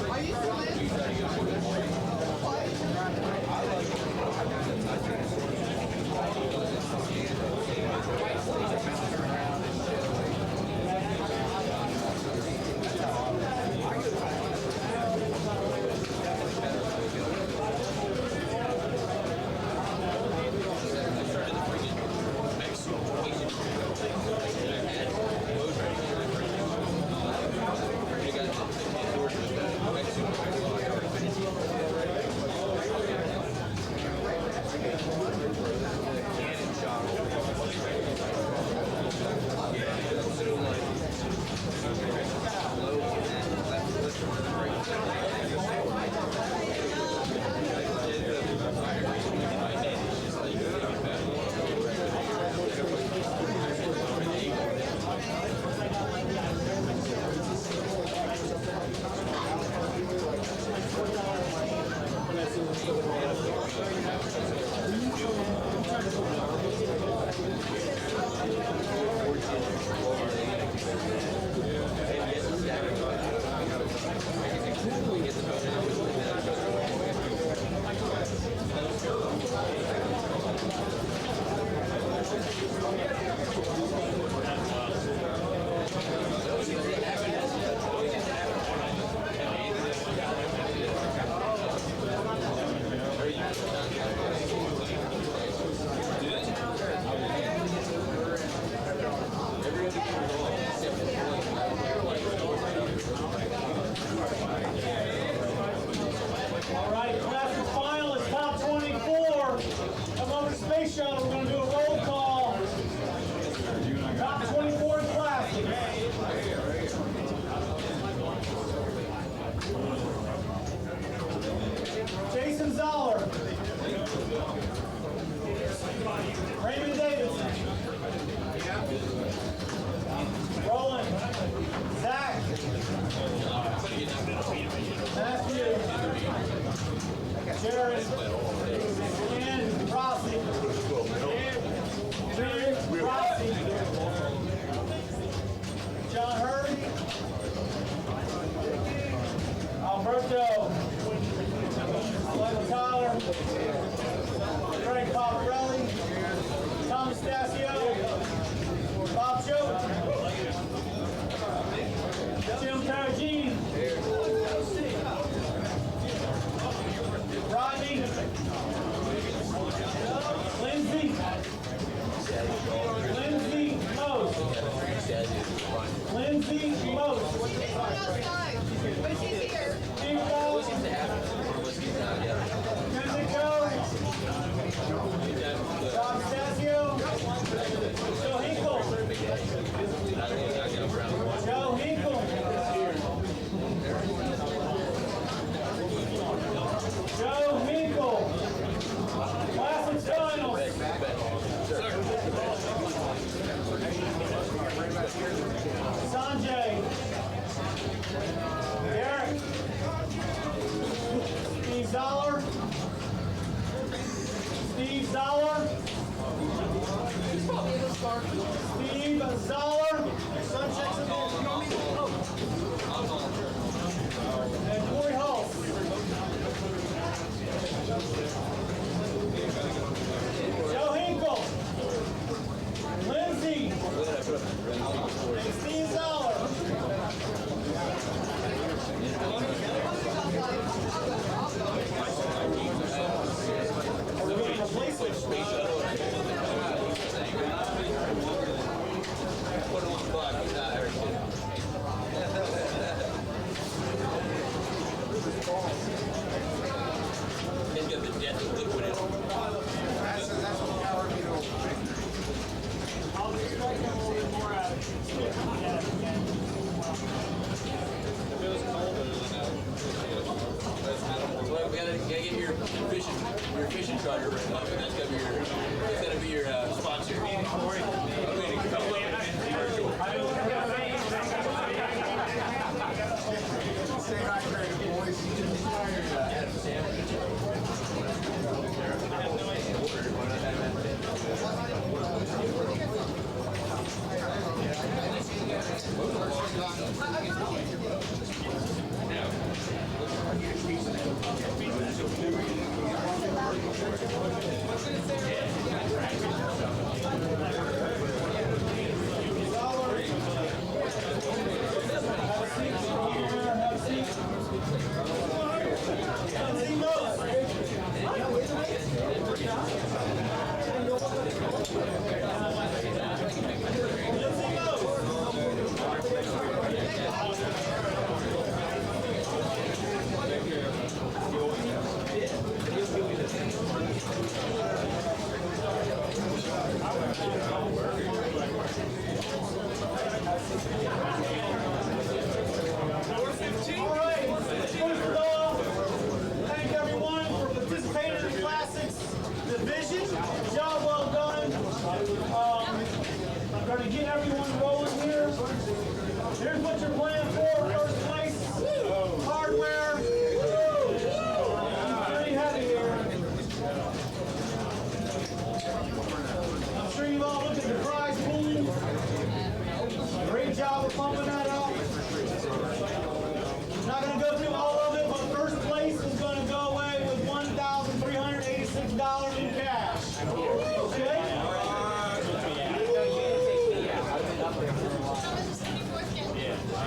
Are you It's got the depth of liquid in it. I'll just strike them a little bit more out of it. Well, we gotta get your fishing charter written up, and that's gotta be your sponsor. Stay hydrated, boys. Thank everyone for participating in the Classics division. Job well done. I'm going to get everyone rolling here. Here's what you're playing for. First place, hardware. Pretty heavy here. I'm sure you've all looked at the prize pool. Great job of pumping that up. Not going to go through all of it, but first place is going to go away with $1,386 in cash. Okay?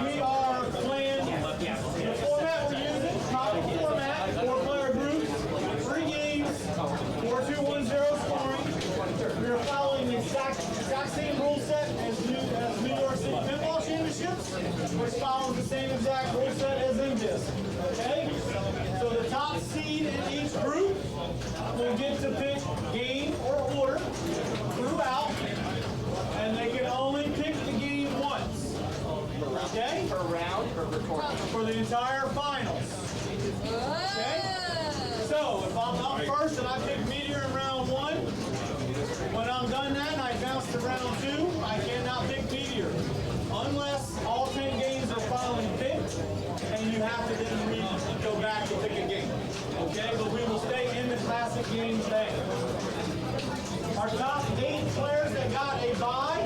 We are playing the format we're using, common format, 4-player groups, 3 games, 4-2-1-0 scoring. We are following the exact same rule set as New York City Pinball Championships, which follows the same exact rule set as Indisc. Okay? So the top seed in each group will get to pick game or order throughout, and they can only pick the game once. Okay? Per round or per tournament? For the entire finals. Okay? So if I'm up first and I pick Meteor in round 1, when I'm done that and I bounce to round 2, I cannot pick Meteor. Unless all 10 games are finally picked, and you have to then go back and pick a game. Okay? But we will stay in the classic game bank. Our top 8 players that got a bye, a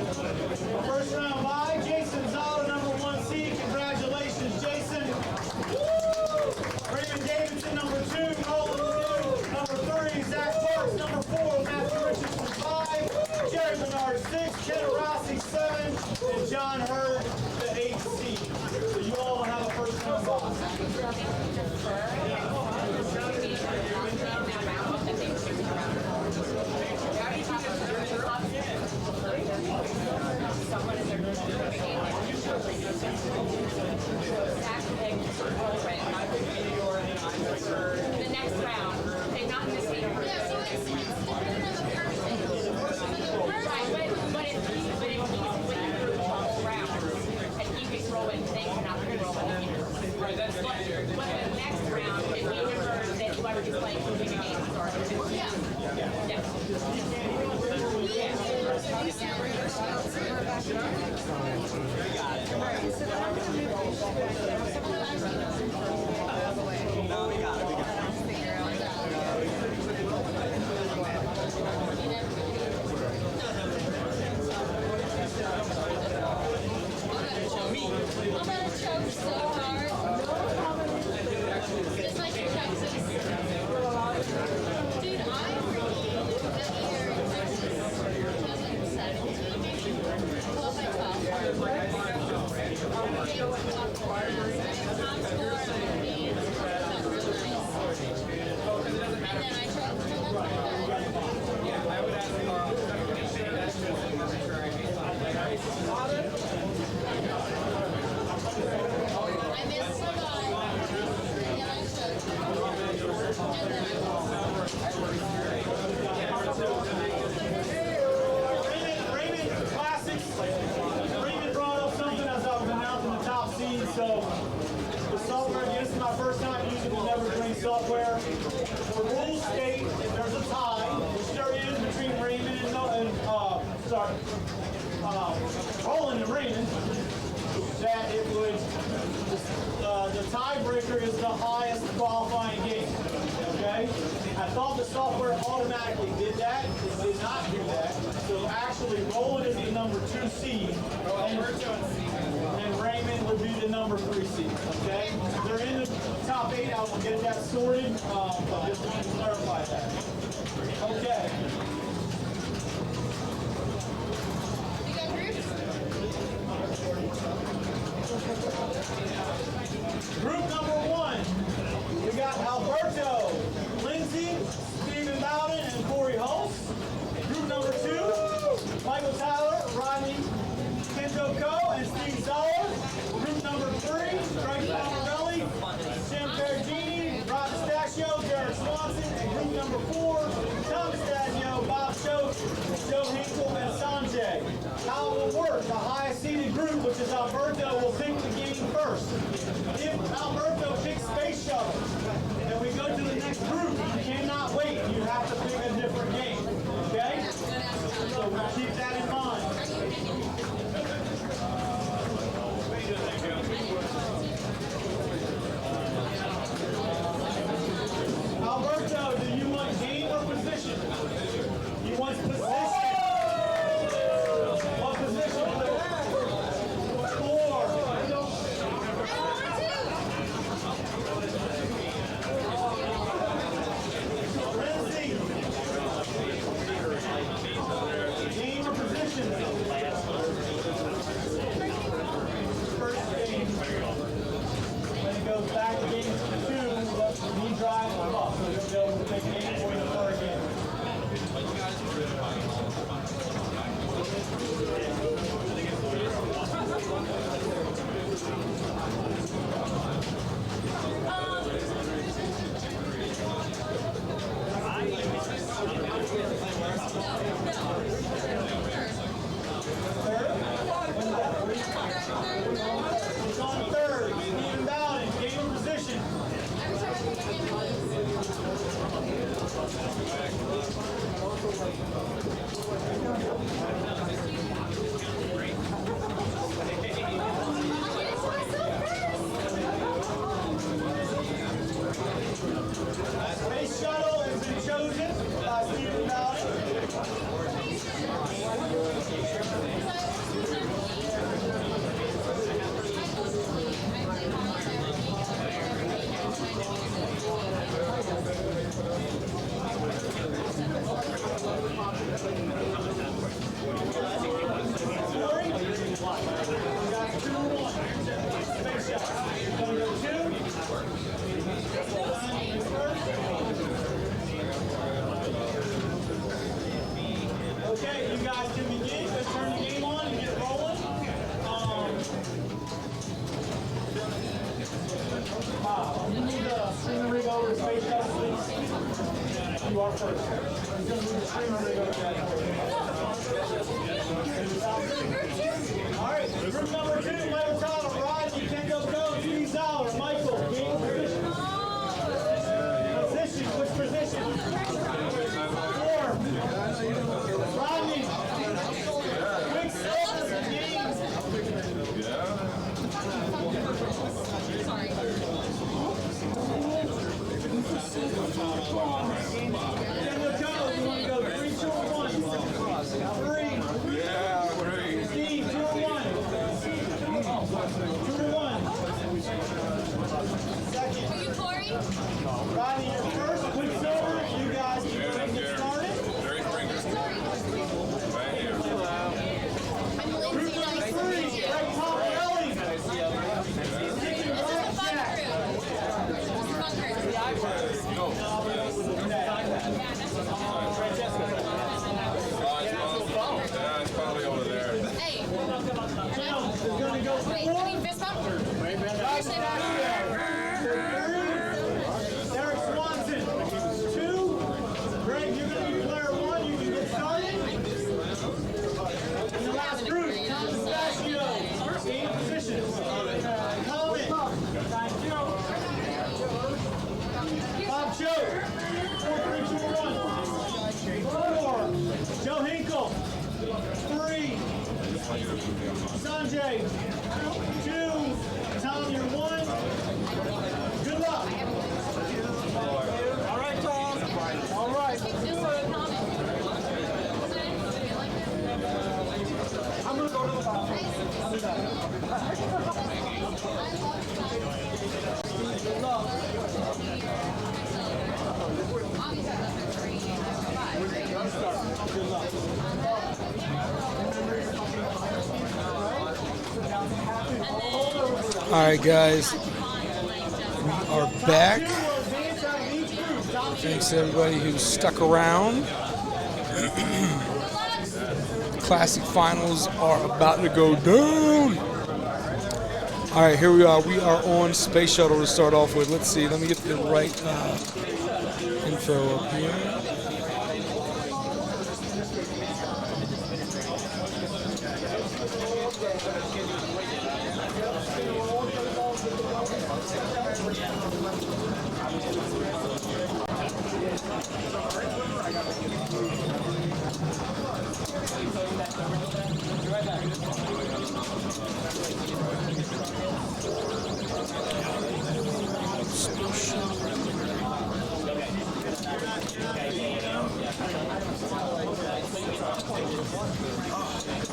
first round bye, Jason Zala, number 1 seed. Congratulations, Jason. Raymond Davidson, number 2, Nolan New, number 3, Zach Parks, number 4, Matthew Richardson, 5, Jerry Menard, 6, Ken Rossi, 7, and John Hurd, the 8th seed. So you all have a first round bye. The next round, they're not in the same room. Yeah, so it's depending on the person. Right, but if he's with the whole round, and he can roll it, they cannot roll it. But the next round, if we remember that whoever is playing will be the game started. Yeah. I'm gonna choke so hard. Just like in Texas. Dude, I freaking that year in Texas, 2017, maybe 12 by 12. software. The rules state if there's a tie, which there is between Raymond and Roland and Raymond, that it would the tiebreaker is the highest qualifying game. Okay? I thought the software automatically did that. It did not do that. So actually, Roland is the number 2 seed, and Raymond would be the number 3 seed. Okay? They're in the top 8. I will get that sorted. But just wanted to clarify that. Okay. Group number 1, we got Alberto, Lindsay, Stephen Bowden, and Corey Hulse. Group number 2, Michael Tyler, Rodney Kendo Co, and Steve Zoller. Group number 3, Greg Pomerelli, Jim Perugini, Rob Pistachio, Derek Swanson. And group number 4, Tom Pistachio, Bob Schultz, Joe Hinkle, and Sanjay. How it will work, the highest seeded group, which is Alberto, will pick the game first. If Alberto picks Space Shuttle, then we go to the next group. You cannot wait. You have to pick a different game. Okay? So keep that in mind. Alberto, do you want game or position? You want position. What position? 4. Lindsay. Game or position? First game. When it goes back to game 2, he drives them up. So he'll be able to take game for the third game. It's on third. Stephen Bowden, game and position. Space Shuttle has been chosen by Stephen Bowden. Okay, you guys can begin. Let's turn the game on and get rolling. You need to string the rig over to Space Shuttle, please. You are first. He's going to move the string rig over to that. All right, group number 2, Michael Tyler, Rodney, Kendo Co, Steve Zoller, Michael, game position. Position, which position? 4. Rodney. Quick steps, game. Kendo Co, you want to go 3, 2, 1. 3. Yeah, 3. Steve, 2, 1. Joe. 4, 3, 2, 1. 4. Joe Hinkle. 3. Sanjay. 2. Tom, you're 1. Good luck. All right, Tom. All right. I'm going to go to the bathroom. I'll be back. Good luck. All right, guys, we are back. Thanks to everybody who stuck around. Classic finals are about to go down. All right, here we are. We are on Space Shuttle to start off with. Let's see. Let me get the right info up here.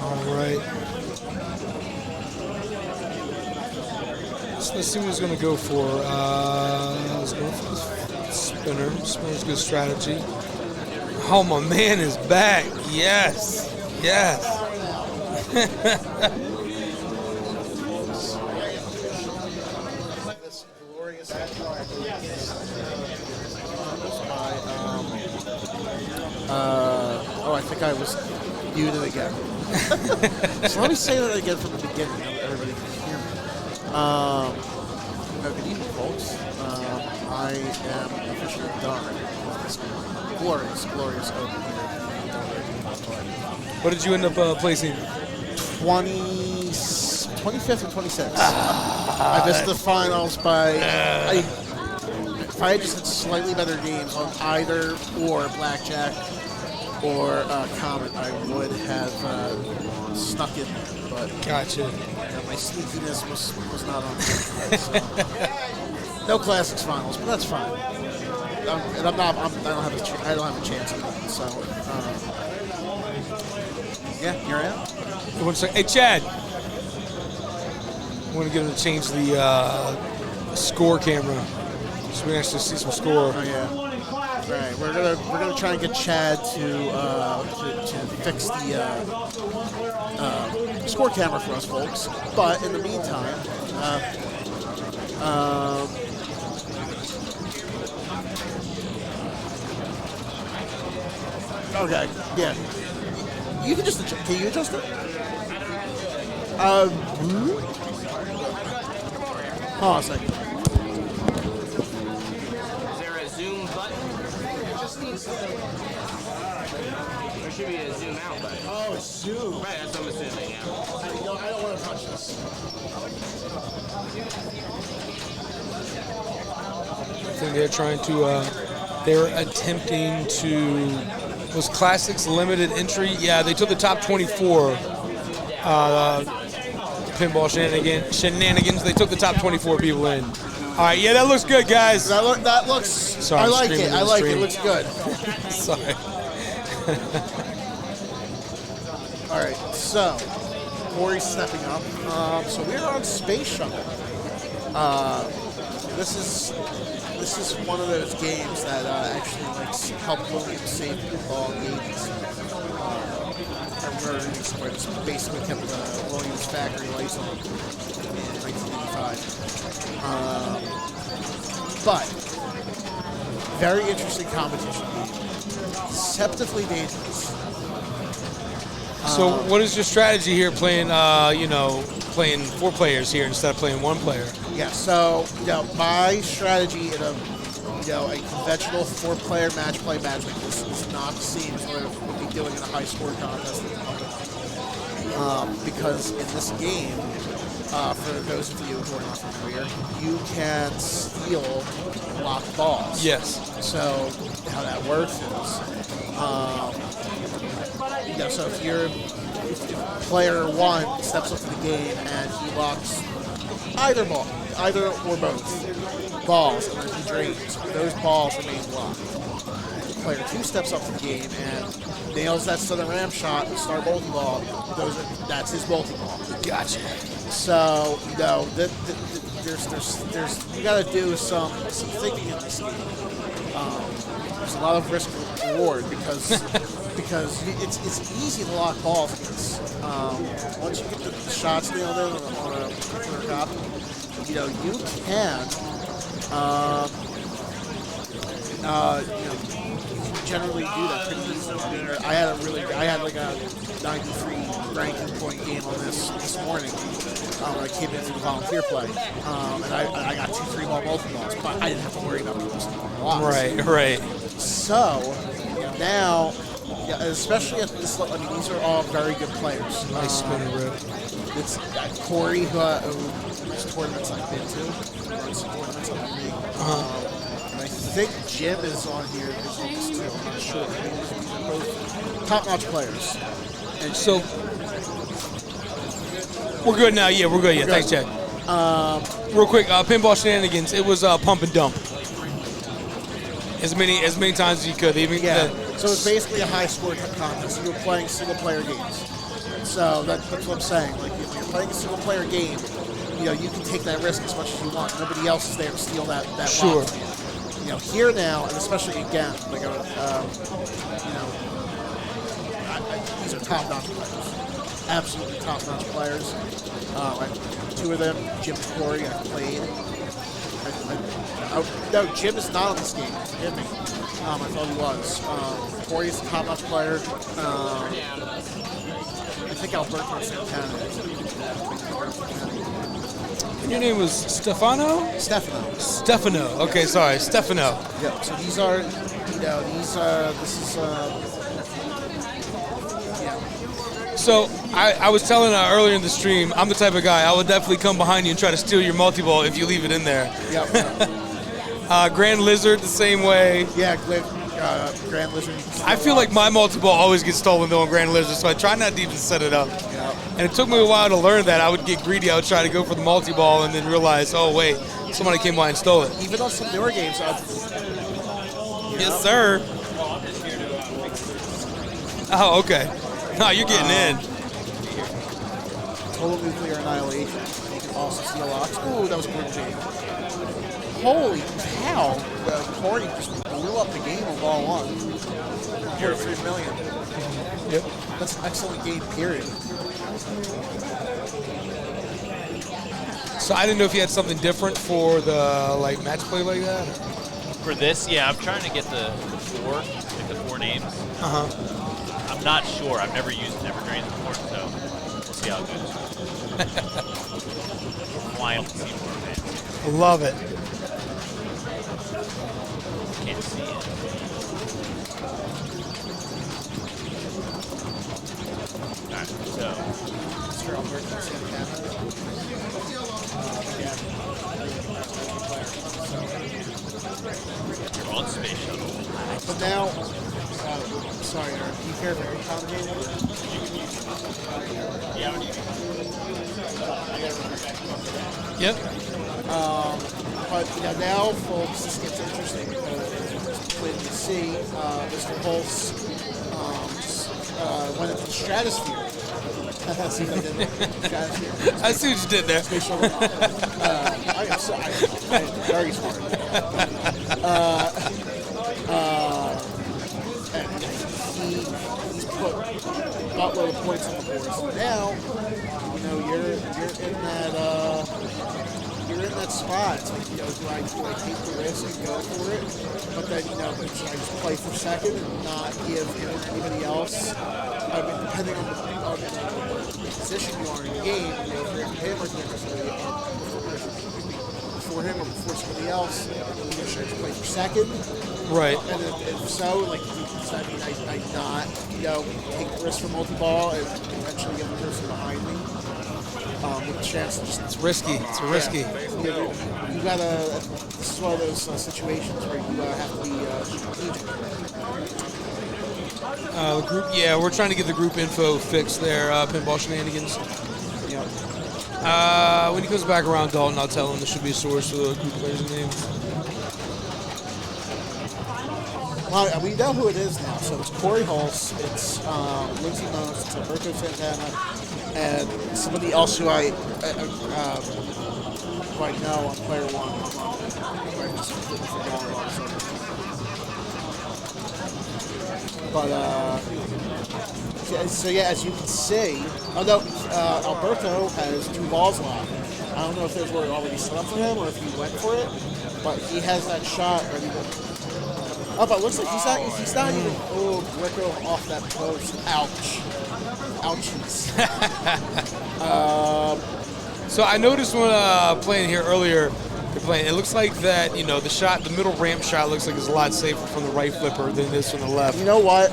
All right. So let's see what he's going to go for. Let's go for the spinner. Spinner's a good strategy. Oh, my man is back. Yes. Yes. This glorious I think I was muted again. So let me say that again from the beginning so everybody can hear me. Good evening, folks. I am officially done with this glorious open here. What did you end up placing? 25th and 26th. I missed the finals by... if I had just had slightly better games on either or blackjack or comet, I would have snuck in there. But gotcha. My sneakiness was not on there. So. No classics finals, but that's fine. And I don't have a chance of it. So yeah, here I am. Hey, Chad. I want to get him to change the score camera so we can actually see some score. Oh yeah. Right. We're gonna try and get Chad to fix the score camera for us, folks. But in the meantime, okay, yeah. You can just adjust. Can you adjust it? Hold on a second. Is there a zoom button? There should be a zoom out button. Oh, it's zoom. Right, that's what I'm assuming, yeah. I don't want to touch this. I think they're trying to, they're attempting to, was Classics limited entry? Yeah, they took the top 24 pinball shenanigans. They took the top 24 people in. All right, yeah, that looks good, guys. That looks, sorry, I like it. I like it. It looks good. Sorry. All right, so Corey's stepping up. So we're on Space Shuttle. This is one of those games that actually helped William save pinball games. I remember reading somewhere this basically kept Williams' factory lights on in 1985. But very interesting competition game. Deceptively dangerous. So what is your strategy here playing, playing 4 players here instead of playing 1 player? Yeah, so, my strategy in a conventional 4-player match play match like this is not the same as what I would be doing in a high score contest. Because in this game, for those of you who are not familiar, you can steal locked balls. Yes. So how that works is, so if player 1 steps up to the game and he locks either or both balls, and then he drains, those balls remain locked. Player 2 steps up to the game and nails that southern ram shot, the star multi-ball. That's his multi-ball. Gotcha. So there's you got to do some thinking in this game. There's a lot of risk reward because it's easy to lock balls against. Once you get the shots nailed in on a particular copy, you can generally do that pretty easily. I mean, I had like a 93 ranking point game on this morning when I came in through the volunteer play, and I got 2 3-ball multi-balls, but I didn't have to worry about people stealing blocks. Right. So now, especially at this level, I mean, these are all very good players. Nice spinner route. It's Corey, whose tournaments I've been to, runs some tournaments on me. And I think Jim is on here as well as too. I'm not sure. They're both top-notch players. And So we're good now. Yeah, we're good. Yeah, thanks, Jack. Real quick, pinball shenanigans. It was pump and dump. As many times as you could. So it's basically a high-score contest. You're playing single-player games. So that's what I'm saying. Like if you're playing a single-player game, you can take that risk as much as you want. Nobody else is there to steal that Sure. block from you. Here now, and especially again, like these are top-notch players. Absolutely top-notch players. 2 of them, Jim and Corey, I've played. No, Jim is not on this game. Forgive me. I thought he was. Corey's a top-notch player. I think Alberto Santana is. And your name was Stefano? Stefano. Okay, sorry, Stefano. Yeah. So these are, this is. So I was telling earlier in the stream, I'm the type of guy, I would definitely come behind you and try to steal your multi-ball if you leave it in there. Yep. Grand Lizard the same way. Yeah, Grand Lizard. I feel like my multi-ball always gets stolen though on Grand Lizard, so I try not to even set it up. Yep. And it took me a while to learn that. I would get greedy, I would try to go for the multi-ball and then realize, oh wait, somebody came by and stole it. Even on some newer games. Yes, sir. Oh, okay. No, you're getting in. Total Nuclear Annihilation. You can also steal locks. Ooh, that was a good game. Holy cow. Corey just blew up the game on ball 1. 43 million. Yep. That's an excellent game, period. So I didn't know if you had something different for the match play like that? For this, yeah, I'm trying to get the 4 names. I'm not sure. I've never drained before, so we'll see how it goes. Flying to see more, man. Love it. Can't see it. Alright, so. You're on Space Shuttle. But now, sorry, Aaron, do you care if I commentate? Yeah, Yep. But now, folks, this gets interesting because when you see Mr. Pulse went into the stratosphere. See what I did there? Stratosphere. I see what you did there. Spatial, I'm very smart. And he's put a buttload of points on the board. So now, you're in that spot. It's like, do I take the risk and go for it? But then, should I just play for second and not give him or anybody else? I mean, depending on the position you are in the game, if you're him or before him or before somebody else, should I just play for second? Right. And if so, does that mean I not, take the risk for multi-ball and eventually get the person behind me? with a chance to just. It's risky. It's risky. You gotta. This is one of those situations where you have to be strategic. The group, yeah, we're trying to get the group info fixed there. Pinball shenanigans. Yeah. When he comes back around, Dalton, I'll tell him there should be a source for the group players' names. Well, we know who it is now. So it's Corey Hulse, it's Lindsey Mones, it's Alberto Santana, and somebody else who I know on player one. I just completely forgot about But so yeah, as you can see, Alberto has 2 balls locked. I don't know if those were already set up for him or if he went for it, but he has that shot ready to. Oh, but it looks like he's not even. Oh, Rico off that post. Ouch. Ouchies. So I noticed when playing here earlier, it looks like that, the shot, the middle ramp shot looks like it's a lot safer from the right flipper than this from the left. You know what?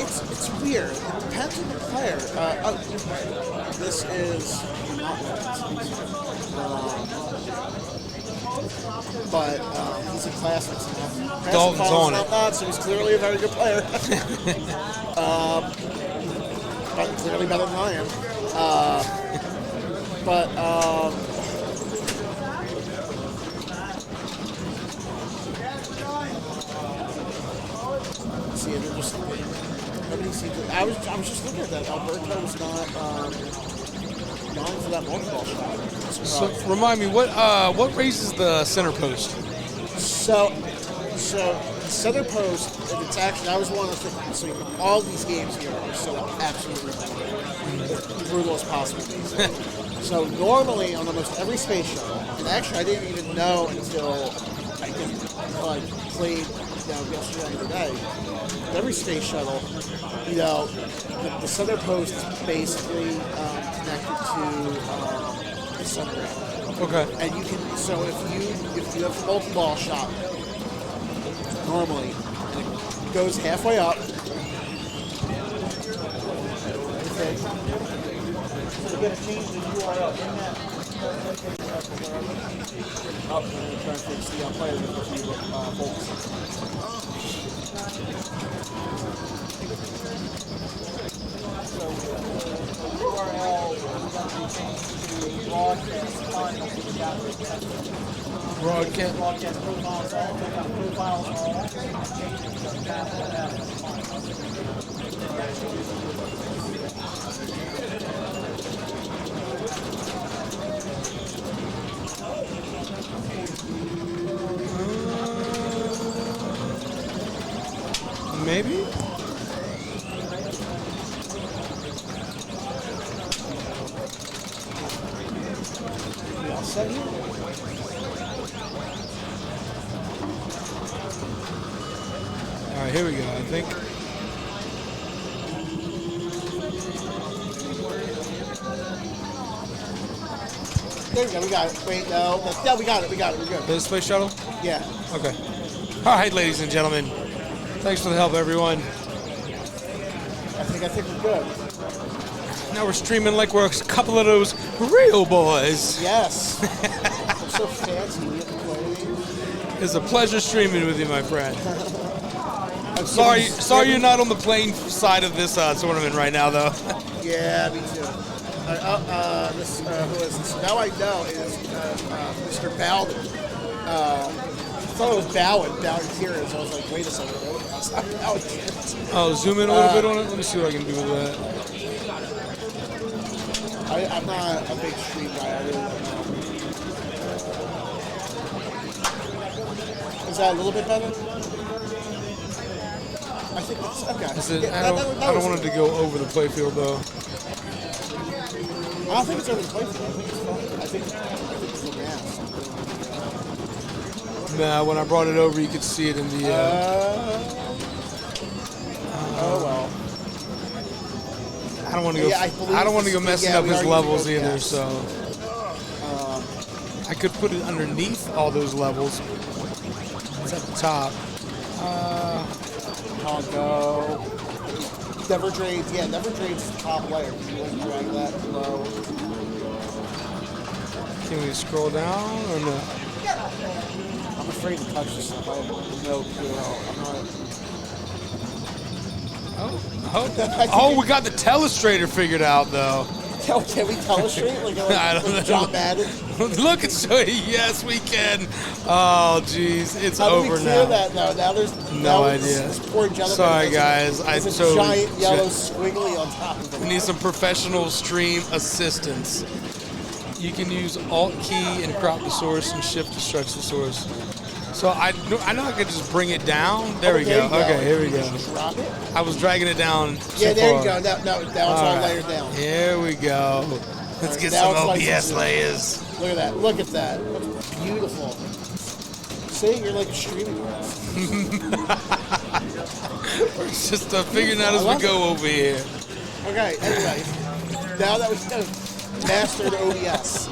It's weird. It depends on the player. This is not but he's in classics. Dalton's on it. Not, so he's clearly a very good player. But clearly better than I am. See, they're just nobody seems to. I was just looking at that. Alberto was not going for that multi-ball shot. So remind me, what raises the center post? So center post, it's actually, that was one of the things. So all these games here are so absolutely brutal as possible. So normally on almost every space shuttle, and actually I didn't even know until I played yesterday and today. Every space shuttle, the center post is basically connected to the center. Okay. And you can, so if you have a multi-ball shot, normally, and it goes halfway up. Okay. So you're going to change the URL in that. Oh, I'm going to try and fix the player before you focus. So the URL is going to be changed to broadcast final for the gathering. Broadcast profiles all, click on profiles all, change it to capital F. Maybe? We all set here? All right, here we go, I think. There we go, we got it. Wait, no. Yeah, we got it, we're good. The space shuttle? Yeah. Okay. All right, ladies and gentlemen. Thanks for the help, everyone. I think we're good. Now we're streaming like we're a couple of those real boys. Yes. I'm so fancy. We have to play. It's a pleasure streaming with you, my friend. Sorry you're not on the playing side of this tournament right now, though. Yeah, me too. Who is this? Now I know is Mr. Bowden. I thought it was Bowen Heroes. I was like, wait a second. Oh, zoom in a little bit on it? Let me see what I can do with that. I'm not a big stream guy. I really don't know. Is that a little bit better? I think it's okay. I don't want it to go over the playfield, though. I don't think it's over the playfield. I think it's fine. I think it's the gas. Nah, when I brought it over, you could see it in the. Oh well. I don't want to go. I don't want to go messing up his levels either. So I could put it underneath all those levels. It's at the top. Never Trades. Yeah, Never Trades is the top layer. You want to drag that low. Can we scroll down or no? I'm afraid to touch this stuff. I have no clue. Oh, we got the telestrator figured out though. Can we telestrate I don't know. like John Madden? Look at so yes we can. Oh jeez, it's How over do we clear now. that now? Now there's No idea. This poor gentleman Sorry has guys, I has a totally giant yellow squiggly on top of We it. need some professional stream assistance. You can use Alt key and crop the source and Shift to stretch the source. So I know I could just bring it down. There we go. Okay, here we go. Drop it. I was dragging it down. Yeah, too there far. you go. Now it's all layered down. Here we go. Let's get Now some it's nice OBS and layers. Look at that. Look at that. That's beautiful. See, you're like a streaming artist. We're just figuring out as we go over here. Okay, anyway, now that we've mastered OBS,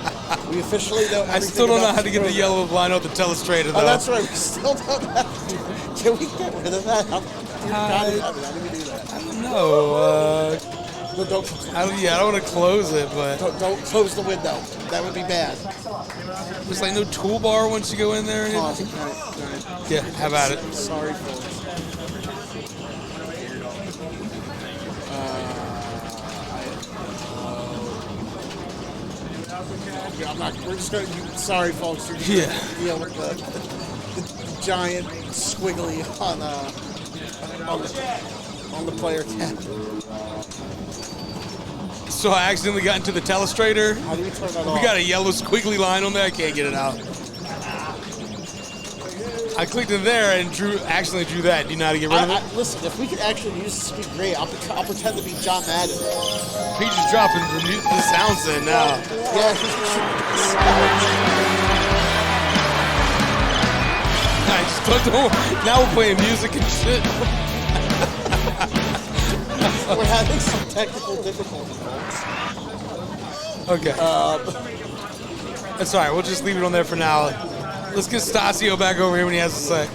we officially know everything I still don't know about how to get the program. yellow line off the telestrator though. Oh, that's right. We still don't have. Can we get rid of that? How do we do that? I don't know. No, don't. I don't want to close it, but Don't close the window. That would be bad. there's like no toolbar once you go in there. Or Pause anything? it. All right. Yeah, how about it? Sorry, folks. I'm not. We're just going to. Sorry, folks. You're just gonna deal with the giant squiggly on the player cap. So I accidentally got into the telestrator. How do we turn that off? We got a yellow squiggly line on there. I can't get it out. I clicked in there and accidentally drew that. Do you know how to get rid of it? Listen, if we could actually use this, would be great. I'll pretend to be John Madden. Peach is dropping the sounds in now. Yeah, Now we're playing music and shit. we're having some technical difficulties. Okay. That's all right. We'll just leave it on there for now. Let's get Stasio back over here when he has a sec.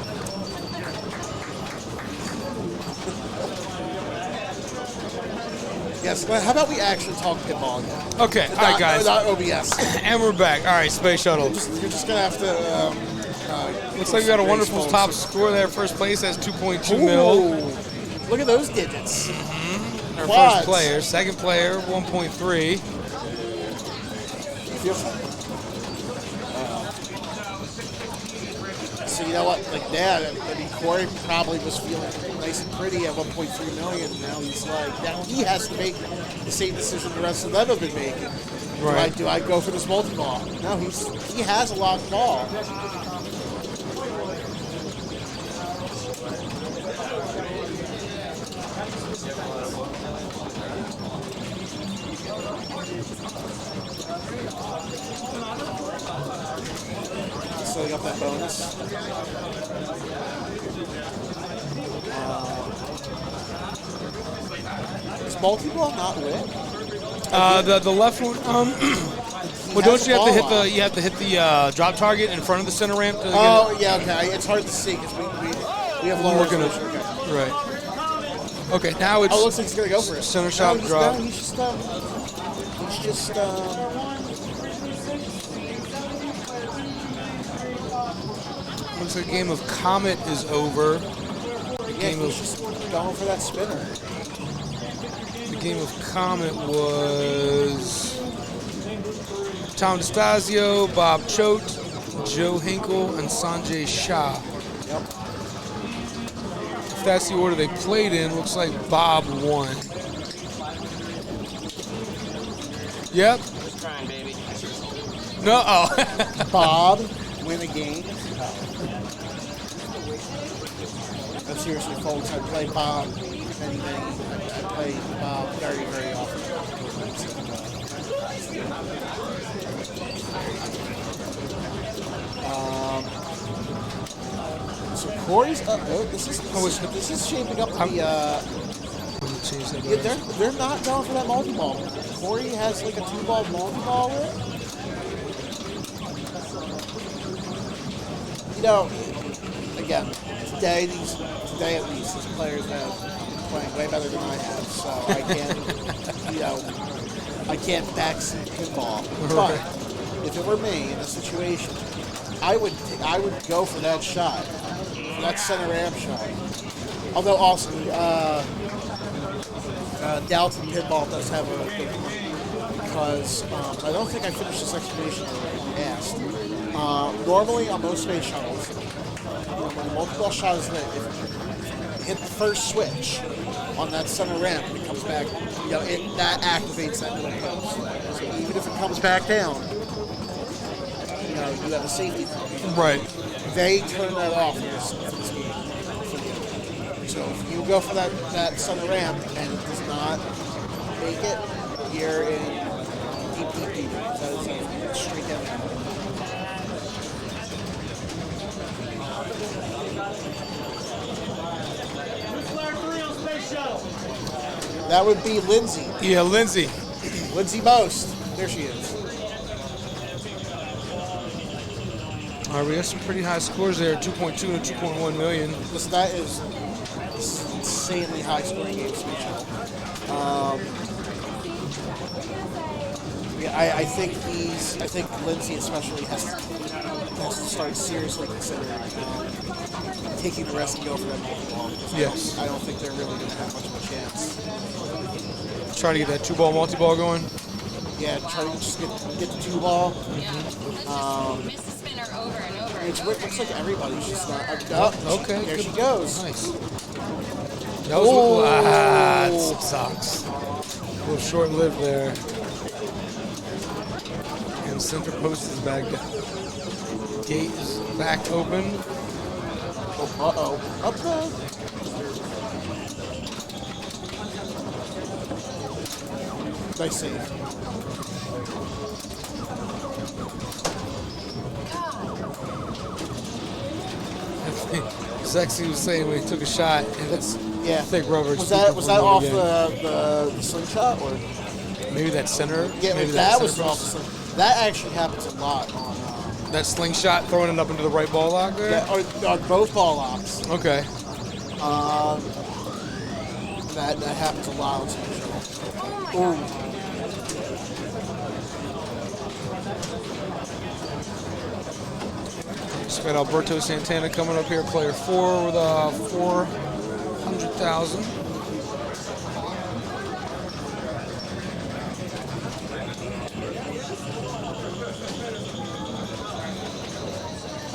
Yes, but how about we actually talk pinball again? Okay, all right, guys. Not OBS. And we're back. All right, Space Shuttle. You're just going to have to... Looks like we got a wonderful top score there. First place has 2.2 mil. Look at those digits. Our Quads. first player. Second player, 1.3. So you know what? Like that, I mean, Corey probably was feeling nice and pretty at 1.3 million. Now he's like, now he has to make the same decision the rest of them have been making. Right. Do I go for this multi-ball? No, he has a locked ball. So they got that bonus. Is multi-ball not lit? The left one. Well, don't you have to hit the? You have to hit the drop target in front of the center ramp. To Oh yeah, okay. It's hard to see because we have lower We're gonna- resolution. Okay. Right. Okay, now it's. Oh, looks like he's gonna go for it. Center shot he's, drop. No, he's just. Looks like the game of Comet is over. Yeah, he's just going for that spinner. The game of Comet was Tom DeStasio, Bob Choate, Joe Hinkle, and Sanjay Shah. Yep. If that's the order they played in, looks like Bob won. Yep. Just trying, baby. No. Oh. Bob win a game. But seriously, folks, I play Bob many. I play Bob very, very often. So Corey's up. Oh, this is shaping up to be. Yeah, they're not going for that multi-ball. Corey has like a 2-ball multi-ball with. You know, again, today at least, these players have playing way better than I have, so I can't, I can't backseat pinball. But if it were me in this situation, I would go for that shot, for that center ramp shot. Although also, Dalton Pinball does have a good point, because I don't think I finished this explanation when asked. Normally on most space shuttles, when a multi-ball shot is lit, if you hit the first switch on that center ramp and it comes back, that activates that little post. So even if it comes back down, you have a safety function. Right. They turn that off for this game. So if you go for that center ramp and it does not make it, you're in deep. That is straight down. That would be Lindsay. Yeah, Lindsay. Lindsay Most. There she is. All right, we have some pretty high scores there, 2.2 and 2.1 million. Listen, that is insanely high scoring game speech. I think Lindsay especially has to start seriously considering taking the rest and go for that multi-ball. Yes. I don't think they're really going to have much of a chance. Trying to get that 2-ball multi-ball going. Yeah, try to just get the 2-ball. Miss the spinner over and over. It looks like everybody's just not. Okay. There she goes. Nice. That was it sucks. A little short-lived there. And center post is back down. Gate is back open. Up there. Nice save. Sexy was saying when he took a shot and it's thick rubber. Was that off the slingshot or? Maybe that center. Yeah, maybe that was center off the slingshot. That actually happens a lot on. That slingshot throwing it up into the right ball lock there? Yeah, on both ball locks. Okay. That happens a lot on slingshot. Ooh. Just got Alberto Santana coming up here, player 4 with 400,000.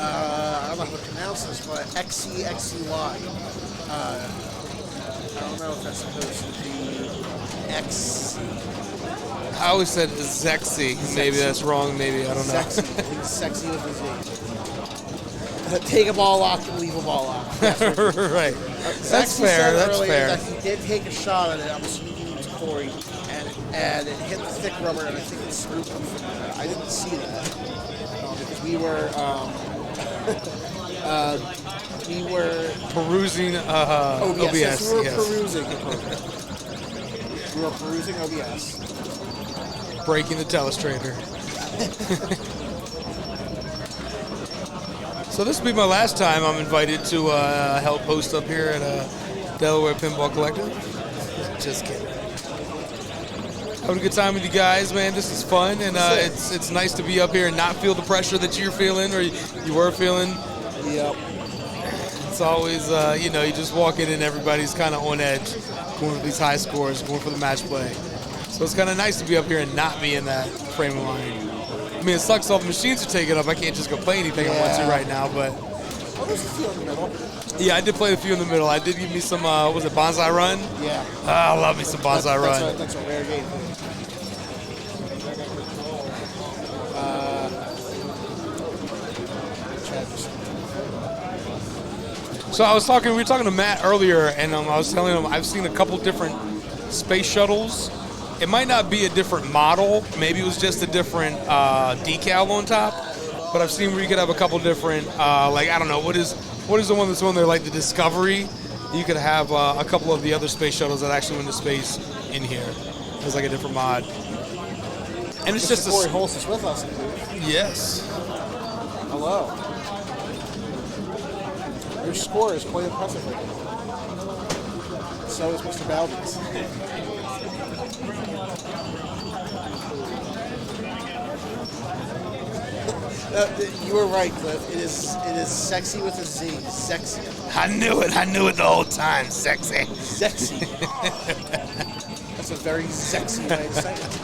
I don't know how to pronounce this, but XCXCY. I don't know if that's supposed to be X. I always said Zexy. Maybe that's wrong. Maybe I don't know. Sexy. He's sexy with his Z. Take a ball lock and leave a ball lock. Yes, right. That's Sexy fair. said That's earlier fair. that he did take a shot at it. I'm assuming to Corey, and it hit the thick rubber, and I think it screwed him from there. I didn't see that because we were perusing OBS. Yes, we were yes. perusing. We were perusing OBS. Breaking the telestrator. So this will be my last time I'm invited to help host up here at Delaware Pinball Collective. Just kidding. Having a good time with you guys, man. This is fun, and it's nice to be up here and not feel the pressure that you're feeling or you were feeling. Yep. It's always, you just walk in and everybody's kind of on edge, going for these high scores, going for the match play. So it's kind of nice to be up here and not be in that frame of mind. I mean, it sucks all the machines are taken up. I can't just go play anything I want to right now, but... Oh, there's a few in the middle. Yeah, I did play a few in the middle. I did give me some, was it Bonsai Run? Yeah. I love me some Bonsai Run. That's a rare game. So we were talking to Matt earlier, and I was telling him I've seen a couple different space shuttles. It might not be a different model. Maybe it was just a different decal on top. But I've seen where you could have a couple different, I don't know, what is the one that's on there, like the Discovery? You could have a couple of the other space shuttles that actually went to space in here. It's like a different mod. And it's just Corey Holst is with us. Yes. Hello. Your score is quite impressive. So is Mr. Bowden's. You were right, Cliff. It is sexy with a Z. Sexy. I knew it the whole time. Sexy. Sexy. That's a very sexy way to say it.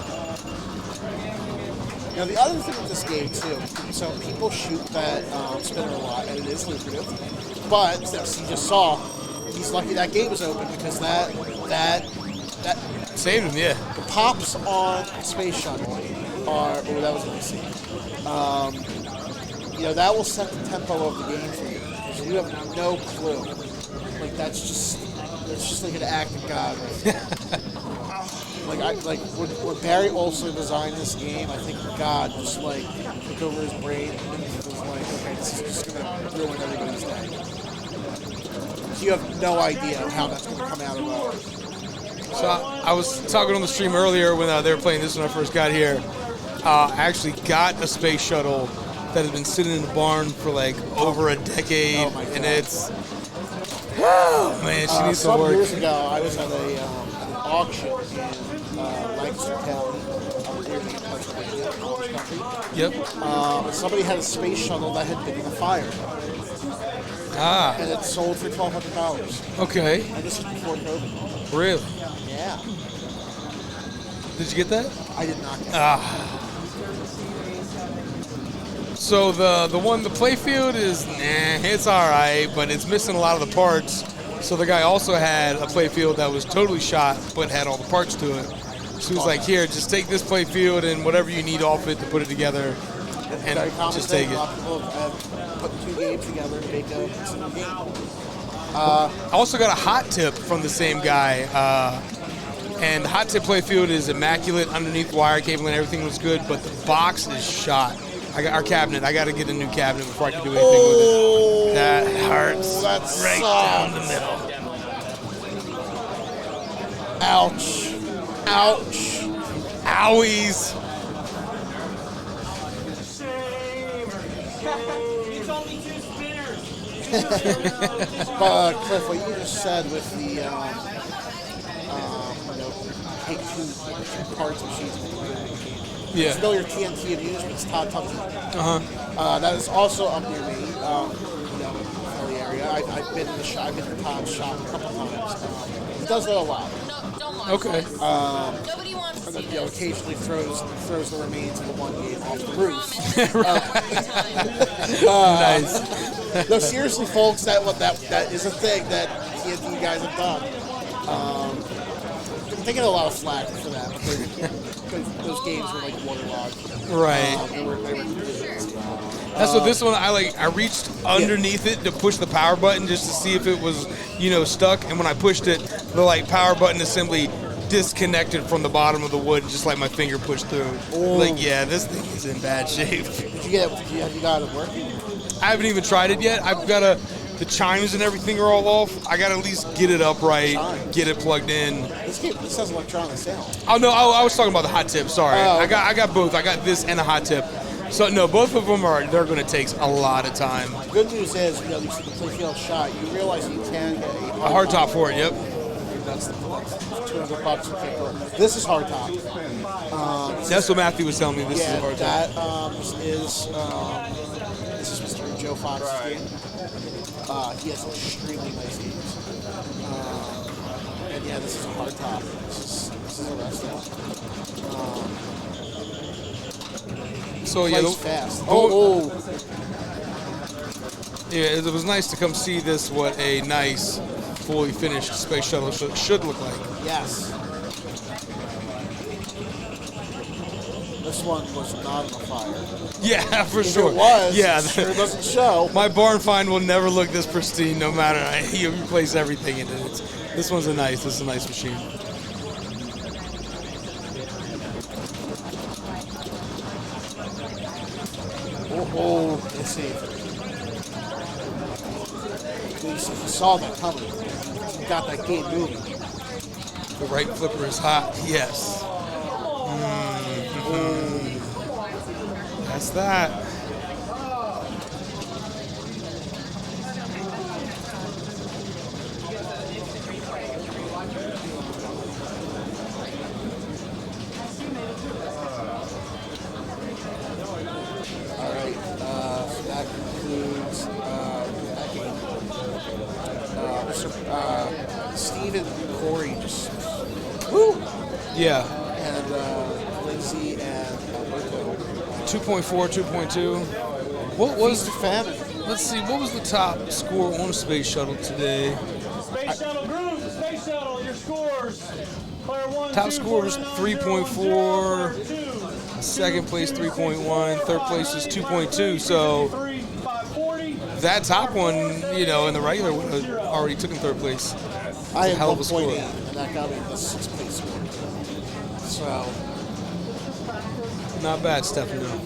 Now, the other thing with this game, too, so people shoot that spinner a lot, and it is lucrative. But, as you just saw, he's lucky that game was open because that saved him, yeah. The pops on Space Shuttle are, oh, that was easy. That will set the tempo of the game for you because you have no clue. Like, that's just like an act of God right there. When Barry Olson designed this game, I think God just took over his brain and was like, okay, this is just gonna ruin everybody's day. You have no idea how that's gonna come out of So I was talking on the stream earlier when they were playing this when I first got here. I actually got a space shuttle that has been sitting in the barn for over a decade, and it's man, she needs some work. Some years ago, I was at an auction in Lancaster County, near the Pennsylvania, College Country. Yep. Somebody had a space shuttle that had been in a fire. And it sold for $1,200. Okay. And this was before COVID. Really? Yeah. Did you get that? I did not get that. So the playfield is, it's all right, but it's missing a lot of the parts. So the guy also had a playfield that was totally shot, but had all the parts to it. So he was like, here, just take this playfield and whatever you need off it to put it together, and just take it. A lot of people have put two games together to make a single game. I also got a hot tip from the same guy. And the hot tip playfield is immaculate underneath wire cabling, everything was good, but the box is shot. Our cabinet, I got to get a new cabinet before I can do anything with it. That hurts right down the middle. Ouch. Ouch. Owies. It's only 2 spinners. But Cliff, what you just said with the take two parts machines. Yeah. Still your TNT amusements, Todd Tucky. Uh-huh. That is also up near me, Philly area. I've been in the shop. I've been in Todd's shop a couple times. He does that a lot. Okay. Nobody wants to see this. Occasionally throws the remains of the one game off the roof. Nice. No, seriously, folks, that is a thing that TNT guys have done. They get a lot of flack for that because those games were waterlogged. Right. They were That's what this one I reached underneath it to push the power button just to see if it was stuck, and when I pushed it, the power button assembly disconnected from the bottom of the wood, just like my finger pushed through. Yeah, this thing is in bad shape. Have you got it working? I haven't even tried it yet. I've got the chimes and everything are all off. I got to at least get it upright, get it plugged in. This has electronic sound. Oh no, I was talking about the hot tip. Sorry, okay. I got both. I got this and a hot tip. So no, both of them they're going to take a lot of time. Good news is, you see the playfield shot. You realize you can get a hard top for it. Yep. That's the $200. This is hard top. That's what Matthew was telling me. This is a hard top. This is Mr. Joe Fox's game. He has extremely nice games. And yeah, this is a hard top. This is a rest stop. So yeah, fast. Yeah, it was nice to come see this. What a nice, fully finished space shuttle should look like. Yes. This one was not on fire. Yeah, for sure. It was. Yeah, it sure doesn't show. My barn find will never look this pristine, no matter. You replace everything in it. This is a nice machine. Let's see. You saw that coming. You got that game moving. The right flipper is hot. Yes. That's that. All right. Steve and Corey just woo. Yeah. And Lindsay and Alberto. 2.4, 2.2. What was the famine? Let's see. What was the top score on a space shuttle today? Space shuttle group, space shuttle, your scores. Player 1, Top 2, score was 3.4. 2. Second place 3.1. Third place is 2.2. So that top one, in the regular would have already took in third place. I had hell of a score. 1.8, and that got me the 6th place score. So not bad, Stefano.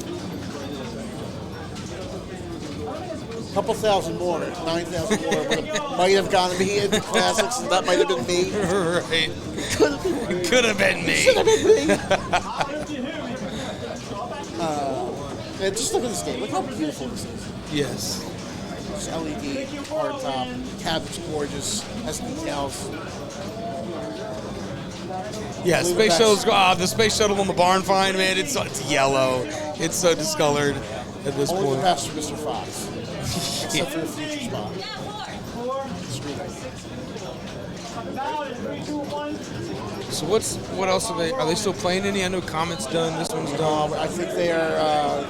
a couple thousand more, 9,000 more might have gotten me into classics, and that might have been me. Right. Could have been me. Should have been me. And just look at this game. Look how beautiful this is. Yes. It's LED, hard top, cabin's gorgeous, has details. Yeah, space shuttle's the space shuttle on the barn find, man. It's yellow. It's so discolored at this Only point. the best for Mr. Fox. Except for the future spot. So what else are they still playing any? I know Comet's done. This one's done. I think they are.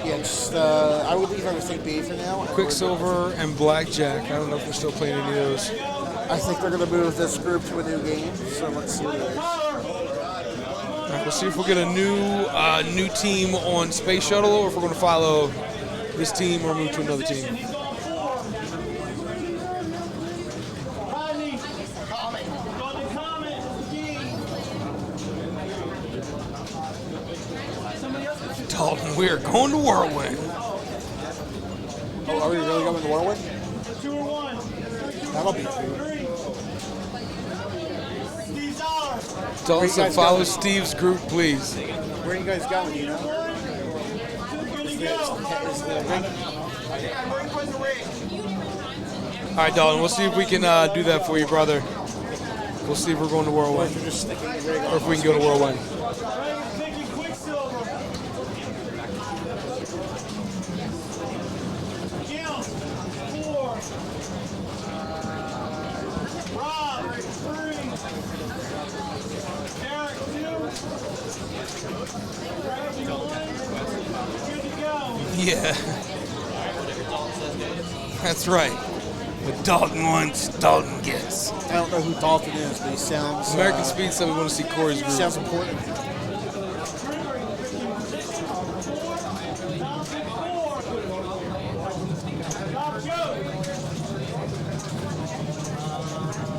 Yeah, just I would leave everything be for now. Quicksilver and Blackjack. I don't know if we're still playing any of those. I think they're going to move this group to a new game. So let's see what it is. All right, we'll see if we'll get a new team on Space Shuttle, or if we're going to follow this team or move to another team. Dalton, we're going to Whirlwind. Oh, are we really going to Whirlwind? That'll be true. Dalton said follow Steve's group, please. Where are you guys going, you know? All right, Dalton, we'll see if we can do that for you, brother. We'll see if we're going to Whirlwind, or if we can go to Whirlwind. Yeah. That's right. What Dalton wants, Dalton gets. I don't know who Dalton is, but he sounds... American Speed said we want to see Corey's group. Sounds important.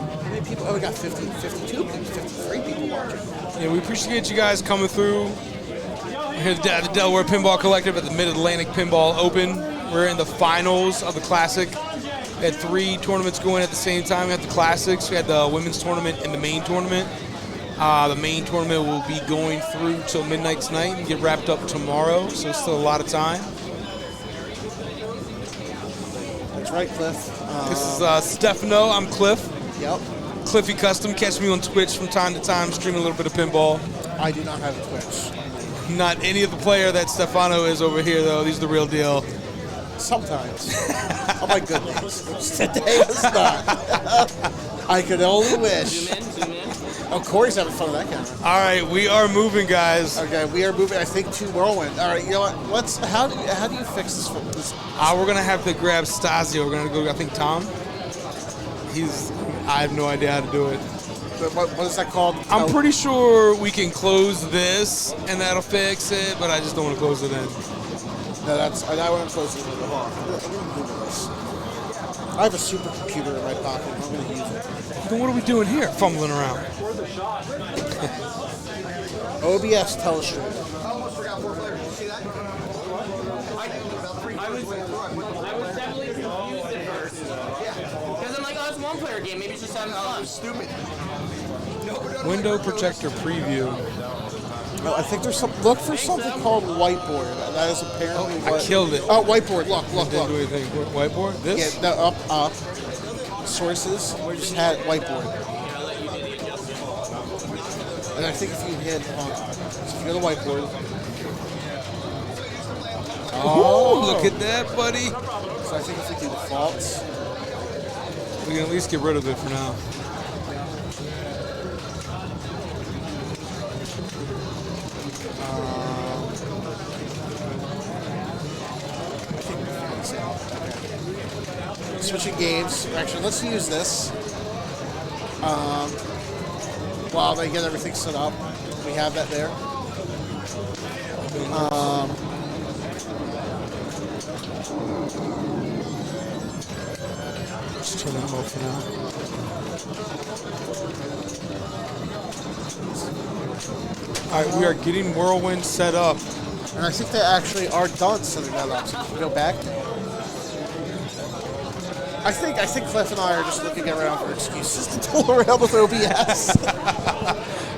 How many people? Oh, we got 50, 52 people, 53 people watching. Yeah, we appreciate you guys coming through. We're here at the Delaware Pinball Collective at the Mid-Atlantic Pinball Open. We're in the finals of the Classic. We had 3 tournaments going at the same time. We had the Classics, we had the women's tournament, and the main tournament. The main tournament will be going through till midnight tonight and get wrapped up tomorrow, so still a lot of time. That's right, Cliff. This is Stefano. I'm Cliff. Yep. Cliffy Custom. Catch me on Twitch from time to time, streaming a little bit of pinball. I do not have a Twitch. Not any of the player that Stefano is over here, though. He's the real deal. Sometimes. Oh my goodness. Today was not. I could only wish. Zoom in. Oh, Corey's having fun with that camera. All right, we are moving, guys. Okay, we are moving, I think, to Whirlwind. All right, you know what? How do you fix this? We're going to have to grab Stasio. We're going to go, I think, Tom. I have no idea how to do it. What is that called? I'm pretty sure we can close this, and that'll fix it, but I just don't want to close it in. No, I want to close it in. I'm going to Google this. I have a supercomputer in my pocket. I'm going to use it. Then what are we doing here, fumbling around? OBS Telestream. I was definitely confused at first. Because I'm like, oh, it's a one-player game. Maybe it's just having fun. Stupid. Window protector preview. Oh, I think there's look for something called whiteboard. That is apparently I killed it. Oh, whiteboard. Look. Didn't do anything. Whiteboard? This? Yeah, no, up. Sources. We just had whiteboard. And I think if you hit, so if you go to whiteboard. Oh, look at that, buddy. So I think if we do defaults, We can at least get rid of it for now. switching games. Actually, let's use this while they get everything set up. We have that there. Just turn that off for now. All right, we are getting Whirlwind set up. And I think they actually are done setting that up. So we can go back. I think Cliff and I are just looking around for excuses to tool around with OBS.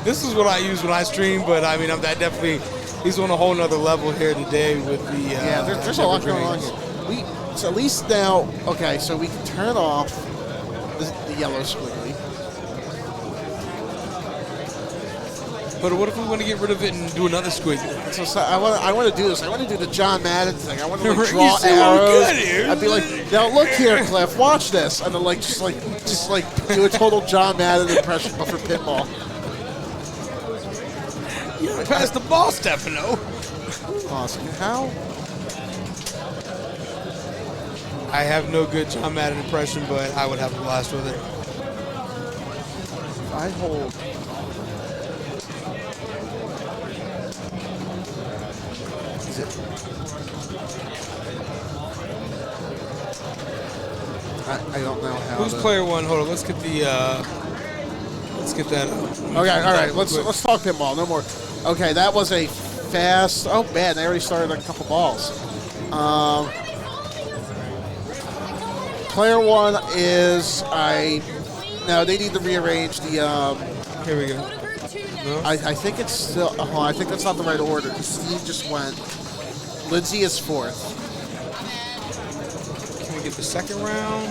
This is what I use when I stream, but I mean, he's on a whole nother level here today with the. Yeah, there's a lot going on here. So at least now, okay, so we can turn off the yellow squiggly. But what if we want to get rid of it and do another squiggly? So I want to do this. I want to do the John Madden thing. I want to You draw see what we arrows. got here? I'd be like, now look here, Cliff, watch this, and then just do a total John Madden impression, but for pinball. You passed the ball, Stefano. Awesome. How? I have no good John Madden impression, but I would have a blast with it. I hold. Is it? I don't know how. Who's player one? Hold on. Let's get the. Let's get that. Okay, all right. Let's talk pinball. No more. Okay, that was a fast. Oh man, they already started a couple balls. Player one is No, they need to rearrange the. Here we go. No? I think it's still. I think that's not the right order. Steve just went. Lindsay is fourth. Can we get the second round?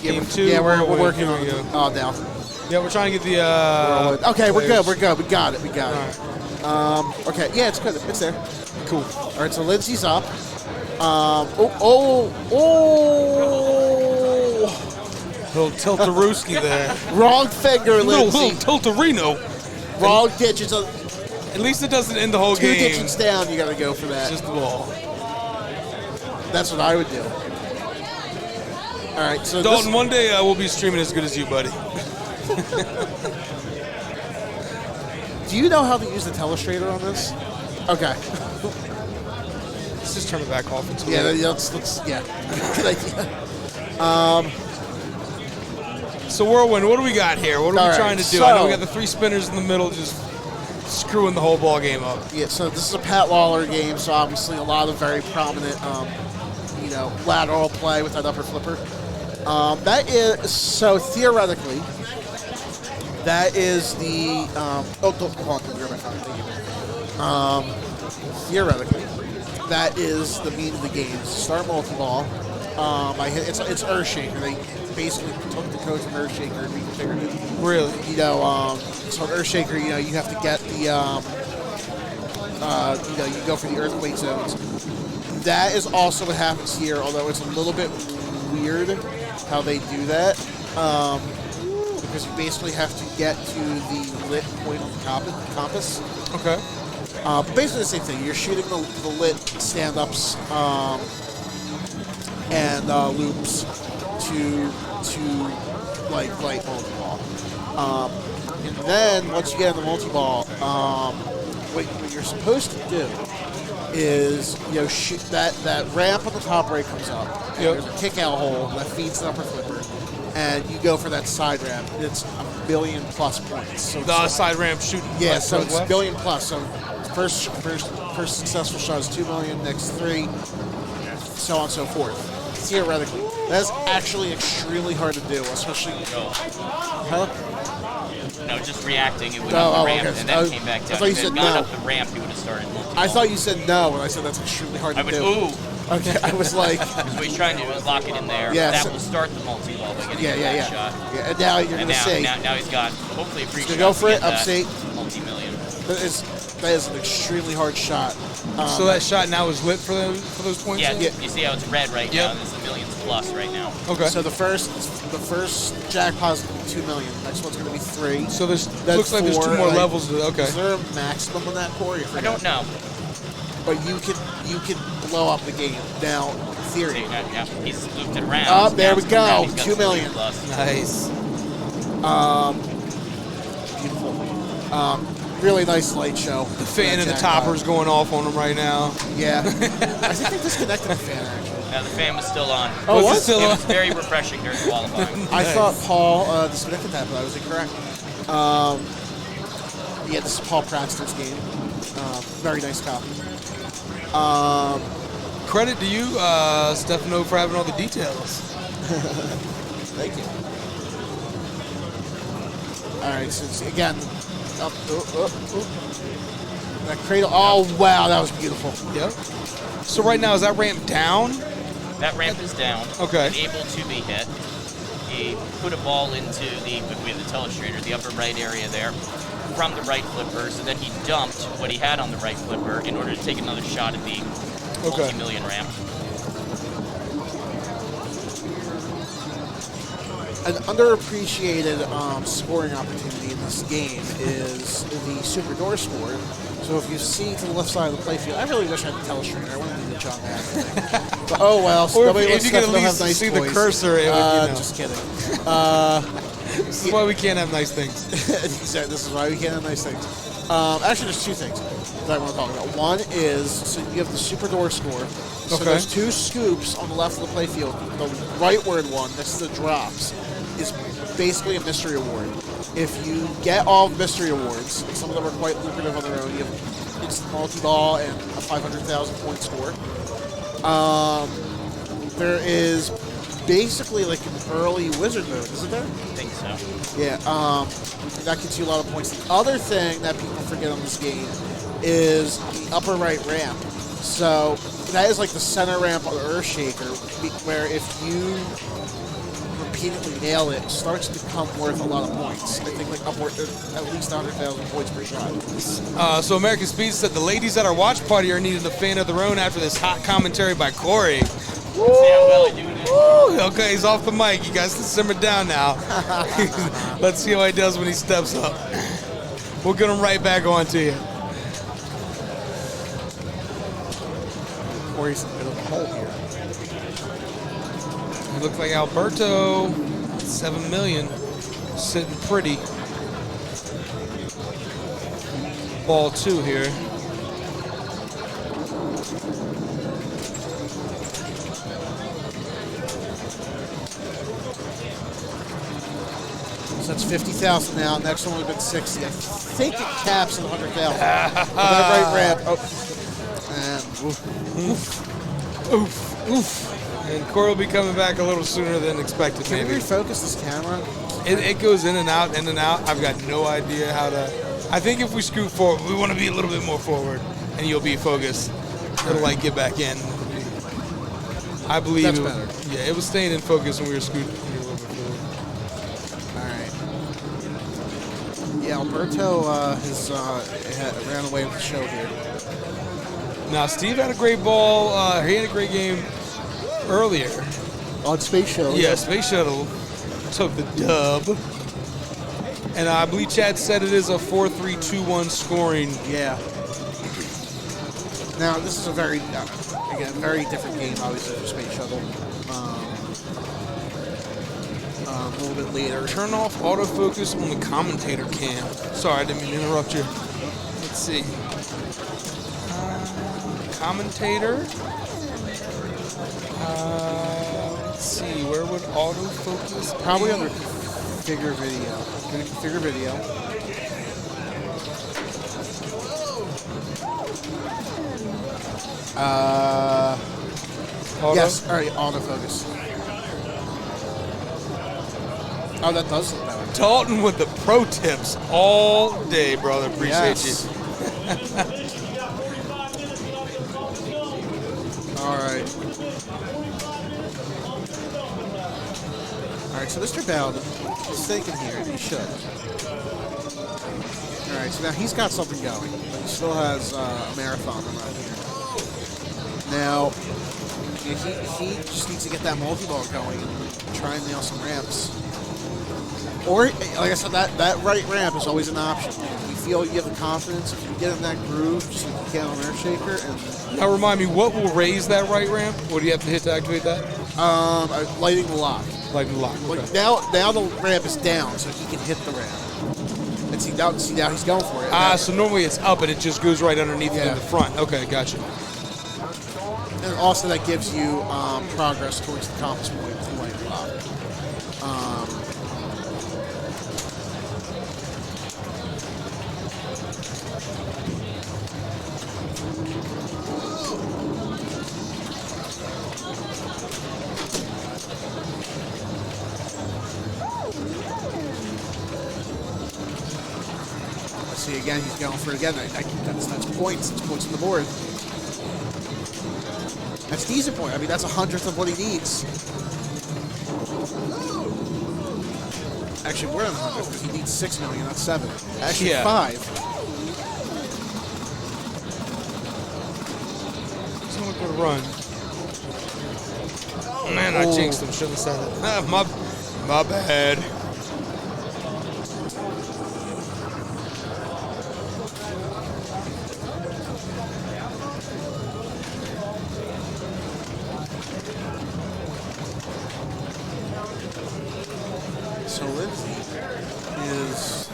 Yeah, Game two. yeah, we're Whirlwind. working Here on we it. go. Oh, down. Yeah, we're trying to get the. Okay, we're players. good. We're good. We got it. We got it. Okay, yeah, it's good. It's there. Cool. All right, so Lindsay's up. Little tilt-a-rooski there. Wrong finger, Lindsay. Little tilt-a-reno. Wrong digits. At least it doesn't end the whole Two game. digits down, you got to go for that. Just the ball. That's what I would do. All right, so Dalton, one day we'll be streaming as good as you, buddy. Do you know how to use the telestrator on this? Okay. Let's just turn it back off. Yeah, let's yeah. Good idea. So Whirlwind, what do we got here? What are we trying to do? So, I know we got the three spinners in the middle, just screwing the whole ball game up. Yeah, so this is a Pat Lawler game, so obviously a lot of very prominent, lateral play with that upper flipper. That is so theoretically. That is the don't hold on, you're my phone. Theoretically, that is the mean of the game. Start multi-ball. It's Earthshaker. They basically took the code from Earthshaker and reconfigured it. Really? So in Earthshaker, you have to get the, you go for the earthquake zones. That is also what happens here, although it's a little bit weird how they do that. Because you basically have to get to the lit point of the compass. Okay. Basically the same thing. You're shooting the lit stand-ups and loops to light multi-ball. And then once you get in the multi-ball, what you're supposed to do is shoot that ramp on the top right comes up. And there's a kick-out hole that feeds the upper flipper, and you go for that side ramp. It's $1 billion+ points. So the side ramp shooting. Yeah, so it's $1 billion+. So first successful shot is $2 million. Next 3, so on and so forth. Theoretically, that's actually extremely hard to do, especially. Huh? No, just reacting. It went Oh, up the ramp okay. and then came back down. I thought you If it said got no. up the ramp, you would have started multi-ball. I thought you said no, and I said that's extremely hard to I went, do. ooh. Okay, I was like. What he's trying to do is lock it in there. Yeah, That so- will start the multi-ball by getting that shot. Yeah, and now you're And going to say. now he's got hopefully a free He's shot. gonna go for to it, get that upstate. Multi-million. That is an extremely hard shot. So that shot now is lit for those points? Yeah, then? you see how it's red right now? There's millions plus right now. Okay. So the first jackpot is going to be 2 million. The next one's going to be 3. So there's Then looks like there's 2 more like, levels. Okay. Is there a maximum on that, Corey? I don't know. But you can blow up the game now. In theory. See, yeah, he's looped it around. Oh, there Now we it's come around, go. he's got 2 million. plus. Nice. Beautiful. Really nice light show. The fan and the topper's going off on him right now. Yeah. I think they disconnected the fan, actually. No, the fan was still on. Oh, was it still It on? was very refreshing during qualifying. I thought Paul disconnected that, but I was incorrect. Yeah, this is Paul Pratster's game. Very nice copy. Credit to you, Stefano, for having all the details. Thank you. All right, so it's, again, up. That cradle. Oh, wow, that was beautiful. Yep. So right now, is that ramp down? That ramp is down. Okay. And able to be hit. He put a ball into the telestrator, the upper right area there, from the right flipper. So then he dumped what he had on the right flipper in order to take another shot at the multi-million ramp. An underappreciated scoring opportunity in this game is the super door score. So if you see to the left side of the playfield, I really wish I had the telestrator. I wanted to do the John Madden. But oh well, so Or nobody if lets you could at Stefano have least nice see toys. the cursor, it would, you know. Just kidding. This is why we can't have nice things. Exactly, this is why we can't have nice things. Actually, there's 2 things that I want to talk about. One is, so you have the super door score. So Okay. there's 2 scoops on the left of the playfield. The rightward one, next to the drops, is basically a mystery award. If you get all mystery awards, and some of them are quite lucrative on their own, you have instant multi-ball and a 500,000 point score. There is basically like an early wizard mode, isn't there? I think so. Yeah, that gets you a lot of points. The other thing that people forget on this game is the upper right ramp. So that is like the center ramp on the Earthshaker, where if you repeatedly nail it, starts to become worth a lot of points. I think like upward at least 100,000 points per shot. So American Speed said the ladies at our watch party are needing a fan of their own after this hot commentary by Corey. See how well I do it. Woo! Okay, he's off the mic. You guys can simmer down now. Let's see how he does when he steps up. We'll get him right back on to you. Corey's in the middle of the hole here. It looks like Alberto, 7 million, sitting pretty. Ball 2 here. So that's 50,000 now. Next one would have been 60. I think it caps at 100,000. That right ramp. Oh. And oof. Oof, oof. And Corey will be coming back a little sooner than expected, Can maybe. we refocus this camera? It goes in and out, in and out. I've got no idea how to. I think if we scoot forward, we want to be a little bit more forward, and you'll be focused. It'll like get back in. I believe That's it, better. Yeah, it was staying in focus when we were scooting a little bit forward. All right. Yeah, Alberto ran away with the show here. Now, Steve had a great ball. He had a great game earlier. On Space Shuttle. Yeah, Space Shuttle took the dub. And I believe Chad said it is a 4-3-2-1 scoring. Yeah. Now, this is a very, again, very different game, obviously, for Space Shuttle. A little bit later. Turn off autofocus on the commentator cam. Sorry, I didn't mean to interrupt you. Let's see. Commentator. Let's see. Where would autofocus be? Probably under configure video. Gonna configure video. Auto? Yes. All right. Autofocus. Oh, that does look better. Dalton with the pro tips all day, brother. Appreciate Yes. you. All right. All right, so Mr. Bowden is thinking here, and he should. All right, so now he's got something going. But he still has a marathon around here. Now, he just needs to get that multi-ball going and try and nail some ramps. Or, like I said, that right ramp is always an option. You feel you have the confidence, if you get in that groove, just like you can on Earthshaker. And Now remind me, what will raise that right ramp? What do you have to hit to activate that? Lighting the lock. Lighting the lock, okay. Like now the ramp is down, so he can hit the ramp. And see now he's going for it. So normally it's up and it just goes right underneath it in the front. Okay, gotcha. And also that gives you progress towards the compass point with the lighting lock. See, again, he's going for it again. That's points. That's points on the board. That's decent point. I mean, that's 100th of what he needs. Actually, more than 100th because he needs 6 million, not 7. Actually, 5. Someone could run. Man, I jinxed him. Shouldn't have said it. My bad. So Lindsay is...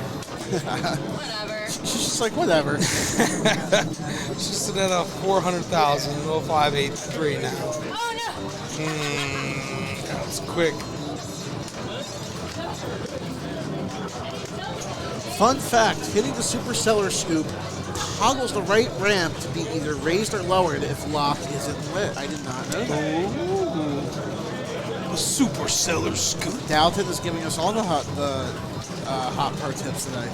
Whatever. She's just like, whatever. She's sitting at a 400,000, 0583 now. Oh no! That was quick. Fun fact, hitting the Superstellar Scoop toggles the right ramp to be either raised or lowered if lock isn't lit. I did not know that. The Superstellar Scoop. Dalton is giving us all the hot pro tips today.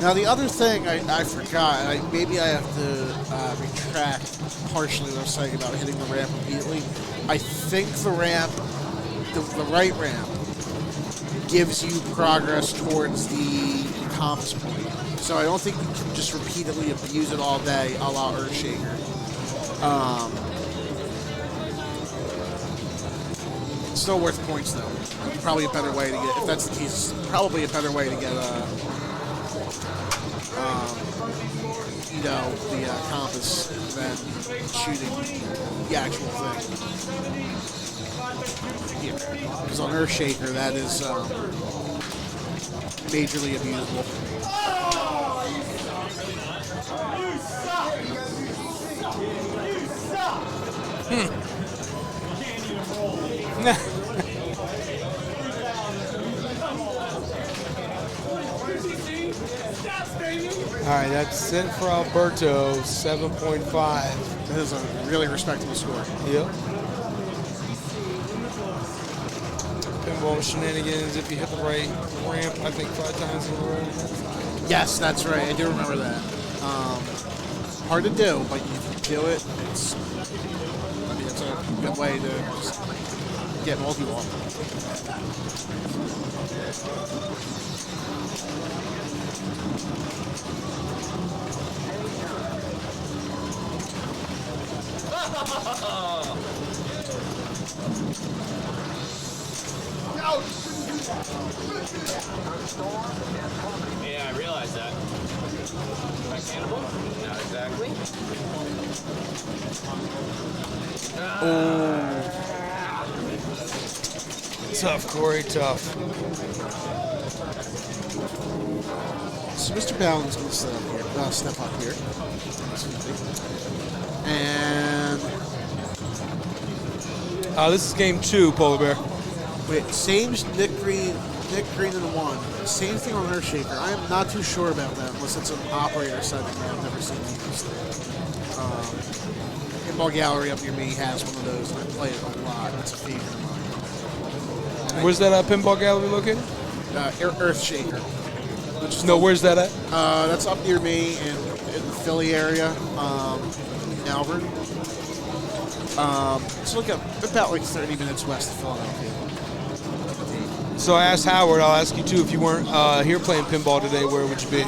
Now the other thing I forgot, and maybe I have to retract partially what I was saying about hitting the ramp repeatedly. I think the ramp, the right ramp, gives you progress towards the compass point. So I don't think you can just repeatedly abuse it all day, a la Earthshaker. Still worth points though. Probably a better way to get, if that's the case, probably a better way to get the compass than shooting the actual thing. Here. Because on Earthshaker, that is majorly abusable. All right, that's it for Alberto, 7.5. That is a really respectable score. Yep. Pinball shenanigans, if you hit the right ramp, I think 5 times in a row. Yes, that's right. I do remember that. Hard to do, but if you do it, it's a good way to just get multi-ball. Yeah, I realize that. Am I cannibal? Not exactly. Tough, Corey, tough. So Mr. Bowden's going to step up here. And this is game 2, Polar Bear. wait, same Nick Green in 1. Same thing on Earthshaker. I am not too sure about that unless it's an operator setting that I've never seen used. Pinball Gallery up near me has one of those, and I play it a lot. It's a favorite of mine. Where's that Pinball Gallery located? Earthshaker. Where's that at? That's up near me in the Philly area, Malvern. It's about like 30 minutes west of Philadelphia. So I asked Howard, I'll ask you too, if you weren't here playing pinball today, where would you be?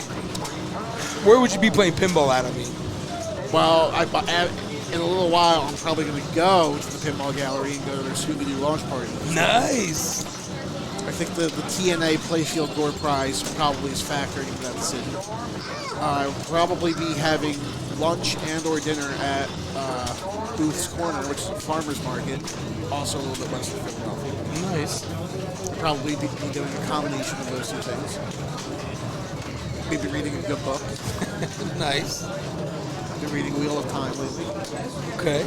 Where would you be playing pinball at, I mean? Well, in a little while, I'm probably going to go to the pinball gallery and go to their Scooby-Doo launch party. Nice. I think the TNA Playfield Door Prize probably is factoring into that decision. I'll probably be having lunch and or dinner at Booth's Corner, which is a farmer's market, also a little bit west of Philadelphia. Nice. I'll probably be doing a combination of those two things. Maybe reading a good book. Nice. I've been reading Wheel of Time lately. Okay.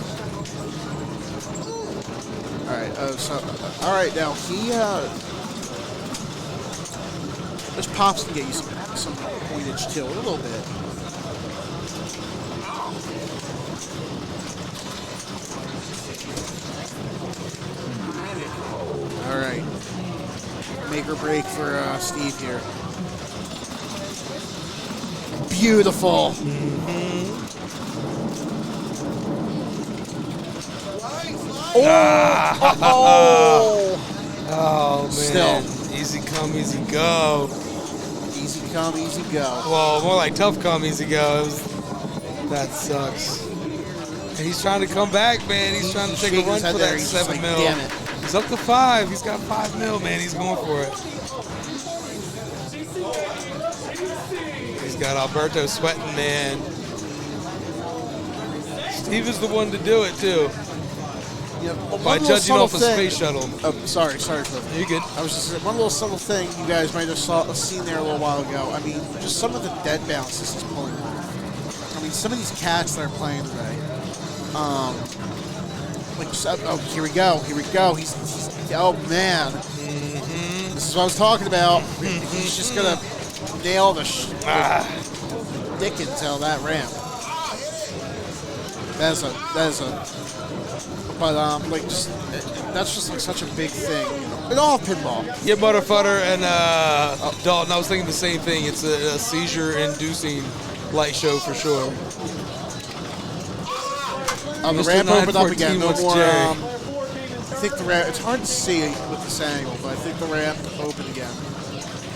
All right. All right. Now he. This Pops can get you some pointage too, a little bit. All right. Make or break for Steve here. Beautiful. Oh, man. Still. Easy come, easy go. Easy come, easy go. Well, more like tough come, easy go. That sucks. And he's trying to come back, man. He's trying to take a run for that 7 mil. Damn it. He's up to 5. He's got 5 mil, man. He's going for it. He's got Alberto sweating, man. Steve is the one to do it, too. Yeah, by judging off a space shuttle. Oh, sorry, Cliff. You're good. I was just one little subtle thing you guys might have seen there a little while ago. I mean, just some of the dead bounces he's pulling off. I mean, some of these cats that are playing today. Here we go. He's oh man. Mm-hmm. This is what I was talking about. He's just gonna nail the dickens out of that ramp. That is a. But that's just like such a big thing. In all of pinball. Yeah, Butterfutter and Dalton. I was thinking the same thing. It's a seizure-inducing light show for sure. The ramp opened up again. No more. Jerry. I think the ramp. It's hard to see with this angle, but I think the ramp opened again.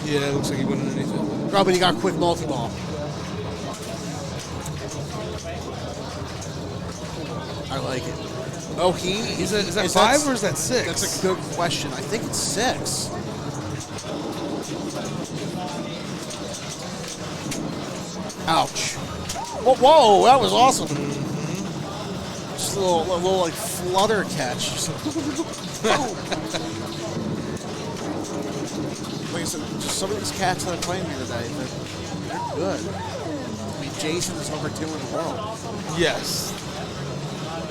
Yeah, it looks like he went underneath it. Probably he got quick multi-ball. I like it. Oh, is that 5 or is that 6? That's a good question. I think it's 6. Ouch. Whoa, that was awesome. Mm-hmm. Just a little like flutter catch. Like I said, just some of these cats that are playing here today, they're good. I mean, Jason is number 2 in the world. Yes.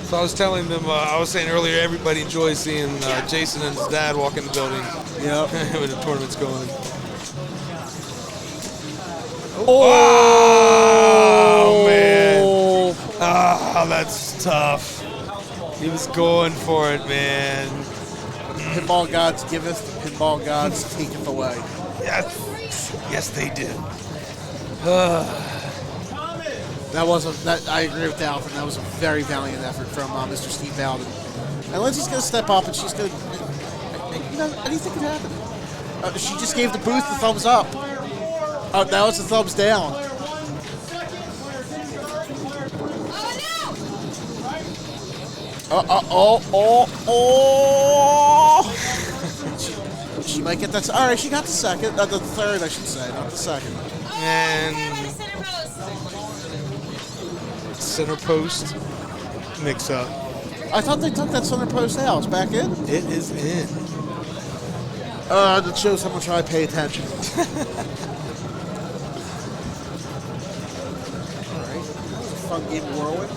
So I was telling them, I was saying earlier, everybody enjoys seeing Jason and his dad walk in the building. Yep. When the tournament's going. Oh, man. Ah, that's tough. He was going for it, man. Pinball gods giveth, the pinball gods taketh away. Yes, they do. That was I agree with Alvin. That was a very valiant effort from Mr. Steve Bowden. And Lindsay's going to step up, and she's going to. How do you think it happened? She just gave the booth the thumbs up. Oh, now it's the thumbs down. She might get that. All right, she got the second. The third, I should say, not the second. And center post mix up. I thought they took that center post out. It's back in? It is in. That shows how much I pay attention. Alright. Fun game of Whirlwind.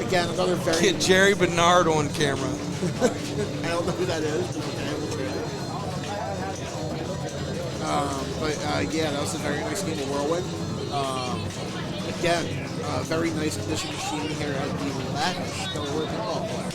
Again, another very... Get Jerry Bernard on camera. I don't know who that is. Yeah, that was a very nice game of Whirlwind. Again, very nice condition machine here at the Lavish Delaware Pinball Player.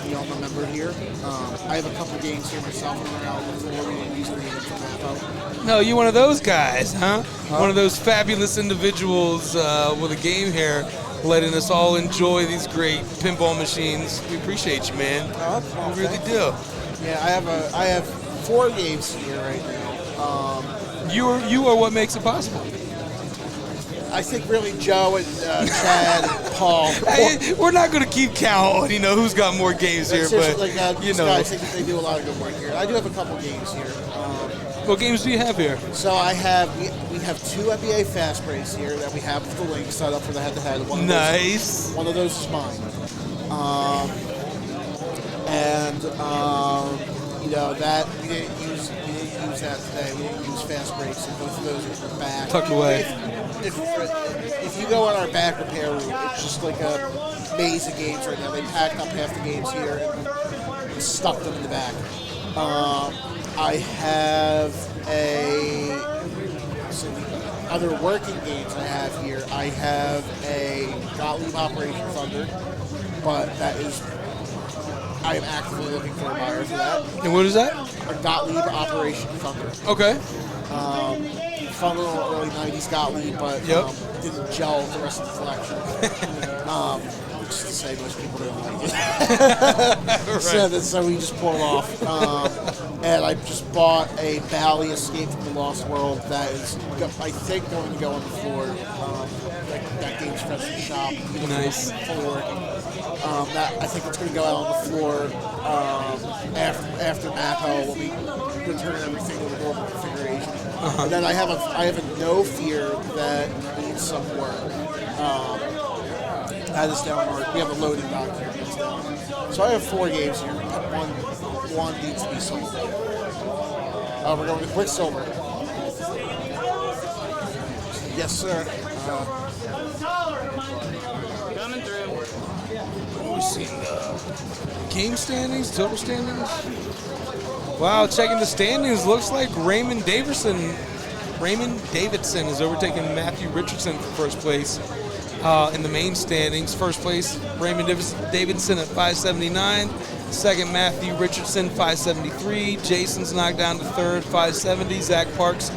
Y'all remember here. I have a couple games here myself on our album before we didn't use the No, you're one of those guys, huh? One of those fabulous individuals with a game here letting us all enjoy these great pinball machines. We appreciate you, man. We really do. Yeah, I have 4 games here right now. You are what makes it possible. I think really Joe and Chad and Paul. Hey, we're not going to keep count on who's got more games here, but these guys think that they do a lot of good work here. I do have a couple games here. What games do you have here? So we have 2 NBA fast breaks here that we have with the link set up for the head-to-head. Nice. One of those is mine. That we didn't use that today. We didn't use fast breaks, and both of those are back. Tucked away. If you go on our back repair room, it's just like a maze of games right now. They packed up half the games here and stuck them in the back. I have other working games I have here. I have a Gottlieb Operation Thunder, but I am actively looking for a buyer for that. And what is that? A Gottlieb Operation Thunder. Okay. Fun little early 90s Gottlieb, but didn't gel with the rest of the collection. Just to say, most people didn't like it. Right. So we just pulled off. And I just bought a Bally Escape from the Lost World that is, I think, going to go on the floor. That game's fresh in the shop. Nice. Fully working. I think it's going to go out on the floor after Mapo when we return everything to the normal configuration. And then I have a No Fear that needs some work. That is down. We have a loading dock here. That's down. So I have 4 games here. One needs to be sold. We're going to Quicksilver. Yes, sir. Coming through. We've seen game standings, total standings. Wow, checking the standings, looks like Raymond Davidson is overtaking Matthew Richardson for first place in the main standings. First place, Raymond Davidson at 579. Second, Matthew Richardson, 573. Jason's knocked down to third, 570. Zach Parks,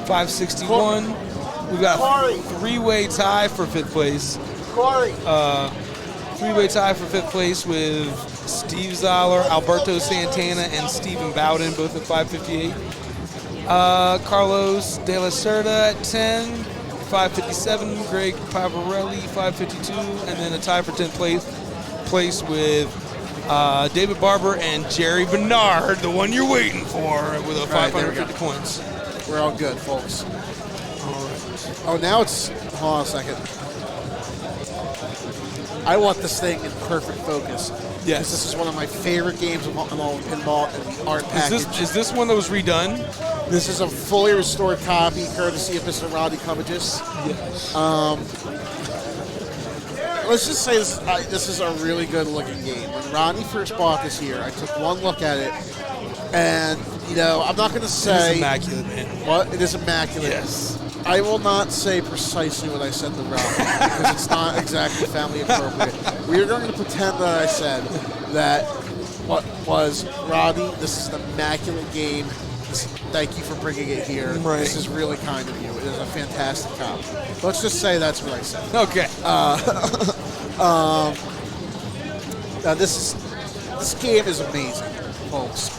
561. We've got a 3-way tie for fifth place. Corey. 3-way tie for fifth place with Steve Zoller, Alberto Santana, and Stephen Bowden, both at 558. Carlos De La Cerda at 10, 557. Greg Pavarelli, 552. And then a tie for 10th place with David Barber and Jerry Bernard, the one you're waiting for, with a 550 points. We're all good, folks. All right. Oh, now it's... Hold on a second. I want this thing in perfect focus. Yes. This is one of my favorite games of all pinball, and the art package. Is this one that was redone? This is a fully restored copy, courtesy of Mr. Roddy Cummages. Yes. Let's just say this is a really good-looking game. When Rodney first bought this here, I took one look at it, and, I'm not going to say... It is immaculate, man. What? It is immaculate. Yes. I will not say precisely what I said to Rodney, because it's not exactly family appropriate. We are going to pretend that I said that what was, Rodney, this is an immaculate game. Thank you for bringing it here. Right. This is really kind of you. It is a fantastic copy. Let's just say that's what I said. Okay. This game is amazing, folks.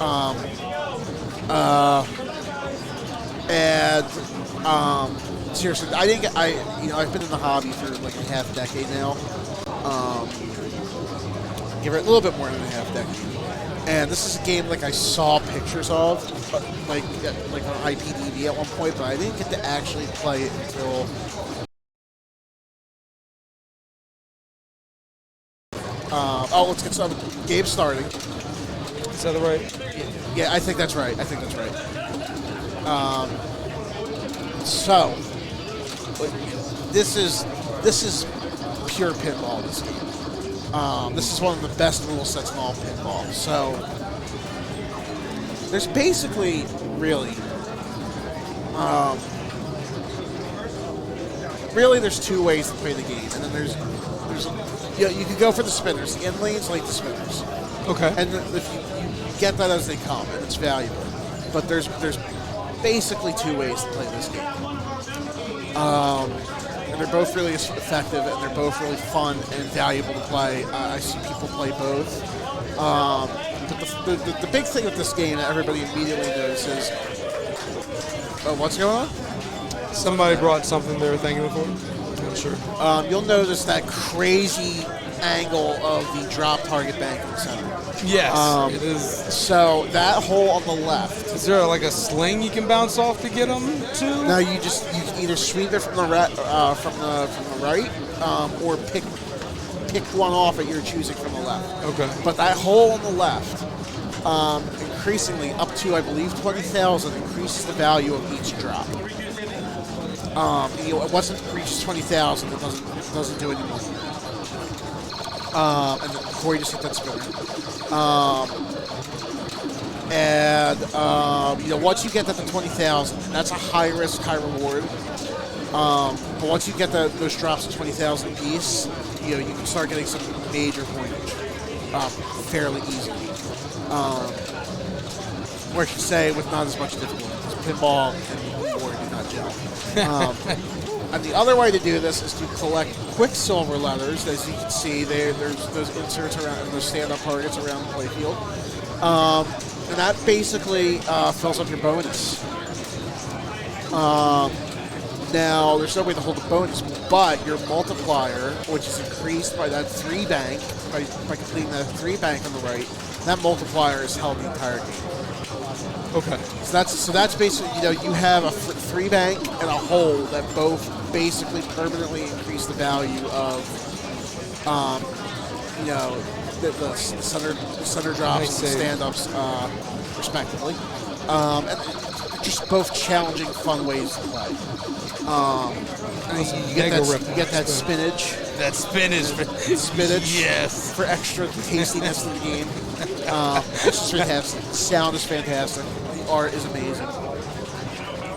Seriously, I've been in the hobby for like a half decade now. Give it a little bit more than a half decade. And this is a game like I saw pictures of, like on IPTV at one point, but I didn't get to actually play it until. Let's get started. Game starting. Is that right? Yeah, I think that's right. So, this is pure pinball. This game. This is one of the best rule sets in all pinball. So, there's basically really, there's 2 ways to play the game, and then there's you can go for the spinners. The end lanes like the spinners. Okay. And if you get that as they come, and it's valuable. But there's basically 2 ways to play this game. they're both really effective, and they're both really fun and valuable to play. I see people play both. But the big thing with this game that everybody immediately notices, what's going on? Somebody brought something they were thanking me for. Not sure. You'll notice that crazy angle of the drop target bank in the center. Yes, it is. So that hole on the left. Is there like a sling you can bounce off to get them to? No, you can either sweep it from the right, or pick one off at your choosing from the left. Okay. But that hole on the left, increasingly up to I believe 20,000, increases the value of each drop. Once it reaches 20,000, it doesn't do anymore. And then Corey just hit that spinner. Once you get that to 20,000, that's a high risk, high reward. But once you get those drops to 20,000 apiece, you can start getting some major pointage fairly easily. Or I should say, with not as much difficulty. Because pinball and board do not gel. And the other way to do this is to collect Quicksilver letters. As you can see, there's those inserts around and those stand-up targets around the playfield. And that basically fills up your bonus. Now, there's no way to hold the bonus, but your multiplier, which is increased by that 3 bank, by completing that 3 bank on the right, that multiplier is held the entire game. Okay. So that's basically, you have a 3 bank and a hole that both basically permanently increase the value of, the center drops and stand-ups, respectively. And just both challenging, fun ways to play. You get that spinach. That spinach. Yes. For extra tastiness to the game. It's just fantastic. The sound is fantastic. The art is amazing.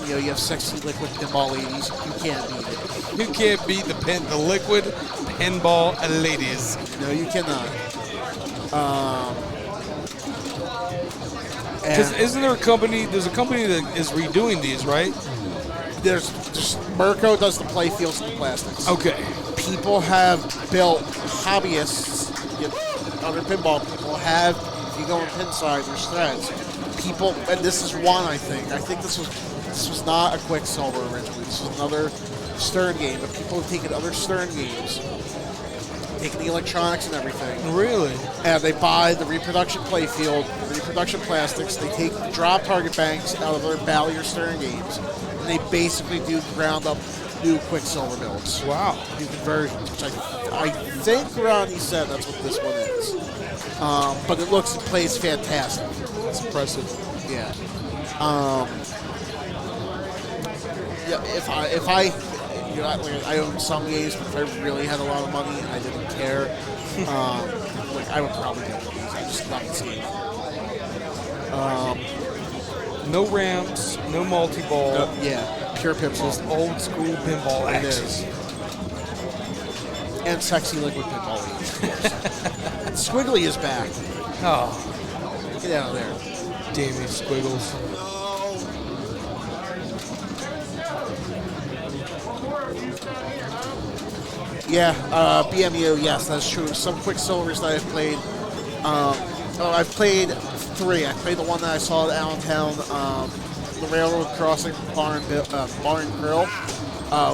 You have sexy liquid pinball ladies. You can't beat it. You can't beat the liquid pinball ladies. No, you cannot. Isn't there a company? There's a company that is redoing these, right? There's Mirko does the play fields and the plastics. Okay. People have built hobbyists. Other pinball people have. If you go on Pinside, there's threads. People, and this is one. I think this was not a Quicksilver originally. This was another Stern game, but people have taken other Stern games, taken the electronics and everything. Really? And they buy the reproduction playfield, the reproduction plastics. They take the drop target banks out of other Bally or Stern games, and they basically do ground up new Quicksilver builds. Wow. New conversions, which I think Ronnie said that's what this one is. But it looks and plays fantastic. That's impressive. Yeah. If I own some games, but if I really had a lot of money and I didn't care, I would probably get one of these. I just love this game. No ramps, no multi-ball. Pure pinball. Just old school pinball action. It is. And sexy liquid pinball. Squiggly is back. Oh. Get out of there. Damn you, Squiggles. Yeah, BMU, yes, that's true. Some Quicksilvers that I've played. I've played 3. I played the one that I saw at Allentown, the Railroad Crossing Bar and Grill,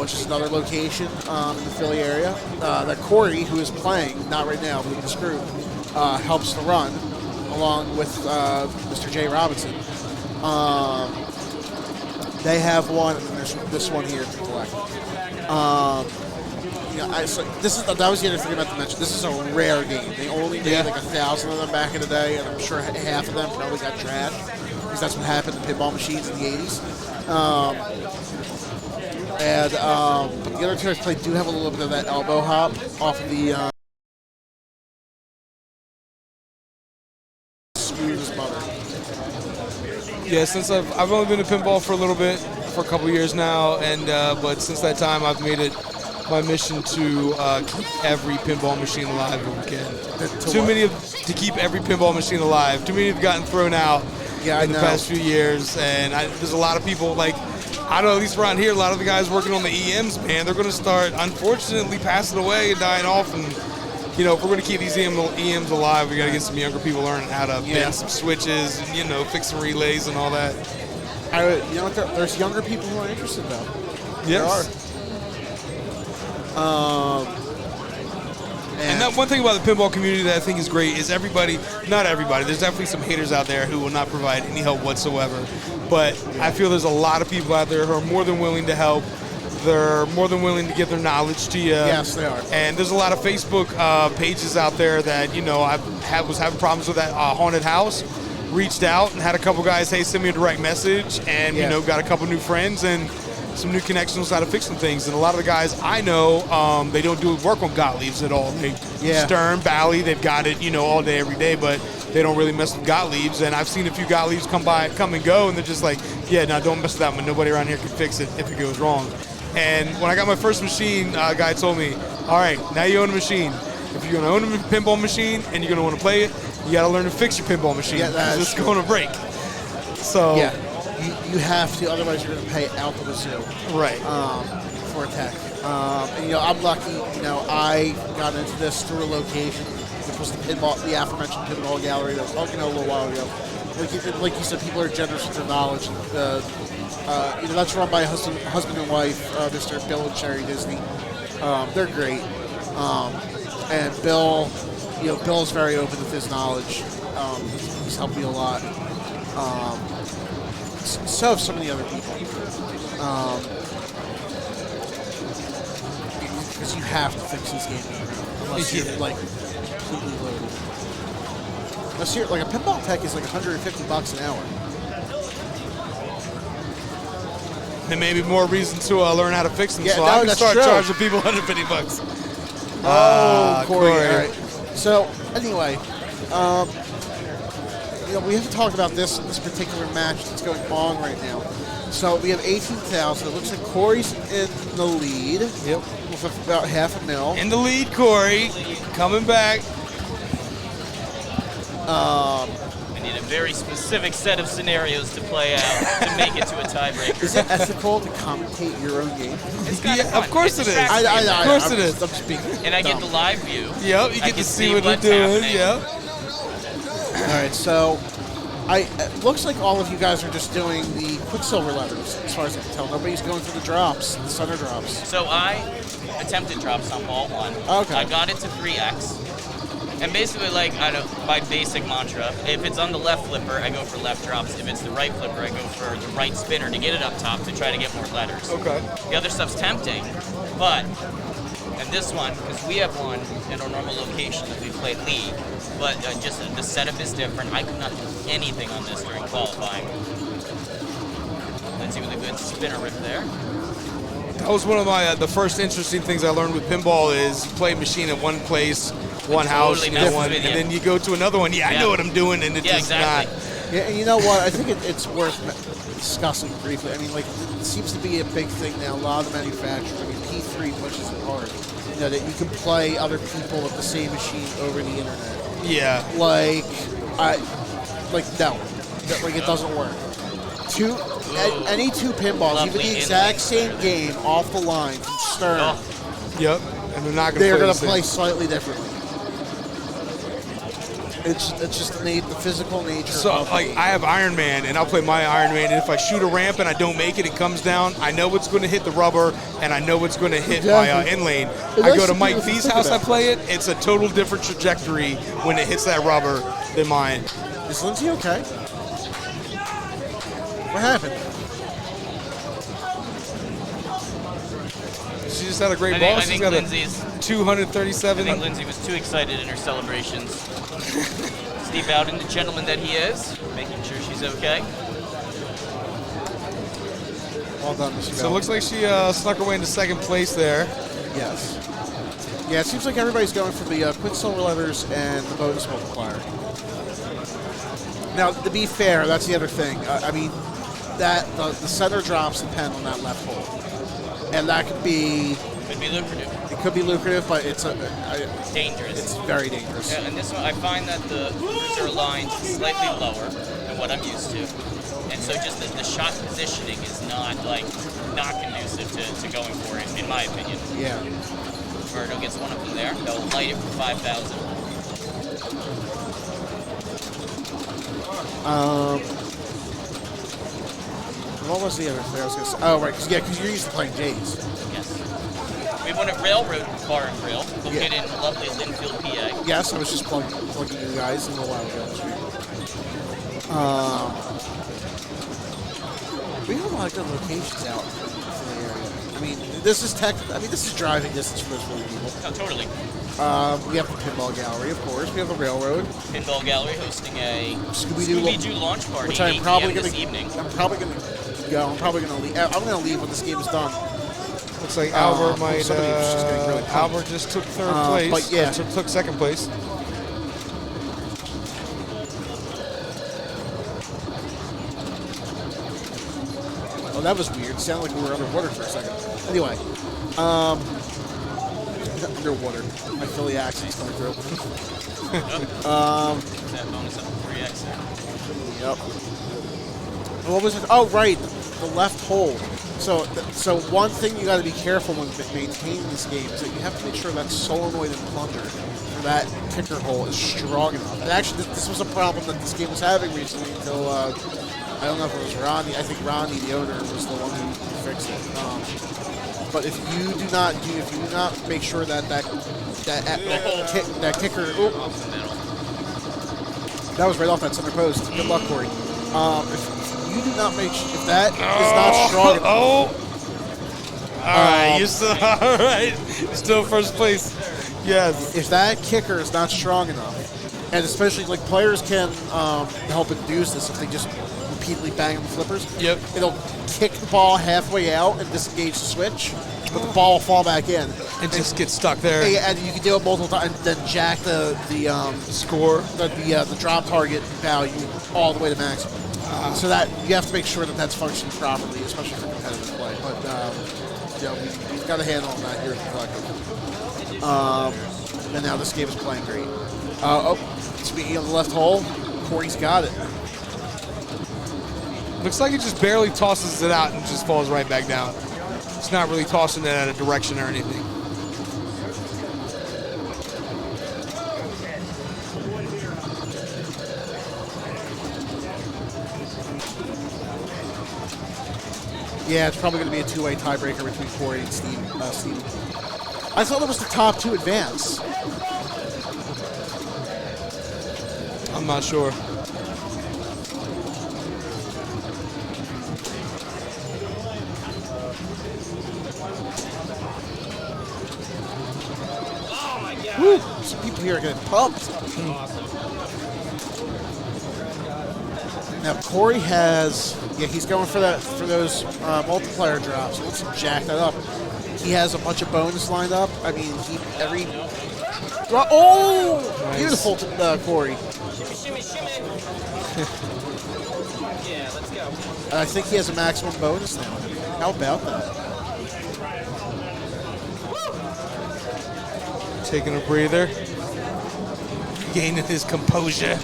which is another location in the Philly area. That Corey, who is playing, not right now, but in this group, helps to run, along with Mr. Jay Robinson. They have one, and there's this one here to collect. That was the other thing I meant to mention. This is a rare game. They only made like 1,000 of them back in the day, and I'm sure half of them probably got trashed because that's what happened to pinball machines in the 80s. But the other two I've played do have a little bit of that elbow hop off of the smooth as butter. Yeah, since I've only been to pinball for a little bit, for a couple years now, and but since that time I've made it my mission to keep every pinball machine alive that we can. To keep every pinball machine alive. Too many have gotten thrown out in the past few years, and there's a lot of people like I know at least around here, a lot of the guys working on the EMs, man, they're going to start, unfortunately, passing away and dying off. And, you know, if we're going to keep these EMs alive, we got to get some younger people learning how to bend some switches and, you know, fix some relays and all that. You know what? There's younger people who are interested, though. Yes. There are. And that one thing about the pinball community that I think is great is everybody, not everybody, there's definitely some haters out there who will not provide any help whatsoever. But I feel there's a lot of people out there who are more than willing to help. They're more than willing to give their knowledge to you. Yes, they are. And there's a lot of Facebook pages out there that, you know, was having problems with that haunted house. Reached out and had a couple guys, hey, send me a direct message. And, you know, got a couple new friends and some new connections how to fix some things. And a lot of the guys I know, they don't do work on Gottliebs at all. Stern, Bally, they've got it, you know, all day, every day, but they don't really mess with Gottliebs. And I've seen a few Gottliebs come and go, and they're just like, yeah, no, don't mess with that one. Nobody around here can fix it if it goes wrong. And when I got my first machine, a guy told me, all right, now you own a machine. If you're going to own a pinball machine and you're going to want to play it, you got to learn to fix your pinball machine because it's going to break. So yeah, you have to, otherwise you're going to pay out the wazoo. Right. For a tech. And, you know, I'm lucky, you know, I got into this through a location, which was the aforementioned pinball gallery that I was talking about a little while ago. Like you said, people are generous with their knowledge. You know, that's run by a husband and wife, Mr. Bill and Sherry Disney. They're great. And Bill, you know, Bill's very open with his knowledge. He's helped me a lot. So have some of the other people. Because you have to fix these games unless you're like completely loaded. Unless you're like a pinball tech is like $150 an hour. There may be more reason to learn how to fix them, so I can start charging people $150. Oh, Corey. All right. So anyway, you know, we have to talk about this particular match that's going on right now. So we have 18,000. It looks like Corey's in the lead. Yep. With about half a mil. In the lead, Corey. Coming back. I need a very specific set of scenarios to play out to make it to a tiebreaker. Is it ethical to commentate your own game? It's kind of fun. Of course it is. Of course it is. I'm speaking. And I get the live view. Yep, you get to see what they're doing. Yep. All right, so it looks like all of you guys are just doing the Quicksilver letters, as far as I can tell. Nobody's going for the drops, the center drops. So I attempted drops on ball one. Okay. I got it to 3x. And basically, like, my basic mantra, if it's on the left flipper, I go for left drops. If it's the right flipper, I go for the right spinner to get it up top to try to get more letters. Okay. The other stuff's tempting, but, and this one, because we have one in our normal location that we play league, but just the setup is different. I could not do anything on this during qualifying. Let's see with a good spinner rip there. That was one of my the first interesting things I learned with pinball is play a machine at one place, one house, totally and then you go to another one. Yeah, I know what I'm doing, and it's just not. Yeah, and you know what? I think it's worth discussing briefly. I mean, like, it seems to be a big thing now. A lot of the manufacturers, I mean, P3 pushes it hard. You know, that you can play other people with the same machine over the internet. Yeah. No, it doesn't work. Any two pinballs, even the exact same game off the line from Stern. Yep, and they're going to play slightly differently. It's just the physical nature. So, like, I have Iron Man, and I'll play my Iron Man, and if I shoot a ramp and I don't make it, it comes down. I know it's going to hit the rubber, and I know it's going to hit my in lane. I go to Mike V's house, I play it. It's a total different trajectory when it hits that rubber than mine. Is Lindsay okay? What happened? She just had a great ball. She's got Lindsay's 237. I think Lindsay was too excited in her celebrations. Steve Bowden, the gentleman that he is, making sure she's okay. Well done, Mr. So it looks like she snuck her way into second place there. Yes. Yeah, it seems like everybody's going for the Quicksilver letters and the bonus multiplier. Now, to be fair, that's the other thing. I mean, the center drops depend on that left hole. And that could be lucrative. It could be lucrative, but it's dangerous. It's very dangerous. Yeah, and this one, I find that the cruiser lines slightly lower than what I'm used to. And so just the shot positioning is not conducive to going for it, in my opinion. Yeah. Verdo gets one of them there. They'll light it for 5,000. What was the other thing I was going to say? Oh, right. Because you're used to playing Jays. Yes. We have one at Railroad Bar and Grill, located in lovely Linfield, PA. Yes, I was just plugging you guys a little while ago on the stream. We have a lot of good locations out in the area. I mean, this is driving distance for most people. Oh, totally. We have the Pinball Gallery, of course. We have the Railroad. Pinball Gallery hosting a Scooby-Doo launch party which I'm probably this evening. I'm probably going to go. I'm probably going to leave. I'm going to leave when this game is done. Looks like Albert might. Somebody was just getting really Albert just took third place. But yeah, took second place. Oh, that was weird. It sounded like we were underwater for a second. Anyway, underwater. My Philly accent's coming through. That bonus up 3x there. Yep. What was it? Oh, right, the left hole. So one thing you got to be careful when maintaining this game is that you have to make sure that solenoid and plunger for that kicker hole is strong enough. And actually, this was a problem that this game was having recently until I don't know if it was Ronnie. I think Ronnie, the owner, was the one who fixed it. But if you do not make sure that kicker, that was right off that center post. Good luck, Corey. If you do not make if that is not strong enough. All right, you're still all right. Still first place. Yes. If that kicker is not strong enough, and especially like players can help induce this if they just repeatedly bang on the flippers. Yep. It'll kick the ball halfway out and disengage the switch, but the ball will fall back in. And just get stuck there. And you can do it multiple times, and then jack the score, the drop target value all the way to maximum. So that you have to make sure that that's functioning properly, especially for competitive play. But we've got a handle on that here at the collective. And now this game is playing great. Speaking of the left hole, Corey's got it. Looks like he just barely tosses it out and just falls right back down. It's not really tossing it out of direction or anything. Yeah, it's probably going to be a two-way tiebreaker between Corey and Steve. I thought it was the top two advance. I'm not sure. Woo! Some people here are getting pumped. Now Corey has, he's going for those multiplier drops. Let's jack that up. He has a bunch of bonus lined up. I mean, nice. Beautiful, Corey. Shimmy, shimmy. Yeah, let's go. I think he has a maximum bonus now. How about that? Taking a breather, gaining his composure.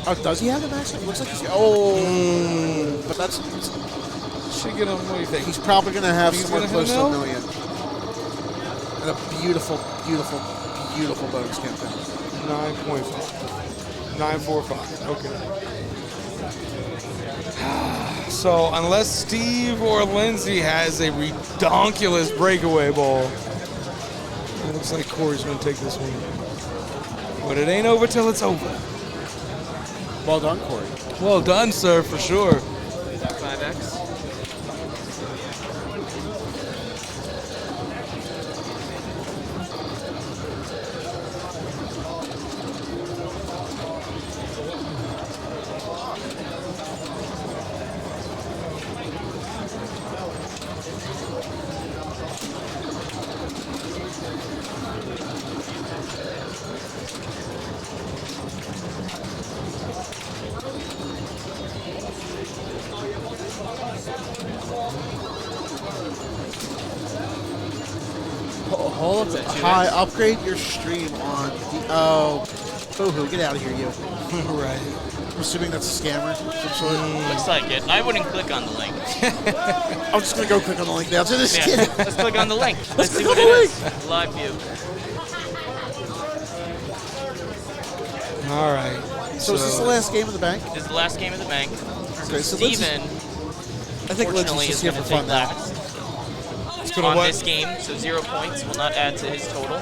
Oh, does he have a maximum? Looks like he's. But that's. Should get him. What do you think? He's probably going to have somewhere close to $1 million. And a beautiful, beautiful, beautiful bonus campaign. 9.5. 945. Okay. So unless Steve or Lindsay has a redonkulous breakaway ball, it looks like Corey's going to take this one. But it ain't over till it's over. Well done, Corey. Well done, sir, for sure. Is that 5X? Hold up. Hi, upgrade your stream on the. Oh, boo-hoo, get out of here, you. Right. I'm assuming that's a scammer of some sort. Looks like it. I wouldn't click on the link. I'm just going to go click on the link now. Just Yeah, kidding. let's click on the link. Let's see click what on it the is. Live view. All right. So is this the last game of the bank? This is the last game of the bank. Okay, so Lindsay's- Steven, I think Lindsay's fortunately, just is here going for to take fun now. last gonna on what? this game, so 0 points will not add to his total.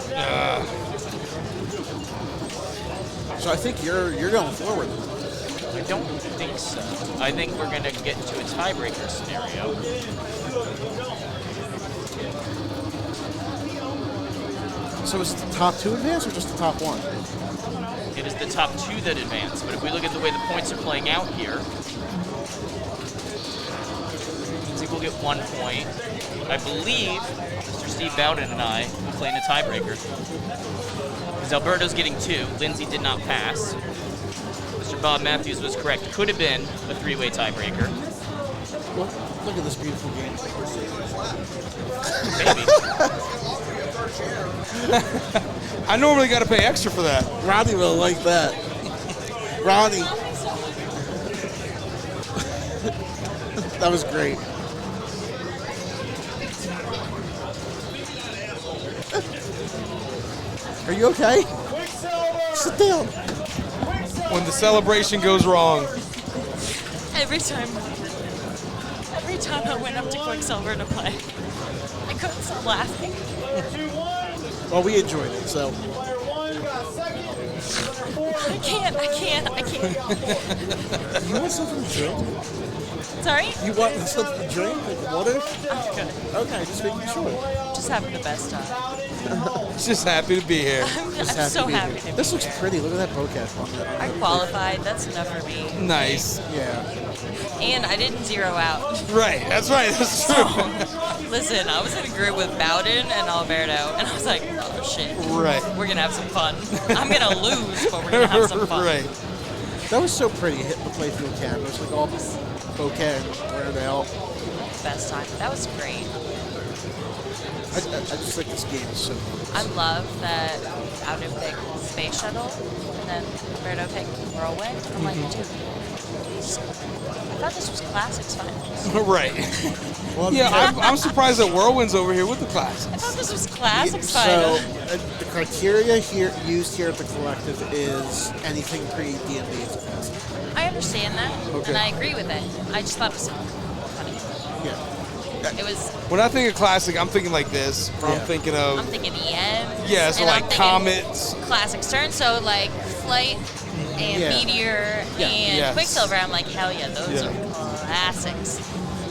So I think you're going forward. I don't think so. I think we're going to get into a tiebreaker scenario. So is it the top 2 advance or just the top 1? It is the top 2 that advance, but if we look at the way the points are playing out here, Lindsay will get 1 point. I believe Mr. Steve Bowden and I will play in a tiebreaker. Because Alberto's getting 2. Lindsay did not pass. Mr. Bob Matthews was correct. Could have been a 3-way tiebreaker. Look at this beautiful game. Maybe. I normally got to pay extra for that. Rodney will like that. Rodney. That was great. Are you okay? Sit down. When the celebration goes wrong. Every time I went up to Quicksilver to play, I couldn't stop laughing. Well, we enjoyed it, so. I can't. You want something to drink? Sorry? You want something to drink? Like water? I'm good. Okay, just making sure. Just having the best time. Just happy to be here. I'm so happy to be This looks here. pretty. Look at that bocap on that. I qualified. That's enough for me. Nice. Yeah. And I didn't zero out. Right. That's right. That's true. Listen, I was in a group with Bowden and Alberto, and I was like, oh shit. Right. We're going to have some fun. I'm going to lose, but we're going to have some fun. Right. That was so pretty, hitting the playfield canvas, like all this bouquet and wearing it out. Best time. That was great. I just think this game is so good. I love that Bowden picked Space Shuttle, and then Alberto picked Whirlwind. I'm like, dude, I thought this was Classics finals. Right. Yeah, I'm surprised that Whirlwind's over here with the classics. I thought this was Classics So finals. the criteria here used here at the collective is anything pre-D&D is a classic. I understand that, Okay. and I agree with it. I just thought it was funny. Yeah. It was. When I think of classic, I'm thinking like this. Or I'm thinking of. I'm thinking EM. Yeah, so and like I'm thinking comets. Classics turn, so like Flight and Yeah. Meteor Yeah. and Yes. Quicksilver. I'm like, hell yeah, those Yeah. are classics.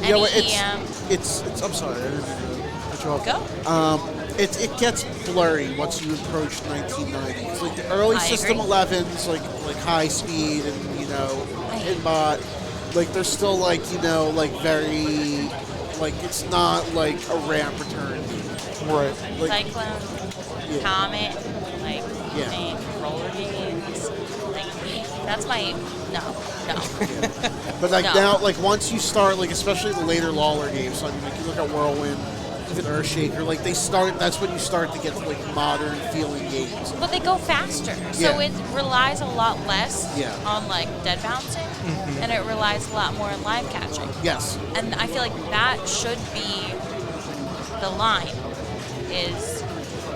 Yeah, well, Any EM. it's. I'm sorry, I didn't mean to cut you off. Go. It gets blurry once you approach 1990. It's like the early I System agree. 11s, like high speed and Pinball, like they're still like like very like it's not like a ramp return. Right. Like, Cyclone, Yeah. Comet, like Yeah. and roller games. Like that's my no. but like No. now, like once you start, like especially the later Lawler games, so I mean, like you look at Whirlwind, even Earthshaker, like they start. That's when you start to get like modern feeling games. But they go faster, so Yeah. it relies a lot less Yeah. on like dead bouncing, Mhm. and it relies a lot more on live catching. Yes. And I feel like that should be the line. Is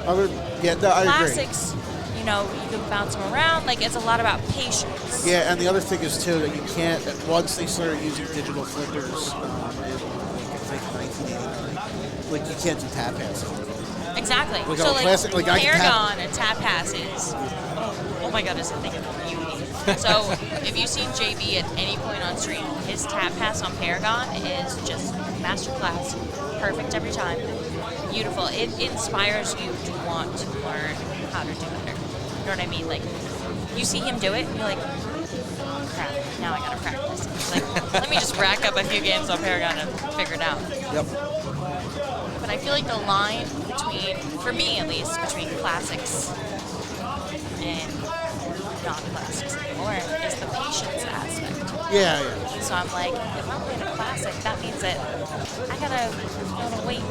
I agree. classics, you can bounce them around. Like it's a lot about patience. Yeah, and the other thing is too that you can't. Once they started using digital flippers in like 1989, like you can't do tap passing. Exactly. Like so on a like classic- like, I can Paragon and tap passes. Oh my god, is a thing of beauty. So if you've seen JB at any point on stream, his tap pass on Paragon is just masterclass. Perfect every time. Beautiful. It inspires you to want to learn how to do better. You know what I mean? Like you see him do it, and you're like, oh, crap, now I gotta practice. It's like, let me just rack up a few games on Paragon and figure it out. Yep. But I feel like the line between, for me at least, between classics and non-classics anymore is the patience aspect. Yeah. So I'm like, if I'm playing a classic, that means that I gotta wait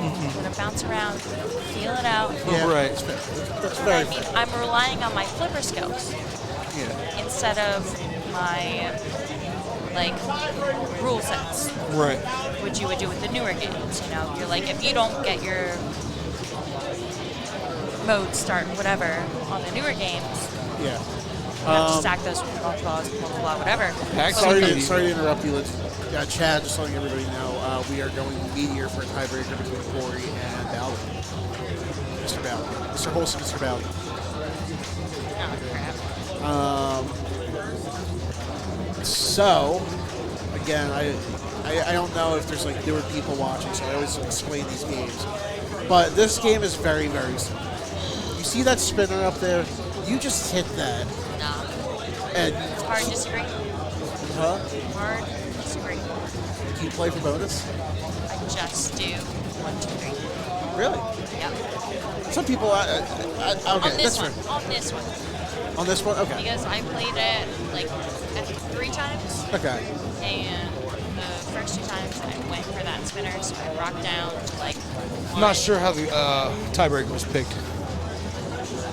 Gonna bounce around, feel it out. Yeah, Right. That's I very mean, I'm relying on my flipper skills yeah. instead of my like rule sets, Right. which you would do with the newer games. You know, you're like, if you don't get your mode start, whatever, on the newer games, Yeah. you have to stack those with multiple, whatever. Sorry to interrupt you. Chad, just letting everybody know, we are going Meteor for a tiebreaker between Corey and Bowden. Mr. Bowden. Mr. Wholesome, Mr. Bowden. So, again, I don't know if there's like newer people watching, so I always explain these games. But this game is very, very simple. You see that spinner up there? You just hit that. Nah. And It's hard to disagree. huh? Hard to disagree. Do you play for bonus? I just do 1, 2, 3. Really? Yep. Some people, okay, On this that's one. fair. On this one. On this one, okay. Because I played it like I think 3 times. Okay. And the first 2 times I went for that spinner, so I rocked down to like. I'm not sure how the tiebreaker was picked.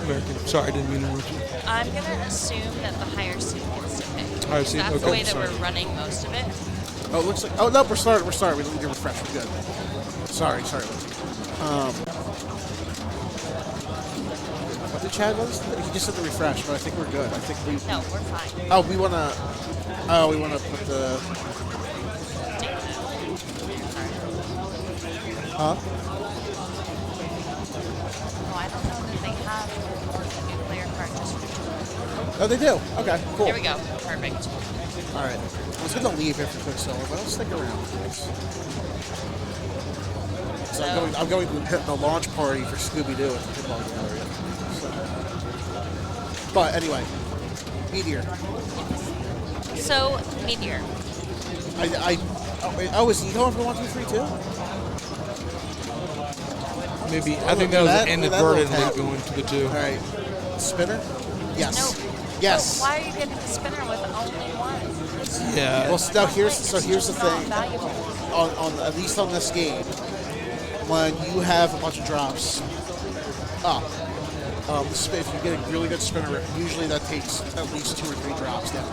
American. Sorry, I didn't mean to interrupt you. I'm gonna assume that the higher seed gets to pick. Higher seed, That's the okay, way that sorry. we're running most of it. Oh, it looks like. Oh no, we're starting. We don't need to refresh. We're good. Sorry. What did Chad was? He just said to refresh, but I think we're good. I think we. No, we're fine. Oh, we wanna put the. Huh? Oh, I don't know that they have a new player card just for Oh, they do. Okay, cool. Here we go. Perfect. All right. I was gonna leave after Quicksilver, but I'll stick around. So I'm going to hit the launch party for Scooby Doo at the Pinball Gallery. So. But anyway, Meteor. So, Meteor. Is he going for 1, 2, 3 too? Maybe. I think that was inadvertently going to the 2. All right. Spinner? Yes. No. Yes. So why are you getting the spinner with only one? Yeah. Well, here's the thing. Valuable. On at least on this game, when you have a bunch of drops up, if you get a really good spinner rip, usually that takes at least 2 or 3 drops down.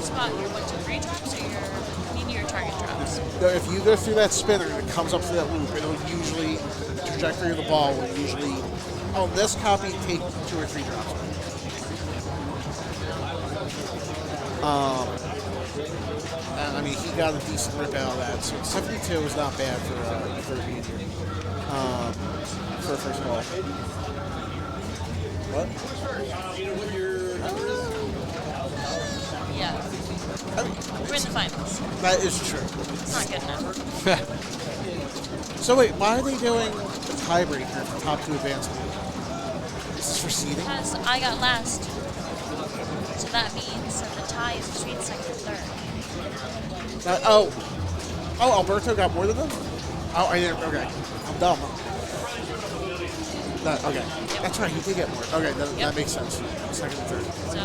Spot your 1, 2, 3 drops or your Meteor target drops? So if you go through that spinner and it comes up to that loop, it'll usually, the trajectory of the ball will usually, on this copy, take 2 or 3 drops. And I mean, he got a decent rip out of that. So 72 is not bad for a Meteor. For a first ball. What? Yeah. We're in the finals. That is true. It's not good enough. So wait, why are they doing the tiebreaker for top 2 advancement? Is this for seeding? Because I got last. So that means that the tie is between second and third. Oh, Alberto got more than them? Oh, I didn't. Okay, I'm dumb. Okay, that's right. He did get more. Okay, that makes sense. Second and third. So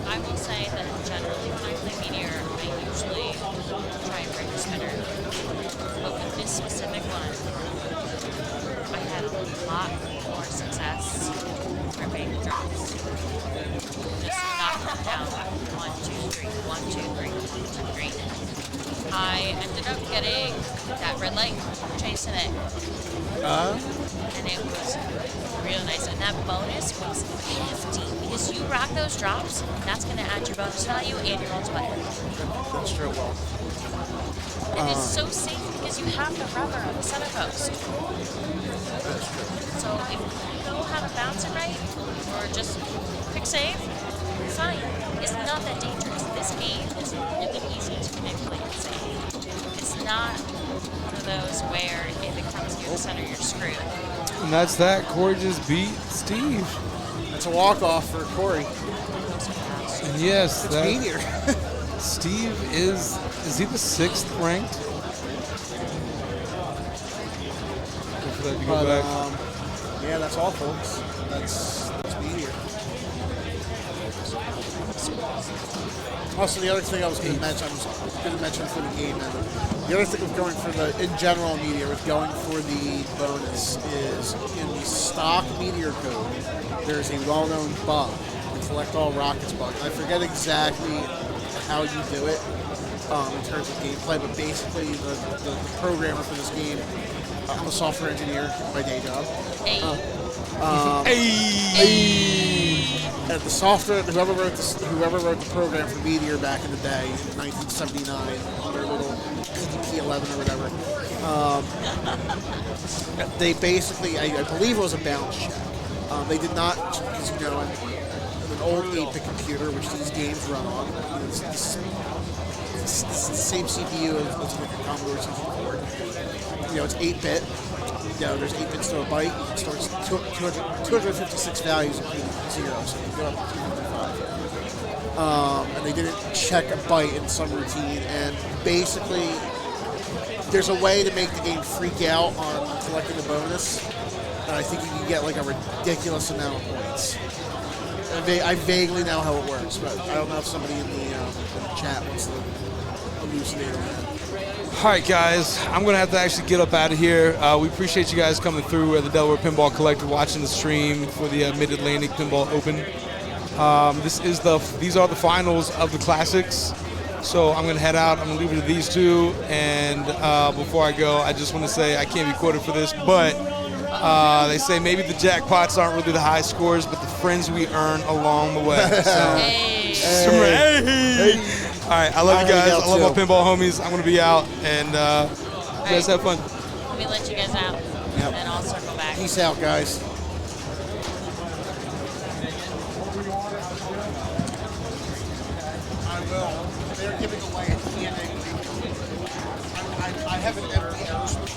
I will say that generally when I play Meteor, I usually try and break the spinner. But with this specific one, I had a lot more success ripping drops. Just knocking them down. 1, 2, 3, 1, 2, 3, 1, 2, 3. I ended up getting that red light, chasing it. And it was real nice. And that bonus was hefty because you rock those drops, that's going to add your bonus value and your multiplier. That's true. Well, And it's so safe because you have the rubber on the center post. So if you know how to bounce it right, or just quick save, fine. It's not that dangerous. This game is really easy to manipulate and save. It's not one of those where if it comes near the center, you're screwed. And that's that. Corey just beat Steve. That's a walk-off for Corey. And yes, it's that Meteor. Steve is he the 6th ranked? Wait for that to go back. Yeah, that's all, folks. That's Meteor. schools. Also, the other thing I was going to mention, for the game, and the other thing with going for in general meteor, with going for the bonus is in the stock meteor code, there's a well-known bug, the collect all rockets bug. I forget exactly how you do it in terms of gameplay, but basically the programmer for this game, I'm a software engineer in my day job. And the software, whoever wrote the program for Meteor back in the day, in 1979, on their little PDP-11 or whatever, they basically, I believe it was a balance check. They did not, because in an old 8-bit computer, which these games run on, it's the same CPU as like a Commodore 64. It's 8-bit. There's 8 bits to a byte. You can store 256 values, including 0, so you can go up to 255. And they didn't check a byte in some routine, and basically there's a way to make the game freak out on collecting the bonus, and I think you can get like a ridiculous amount of points. I vaguely know how it works, but I don't know if somebody in the chat wants to elucidate on that. All right, guys, I'm going to have to actually get up out of here. We appreciate you guys coming through at the Delaware Pinball Collective, watching the stream for the Mid-Atlantic Pinball Open. These are the finals of the Classics. So I'm going to head out. I'm going to leave it to these two. And before I go, I just want to say I can't be quoted for this, but they say maybe the jackpots aren't really the high scores, but the friends we earn along the way. So, hey. All right, I love you guys. I love my pinball homies. I'm going to be out, and you guys have fun. Let me let you guys out, and then I'll circle back. Peace out, guys. I will. They're giving away a TNA. I haven't entered the hours for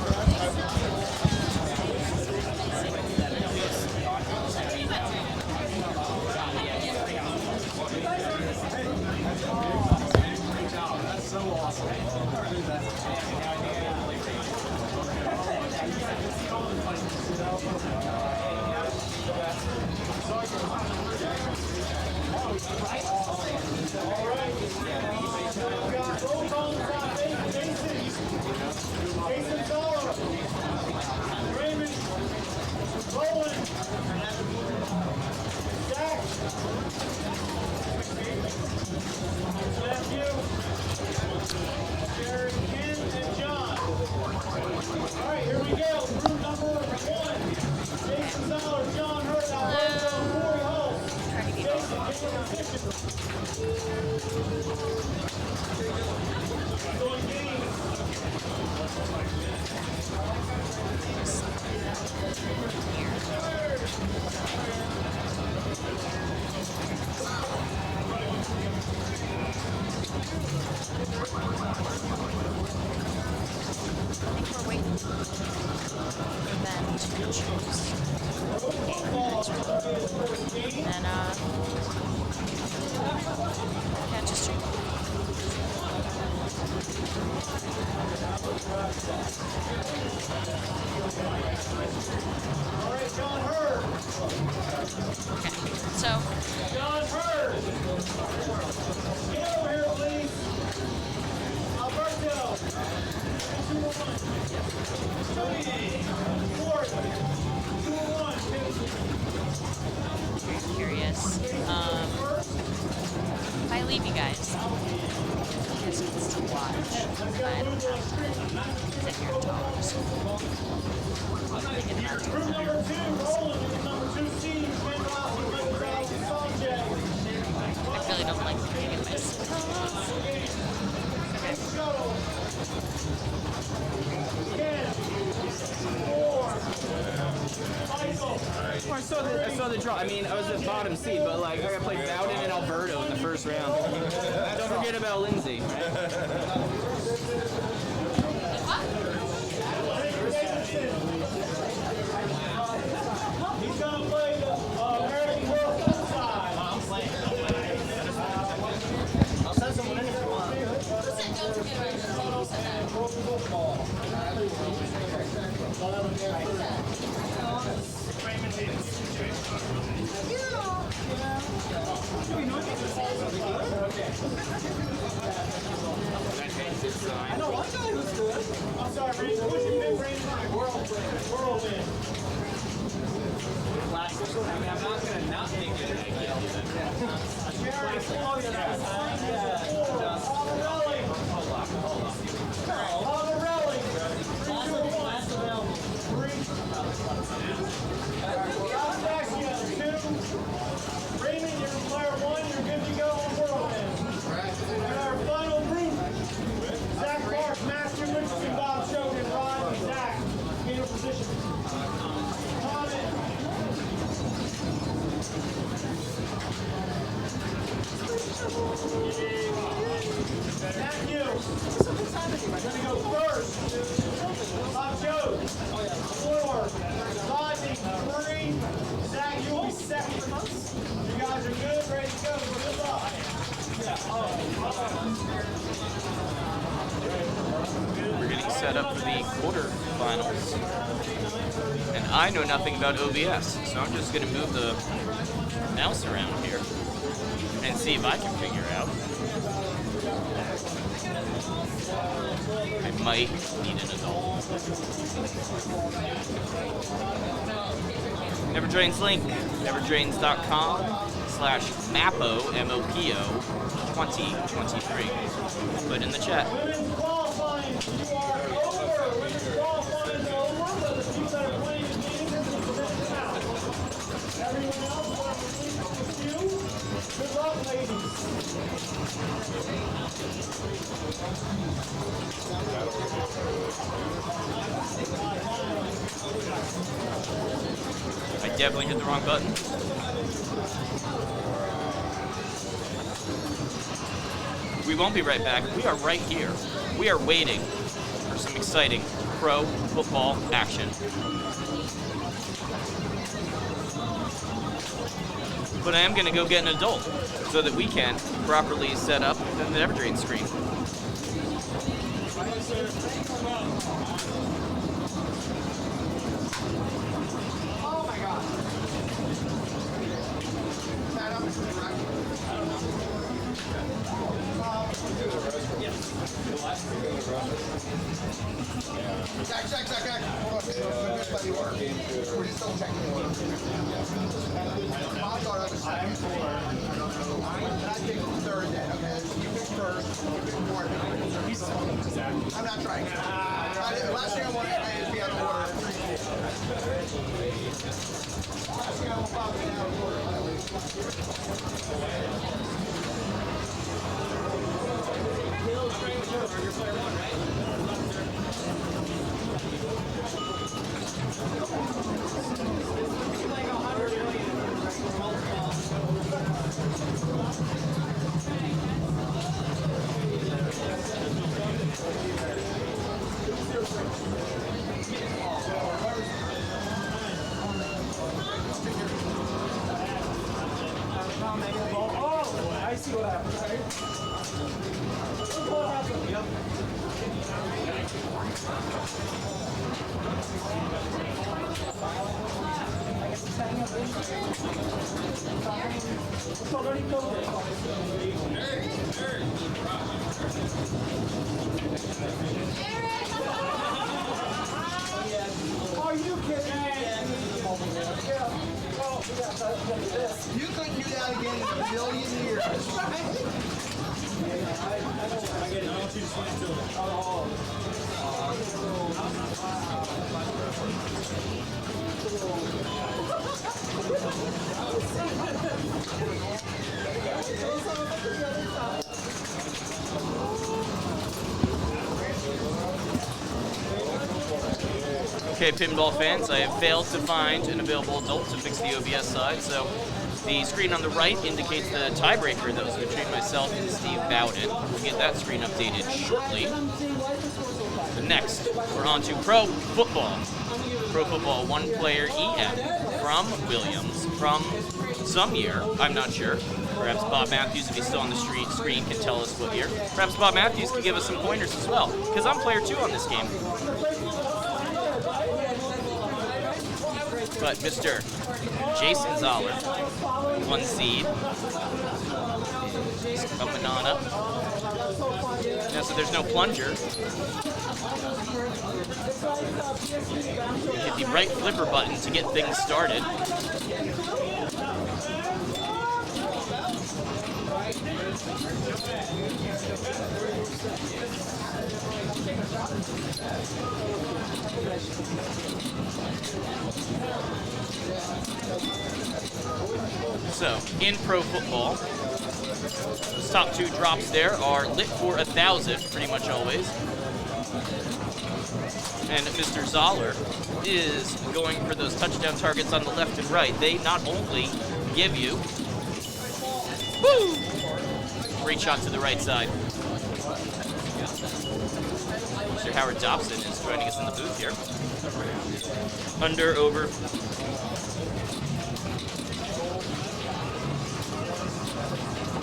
Curious. If I leave you guys, you guys can still watch, but I don't have to sit here and talk. So I really don't like looking at myself. I saw the draw. I mean, I was at bottom seed, but like I got played Bowden and Alberto in the first round. Don't forget about Lindsay. He's gonna play the American World Cup side. I'll send someone in if you want. Yeah. I know one guy who's good. I'm sorry, Randy. What's your fifth range? Whirlwind. I mean, I'm not going to not think it. Raymond, you're player one. You're good to go on Whirlwind. And our final group, Zach Park, Master Richardson, Bob Shogan, Rod, and Zach. In your position. Matthew, gonna go first. Bob Joe, 4. Rodney, 3. Zach, you'll be second. You guys are good, ready to go. Good luck. We're getting set up for the quarterfinals. And I know nothing about OBS, so I'm just going to move the mouse around here and see if I can figure out. I might need an adult. Neverdrains link, neverdrains.com/MAPO, M-O-P-O, 2023. Put in the chat. Women's qualifying, you are over. Women's qualifying is over, but the teams that are playing the games are position out. Everyone else, want to release the queue? Good luck, ladies. I definitely hit the wrong button. We won't be right back. We are right here. We are waiting for some exciting pro football action. But I am going to go get an adult so that we can properly set up the Neverdrain screen. Oh my God. Zach. Hold on. Just let me work. We're just double checking the order. Bob thought I was second. I picked third then. Okay, you picked first. You picked fourth. I'm not trying. The last thing I want to say is be out of order. Last thing I want Bob to be out of order. You're player one, right? Oh, I see what happened. Yep. Are you kidding me? You couldn't do that again in a million years. Okay, pinball fans, I have failed to find an available adult to fix the OBS side, so the screen on the right indicates the tiebreaker that was between myself and Steve Bowden. We'll get that screen updated shortly. But next, we're on to Pro Football. Pro Football, one player EM from Williams, from some year, I'm not sure. Perhaps Bob Matthews, if he's still on the screen, can tell us what year. Perhaps Bob Matthews can give us some pointers as well, because I'm player 2 on this game. But Mr. Jason Zoller, 1 seed, Just coming on up. Now, so there's no plunger. Hit the right flipper button to get things started. So, in pro football, those top 2 drops there are lit for 1,000, pretty much always. And Mr. Zoller is going for those touchdown targets on the left and right. They not only give you, woo, great shot to the right side. Mr. Howard Dobson is joining us in the booth here. Under, over.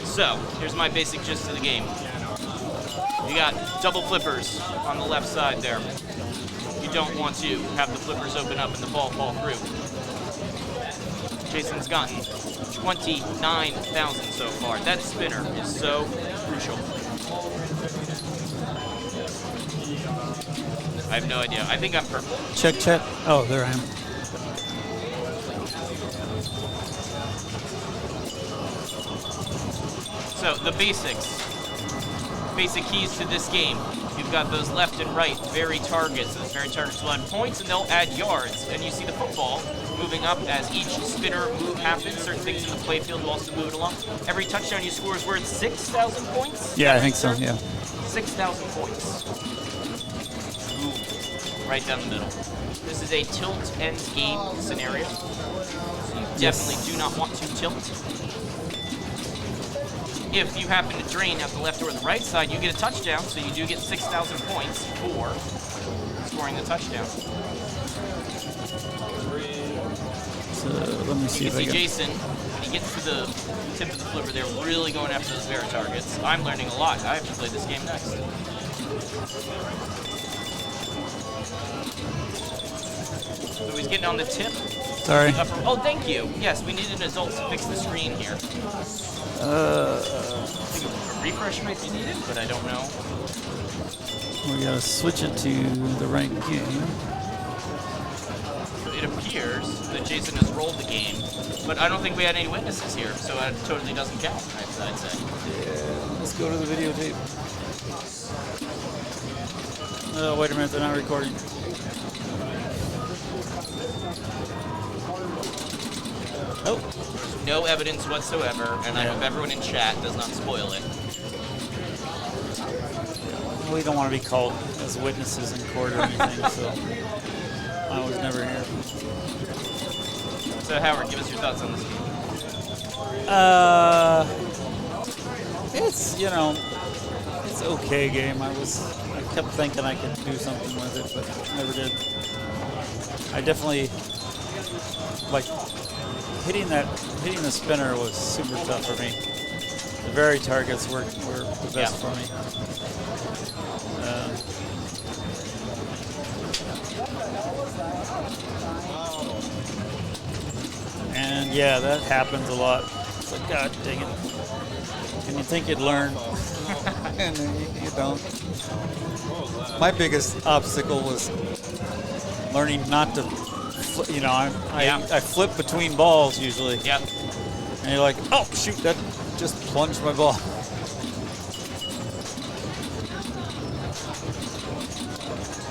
So, here's my basic gist of the game. You got double flippers on the left side there. You don't want to have the flippers open up and the ball fall through. Jason's gotten 29,000 so far. That spinner is so crucial. I have no idea. I think I'm purple. Check. Oh, there I am. So the basic keys to this game. You've got those left and right very targets. Those very targets will add points and they'll add yards. And you see the football moving up as each spinner move happens. Certain things in the playfield will also move it along. Every touchdown you score is worth 6,000 points? Yeah, I think so, yeah. 6,000 points. Ooh, right down the middle. This is a tilt end game scenario. So you definitely do not want to tilt. If you happen to drain at the left or the right side, you get a touchdown, so you do get 6,000 points for scoring the touchdown. So let me see You if can I see can. Jason, when he gets to the tip of the flipper, they're really going after those bear targets. I'm learning a lot. I have to play this game next. So he's getting on the tip. Sorry. Oh, thank you. Yes, we need an adult to fix the screen here. I think a refresh might be needed, but I don't know. We gotta switch it to the right game. So it appears that Jason has rolled the game, but I don't think we had any witnesses here, so it totally doesn't count, I'd say. Yeah, let's go to the videotape. Oh, wait a minute, they're not recording. Oh. No evidence whatsoever, and I hope everyone in chat does not spoil it. We don't want to be called as witnesses in court or anything, so I was never here. So Howard, give us your thoughts on this game. It's, it's okay game. I kept thinking I could do something with it, but never did. I definitely, hitting the spinner was super tough for me. The very targets were the best for me. And yeah, that happens a lot. It's like, God dang it. And you think you'd learn, and you don't. My biggest obstacle was learning not to, I flip between balls usually. Yep. And you're like, oh shoot, that just plunged my ball.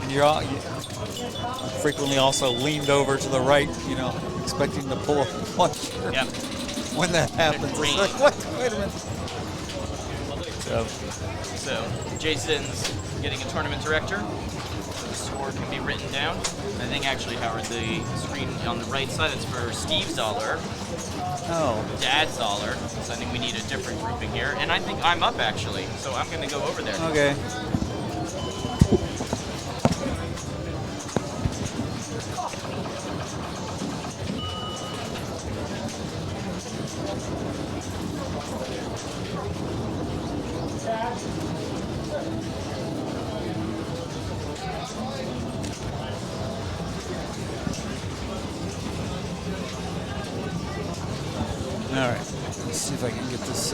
And you frequently also leaned over to the right, expecting to pull a plunger. Yep. When that happens, it's like, what? Wait a minute. So Jason's getting a tournament director. The score can be written down. I think actually, Howard, the screen on the right side is for Steve Zoller. Oh. Dad Zoller. So I think we need a different grouping here. And I think I'm up actually, so I'm going to go over there. Okay. All right, let's see if I can get this.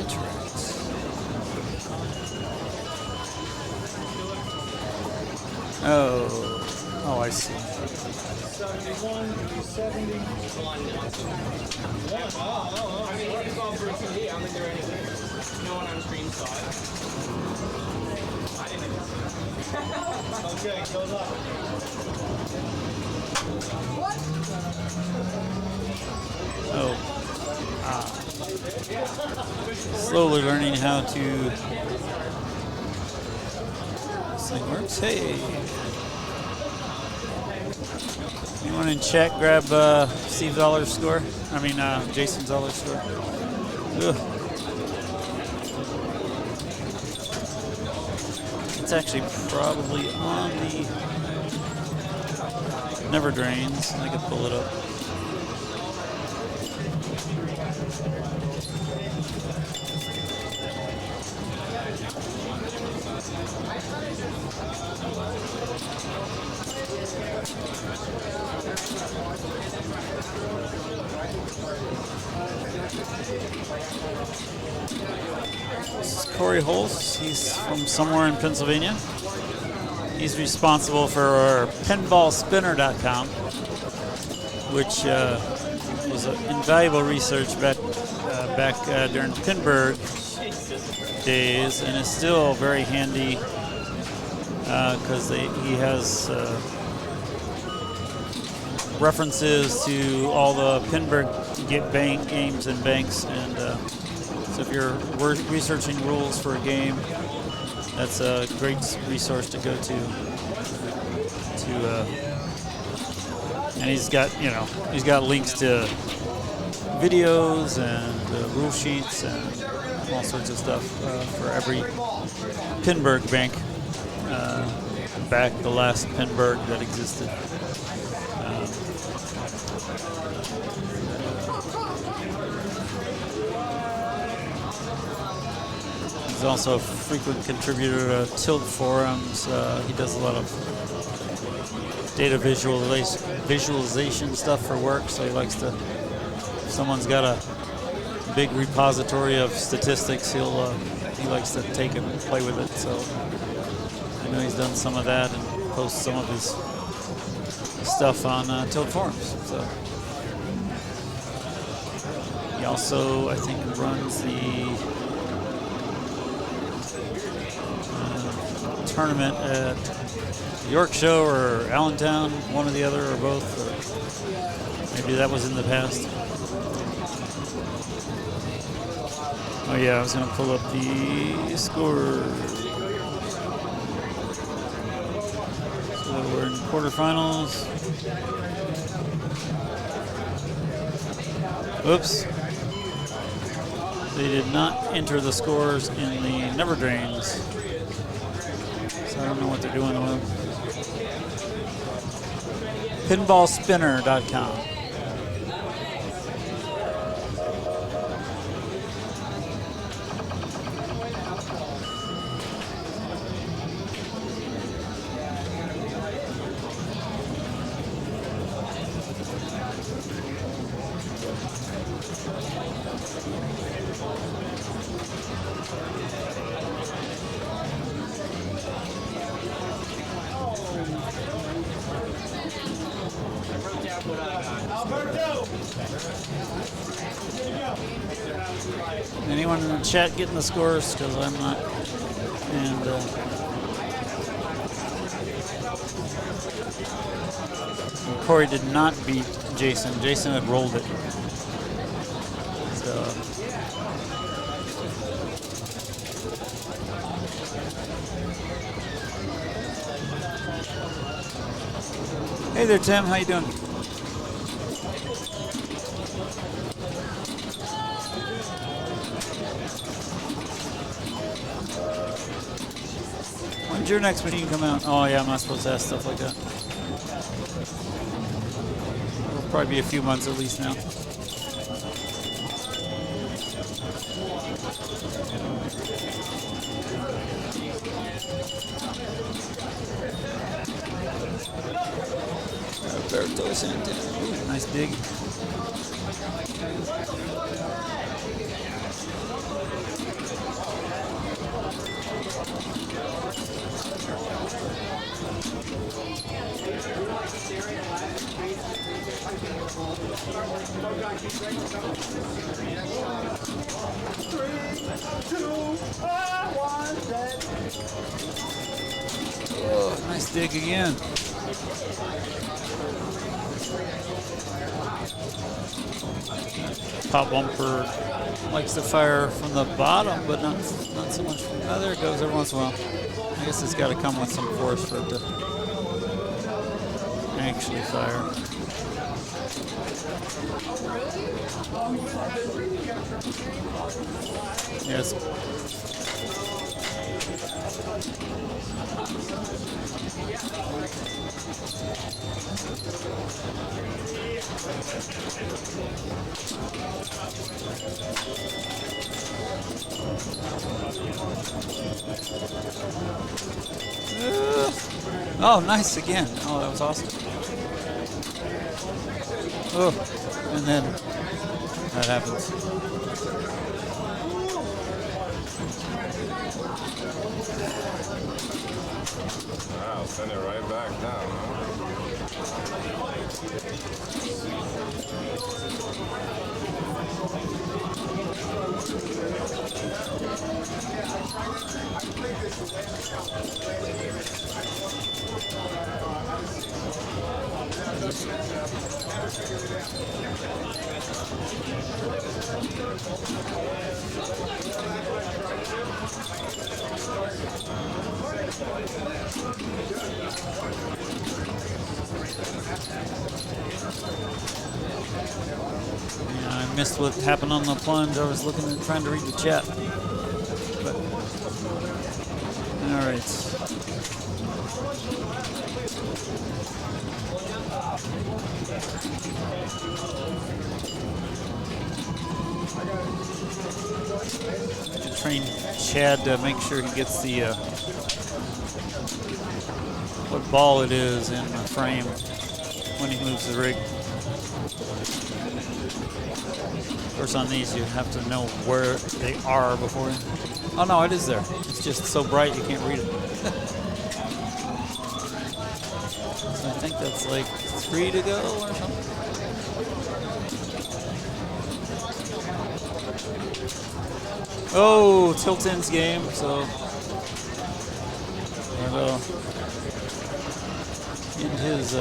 tracks. Oh, I see. 71, 70. I mean, if you saw for TV, I don't think there were any winners. No one on screen saw it. I didn't even see it. Okay, goes up. Oh. Slowly learning how to. This thing works. Hey. Anyone in chat grab Steve Zoller's score? I mean, Jason Zoller's score. Ugh. It's actually probably on the Never Drains. I could pull it up. This is Corey Holst. He's from somewhere in Pennsylvania. He's responsible for pinballspinner.com, which was invaluable research back during Pinburg days, and is still very handy because he has references to all the Pinburg games and banks, and so if you're researching rules for a game, that's a great resource to go to. And he's got links to videos and rule sheets and all sorts of stuff for every Pinburg bank back the last Pinburg that existed. He's also a frequent contributor to Tilt forums. He does a lot of data visualization stuff for work, so he likes to, if someone's got a big repository of statistics, he likes to take it and play with it. So I know he's done some of that and posts some of his stuff on Tilt forums. So he also, I think, runs the tournament at York Show or Allentown, one or the other, or both. Or maybe that was in the past. Oh yeah, I was going to pull up the score. So we're in quarterfinals. Oops. They did not enter the scores in the Never Drains. I don't know what they're doing with them. Pinballspinner.com. Anyone in the chat getting the scores? Because I'm not. And Corey did not beat Jason. Jason had rolled it. So. Hey there, Tim. How you doing? When's your next machine come out? Oh yeah, I'm not supposed to ask stuff like that. It'll probably be a few months at least now. Alberto Santana. Ooh, nice dig. Nice dig again. Pop bumper likes to fire from the bottom, but not so much from there it goes every once in a while. I guess it's got to come with some force for it to actually fire. Yes. Oh, nice again. Oh, that was awesome. Oh, and then that happens. Wow, send it right back down, huh? Yeah, I missed what happened on the plunge. I was trying to read the chat. But, all right. To train Chad to make sure he gets the what ball it is in the frame when he moves the rig. Of course, on these you have to know where they are before. Oh no, it is there. It's just so bright you can't read it. So I think that's like 3 to go or something. Oh, Tilton's game, so in his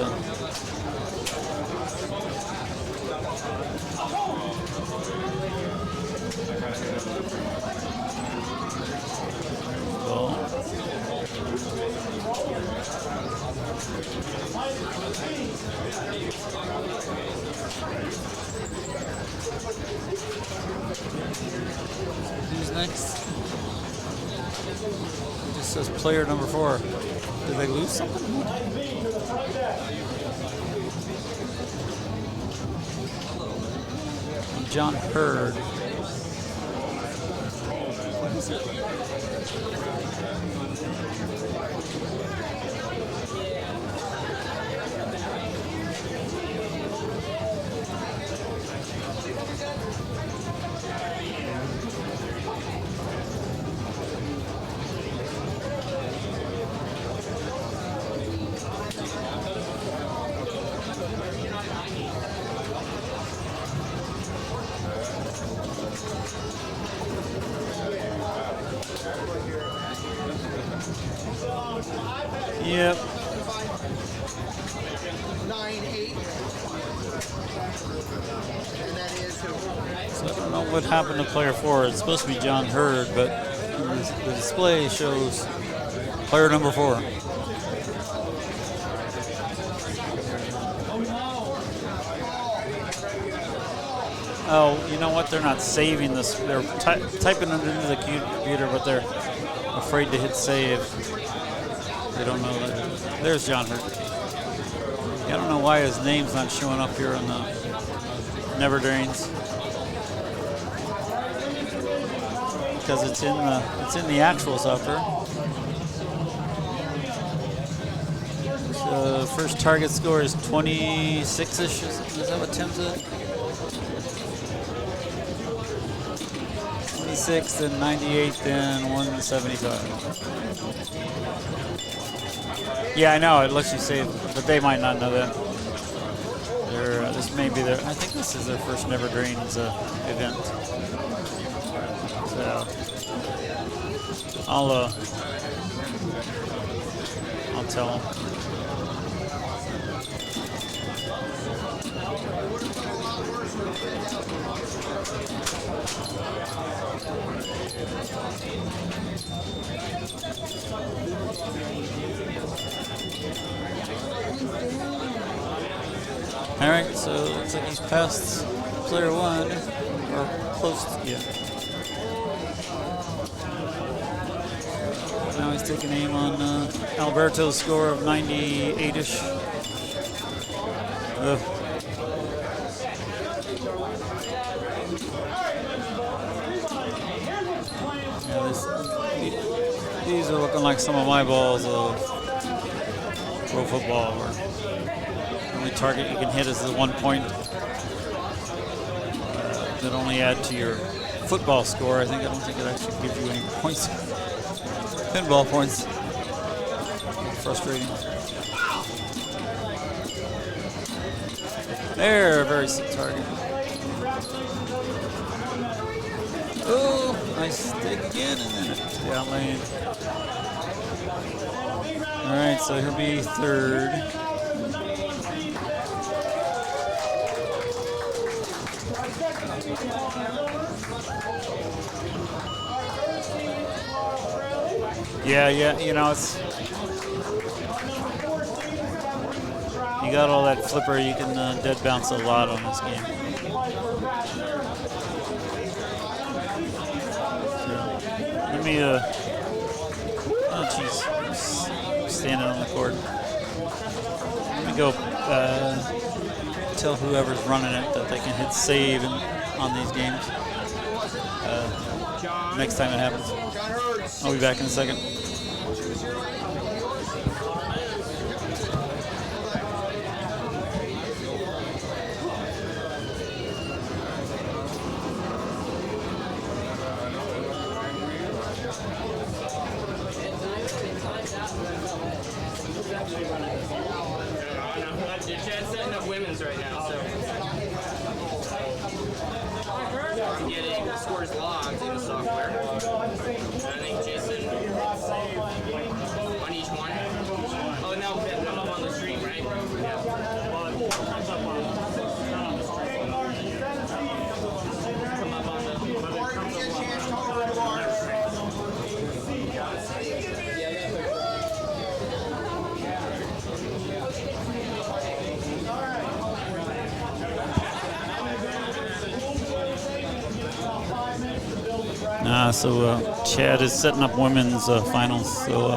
who's next? It just says player number 4. Did they lose something? John Hurd. What is it? Yep. 9-8. And that is So I don't know what happened to player 4. It's supposed to be John Hurd, but the display shows player number 4. Oh, you know what? They're not saving this. They're typing it into the computer, but they're afraid to hit save. They don't know that. There's John Hurt. I don't know why his name's not showing up here on the Never Drains. Because it's in the actual software. So first target score is 26-ish. Is that what Tim said? 26, then 98, then 175. Yeah, I know, it lets you save, but they might not know that. This may be their, I think this is their first Never Drains event. So, I'll I'll tell him. All right, so it looks like he's past player one, or close to, yeah. Now he's taking aim on Alberto's score of 98-ish. These are looking like some of my balls of pro football, where the only target you can hit is the 1 point that only add to your football score. I don't think it actually gives you any points. Pinball points. Frustrating. There, very sick target. Oh, nice stick again, and then it's the outlane. All right, so he'll be third. Yeah, you know, it's, you got all that flipper, you can dead bounce a lot on this game. Let me, oh jeez, standing on the court. Let me go tell whoever's running it that they can hit save on these games. Next time it happens. I'll be back in a second. Chad's setting up women's right now, so I'm getting the scores logged in the software. And I think Jason on each one. Oh, now I'm up on the stream, right? Yeah. So Chad is setting up women's finals. So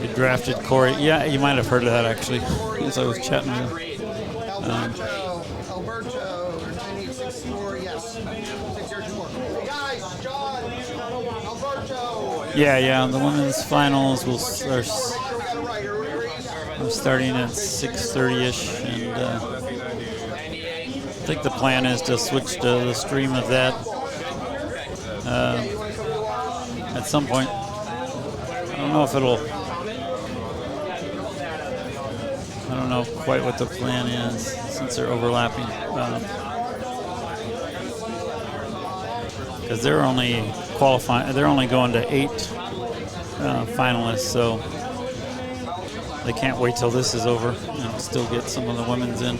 he drafted Corey. Yeah, you might have heard of that actually, as I was chatting with him. Alberto, 9864, yes. 6024. Hey guys, John, Alberto. Yeah, the women's finals will start. I'm starting at 6:30ish, and I think the plan is to switch to the stream of that at some point. I don't know if it'll. I don't know quite what the plan is since they're overlapping. Because they're only qualifying. They're only going to 8 finalists, so they can't wait till this is over and still get some of the women's in.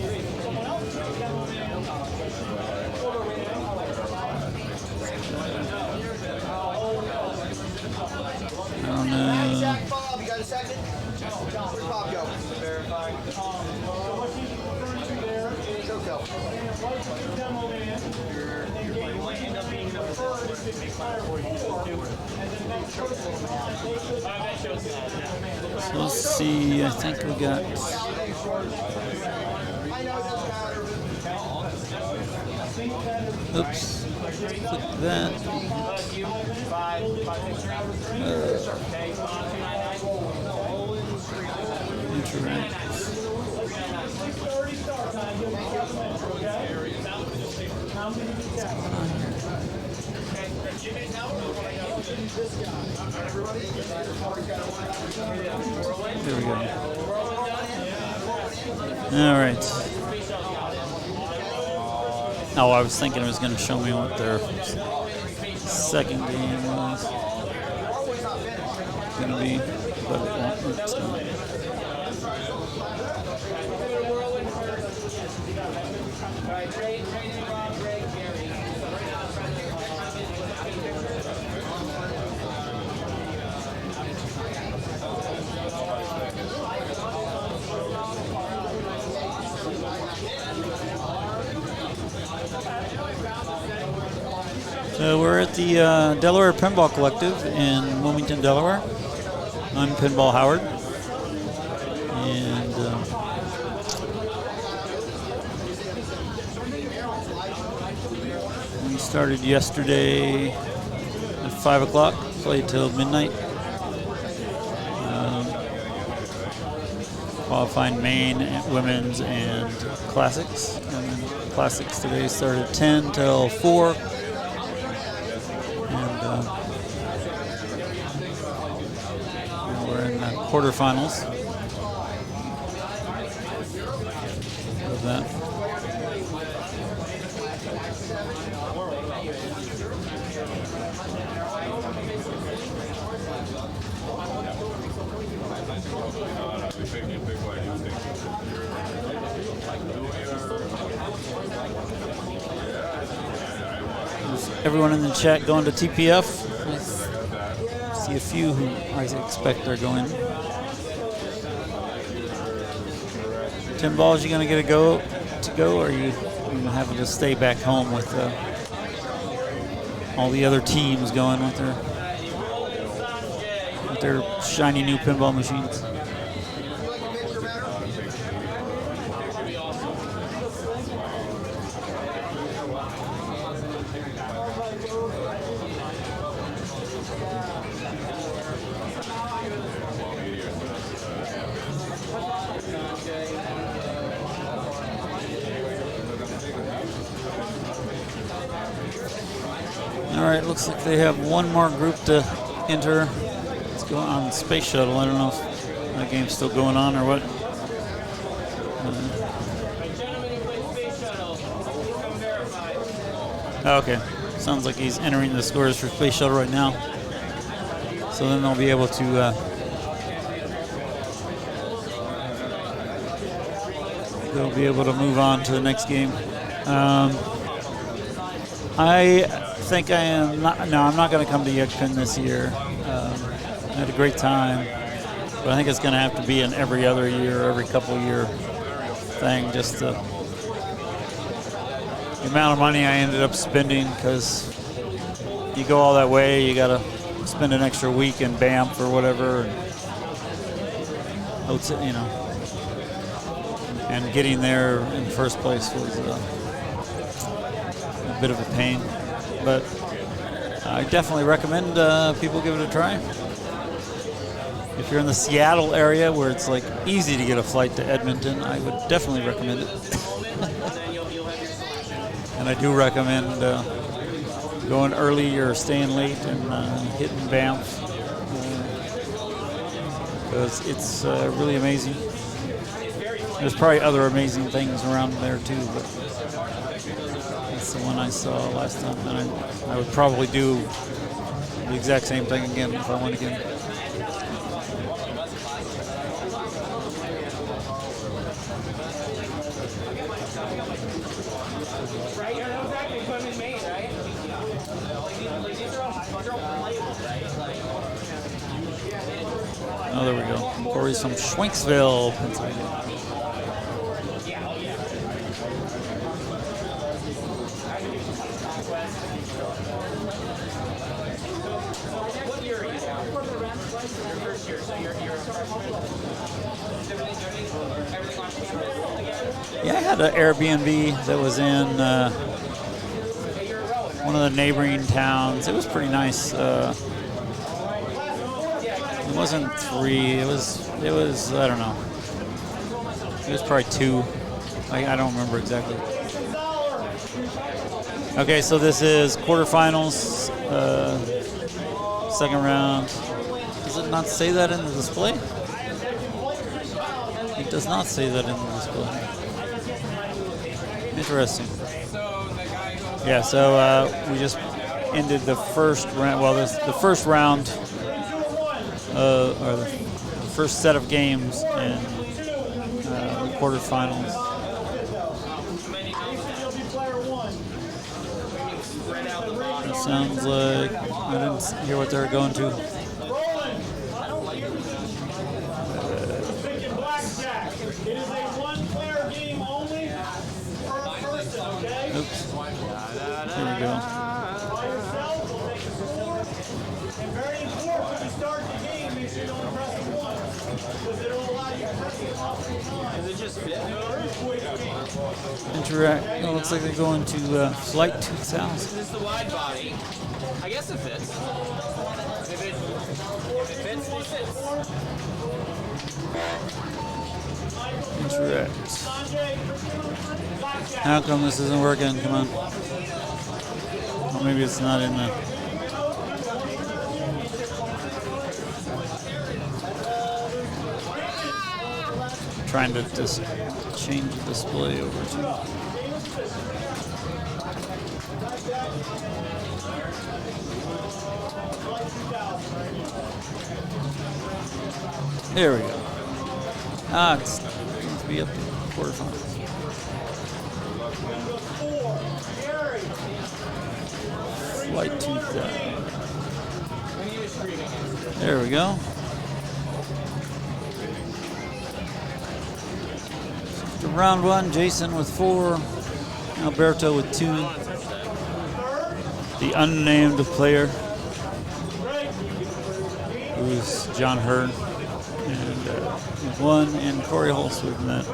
Bob, you got a second? Where's Bob go? Verifying. So let's see, I think we got. Oops. Click that. Interact. There we go. All right. Oh, I was thinking it was going to show me what their second game was going to be. but it won't. It's not. So we're at the Delaware Pinball Collective in Wilmington, Delaware. I'm Pinball Howard, and we started yesterday at 5 o'clock, played till midnight. Qualifying main, women's, and classics. And then classics today started at 10 till 4. We're in the quarterfinals of that. There's everyone in the chat going to TPF. See a few who I expect are going. Tim Balls, you gonna get a go, or are you gonna have to stay back home with all the other teams going with their shiny new pinball machines? All right, looks like they have one more group to enter. It's going on Space Shuttle. I don't know if that game's still going on or what. Okay, sounds like he's entering the scores for Space Shuttle right now. So then they'll be able to move on to the next game. I think I am not. No, I'm not going to come to Yukpin this year. I had a great time, but I think it's going to have to be an every other year, every couple year thing. Just the amount of money I ended up spending, because you go all that way, you got to spend an extra week in Banff or whatever, and getting there in the first place was a bit of a pain. But I definitely recommend people give it a try. If you're in the Seattle area where it's like easy to get a flight to Edmonton, I would definitely recommend it. And I do recommend going early or staying late and hitting Banff, because it's really amazing. There's probably other amazing things around there too, but that's the one I saw last time, and I would probably do the exact same thing again if I went again. Oh, there we go. Corey's from Schwenksville, Pennsylvania. Yeah, I had an Airbnb that was in one of the neighboring towns. It was pretty nice. It wasn't 3. It was. I don't know. It was probably 2. I don't remember exactly. Okay, so this is quarterfinals, second round. Does it not say that in the display? It does not say that in the display. Interesting. Yeah, so we just ended the first round. Well, the first round, or first set of games in the quarterfinals. It sounds like I didn't hear what they were going to. Blackjack. It is a one-player game only per person, okay? Oops. Here we go. By yourself, we'll take a score. And very important, when you start the game, make sure you don't press the one. Because it'll allow you to press it multiple times. Is it just fit? Interact. Oh, looks like they're going to Flight 2000. This is the wide body. I guess it fits. If it fits, it fits. Interact. How come this isn't working? Come on. Or maybe it's not in the. Trying to just change the display over to. There we go. Ah, it's going to be up to quarterfinals. Flight 2000. There we go. To round one, Jason with 4, Alberto with 2. The unnamed player, who's John Hurd, and 1, and Corey Holtz with none.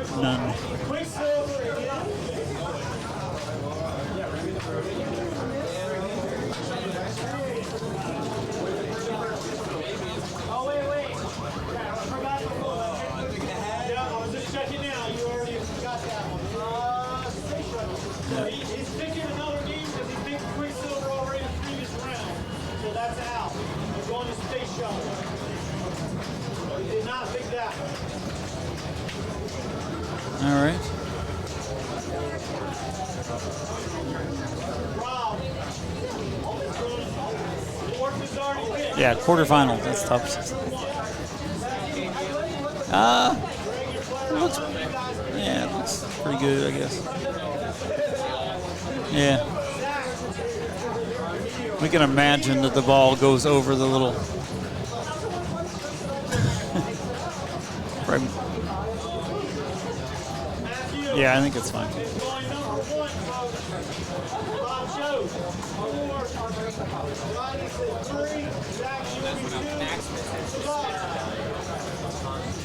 He's picking another game because he picked Quicksilver already in the previous round. So that's out. He's going to Space Shuttle. He did not pick that one. All right. Yeah, quarterfinal. That's tough. It looks pretty good, I guess. Yeah. We can imagine that the ball goes over the little. Right. Yeah, I think it's fine.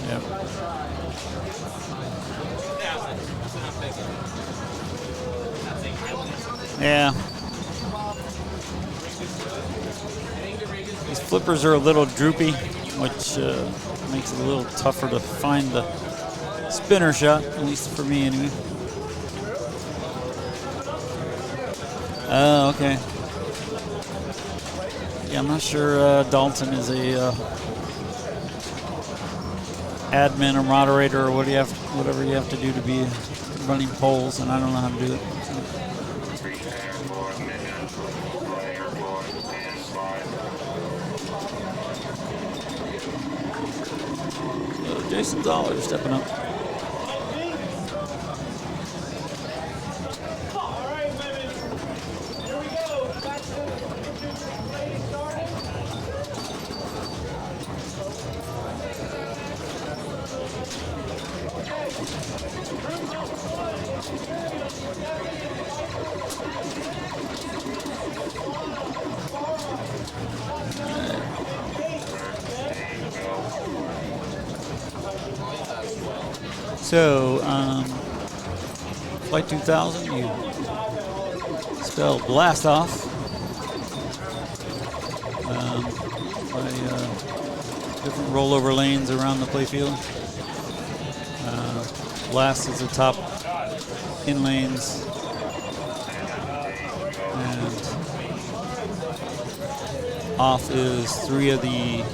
Yep. Yeah. These flippers are a little droopy, which makes it a little tougher to find the spinner shot, at least for me anyway. Oh, okay. Yeah, I'm not sure Dalton is a admin or moderator or whatever you have to do to be running polls, and I don't know how to do it. So Jason Zoller stepping up. So, Flight 2000, you spell blast off by different rollover lanes around the playfield. Blast is the top in lanes, and off is 3 of the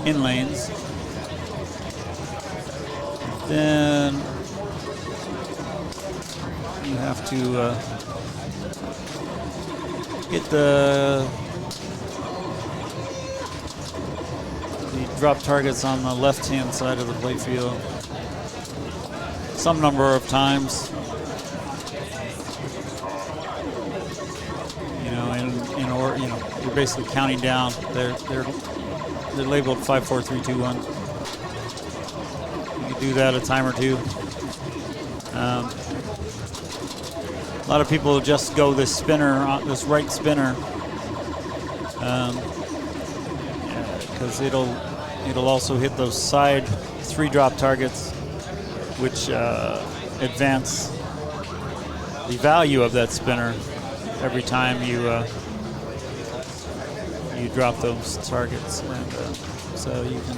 in lanes. Then you have to get the drop targets on the left-hand side of the playfield some number of times. You know, you know, you're basically counting down. They're labeled 5, 4, 3, 2, 1. You can do that a time or two. A lot of people just go this spinner, this right spinner, because it'll also hit those side 3-drop targets, which advance the value of that spinner every time you drop those targets, and so you can.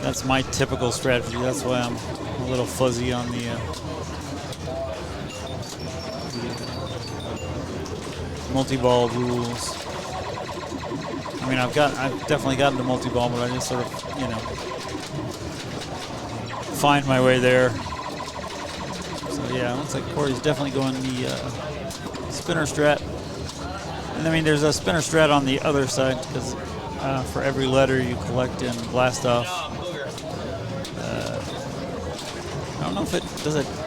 That's my typical strategy. That's why I'm a little fuzzy on the multi-ball rules. I mean, I've definitely gotten to multi-ball, but I just sort of, you know, find my way there. So yeah, looks like Corey's definitely going the spinner strat. And I mean, there's a spinner strat on the other side, because for every letter you collect in blast off. I don't know if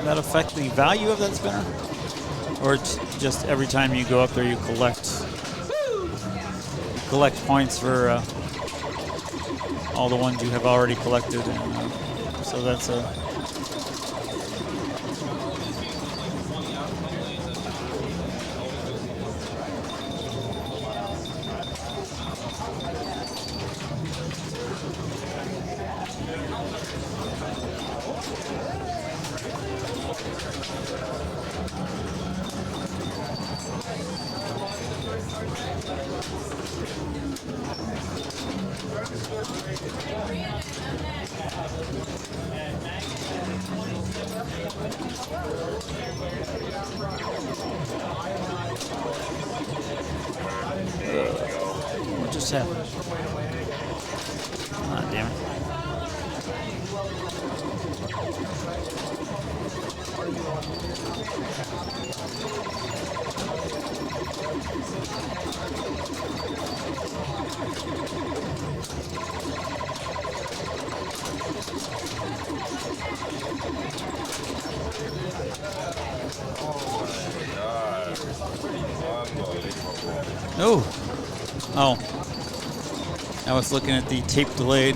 that affect the value of that spinner, or it's just every time you go up there you collect points for all the ones you have already collected, and so that's a. What just happened? Ah, damn it. Oh, I was looking at the tape delayed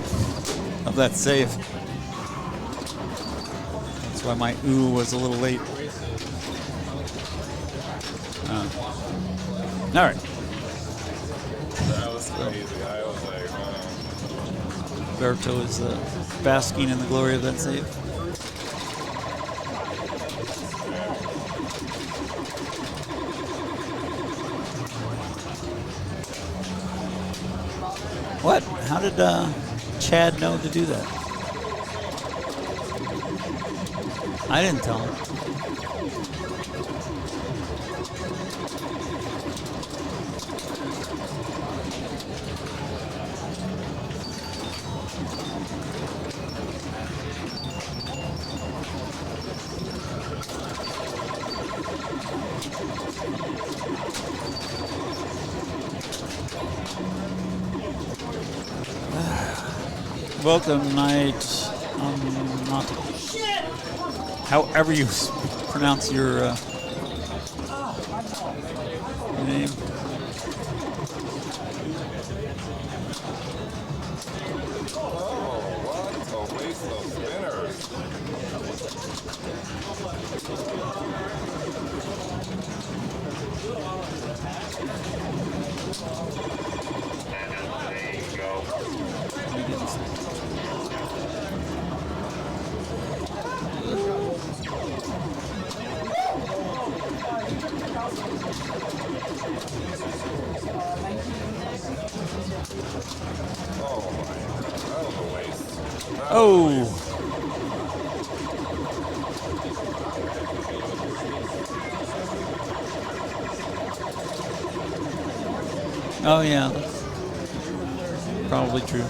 of that save. That's why my ooh was a little late. All right. That was crazy. I was like, wow. Berto is basking in the glory of that save. What? How did Chad know to do that? I didn't tell him. Welcome, Knight. Not however you pronounce your name. Oh. Oh yeah, probably true.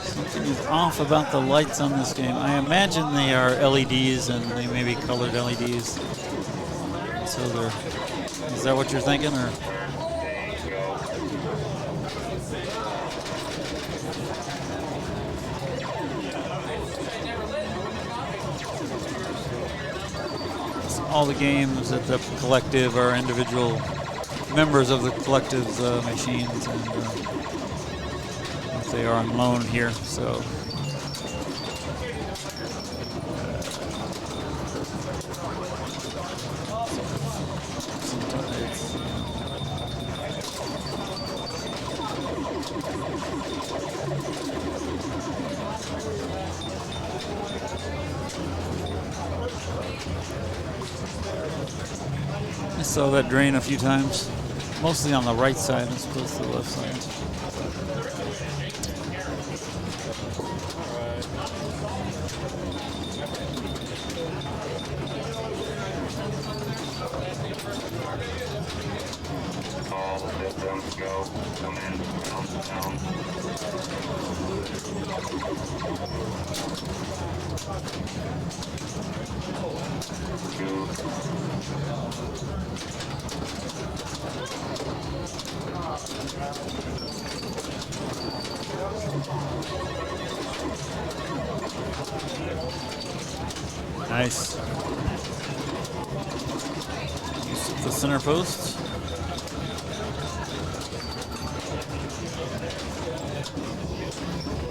Something is off about the lights on this game. I imagine they are LEDs and they may be colored LEDs. So they're, is that what you're thinking, or? All the games at the collective are individual members of the collective's machines, and they are on loan here. So I saw that drain a few times, mostly on the right side as opposed to the left side. All systems go. Come in. Down. Nice. Use of the center post.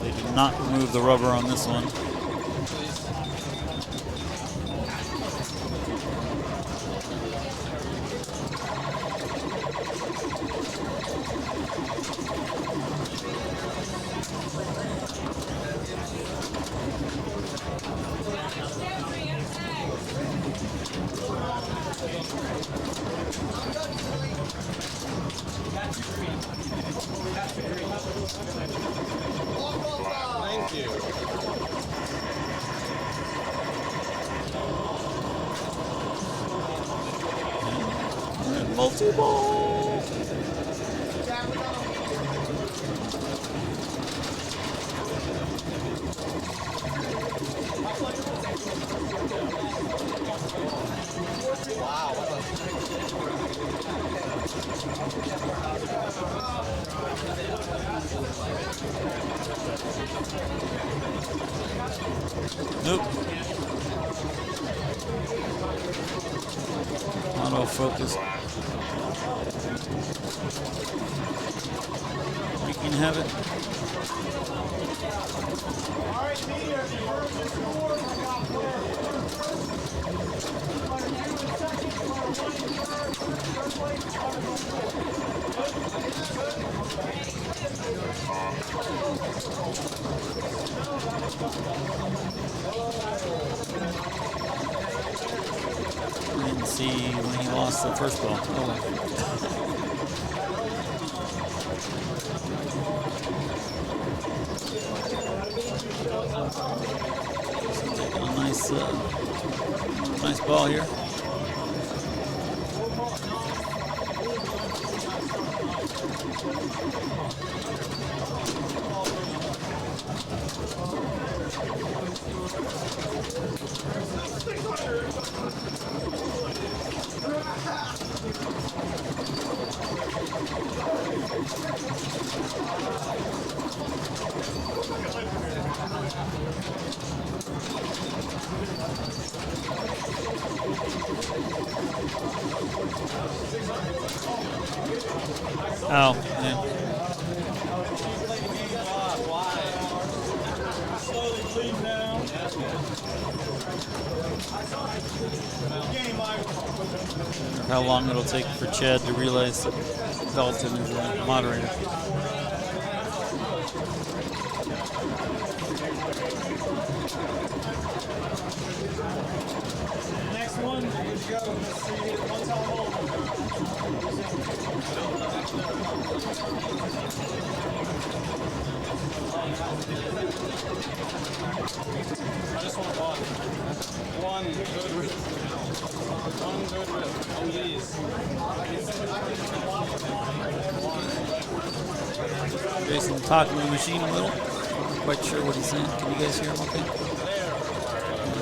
They did not remove the rubber on this one. Thank you. Multi-ball. Nope. Autofocus. You can have it. I didn't see when he lost the first ball. Nice ball here. Oh, yeah. How long it'll take for Chad to realize that Dalton is a moderator. Next one, good to go. Let's see it one time I just want one. One good rip. One good rip. On these. One. Jason talking to the machine a little. I'm not quite sure what he's saying. Can you guys hear him okay?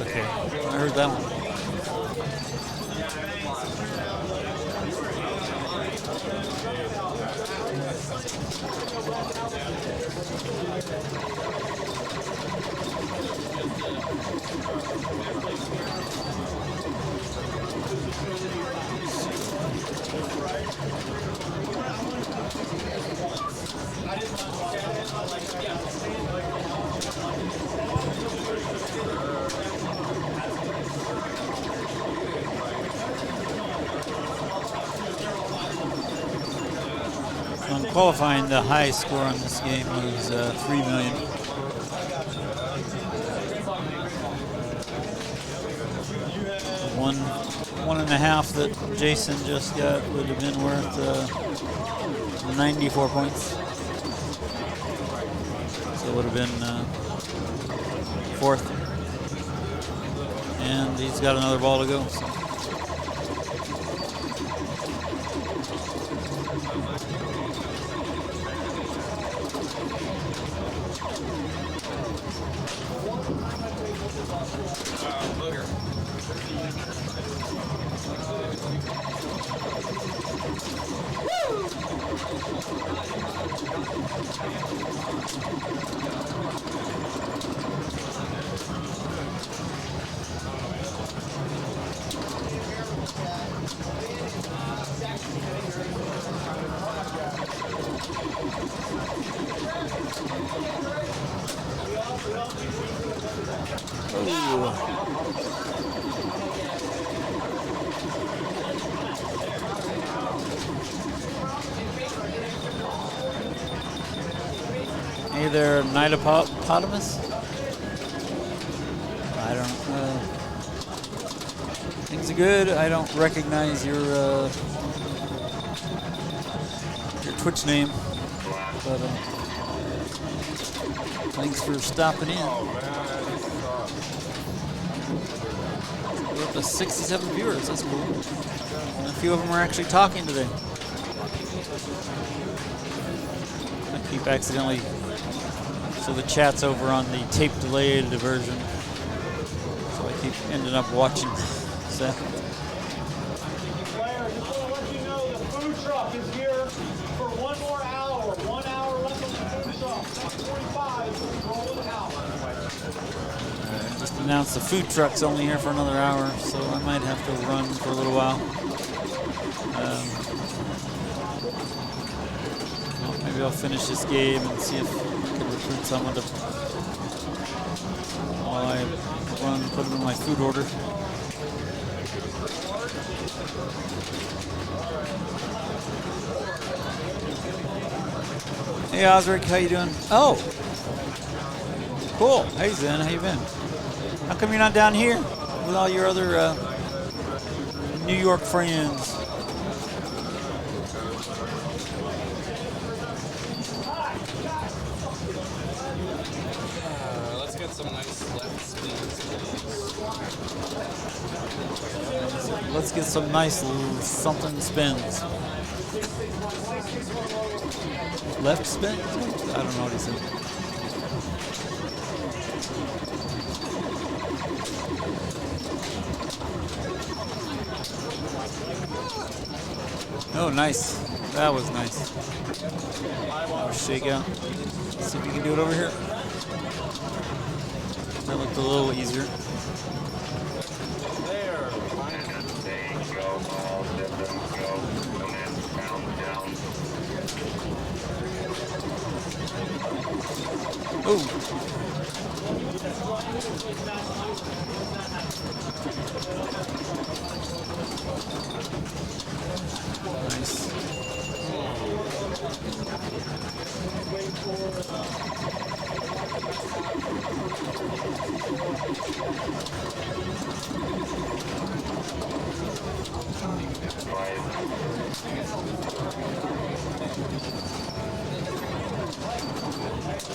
Okay, I heard that one. On qualifying, the high score on this game was 3 million. One and a half that Jason just got would have been worth 94 points. So it would have been fourth. And he's got another ball to go. So. Hey there, Nitopotamus. I don't. Things are good. I don't recognize your Twitch name, but thanks for stopping in. We're up to 67 viewers. That's cool. And a few of them are actually talking today. I keep accidentally. So the chat's over on the tape delayed version. So I keep ending up watching that. Claire, just want to let you know the food truck is here for 1 more hour. 1 hour left on the food truck. 6:45, rolling out. Just announced the food truck's only here for another hour, so I might have to run for a little while. Well, maybe I'll finish this game and see if I can recruit someone to while I run, put them in my food order. Hey Osric, how you doing? Oh, cool. Hey Zen, how you been? How come you're not down here with all your other New York friends? Let's get some nice left spins. Let's get some nice something spins. Left spin? I don't know what he said. Oh, nice. That was nice. Shake out. Let's see if you can do it over here. That looked a little easier. Ooh. Nice.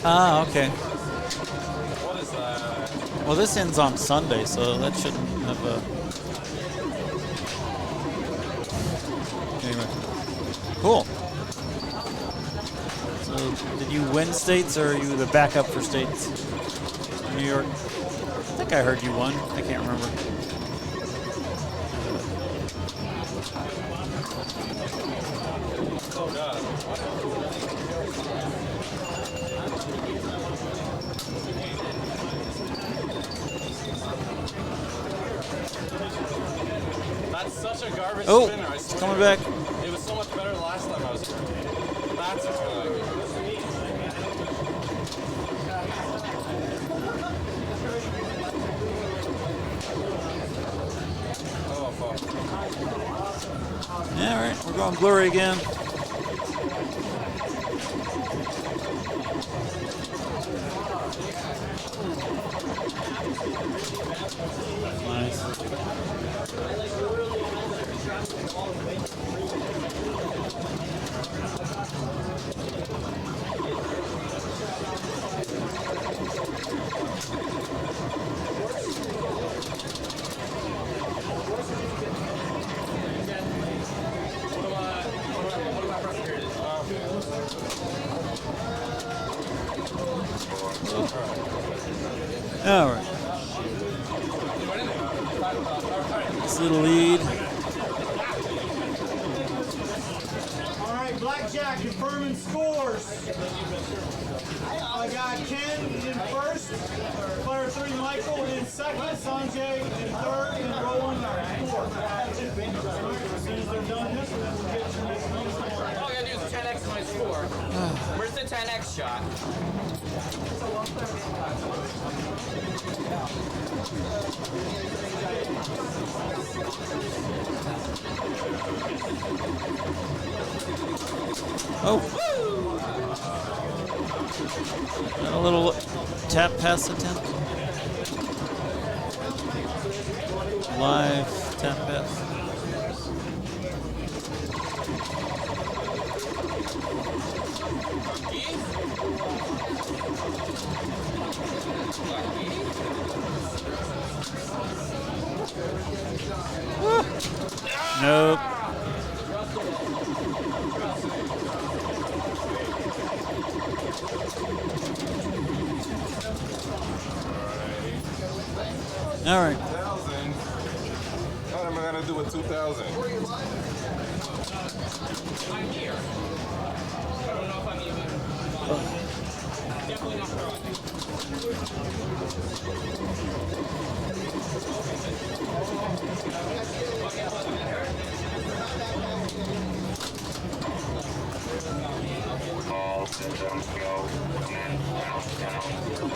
Ah, okay. What is that? Well, this ends on Sunday, so that shouldn't have a... Anyway. Cool. So, did Did you win states, or are you the backup for states? New York. I think I heard you won. I can't remember. Oh God. That's such a garbage Oh, spinner. I it's swear. coming back. It was so much better last time I was here. That's oh fuck. Yeah, all right. We're going blurry again. Nice. All right. This little lead. All right, Blackjack confirming scores. I got Ken in first, player 3 Michael in second, Sanjay in third, and Roland in fourth. As soon as they're done this, we'll get to the next one. All I gotta do is 10x my score. Where's the 10x shot? Oh. And a little tap pass attempt. Live tap pass. Nope. All right. 2,000. What am I gonna do with 2,000? I'm here. I don't know if I'm even. Definitely not All systems go. Command countdown.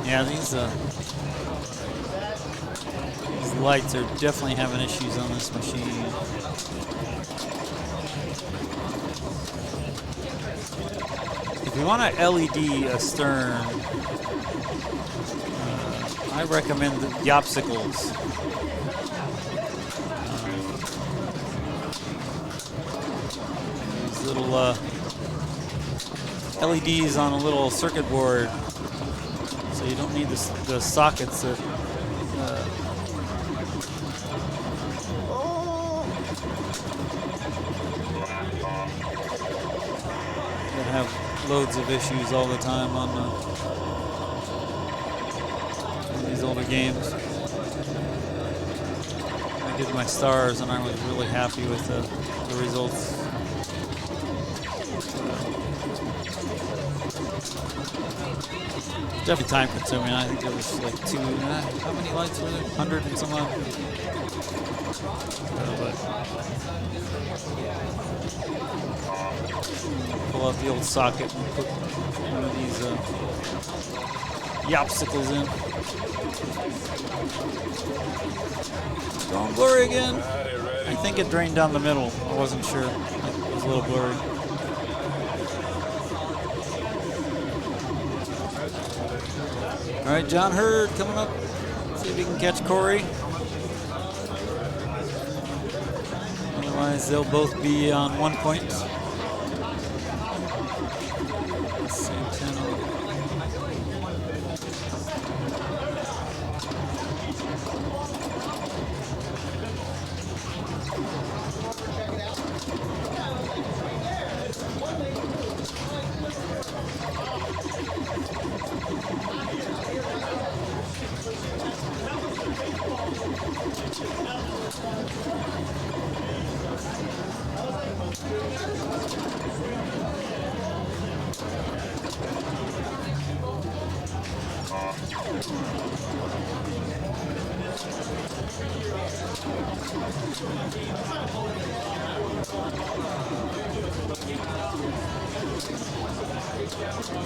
Yeah, these lights are definitely having issues on this machine. If you want to LED astern, I recommend the Yopsicles. These little LEDs on a little circuit board, so you don't need the sockets that that have loads of issues all the time on these older games. I did my stars and I was really happy with the results. Definitely time consuming. I think it was like how many lights were there? 100 and some odd. Pull out the old socket and put one of these Yopsicles in. Going blurry again. I think it drained down the middle. I wasn't sure. It was a little blurry. All right, John Hurd coming up. See if he can catch Corey. Otherwise, they'll both be on 1 point.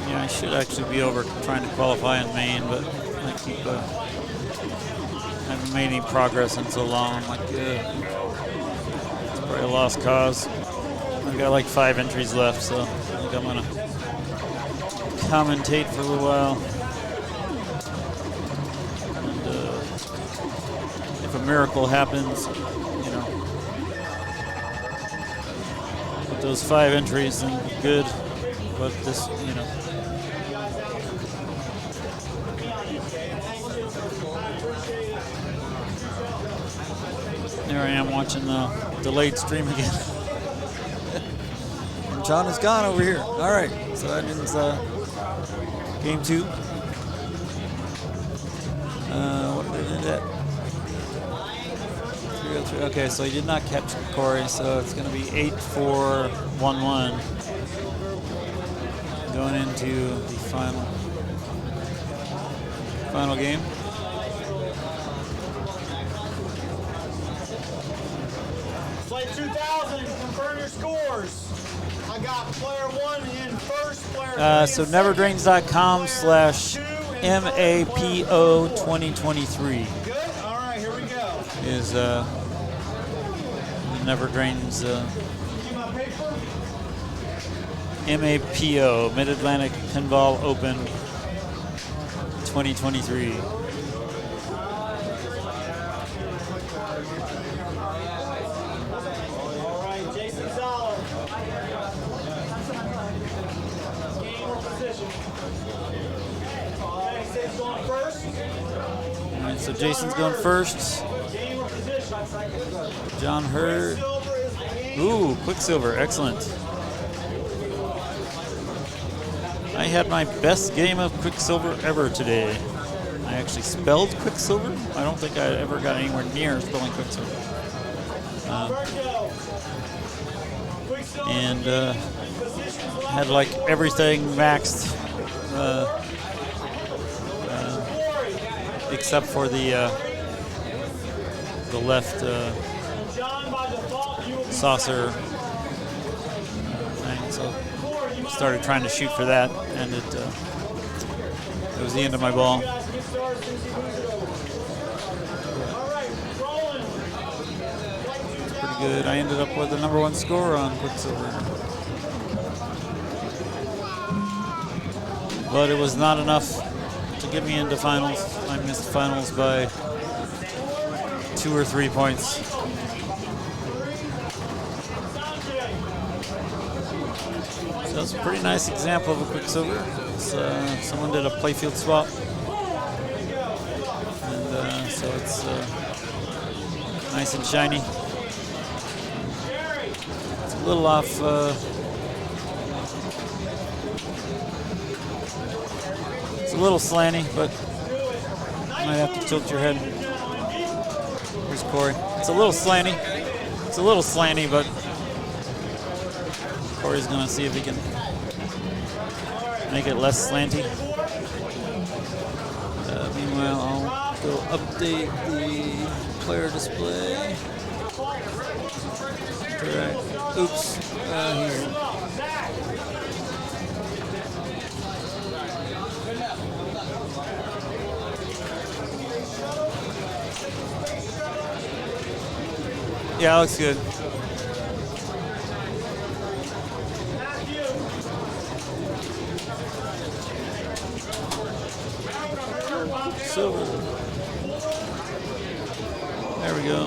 Yeah, I should actually be over trying to qualify in Maine, but I keep haven't made any progress in so long. Like, it's probably a lost cause. I've got like 5 entries left, so I think I'm gonna commentate for a little while. And if a miracle happens, you know, with those 5 entries, then good. But this, you know. There I am watching the delayed stream again. And John is gone over here. All right, so that ends game 2. What did it end at? 303. Okay, so he did not catch Corey, so it's going to be 8-4-1-1 going into the final game. Slate 2000, confirm your scores. I got player 1 in first, player 2 So neverdrains.com/MAPO2023 Good? All right, here we go. is Neverdrains MAPO, Mid-Atlantic Pinball Open 2023. All right, Jason Zoller. Game or position? Okay, Sid's going first. All right, so Jason's going first. Game or position? John Hurd. Ooh, Quicksilver, excellent. I had my best game of Quicksilver ever today. I actually spelled Quicksilver. I don't think I ever got anywhere near spelling Quicksilver. And had like everything maxed except for the left saucer thing. So started trying to shoot for that, and it was the end of my ball. Pretty good. I ended up with the #1 score on Quicksilver. But it was not enough to get me into finals. I missed finals by 2 or 3 points. So that's a pretty nice example of a Quicksilver. Someone did a playfield swap. And so it's nice and shiny. It's a little off. It's a little slanty, but you might have to tilt your head. Here's Corey. It's a little slanty. It's a little slanty, but Corey's gonna see if he can make it less slanty. Meanwhile, I'll go update the player display. Correct. Oops. Here. Yeah, looks good. Silver. There we go.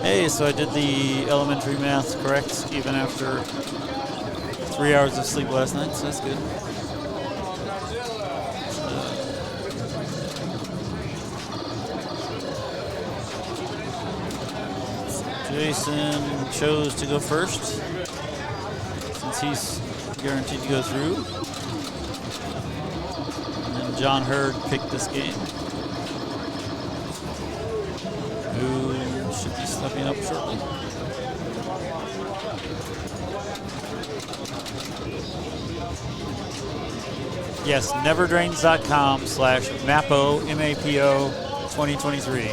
Hey, so I did the elementary math correct even after 3 hours of sleep last night, so that's good. Jason chose to go first since he's guaranteed to go through. And then John Hurd picked this game, who should be stepping up shortly. Yes, neverdrains.com/MAPO, MAPO 2023.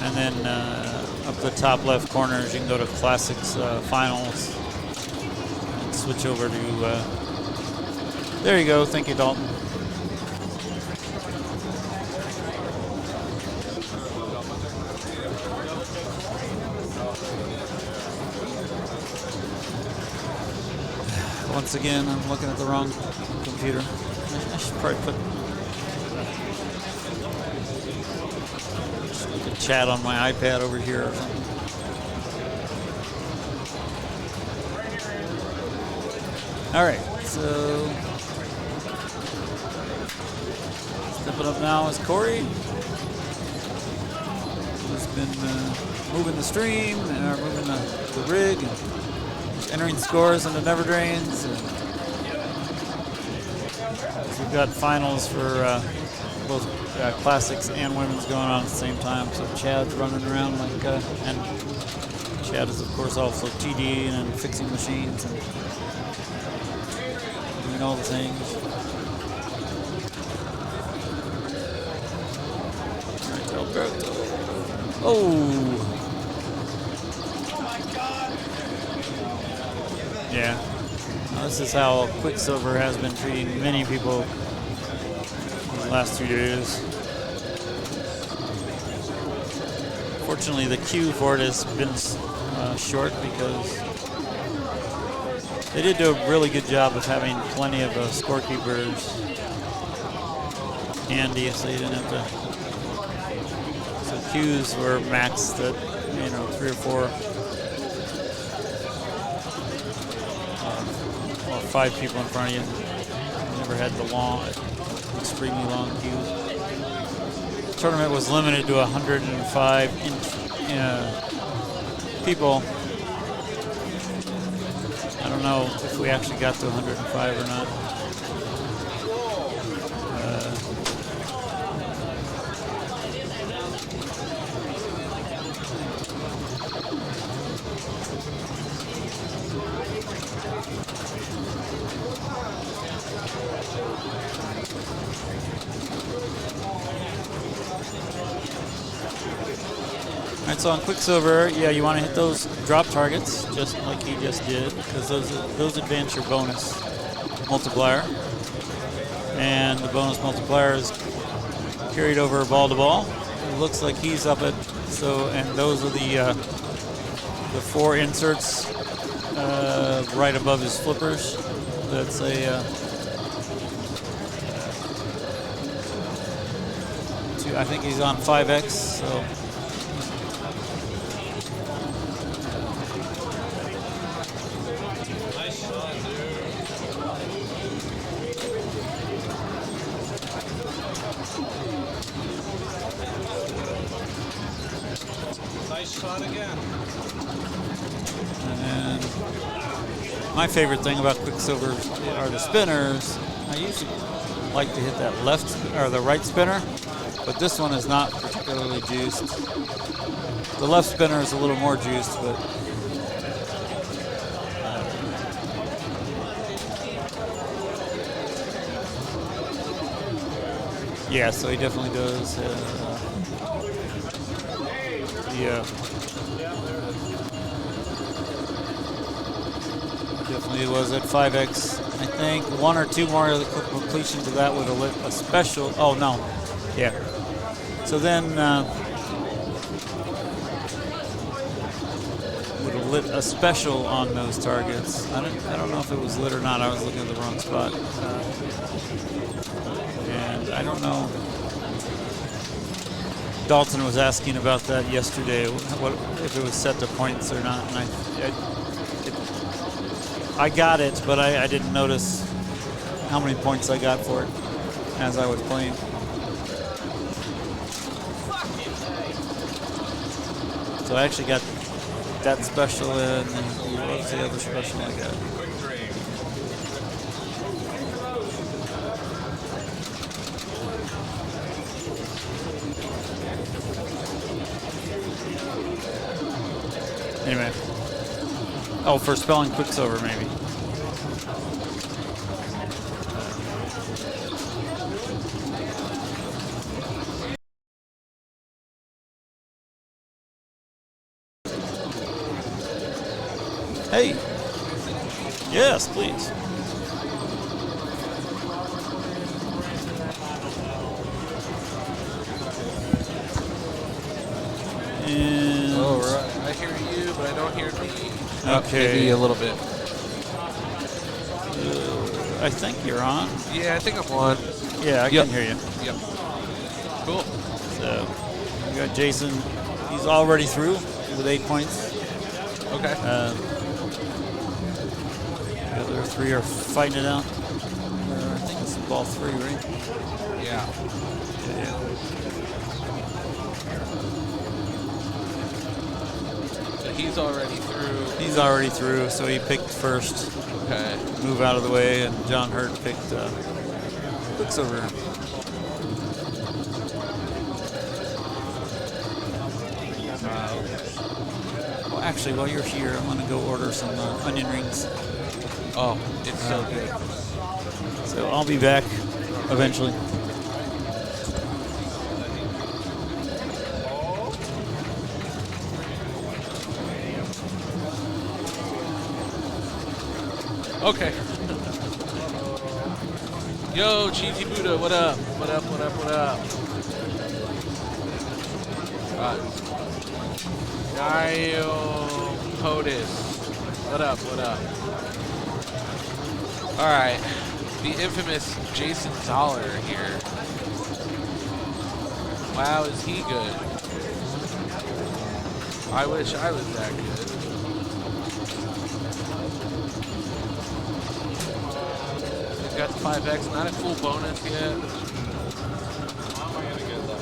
And then up the top left corners, you can go to Classics Finals and switch over to, there you go. Thank you, Dalton. Once again, I'm looking at the wrong computer. I should probably put chat on my iPad over here or something. All right, so stepping up now is Corey, who's been moving the stream, moving the rig, and entering scores into Never Drains. And we've got finals for both classics and women's going on at the same time. So Chad's running around like, and Chad is of course also TD and fixing machines and doing all the things. All right, Alberto. Oh. Yeah. This is how Quicksilver has been treating many people the last 2 days. Fortunately, the queue for it has been short because they did do a really good job of having plenty of scorekeepers handy, so you didn't have to. So queues were maxed at 3 or 4 or 5 people in front of you. You never had the long, extremely long queues. The tournament was limited to 105 people. I don't know if we actually got to 105 or not. All right, so on Quicksilver, yeah, you want to hit those drop targets just like he just did, because those advance your bonus multiplier, and the bonus multiplier is carried over ball to ball. It looks like he's up at and those are the 4 inserts right above his flippers. That's I think he's on 5X, so. Nice shot again. And my favorite thing about Quicksilver are the spinners. I usually like to hit that left or the right spinner, but this one is not particularly juiced. The left spinner is a little more juiced, but yeah, so he definitely does. Definitely was at 5X. I think 1 or 2 more completions of that would have lit a special. Oh no, yeah. So then would have lit a special on those targets. I don't know if it was lit or not. I was looking at the wrong spot, and I don't know. Dalton was asking about that yesterday, what if it was set to points or not, and I got it, but I didn't notice how many points I got for it as I was playing. So I actually got that special and what was the other special I got? Anyway. Oh, for spelling Quicksilver, maybe. Hey. Yes, please. And Oh, right. I hear you, but I don't hear me. Okay. Maybe a little bit. I think you're on. Yeah, I think I'm on. Yeah, I can hear you. Yep. Cool. So, we got Jason. He's already through with 8 points. Okay. The other 3 are fighting it out. I think it's ball 3, right? Yeah. Yeah. So he's already through. He's already through, so he picked first. Okay. Move out of the way, and John Hurt picked Quicksilver. Well, actually, while you're here, I'm going to go order some onion rings. Oh, it's so good. So I'll be back eventually. Okay. Yo, Cheesy Buddha, what up? What up, what up, what up? Nio POTUS. What up, what up? Alright. The infamous Jason Zoller here. Wow, is he good? I wish I was that good. He's got the 5X, not at full bonus yet. How am I gonna get that?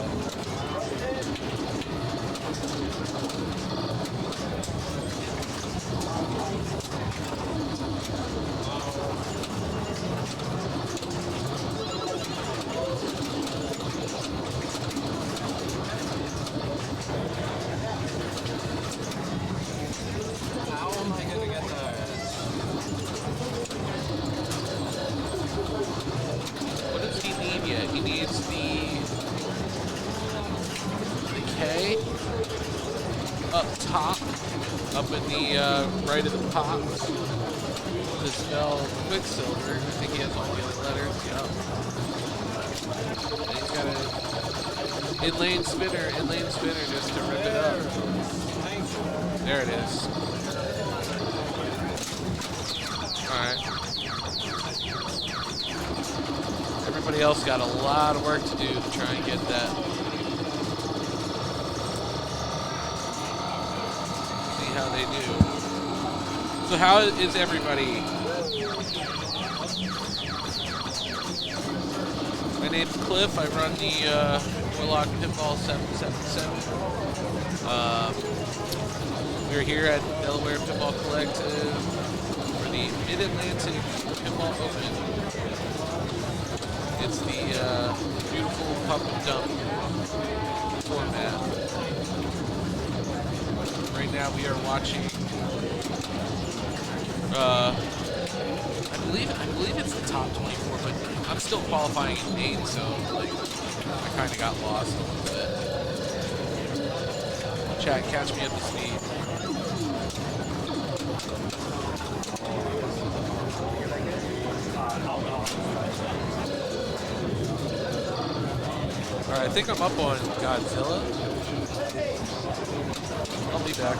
How am I gonna get that? What does he need yet? He needs the K up top, up in the right of the pops. To spell Quicksilver. I think he has all the other letters. Yep. And he's got an inlane spinner just to rip it up. There it is. Alright. Everybody else got a lot of work to do to try and get that. See how they do. So how is everybody? My name's Cliff. I run the Warlock Pinball 777. We're here at Delaware Pinball Collective for the Mid-Atlantic Pinball Open. It's the beautiful pump and dump format. Right now we are watching. I believe it's the top 24, but I'm still qualifying in 8, so like I kind of got lost a little bit. Chat, catch me up to speed. All right, I think I'm up on Godzilla. I'll be back.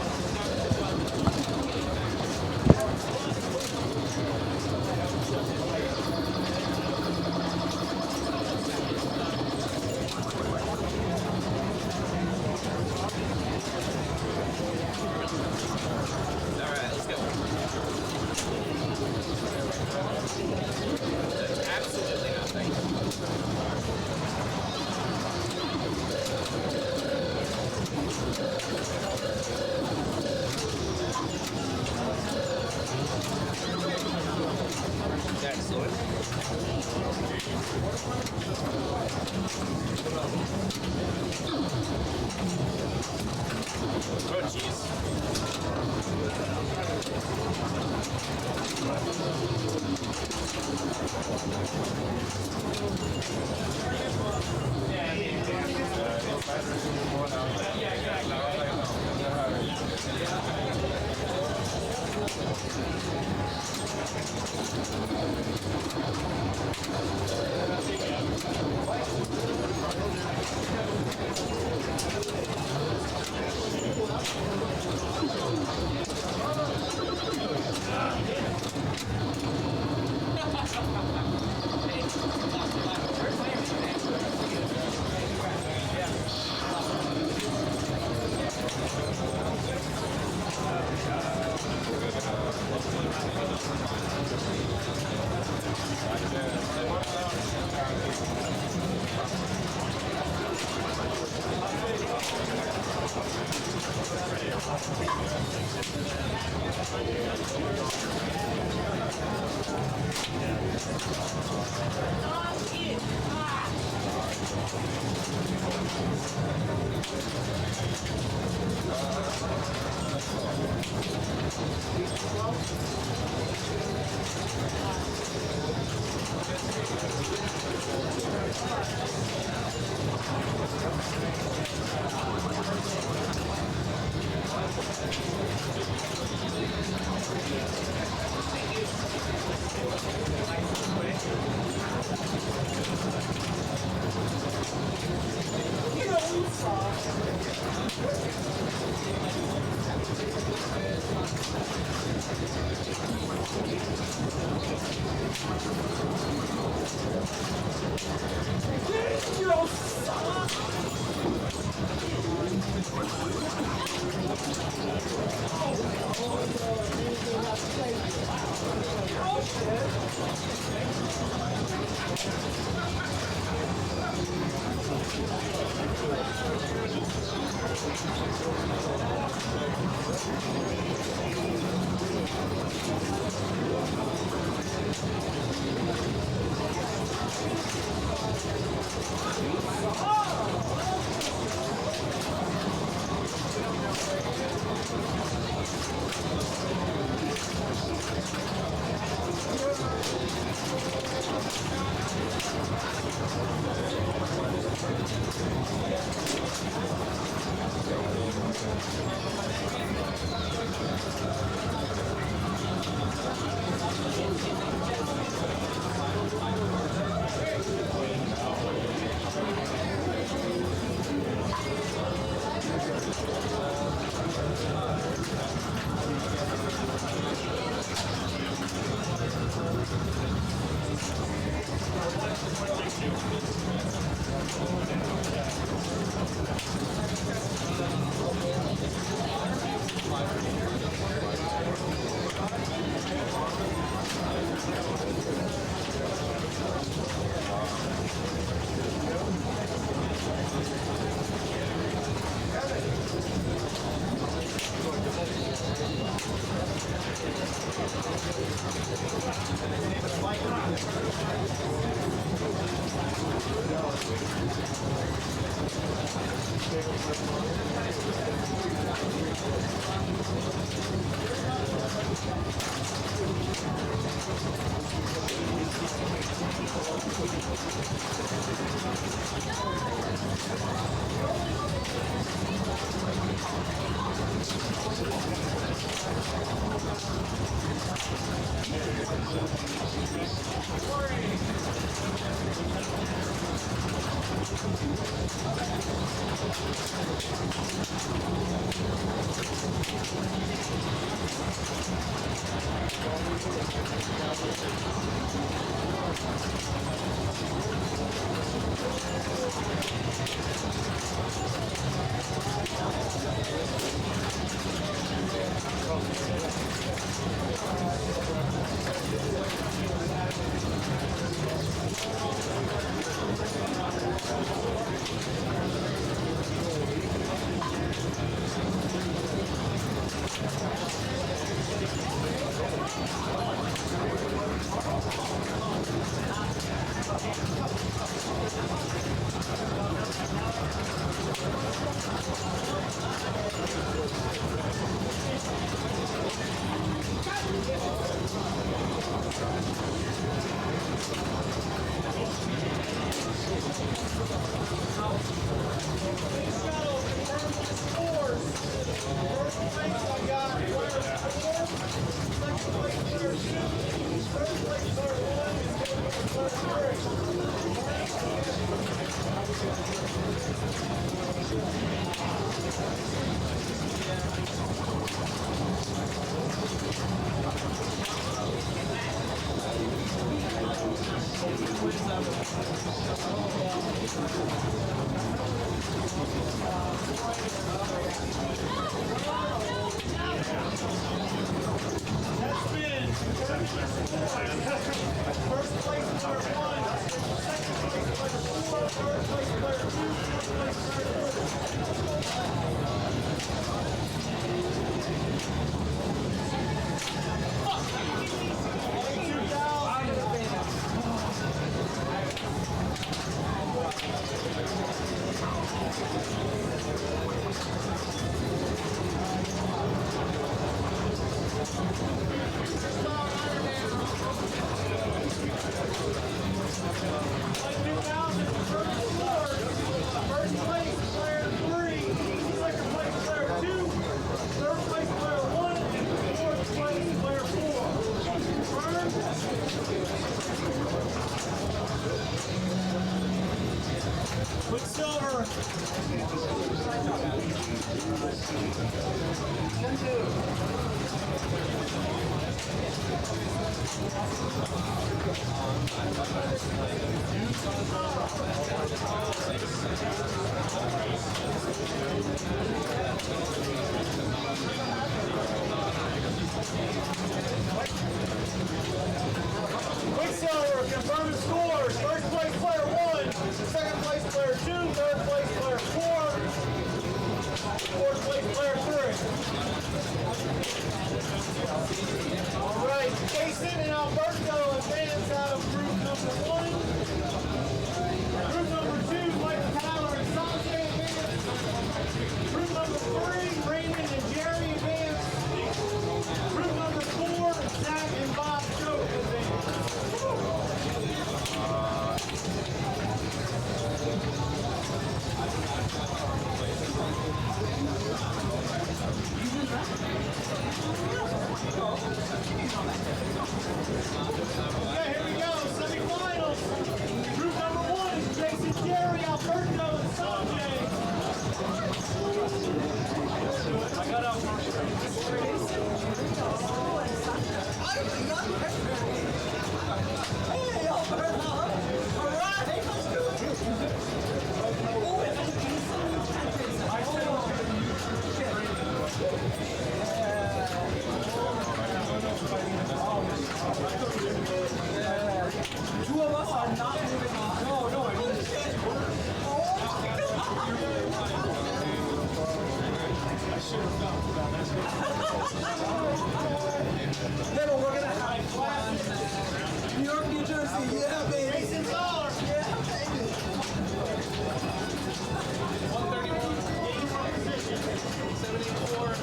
Quicksilver, confirming scores. First place player 1, second place player 2, third place player 4, fourth place player 3. All right, Jason and Alberto advance out of group number 1. Group number 2, Mike Tyler and Sanjay advance. Group number 3, Raymond and Jerry advance. Group number 4, Zach and Bob Choke advance. Okay, here we go. Semi-finals. Group number 1 is Jason, Jerry, Alberto, and Sanjay. I got out first. Hey, Alberto. All right. Two of us are not moving on. No, I didn't. I should have known about that. Yeah, but we're going to have classes. New York, New Jersey, yeah, baby. Mason's Dollar. Yeah, baby. 131. 81 position. 74.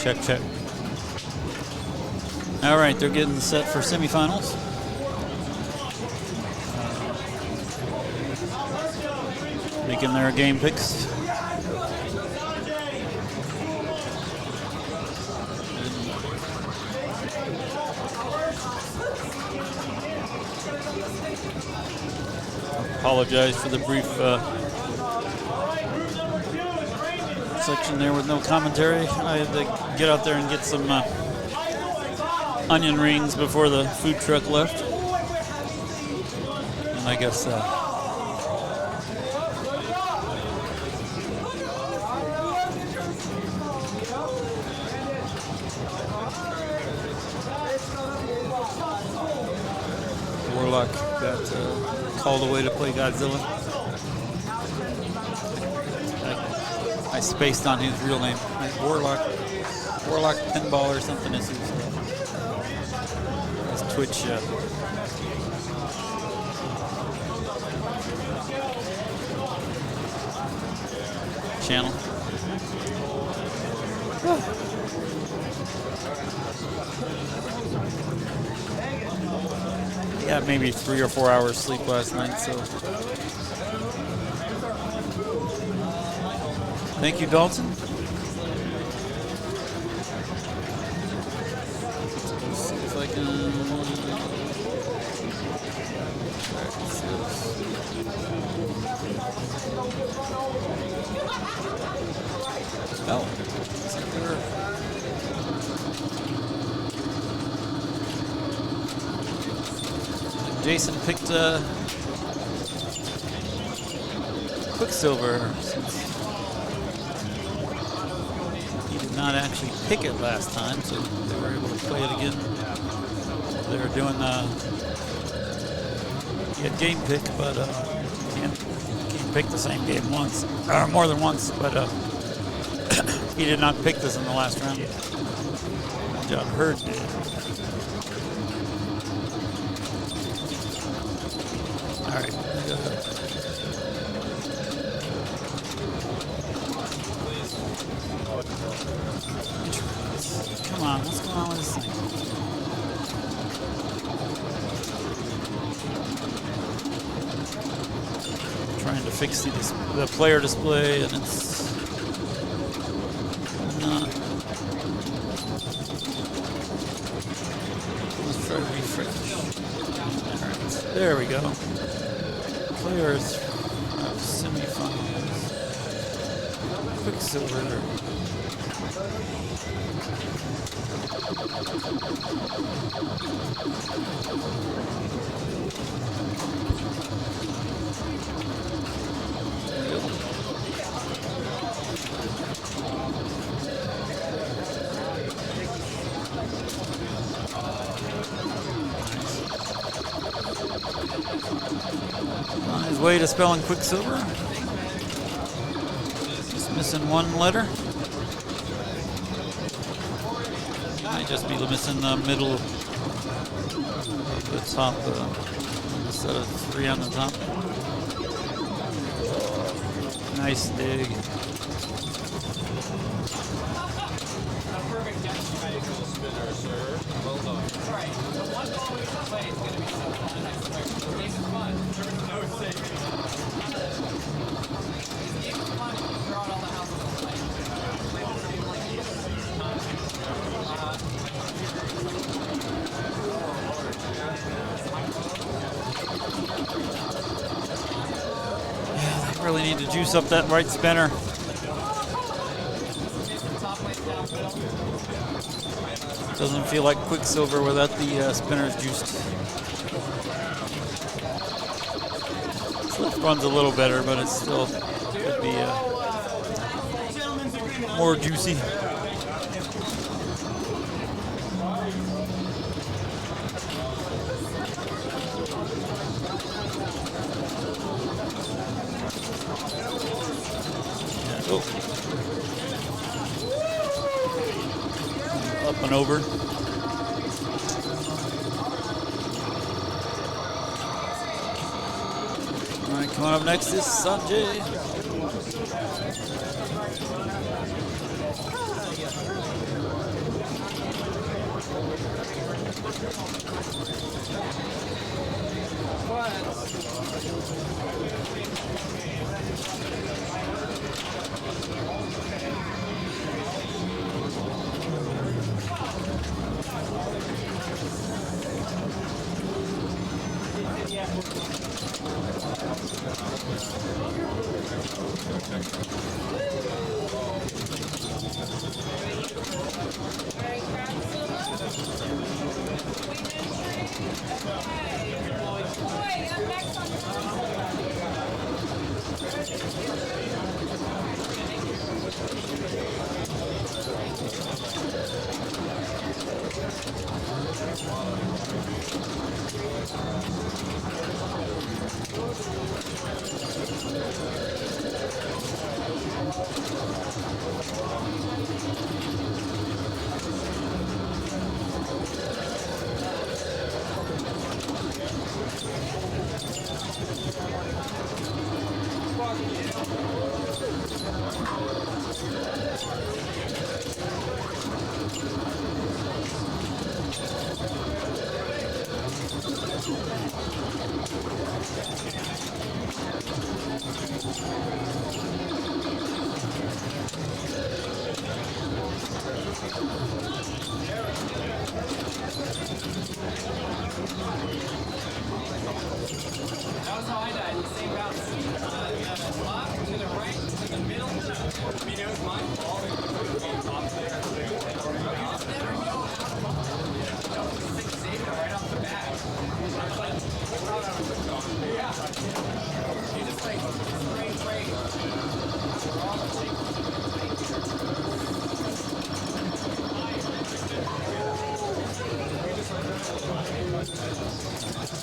Check, check. All right, they're getting set for semifinals. Making their game picks. Apologize for the brief section there with no commentary. I had to get out there and get some onion rings before the food truck left. And I guess Warlock got called away to play Godzilla. I spaced on his real name. Warlock Pinball or something is his Twitch channel. He got maybe 3 or 4 hours sleep last night, so. Thank you, Dalton. Let's see if I can. Oh, Jason picked Quicksilver. He did not actually pick it last time, so they were able to play it again. They were doing he had game pick, but can't pick the same game once, or more than once, but he did not pick this in the last round. John Hurd did. All right. Come on, what's going on with this thing? Trying to fix the player display, and it's not. Let's try to refresh. All right, there we go. Players semifinals. Quicksilver. On his way to spelling Quicksilver. Just missing one letter. Might just be missing the middle of the top, instead of 3 on the top. Nice dig. Really need to juice up that right spinner. Doesn't feel like Quicksilver without the spinners juiced. This left runs a little better, but it still could be more juicy. Up and over. All right, coming up next is Sanjay.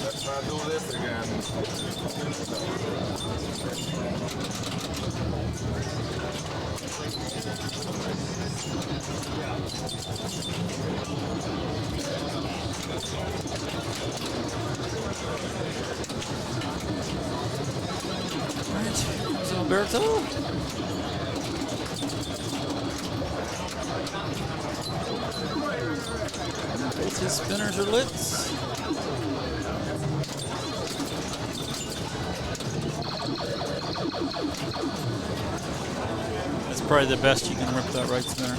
Let's not do this again. Alberto. Both his spinners are lit. That's probably the best you can rip that right spinner.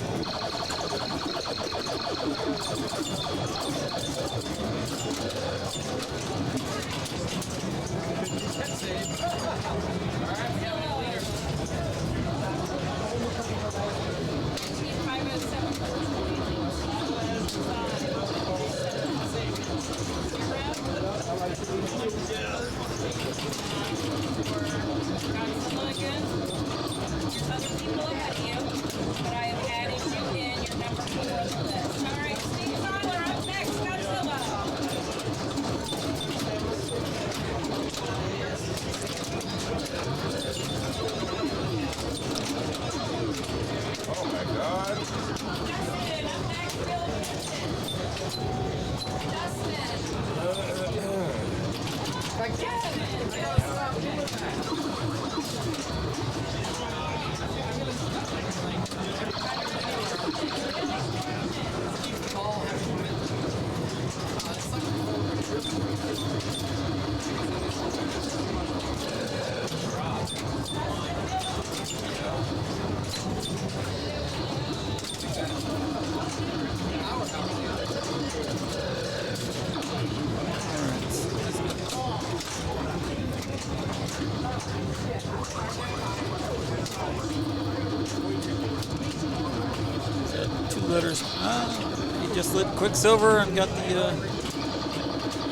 He just lit Quicksilver and got the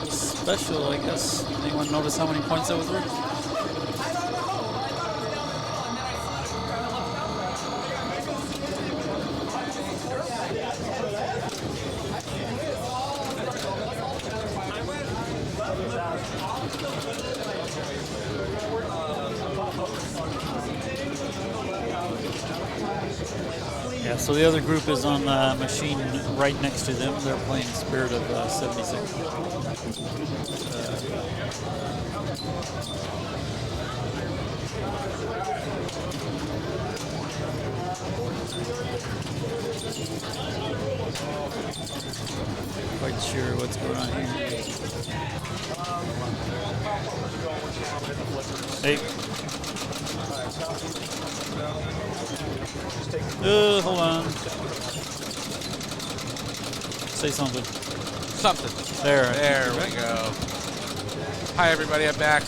special, I guess. Anyone notice how many points that was worth? Yeah, so the other group is on the machine right next to them. They're playing Spirit of 76. Quite sure what's going on here. Hey. Hold on. Say something. Something. There. There we go. Hi, everybody. I'm back.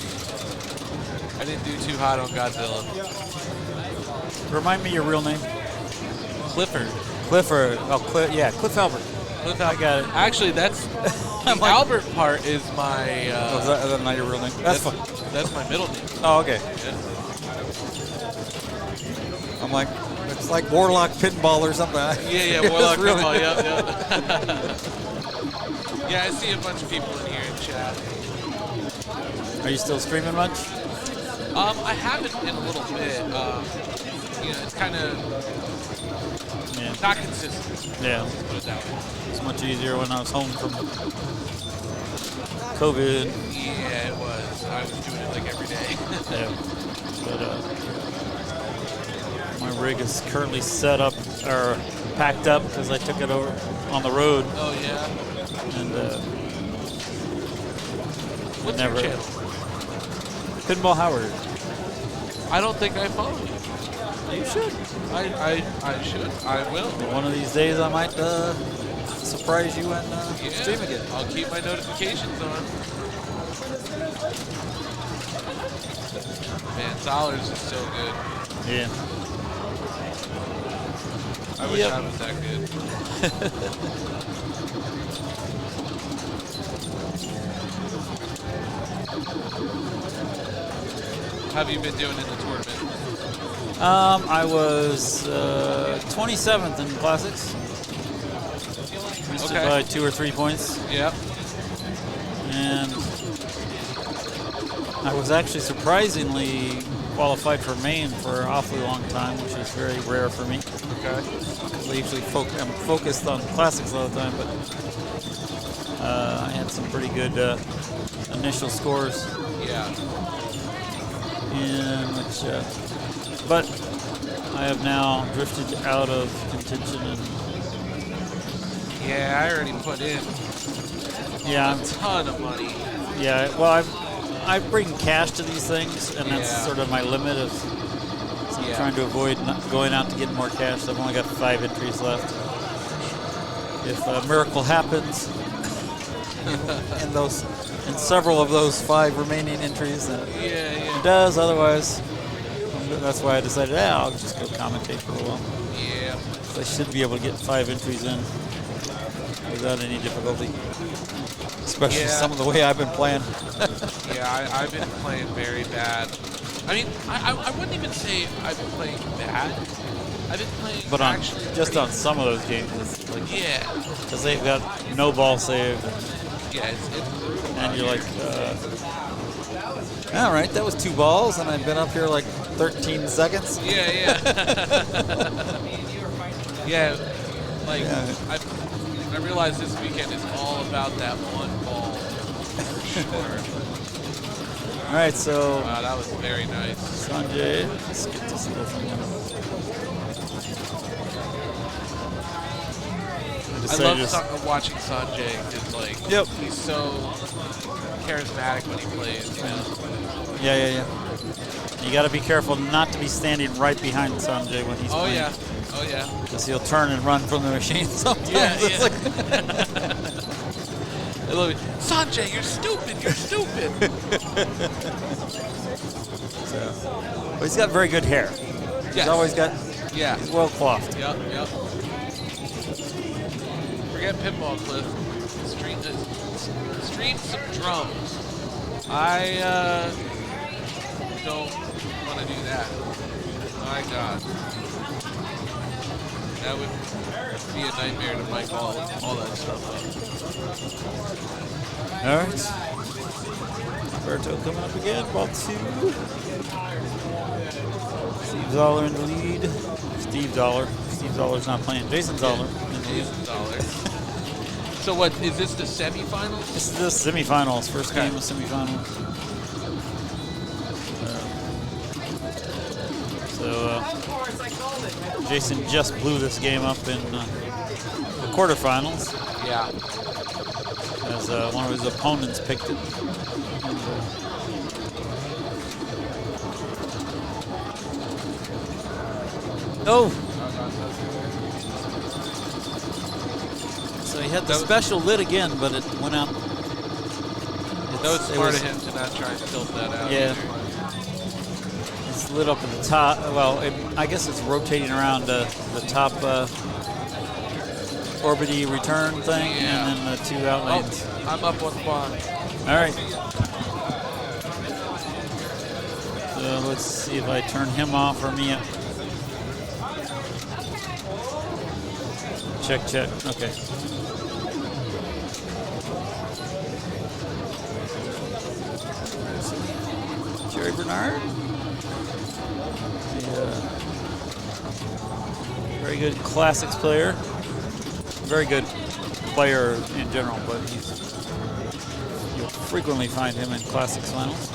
I didn't do too hot on Godzilla. Remind me your real name. Clifford. Clifford. Oh, Cliff Albert. Cliff I got it. Actually, that's the like, Albert part is my. Is that not your real name? That's fine. That's my middle name. Oh, okay. Yeah. I'm like, it's like Warlock Pinball or something. Yeah, Warlock Pinball. Yep. Yeah, I see a bunch of people in here in chat. Are you still streaming much? I haven't in a little bit. It's kind of not consistent. Yeah. Let's put it that way. It's much easier when I was home from COVID. Yeah, it was. I was doing it like every day. Yeah. But my rig is currently set up or packed up because I took it over on the road. Oh yeah. And what's your channel? Pinball Howard. I don't think I follow you. You should. I should. I will. One of these days I might surprise you and stream again. I'll keep my notifications on. Man, Dollars is so good. Yeah. I wish I was that good. How have you been doing in the tournament? I was 27th in classics. Missed it by 2 or 3 points. Yep. And I was actually surprisingly qualified for main for an awfully long time, which is very rare for me. Okay. I usually I'm focused on classics all the time, but I had some pretty good initial scores. Yeah. in which, but I have now drifted out of contention and Yeah, I already put in yeah, a ton of money. yeah. Well, I bring cash to these things, and that's Yeah. sort of my limit of. So I'm trying to avoid not going out to get more cash. So I've only got 5 entries left. If a miracle happens in several of those 5 remaining entries, then it does. Otherwise, that's why I decided, I'll just go commentate for a while. Yeah. So I should be able to get 5 entries in without any difficulty. Especially some of the way I've been playing. Yeah, I've been playing very bad. I mean, I wouldn't even say I've been playing bad. I've been playing But actually just on some of those games, it's like, yeah, because they've got no ball save. Yeah, it's brutal. And you're like, all right, that was 2 balls, and I've been up here like 13 seconds. Yeah. Yeah, like I realized this weekend is all about that one ball. Sure. All right, so wow, that was very nice. Sanjay, let's get this little thing I love watching Sanjay because like he's so charismatic when he plays. Yeah. You got to be careful not to be standing right behind Sanjay when he's playing. Oh yeah. Because he'll turn and run from the machine sometimes. Yeah. It's like I love it. Sanjay, you're stupid. You're stupid. But he's got very good hair. He's always got. Yeah. He's well coiffed. Yep. Forget pinball, Cliff. Stream some drums. I don't want to do that. My God. That would be a nightmare to mic all that stuff up. All right. Alberto coming up again. Ball 2. Steve Zoller in the lead. Steve Zoller's not playing. Jason Zoller in the lead. So what, is this the semifinals? This is the semifinals. First game of semifinals. Jason just blew this game up in the quarterfinals. Yeah. As one of his opponents picked it. So he had the special lid again, but it went out. That was smart of him to not try and tilt that out. Yeah. It's lit up at the top. Well, I guess it's rotating around the top orbity return thing, and then the 2 out lanes. Oh, I'm up on the bar. All right. So let's see if I turn him off or me up. Check. Okay. Jerry Bernard. Very good classics player. Very good player in general, but you'll frequently find him in classics finals.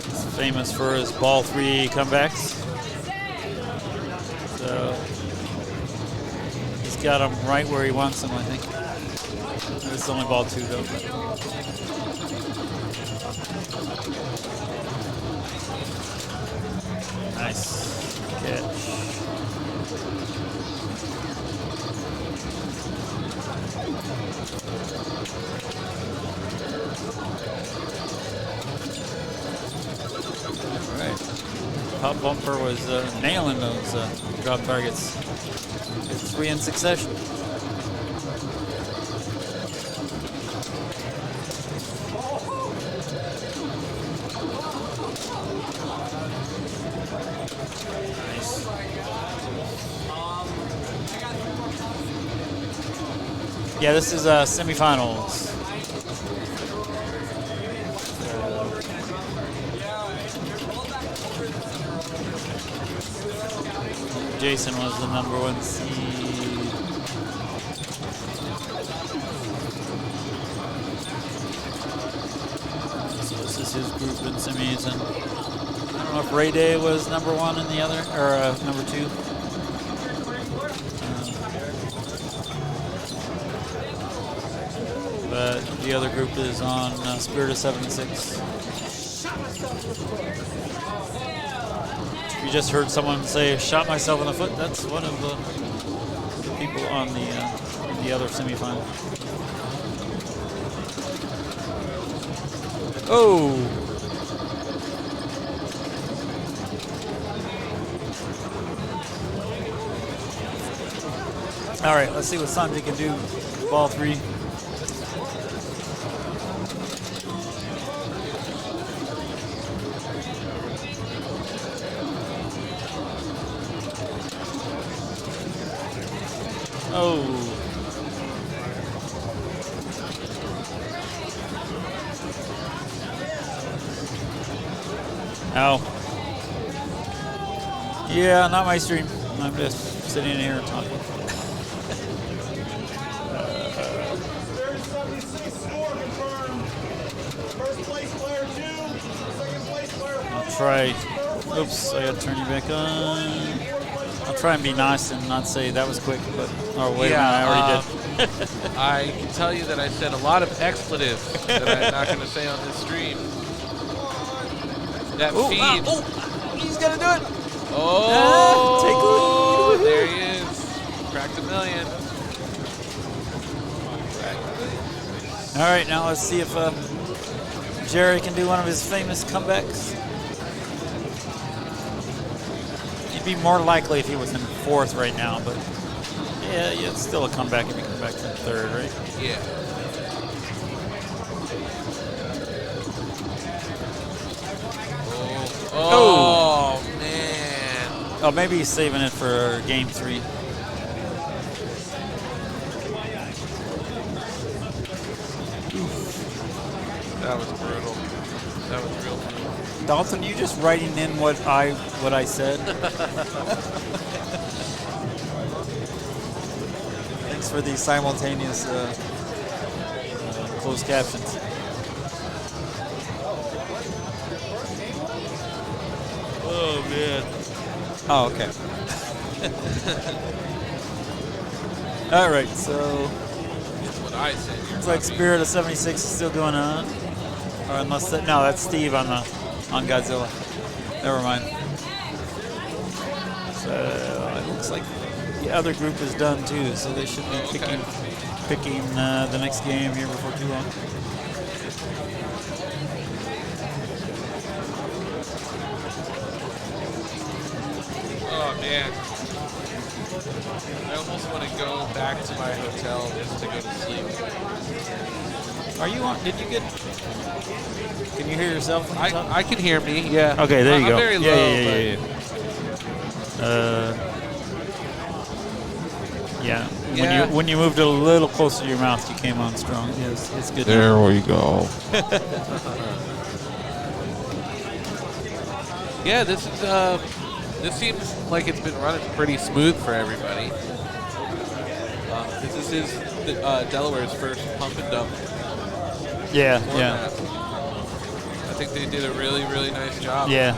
He's famous for his ball 3 comebacks. So he's got them right where he wants them, I think. This is only ball 2 though. Nice catch. All right. Pop Bumper was nailing those drop targets. 3 in succession. Yeah, this is semifinals. Jason was the #1 seed. was his group in semis, and I don't know if Ray Day was number 1 in the other, or number 2. But the other group is on Spirit of 76. You just heard someone say, "Shot myself in the foot." That's one of the people on the other semifinal. Oh. All right, let's see what Sanjay can do. Ball 3. Oh. Ow. Yeah, not my stream. I'm just sitting here and talking. There's 76 score confirmed. First place player 2, second place player 1. I'll try. Oops, I gotta turn you back on. I'll try and be nice and not say that was quick, but wait a minute, I already did. I can tell you that I said a lot of expletives that I'm not going to say on this stream. That feed. He's gonna do it. Oh, there he is. Cracked $1 million. All right, now let's see if Jerry can do one of his famous comebacks. He'd be more likely if he was in 4th right now, but yeah, it's still a comeback if he comes back from 3rd, right? Yeah. Oh, man. Oh, maybe he's saving it for game 3. That was brutal. That was real brutal. Dalton, you just writing in what I said? Thanks for the simultaneous closed captions. Oh, man. Oh, okay. All right, so It's what I said. looks like Spirit of 76 is still going on, or unless no, that's Steve on Godzilla. Never mind. So it looks like the other group is done too, so they should be picking the next game here before too long. Oh, man. I almost want to go back to my hotel just to go to sleep. Are you on? Did you get? Can you hear yourself? When you talk? I can hear me, yeah. Okay, there you go. I'm very low, yeah. Yeah. When you moved it a little closer to your mouth, you came on strong. It's good. There now. we go. Yeah, this is this seems like it's been running pretty smooth for everybody. This is Delaware's first pump and dump. Yeah, format. yeah. I think they did a really, really nice job. Yeah.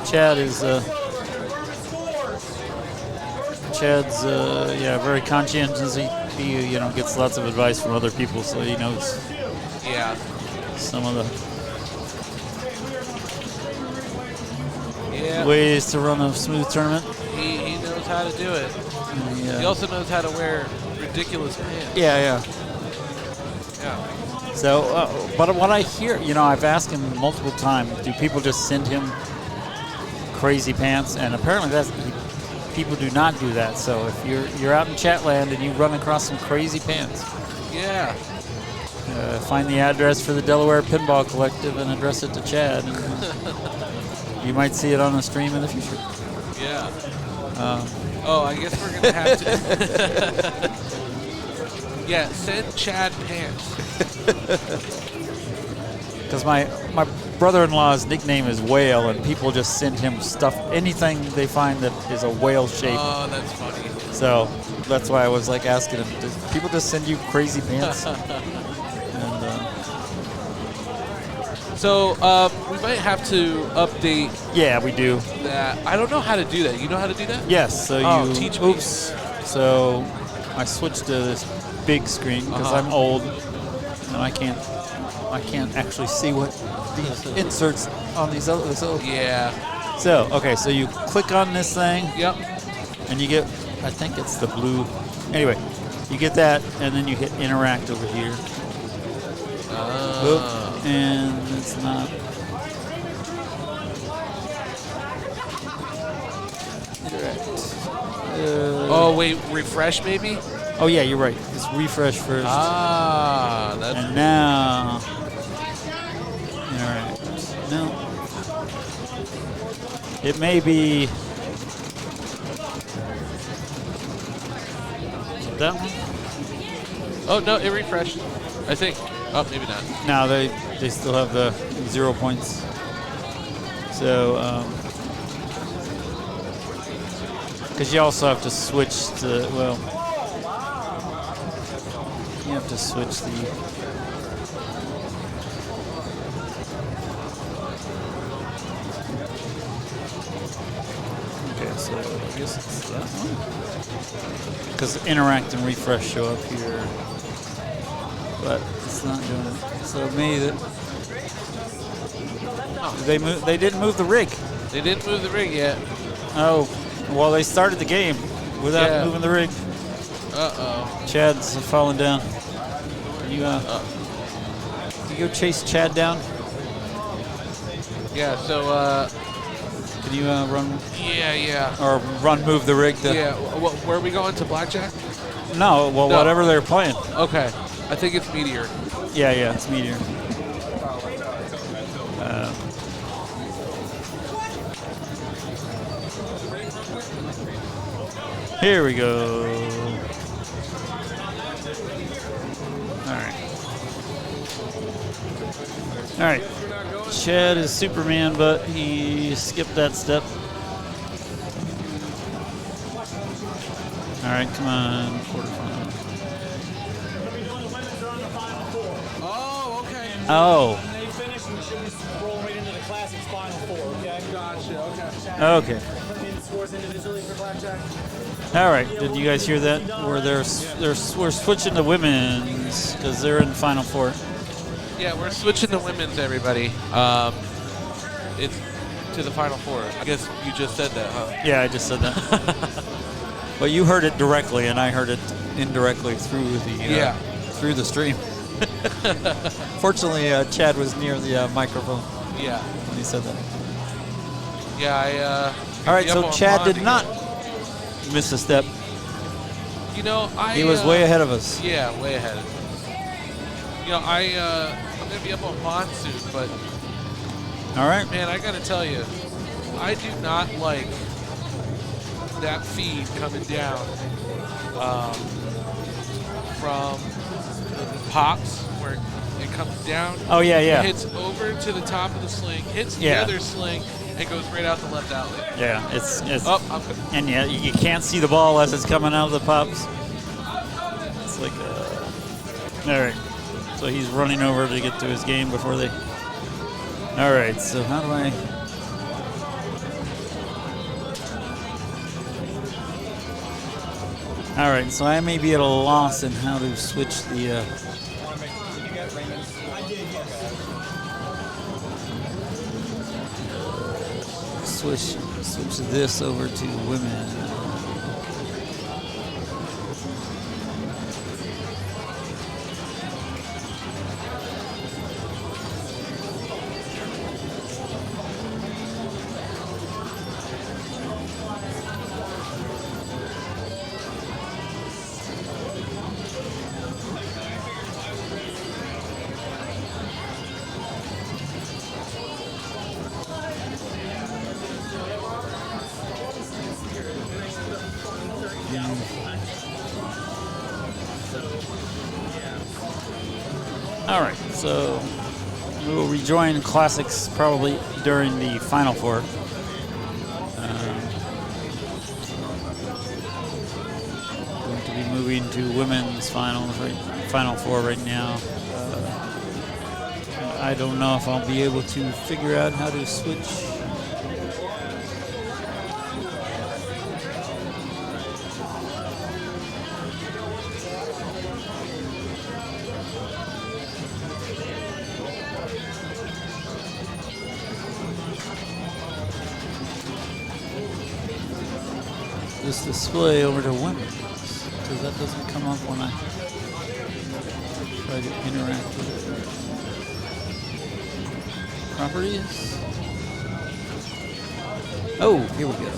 Chad is Chad's very conscientious. He gets lots of advice from other people, so he knows some of the ways to run a smooth tournament. He knows how to do it. He also knows how to wear ridiculous pants. Yeah. So, but what I hear, I've asked him multiple times, do people just send him crazy pants? And apparently people do not do that. So if you're out in Chatland and you run across some crazy pants, find the address for the Delaware Pinball Collective and address it to Chad. And, you might see it on the stream in the future. Yeah. I guess we're gonna have to. Yeah, send Chad pants. Because my brother-in-law's nickname is Whale, and people just send him stuff, anything they find that is a whale shape. Oh, that's funny. So that's why I was like asking him, do people just send you crazy pants? And So we might have to update. Yeah, we do. That I don't know how to do that. You know how to do that? Yes. So Oh, you teach me. oops. So I switched to this big screen because I'm old and I can't actually see what these inserts on these other. So yeah. So okay, so you click on this thing. Yep. And you get, I think it's the blue. Anyway, you get that, and then you hit interact over here. Oop, and it's not. Oh wait, refresh maybe? Oh yeah, you're right. It's refresh first. Ah, that's. And now. Interact. No. It may be. That one? Oh no, it refreshed. I think. Oh, maybe not. No, they still have the 0 points. So, because you also have to switch to, well, you have to switch the. Okay, so I guess it's that one. Because interact and refresh show up here, but it's not doing it. So maybe they didn't move the rig. They didn't move the rig yet. Oh, well, they started the game without moving the rig. Uh-oh. Chad's falling down. Can you can you go chase Chad down? Yeah. So. Can you run? Yeah. Or move the rig. Yeah. Where are we going to blackjack? No. Well, No. whatever they're playing. Okay. I think it's Meteor. Yeah, it's Meteor. Here we go. All right. Chad is Superman, but he skipped that step. All right, come on, quarterfinal. Oh, okay. Oh. When they finish, we should be rolling right into the Classics Final Four, okay? Gotcha, Okay. Putting in scores individually for blackjack. All right. Did you guys hear that? Where we're switching to women's because they're in Final Four. Yeah, we're switching to women's, everybody. It's to the Final Four. I guess you just said that, huh? Yeah, I just said that. Well, you heard it directly, and I heard it indirectly through the through the stream. Fortunately, Chad was near the microphone. Yeah. When he said that. Yeah, All right, so Chad did not miss a step. You know, He was way ahead of us. Yeah, way ahead. You know, I'm gonna be up on Pond soon, but all right, man, I gotta tell you, I do not like that feed coming down from the pops where it comes down. Oh, yeah. It hits over to the top of the sling, hits the other sling, and goes right out the left outlet. Yeah, it's and yeah, you can't see the ball as it's coming out of the pops. It's like all right. So he's running over to get to his game before they. All right. So how do I? All right. So I may be at a loss in how to switch the. Switch this over to women. All right, so we will rejoin Classics probably during the Final Four. Going to be moving to women's finals, Final Four right now. I don't know if I'll be able to figure out how to switch. This display over to women's, because that doesn't come up when I try to interact with it. Properties. Oh, here we go.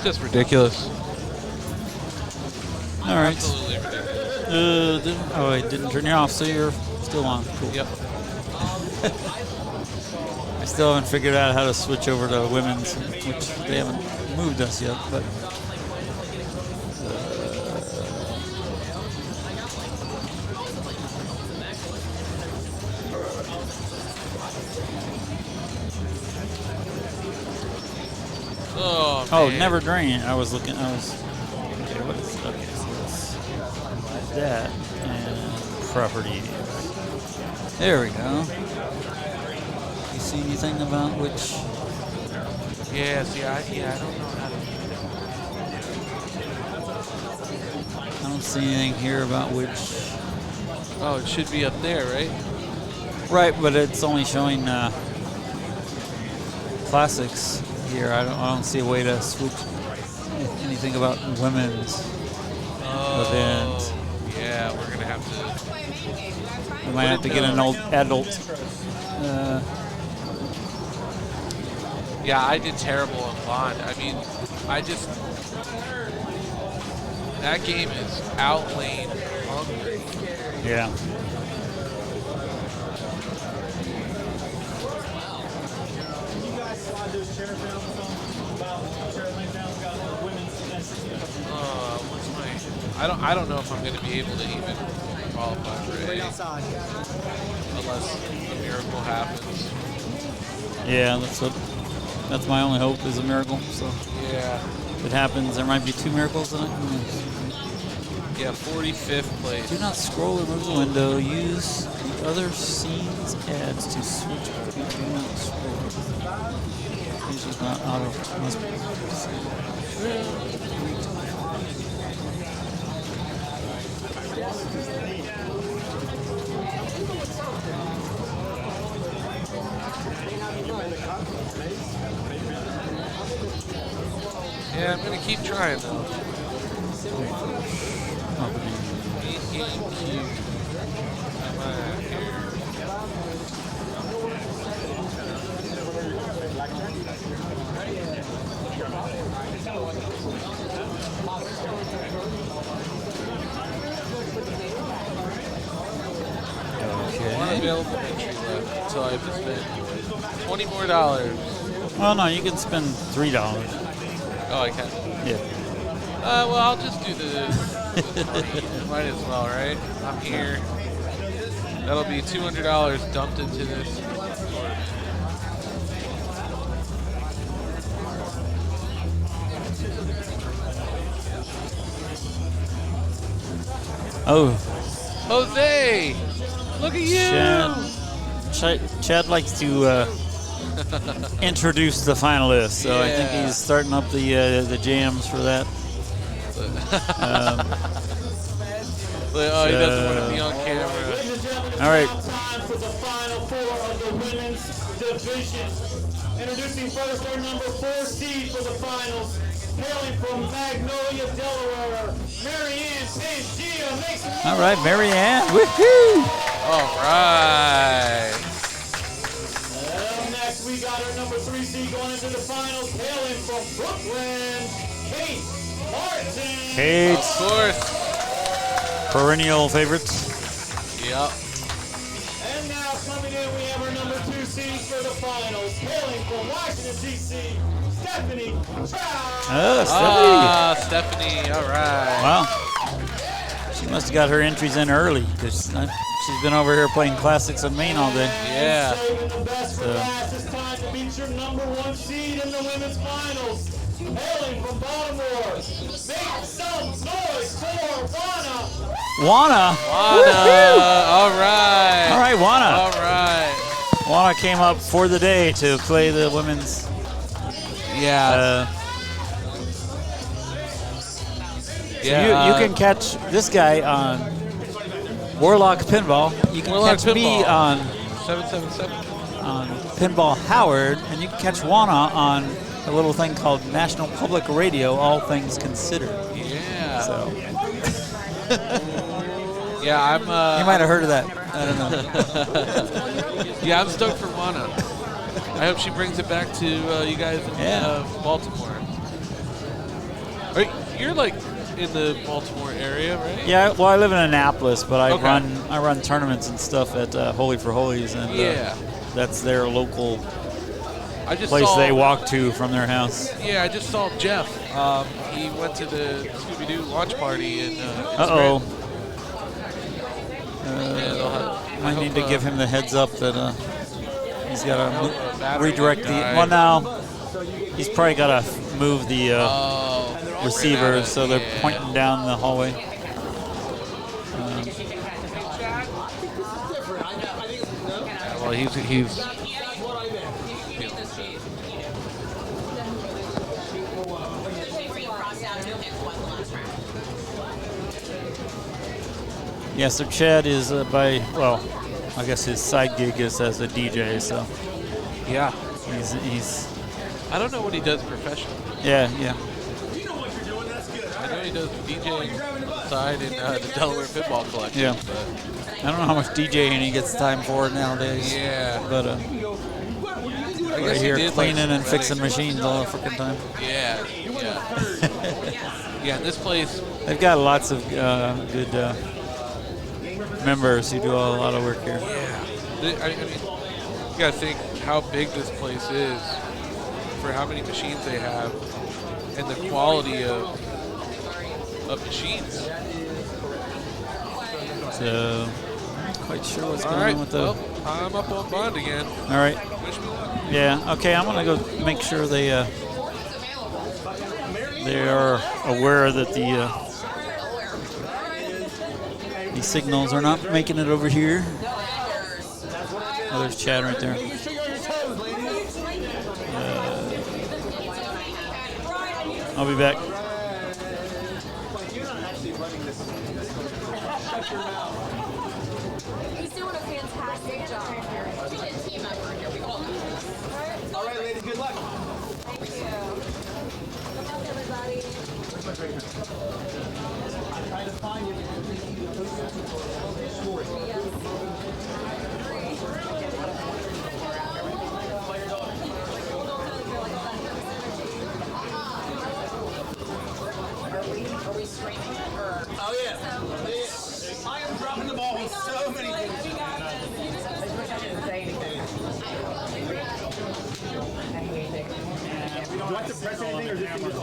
Just ridiculous. All right. Absolutely ridiculous. Oh, I didn't turn you off, so you're still on. Cool. Yep. I still haven't figured out how to switch over to women's, which they haven't moved us yet, but. Oh, man. Never drain. I was looking. Okay, what is it? Okay, so that's that and property. There we go. You see anything about which? Yeah, see, I don't know how to. I don't see anything here about which. Oh, it should be up there, right? Right, but it's only showing classics here. I don't see a way to switch anything about women's event. Yeah, we're gonna have to. We might have to get an old adult. Yeah, I did terrible on Bond. I mean, that game is outlane hungry. Yeah. I don't know if I'm going to be able to even qualify for A unless a miracle happens. Yeah, that's my only hope is a miracle. So yeah, if it happens, there might be 2 miracles in it. Yeah, 45th place. Do not scroll or move the window. Use the other scenes ads to switch. Do not scroll. These are not auto. Must be. Yeah, I'm gonna keep trying though. One available entry left until I have to spend $20 more. Well, no, you can spend $3. Oh, I can? Yeah. Well, I'll just do the. Might as well, right? I'm here. That'll be $200 dumped into this. Oh. Jose! Look at you! Chad likes to introduce the finalists, so I think he's starting up the jams for that. He doesn't want to be on camera. All right. Time for the final 4 of the the women's division. Introducing first our number 4 seed for the finals, hailing from Magnolia, Delaware, Marianne Pangea makes it. All right, Marianne. Woohoo! All right. Next, we got our number 3 seed going into the finals, hailing from Brooklyn, Kate Martin. Kate. Of course. Perennial favorites. Yep. And now coming in, we have our number 2 seed for the finals, hailing from Washington, D.C., Stephanie Trout. Oh, Stephanie. All right. Wow. She must have got her entries in early because she's been over here playing classics in Maine all day. Yeah. Saving the best for last. It's time to meet your number 1 seed in the women's finals. Hailing from Baltimore, make some noise for Wana. Wana. All right. All right, Wana. All right. Wana came up for the day to play the women's. Yeah. So you can catch this guy on Warlock Pinball. You can Warlock catch me Pinball. on 777. on Pinball Howard, and you can catch Wana on a little thing called National Public Radio, All Things Considered. Yeah. So yeah, I'm. you might have heard of that. I don't know. Yeah, I'm stoked for Wana. I hope she brings it back to you guys in Baltimore. You're like in the Baltimore area, right? Yeah, well, I live in Annapolis, but I Okay. run tournaments and stuff at Holy for Holies, and that's their local place they walk to from their house. Yeah, I just saw Jeff. He went to the Scooby-Doo launch party in Uh-oh. I need to give him the heads up that he's got to battery redirect the. died. Well, now he's probably got to move the receiver, so they're pointing down the hallway. Well, he's Yeah, so Chad is well, I guess his side gig is as a DJ, so. Yeah. He's I don't know what he does professionally. Yeah. I know he does DJing side in the Delaware Football Collection. Yeah. But I don't know how much DJing he gets time for nowadays. Yeah. But I right guess he here did, cleaning like, and fixing running. machines all the freaking time. Yeah. Yeah, this place. They've got lots of good members who do a lot of work here. Yeah. I mean, you gotta think how big this place is for how many machines they have and the quality of machines. So, not quite sure what's All going right, on with the. well, I'm up on Bond again. All right. Wish me luck. Yeah. Okay. I'm gonna go make sure they are aware that the signals are not making it over here. Oh, there's Chad right there. I'll be back. He's doing a fantastic job. He's a team member here. We all know this. All right, lady, good luck. Thank you. Good luck, everybody. Trying to find you. Are we streaming it or? Oh yeah. I am dropping the ball with so many things. You got this. You just I didn't say anything. Do I have to press anything or is this just on?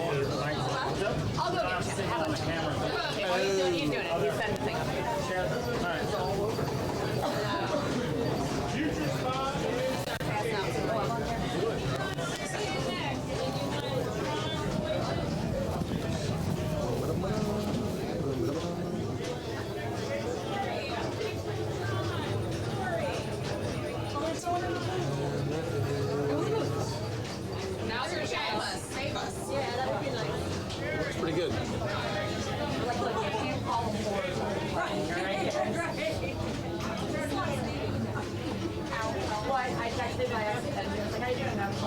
I'll go get Chad. How about you? He's doing it. He's setting the thing up here. Now's your chance. Save us. Yeah, that would be nice. That's pretty good. Right.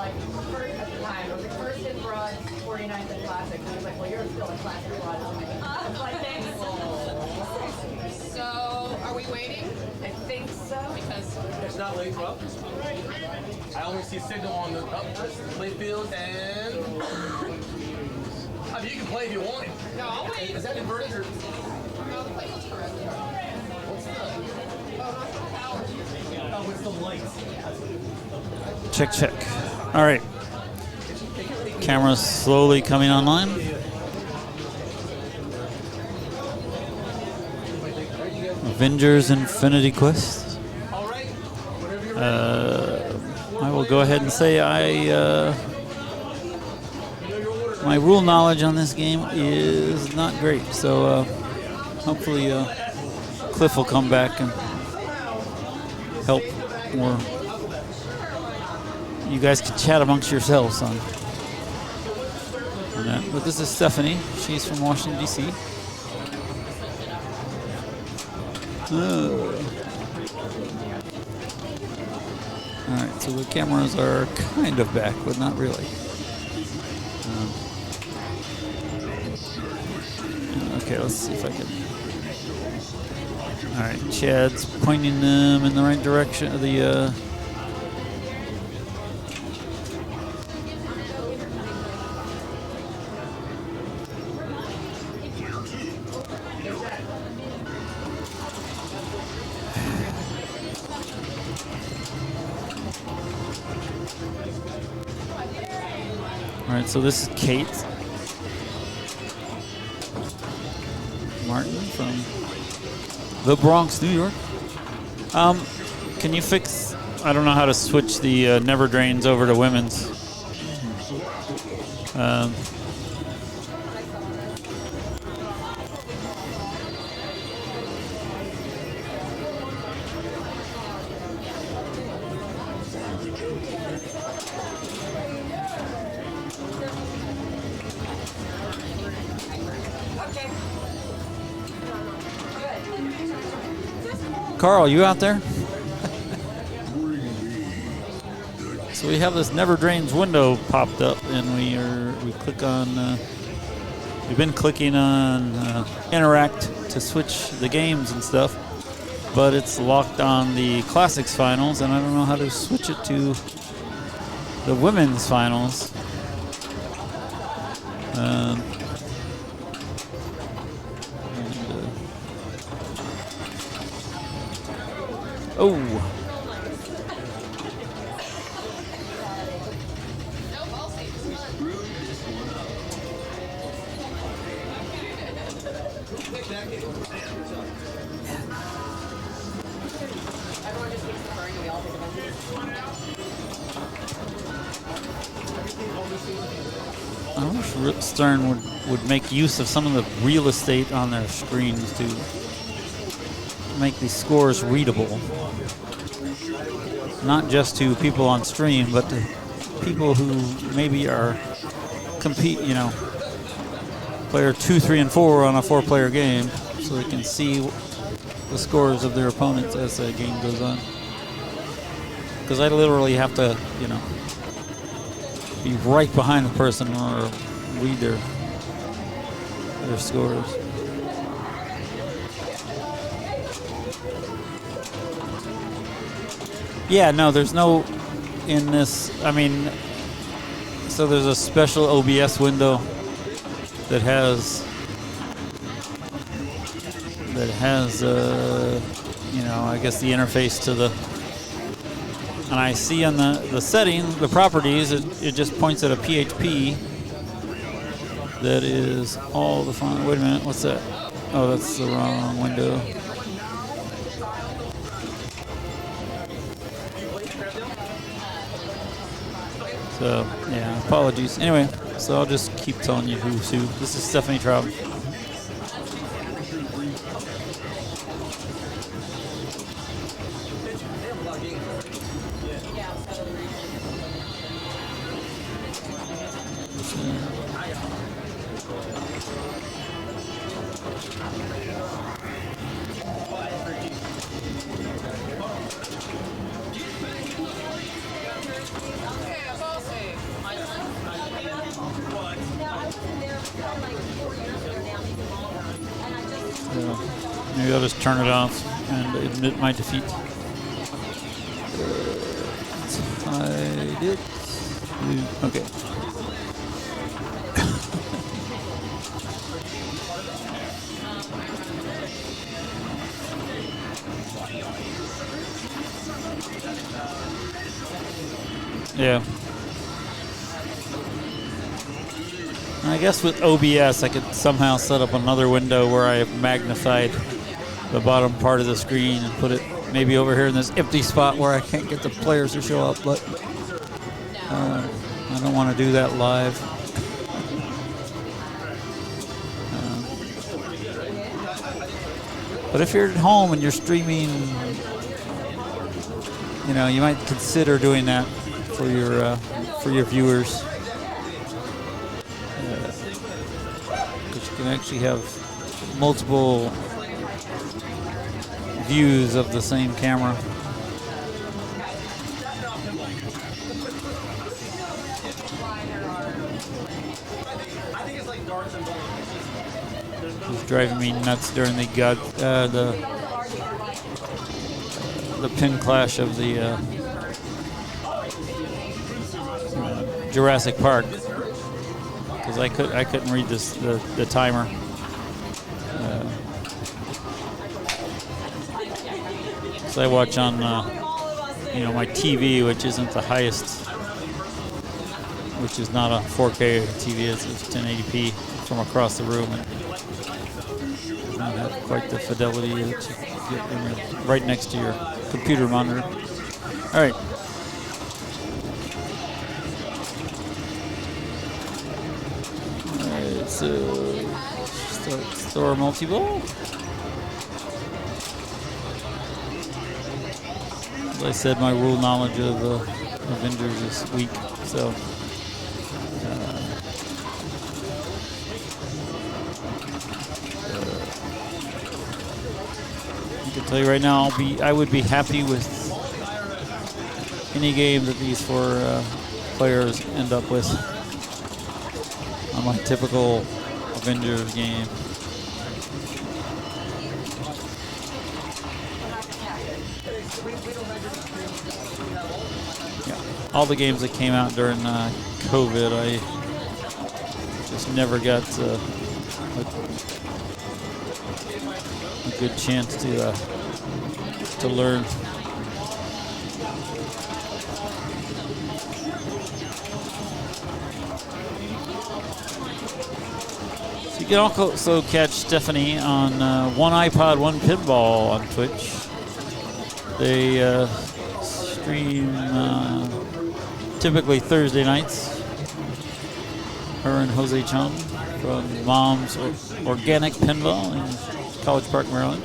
like first at the time. It was like first in broad, 49th in classic. He was like, well, you're still a classic broad. I was like, thanks. So, are we waiting? I think so, because It's not late, bro. I only see signal on the play field and. I mean, you can play if you want it. No, I'll wait. Is that inverted or? No, the plate was correct. What's the? Oh, it's the lights. Check, check. All right. Camera's slowly coming online. Avengers Infinity Quest. I will go ahead and say my rule knowledge on this game is not great, so hopefully Cliff will come back and help, or you guys can chat amongst yourselves on that. But this is Stephanie. She's from Washington, D.C. Alright, so the cameras are kind of back, but not really. Okay, let's see if I can. Alright, Chad's pointing them in the right direction. Alright, so this is Kate Martin from the Bronx, New York. Can you fix, I don't know how to switch the Never Drains over to women's. Carl, you out there? So we have this Never Drains window popped up, and we click on. We've been clicking on interact to switch the games and stuff, but it's locked on the Classics finals, and I don't know how to switch it to the women's finals. Oh. I wish Stern would make use of some of the real estate on their screens to make these scores readable. Not just to people on stream, but to people who maybe are player 2, 3, and 4 on a 4-player game, so they can see the scores of their opponents as the game goes on. Because I literally have to, be right behind the person or read their scores. Yeah, no, there's no in this. I mean, so there's a special OBS window that has I guess the interface to the. And I see on the setting, the properties, it just points at a PHP that is all the font. Wait a minute, what's that? Oh, that's the wrong window. So, yeah, apologies. Anyway, so I'll just keep telling you who's who. This is Stephanie Traub. Maybe I'll just turn it off and admit my defeat. I did. Okay. Yeah. I guess with OBS I could somehow set up another window where I have magnified the bottom part of the screen and put it maybe over here in this empty spot where I can't get the players to show up, but I don't want to do that live. But if you're at home and you're streaming, you know, you might consider doing that for your viewers. Because you can actually have multiple views of the same camera. It was driving me nuts during the pin clash of the Jurassic Park, because I couldn't read the timer. So I watch on my TV, which isn't the highest, which is not a 4K TV, it's 1080p from across the room, and does not have quite the fidelity that you get when you're right next to your computer monitor. All right. So start store multi-ball. As I said, my rule knowledge of Avengers is weak, so I can tell you right now, I would be happy with any game that these four players end up with on my typical Avengers game. Yeah, all the games that came out during COVID, I just never got a good chance to learn. You can also catch Stephanie on One iPod, One Pinball on Twitch. They stream typically Thursday nights. Her and Jose Chung from Mom's Organic Pinball in College Park, Maryland.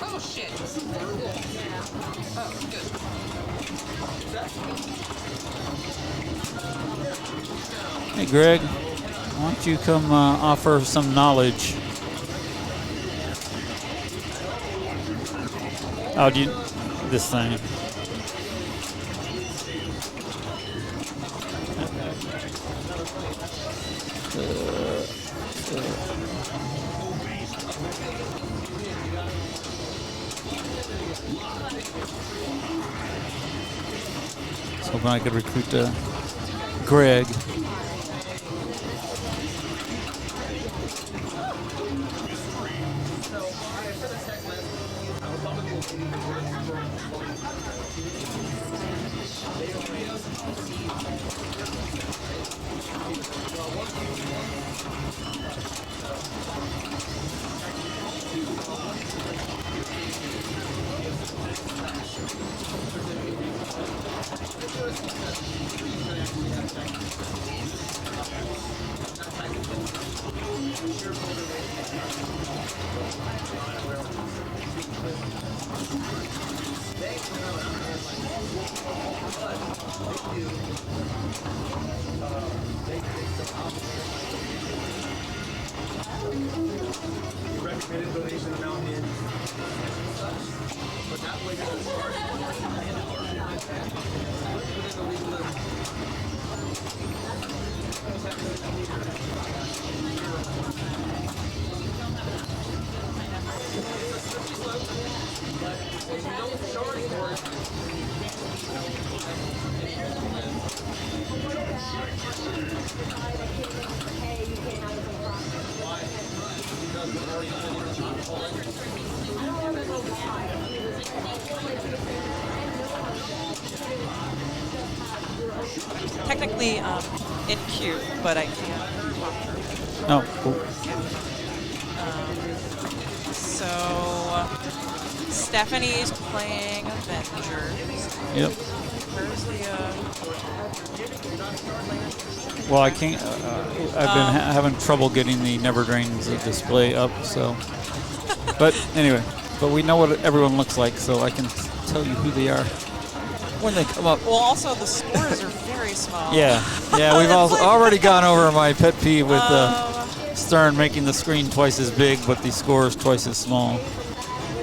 Oh shit. Oh, good. Hey Greg, why don't you come offer some knowledge? Oh, do you, this thing? I was hoping I could recruit Greg. Recommended donation amount in. But that way doesn't start. Technically in queue, but I can't walk through. Oh, cool. So Stephanie's playing Avengers. Yep. Where's the Well, I can't. I've been having trouble getting the Never Drains display up. So, but anyway, but we know what everyone looks like, so I can tell you who they are when they come up. Well, also the scores are very small. Yeah, yeah. We've already gone over my pet peeve with Stern making the screen twice as big, but the scores twice as small.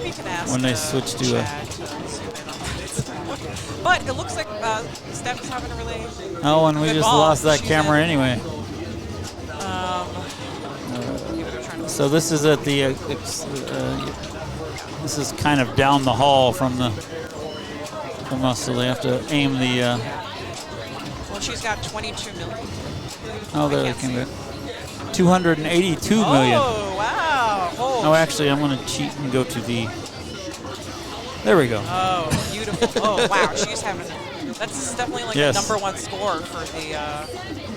We can ask when they switch to Chad to zoom in on that. But it looks like Steph is having a really Oh, and we good just ball. lost that She's camera in. anyway. So this is at the. This is kind of down the hall from us, so they have to aim the. Well, she's got 22 million. Oh, there they came back. 282 million. Oh, wow. Oh, actually, I'm going to cheat and go to the. There we go. Oh, beautiful. Oh, wow. She's having. That's definitely like Yes. the #1 score for the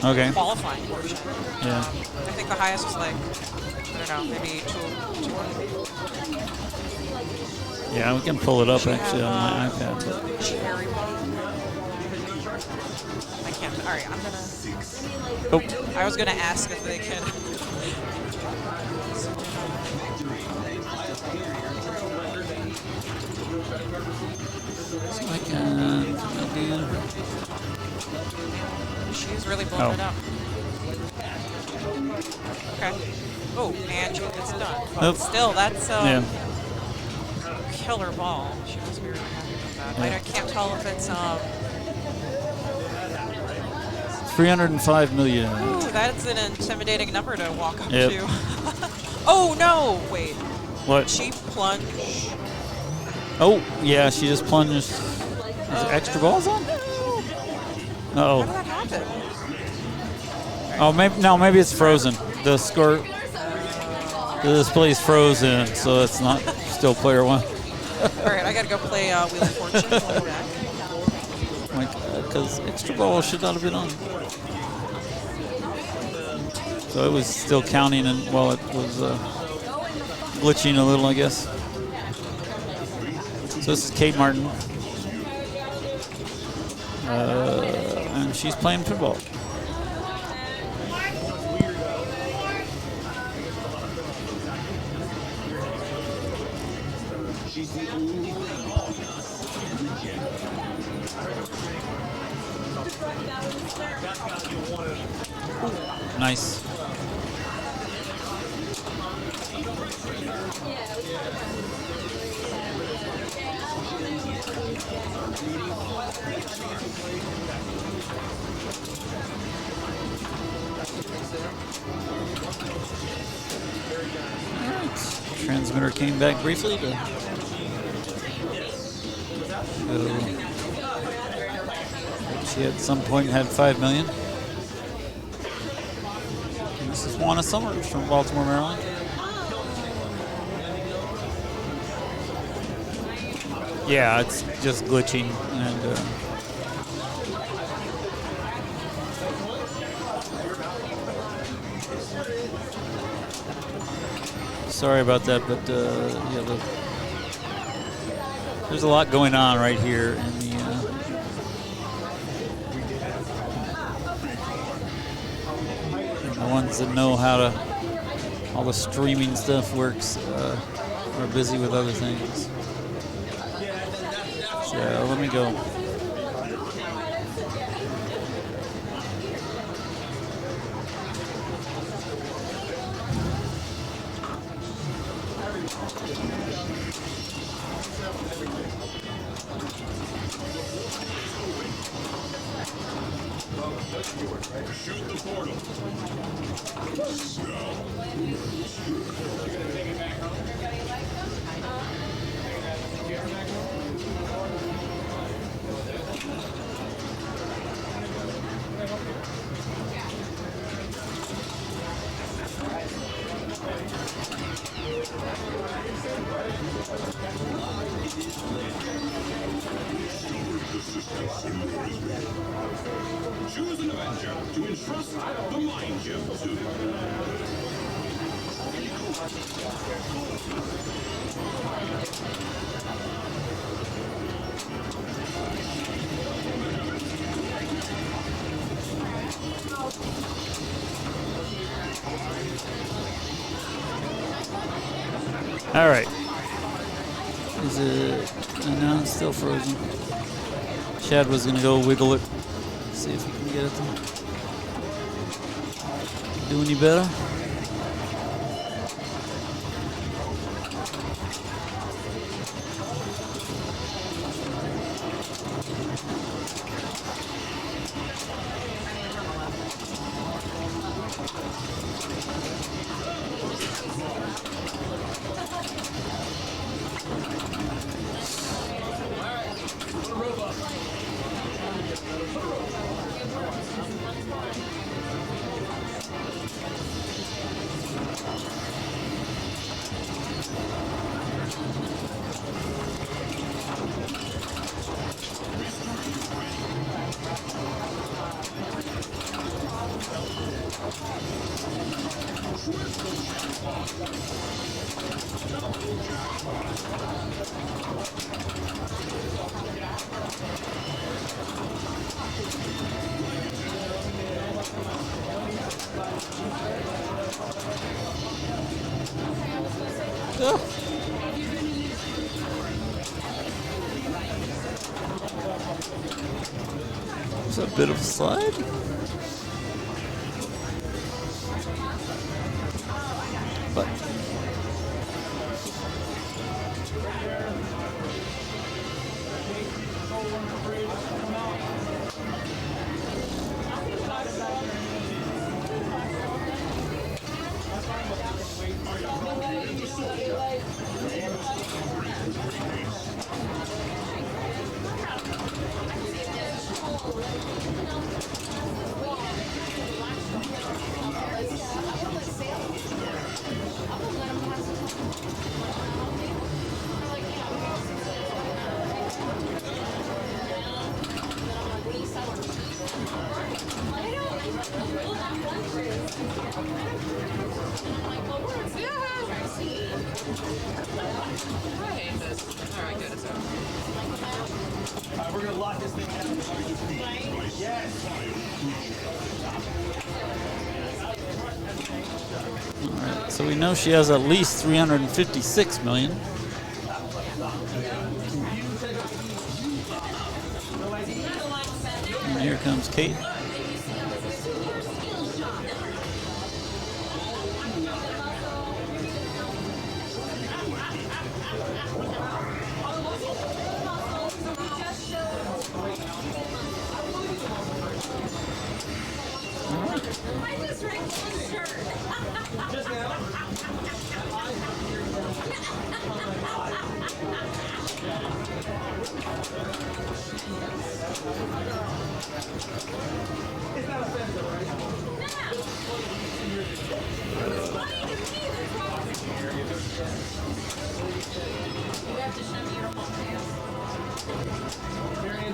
Okay. qualifying portion. Yeah. I think the highest was like, I don't know, maybe 200. Yeah, we can pull it up actually on my iPad. Cherry bomb. I can't. All right, I'm gonna. Oh. I was gonna ask if they can. I can. She's really blowing it up. Okay. Oh, and she gets done. But Nope. still, that's Yeah. killer ball. She must be really happy with that. Yeah. I can't tell if it's 305 million. Ooh, that's an intimidating number to walk up Yep. to. Oh no! Wait. What? She plunged. Oh, yeah, she just plunged. Is there extra balls on? Uh-oh. How did that happen? Oh, maybe it's frozen. The score, the display's frozen, so it's not still player one. All right, I gotta go play Wheel of Fortune. I'll be back. Because extra ball should not have been on. So it was still counting, and while it was glitching a little, I guess. So this is Kate Martin, and she's playing pinball. Nice. Transmitter came back briefly to she at some point had 5 million. And this is Juana Summers from Baltimore, Maryland. Yeah, it's just glitching and sorry about that, but yeah, there's a lot going on right here in the. The ones that know how to, all the streaming stuff works, are busy with other things. So let me go. Shoot the portal. Choose an Avenger to entrust the mind gem to. All right. Is it? No, it's still frozen. Chad was gonna go wiggle it, see if he can get it to do any better. It's a bit of a slide. But We're gonna lock this thing down. Yes. all right, so we know she has at least 356 million. And here comes Kate.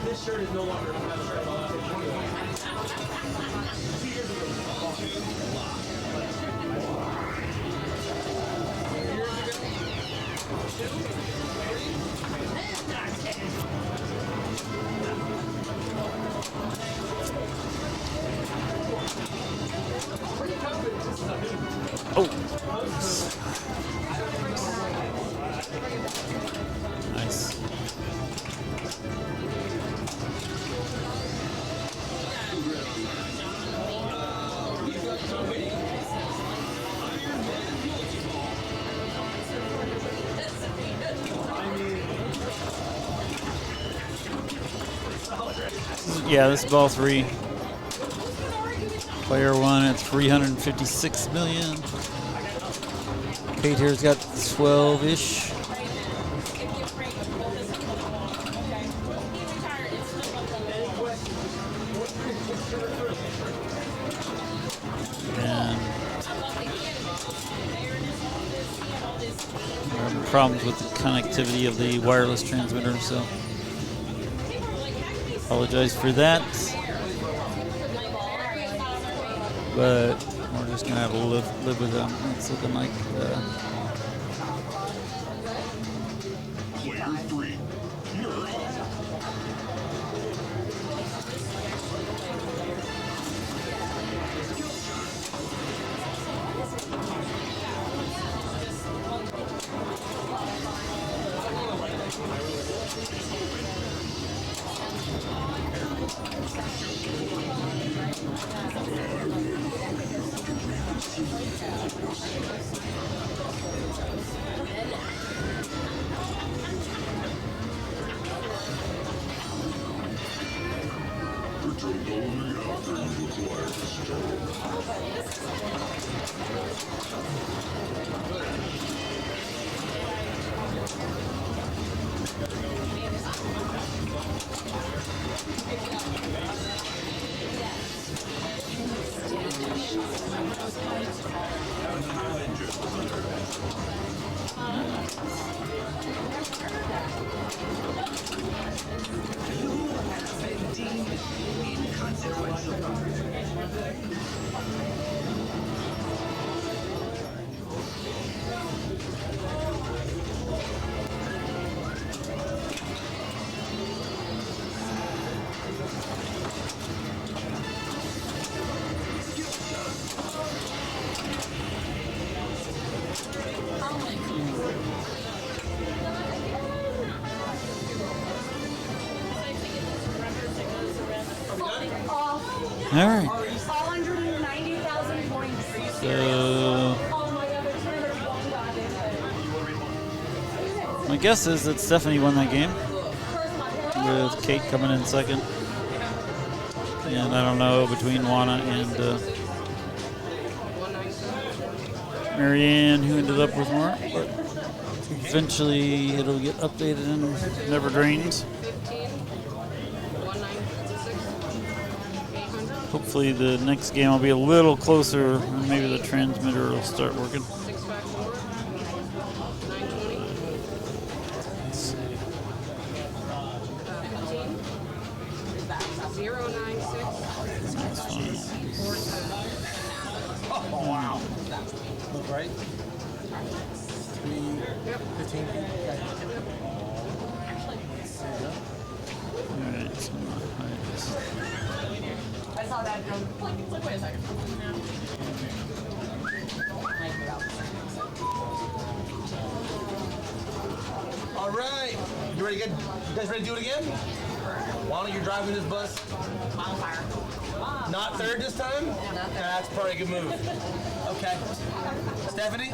This shirt is no longer a shirt. Oh. Nice. Yeah, this is ball 3. Player 1 at 356 million. Kate here's got 12-ish. And we're having problems with the connectivity of the wireless transmitter, so apologize for that. But we're just gonna have to live with them. It's looking like. All right. 190,000 points. So my guess is that Stephanie won that game, with Kate coming in second. And I don't know between Juana and Marianne who ended up with more, but eventually it'll get updated and never drains. Hopefully the next game will be a little closer, and maybe the transmitter will start working. Oh, wow. Look right. 3:15. Alright, so I saw that. Wait a second. All right. You ready to you guys ready to do it again? Why don't you driving this bus? Wildfire. Not third this time? That's probably a good move. Okay. Stephanie?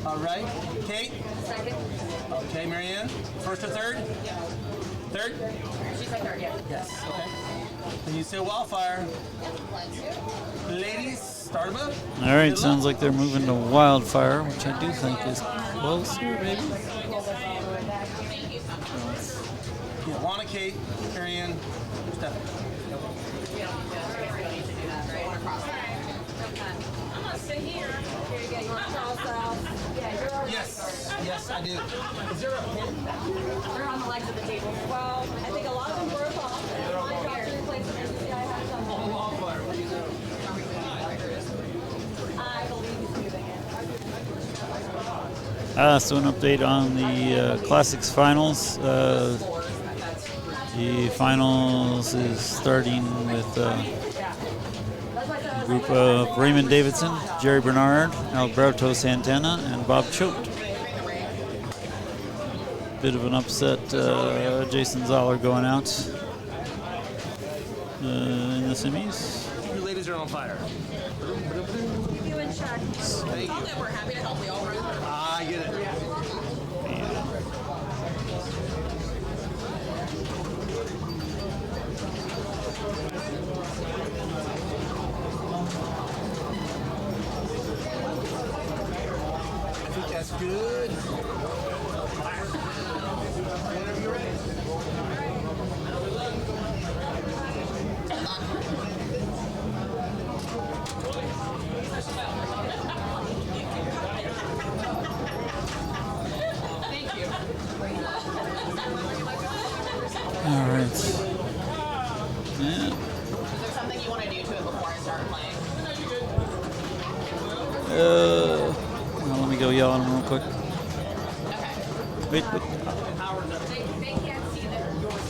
All right. Kate? Second. Okay, Marianne? First or third? Third? She said third, yeah. Yes. Okay. And you say wildfire. Ladies, start them up. all right, sounds like they're moving to Wildfire, which I do think is closer, maybe. Yeah, Juana, Kate, Marianne, Stephanie. I'm gonna sit here. You want to cross out? Yeah, Yes, yes, I do. Is there a pin? They're on the legs of the table. Well, I think a lot of them broke off. I tried to replace them. Yeah, I have some. I believe he's moving it. So an update on the Classics finals. The finals is starting with a group of Raymond Davidson, Jerry Bernard, Alberto Santana, and Bob Choate. Bit of an upset, Jason Zoller going out in the semis. You ladies are on fire. You in check. Thank you. We're happy to help you all run. I get it. All right. Yeah. Is there something you want to do to it before I start playing? Well, let me go yell at him real quick. Wait. They can't see that yours.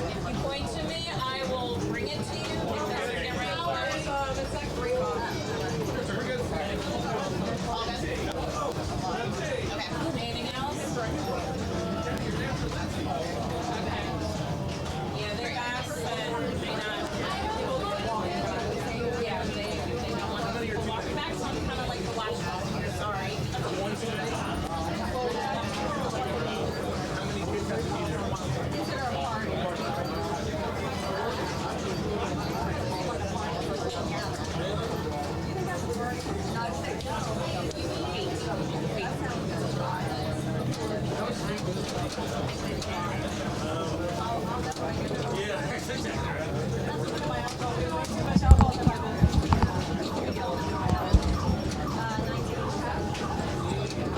If you point to me, I will bring it to you. If that's get ready for Okay. Anything else? Yeah, they're fast and they not. Yeah, they don't want to walk back, so I'm kind of like the last one here. Sorry.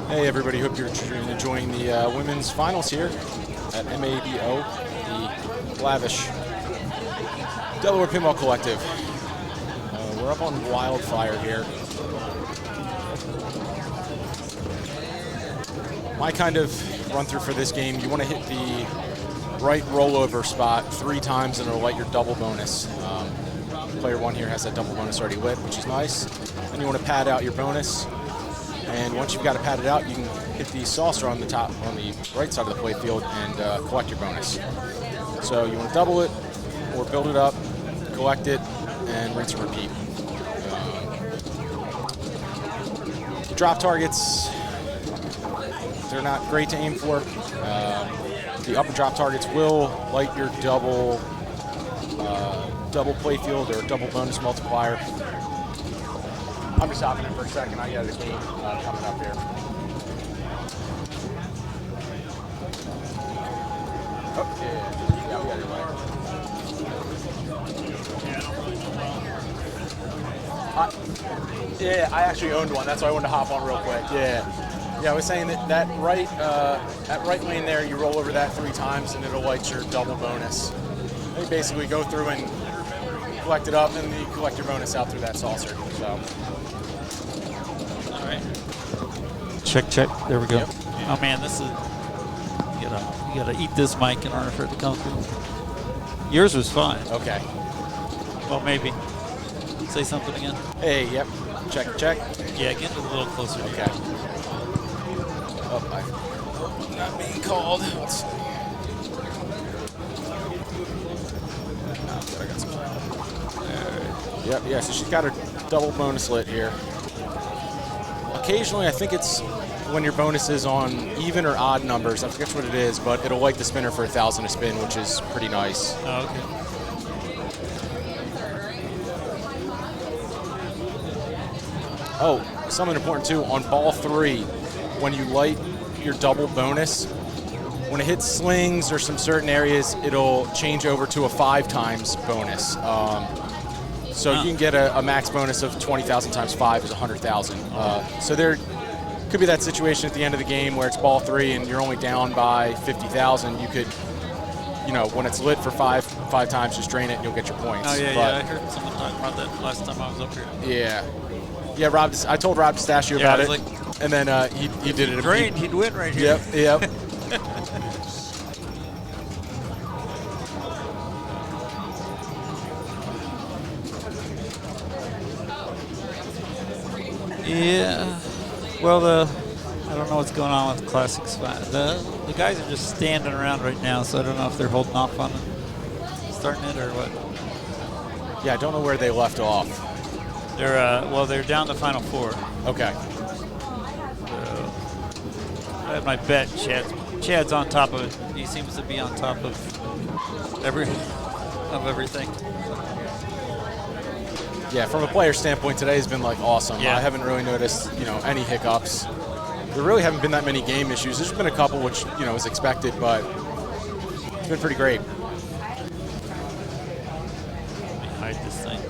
Hey everybody, hope you're enjoying the women's finals here at MABO, the lavish Delaware Pinball Collective. We're up on Wildfire here. My kind of run through for this game, you want to hit the right rollover spot 3 times and it'll light your double bonus. Player 1 here has that double bonus already lit, which is nice. Then you want to pad out your bonus. And once you've got it padded out, you can hit the saucer on the top, on the right side of the playfield, and collect your bonus. So you want to double it, or build it up, collect it, and rinse and repeat. Drop targets, they're not great to aim for. The upper drop targets will light your double playfield or double bonus multiplier. I'm just hopping in for a second. I got a game coming up here. Oh, yeah, we got it right. Yeah, I actually owned one. That's why I wanted to hop on real quick. Yeah, I was saying that right lane there, you roll over that 3 times and it'll light your double bonus. They basically go through and collect it up, and then you collect your bonus out through that saucer. So. Check. There we go. Yep. Oh man, this is you gotta eat this mic in order for it to come through. Yours was fine. Okay. Well, maybe. Say something again. Hey, yep. Check. Yeah, get a little closer. Okay. Oh, not being called. Let's see. I got some. Yep. Yeah. So she's got her double bonus lit here. Occasionally, I think it's when your bonus is on even or odd numbers. I forget what it is, but it'll light the spinner for 1,000 a spin, which is pretty nice. Oh, okay. Oh, something important too. On ball 3, when you light your double bonus, when it hits slings or some certain areas, it'll change over to a 5 times bonus. So you can get a max bonus of 20,000 times 5 is 100,000. So there could be that situation at the end of the game where it's ball 3 and you're only down by 50,000. You could, when it's lit for five times, just drain it and you'll get your points. Oh yeah, I heard someone talking about that last time I was up here. Yeah, Rob. I told Rob to stash you about it, and then he did it. Drained, he'd win right here. Yep. Yeah. Well, I don't know what's going on with Classics. The guys are just standing around right now, so I don't know if they're holding off on starting it or what. Yeah, I don't know where they left off. They're down to Final 4. Okay. had my bet. Chad's on top of it. He seems to be on top of everything. Yeah, from a player standpoint, today has been like awesome. Yeah. I haven't really noticed, any hiccups. There really haven't been that many game issues. There's been a couple, which was expected, but it's been pretty great. Hide this thing.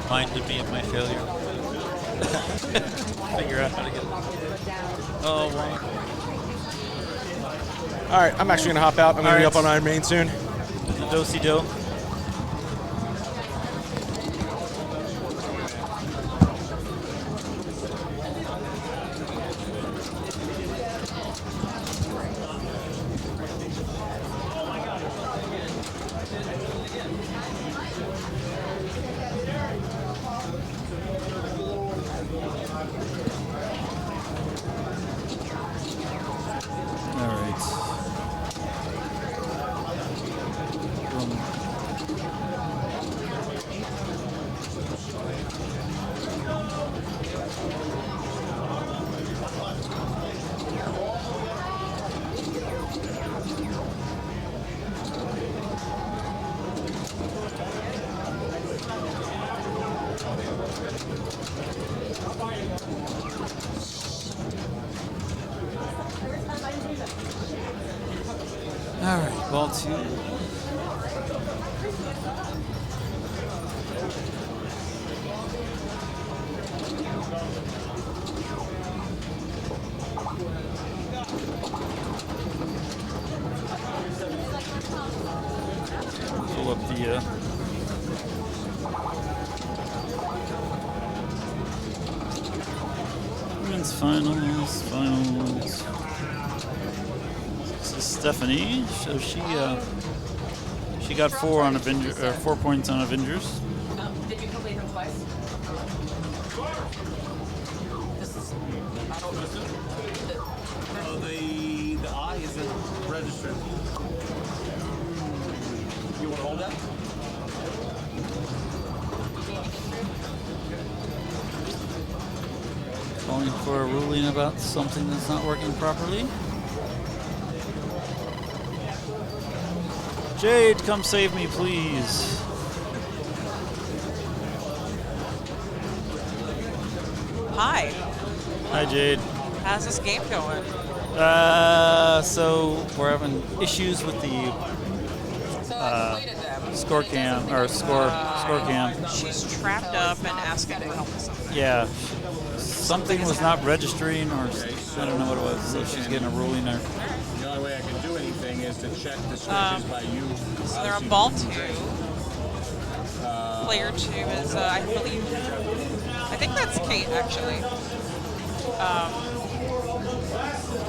Reminded me of my failure. Figure out how to get. Oh, wow. All right, I'm actually gonna hop out. I'm gonna be up on Iron Main soon. Do-si-do. All right, ball 2. Pull up the women's finals. This is Stephanie. So she got 4 on 4 points on Avengers. Did you complete them twice? The eye isn't registered. You want to hold that? Calling for a ruling about something that's not working properly. Jade, come save me, please. Hi. Hi, Jade. How's this game going? So we're having issues with the score cam or score cam. She's trapped up and asking for help with something. Yeah, something was not registering, or I don't know what it was. So she's getting a ruling there. The only way I can do anything is to check the switches by you. So they're on ball 2. Player 2 is, I think that's Kate, actually.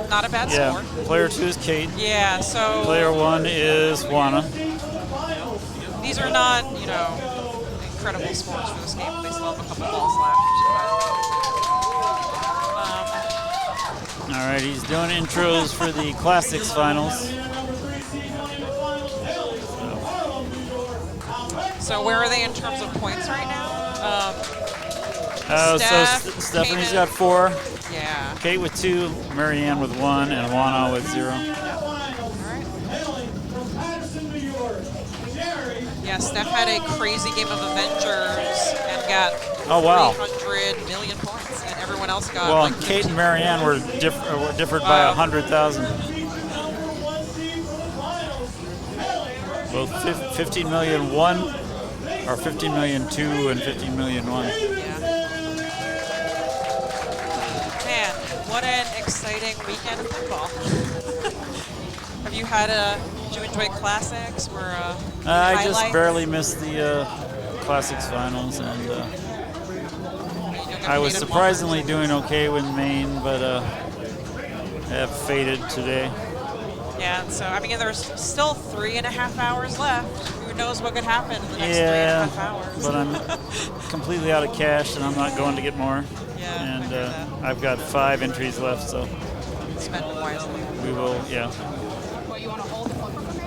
Not a bad Yeah, score. player 2 is Kate. Yeah, so... Player 1 is Juana. These are not, incredible scores for this game. They still have a couple balls left. All right, he's doing intros for the Classics finals. So where are they in terms of points right now? Stephanie's got 4. Yeah. Kate with 2, Marianne with 1, and Juana with 0. Yeah, Steph had a crazy game of Avengers and got 300 million points, and everyone else got. Well, like Kate and Marianne were differed by 100,000. Both 15 million 1, or 15 million 2, and 15 million 1. Man, what an exciting weekend of pinball. Have you had did you enjoy Classics? I just barely missed the Classics finals, and I was surprisingly doing okay with Maine, but have faded today. Yeah, so I mean, there's still 3.5 hours left. Who knows what could happen in the next 3.5 hours? But I'm completely out of cash, and I'm not going to get more. Yeah, and I've got 5 entries left, so spend wisely. We will, yeah. What, you want to hold the flipper for me?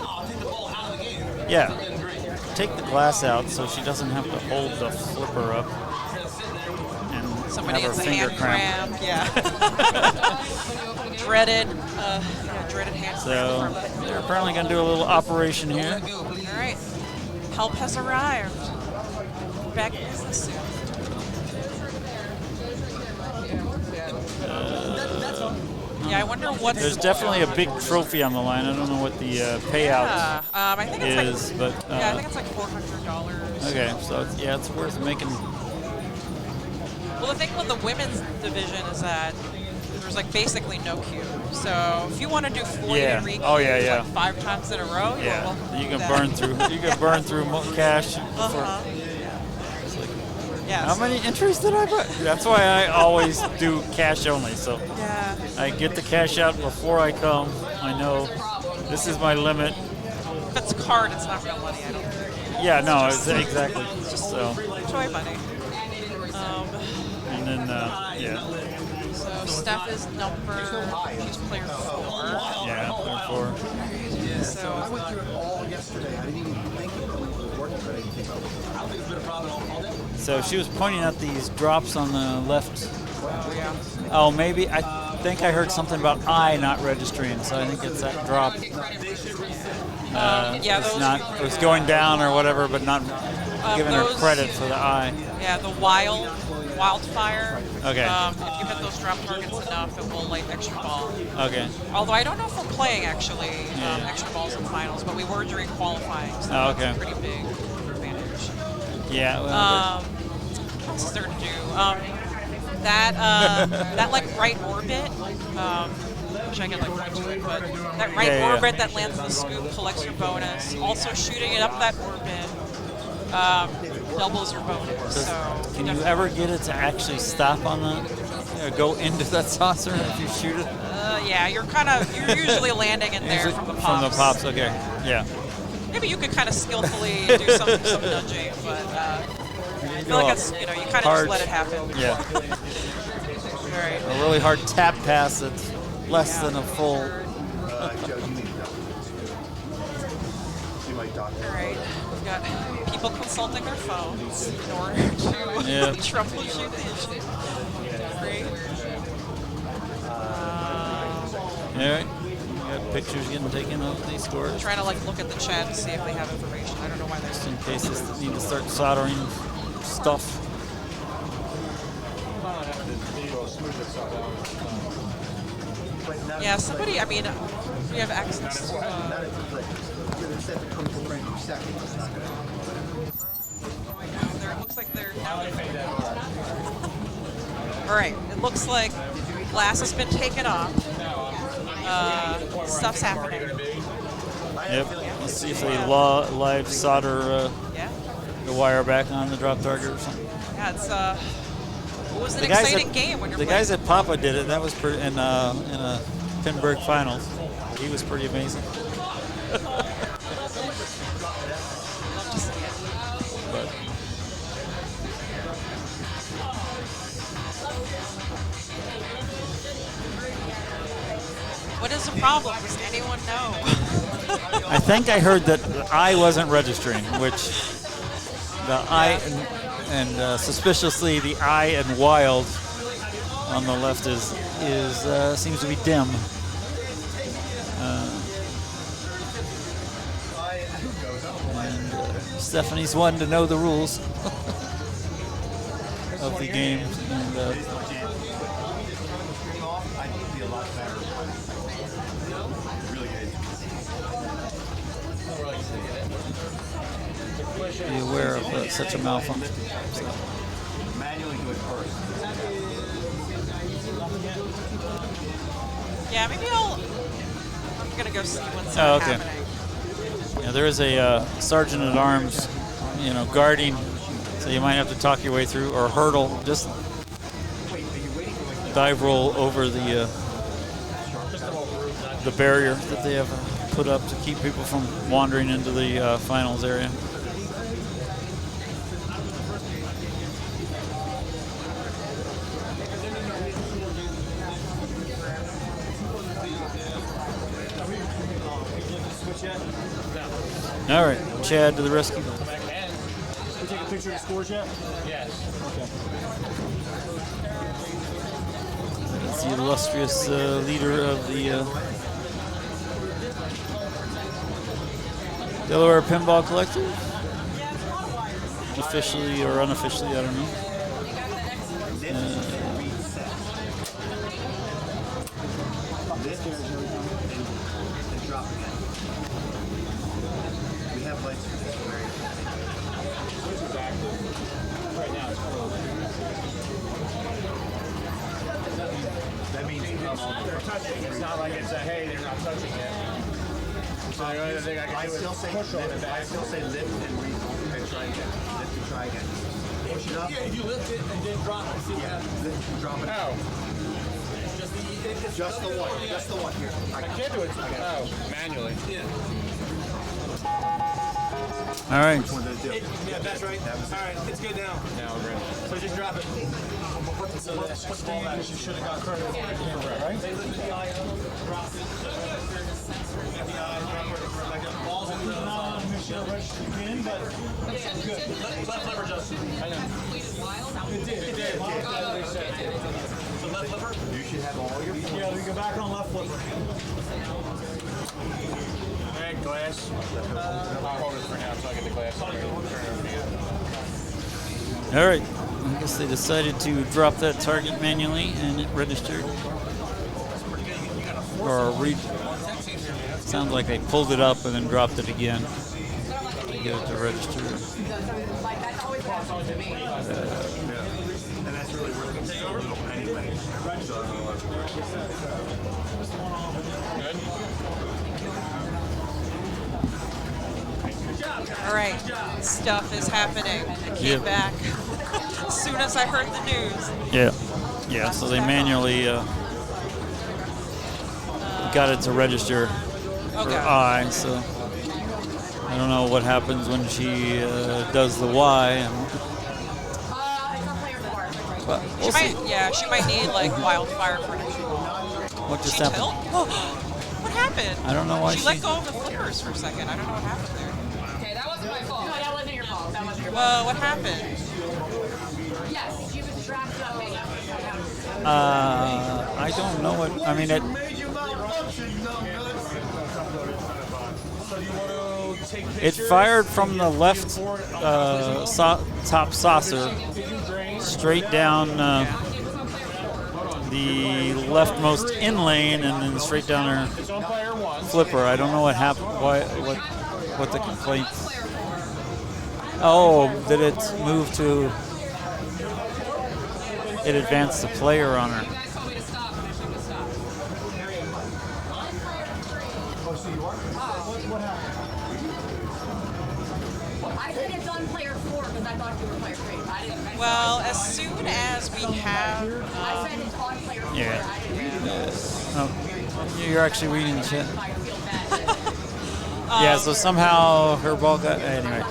I'll take the ball out of the game. Yeah. Take the glass out so she doesn't have to hold the flipper up. somebody have gets her a finger hand cramp. cramp. Yeah. dreaded hand So cramp. they're apparently going to do a little operation here. All right. Help has arrived. Back in business soon. Yeah, I wonder what's... There's definitely a big trophy on the line. I don't know what the payout I think it's is, like, but yeah, I think it's like $400. okay, so it's worth making. Well, the thing with the women's division is that there's like basically no queue. So if you want to do 40 Yeah. and re Oh, yeah, yeah. like 5 times in a row, you're Yeah, welcome you to can do burn that. through. You can burn through cash. Uh-huh. How many entries did I put? That's why I always do cash only. So yeah. I get the cash out before I come. I know this is my limit. If it's card, it's not real money, I don't think. Yeah, no, exactly. So Toy money. and then yeah. So Steph is she's player 4. Yeah, player 4. So I went through it all yesterday. I didn't even think it was working for anything. I don't think it's been a problem all day. So she was pointing out these drops on the left. Oh, yeah. Oh, maybe I think I heard something about I not registering, so I think it's that drop. Yeah, it's those- not. It was going down or whatever, but not giving her those- credit for the I. Yeah, the wildfire. Okay. If you hit those drop targets enough, it will light extra ball. Okay. Although I don't know if we're playing actually Yeah. extra balls in finals, but we were during qualifying, so Oh, that's okay. a pretty big advantage. Yeah. Well, What else is there to do? That like right orbit. Which I can like point to it, but that right Yeah, yeah, orbit yeah. that lands the scoop collects your bonus. Also shooting it up that orbit doubles your bonus. So can you ever get it to actually stop on the, go into that saucer if you shoot it? yeah, you're usually landing in there from the pops. From the pops, okay. Yeah. Maybe you could kind of skillfully do some nudging, but I feel like it's, you kind of just let it happen. Yeah. All right. A really hard tap pass that's less than a full. All right. We've got people consulting their phones in order to troubleshoot the issue. Great. All right. We got pictures getting taken of these scores. Trying to look at the chat to see if they have information. I don't know why they're Just in case they need to start soldering stuff. Yeah, somebody, we have access to... it looks like they're... Alright, it looks like glass has been taken off. Stuff's happening. Yep. Let's see if they live solder the wire back on the drop target or something. Yeah, it's... it was an exciting game when you're The playing. guys at Papa did it. That was in a Pinburg finals. He was pretty amazing. But What is the problem? Does anyone know? I think I heard that I wasn't registering, which the I and suspiciously the I and wild on the left is seems to be dim. And Stephanie's one to know the rules of the game. And, be aware of such a malfunction. So. Manually do it first. Yeah, maybe I'm gonna go see what's Okay. happening. Yeah, there is a sergeant at arms, guarding, so you might have to talk your way through or hurdle, just dive roll over the barrier that they have put up to keep people from wandering into the finals area. All right, Chad to the rescue. We take a picture of the scores yet? Yes. Okay. the illustrious leader of the Delaware Pinball Collective. Officially or unofficially, I don't know. This and drop again. We have lights for this area. Which is active. Right now it's closed. That means they're touching. It's not like it's a hey, they're not touching it. So the only thing I can do is push over it. I still say lift and try again. Lift and try again. Push it up. Yeah, if you lift it and then drop it. See what happens. Lift and drop it. Oh. Just the one. Just the one. Here. I can't do it. Manually. Yeah. All right. Yeah, that's right. All right, it's good now. Now we're ready. So just drop it. So that's put the ball back. You should have got credit for it. Right? They lift the eye up, drop it. Get the eye, drop it. Like the ball's in the Again, but it's good. Left lever, Justin. I know. It did. It did. So left lever? You should have all your points. Yeah, we go back on left flipper. Alright, glass. I'll hold it for now so I get the glass. All right. I guess they decided to drop that target manually, and it registered. Or sounds like they pulled it up and then dropped it again to get it to register. And that's really working so little anyway. All right, stuff is happening. I came back as soon as I heard the news. Yeah. So they manually got it to register for I. So I don't know what happens when she does the Y. But we'll see. She might need like wildfire protection. What just happened? What happened? I don't know why she let go of the flippers for a second. I don't know what happened there. Okay, that wasn't my fault. No, that wasn't your fault. That wasn't your fault. Well, what happened? Yes, she was strapped up. I don't know what. I mean, it fired from the left top saucer straight down the leftmost in lane and then straight down her flipper. I don't know what happened. What the complaint? Oh, did it move to? It advanced the player on her. I said it's on player 4 because I thought you were player 3. I didn't. Well, as soon as we have. I said it's on player 4. Yeah. Oh, you're actually reading the chat. Yeah, so somehow her ball got. Anyway.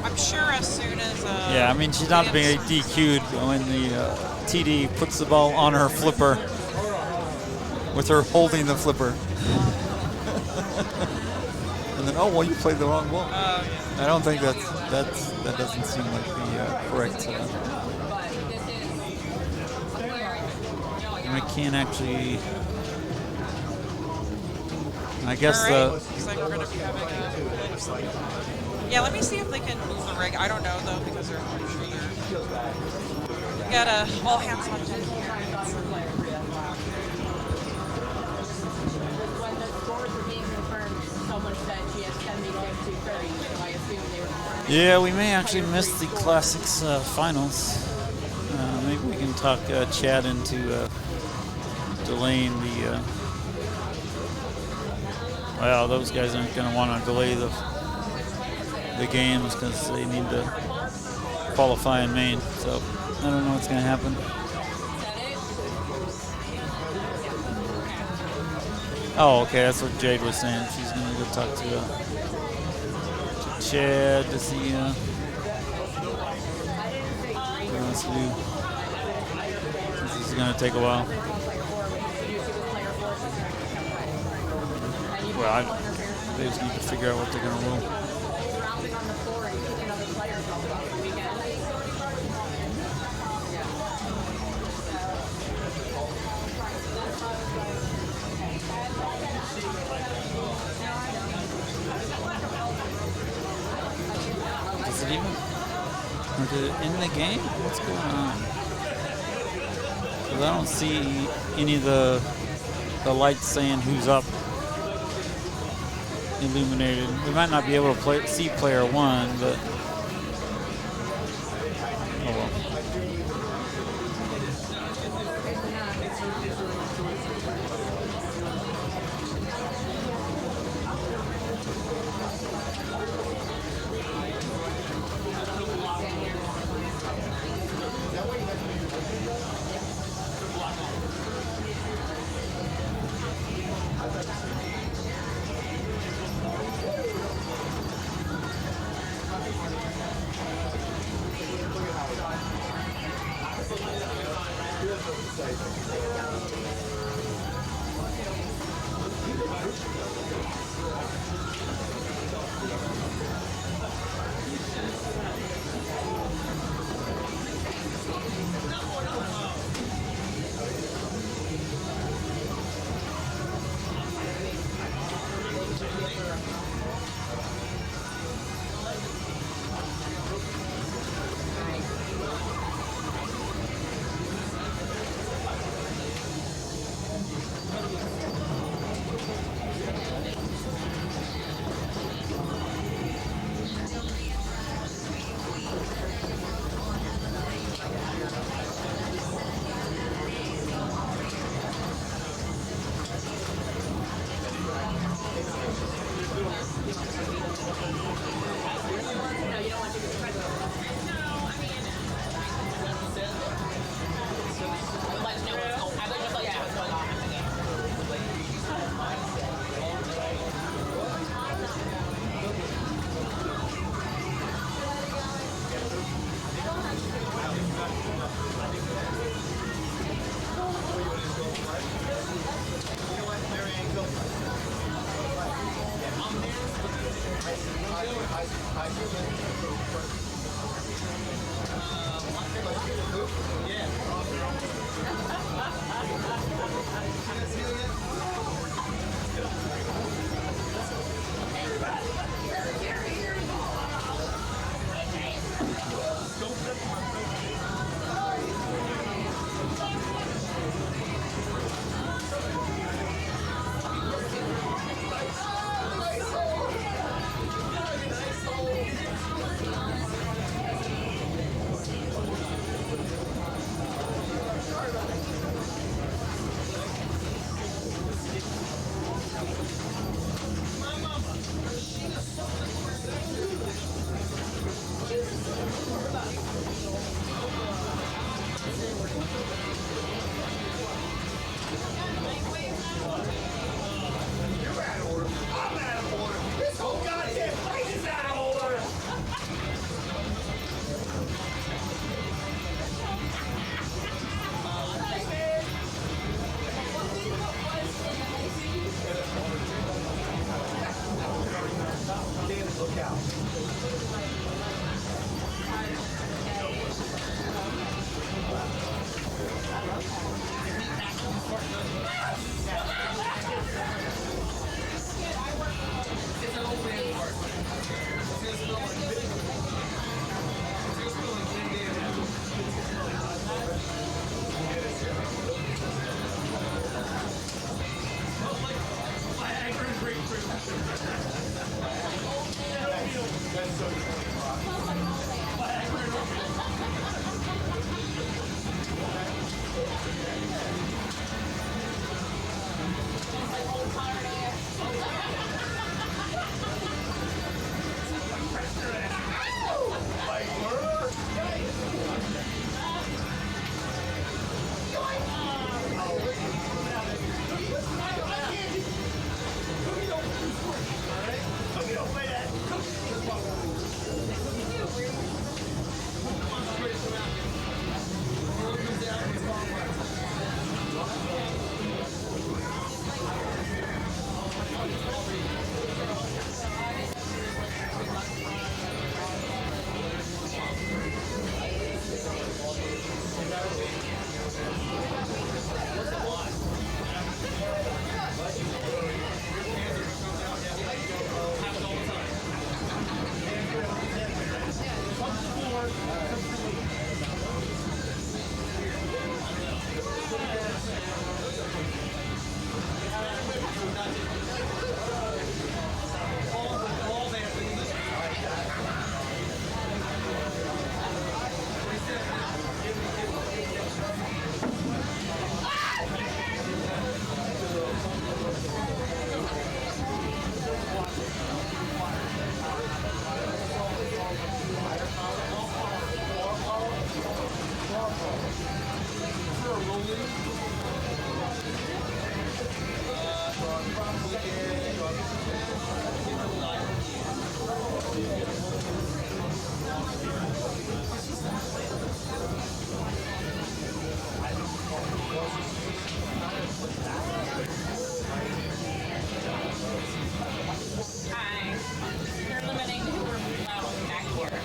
I'm sure as soon as. Yeah, I mean, she's not being DQ'd when the TD puts the ball on her flipper with her holding the flipper. And then, oh, well, you played the wrong ball. I don't think that doesn't seem like the correct. I can't actually. I guess Looks like we're going to be having yeah, let me see if they can move the rig. I don't know, though, because they're pretty sure we got all hands on deck here. When the scores were being confirmed, someone said she has 10 meetings to 30, so I assume they were confirmed. Yeah, we may actually miss the Classics finals. Maybe we can talk Chad into delaying the. Well, those guys aren't going to want to delay the games because they need to qualify in Maine. So I don't know what's going to happen. Oh, okay, that's what Jade was saying. She's going to go talk to Chad to see what he wants to do. This is going to take a while. Well, they just need to figure out what they're going to rule. it in the game? What's going on? Because I don't see any of the lights saying who's up illuminated. We might not be able to see player one, but oh well. Hi. They're limiting who we're allowing back here.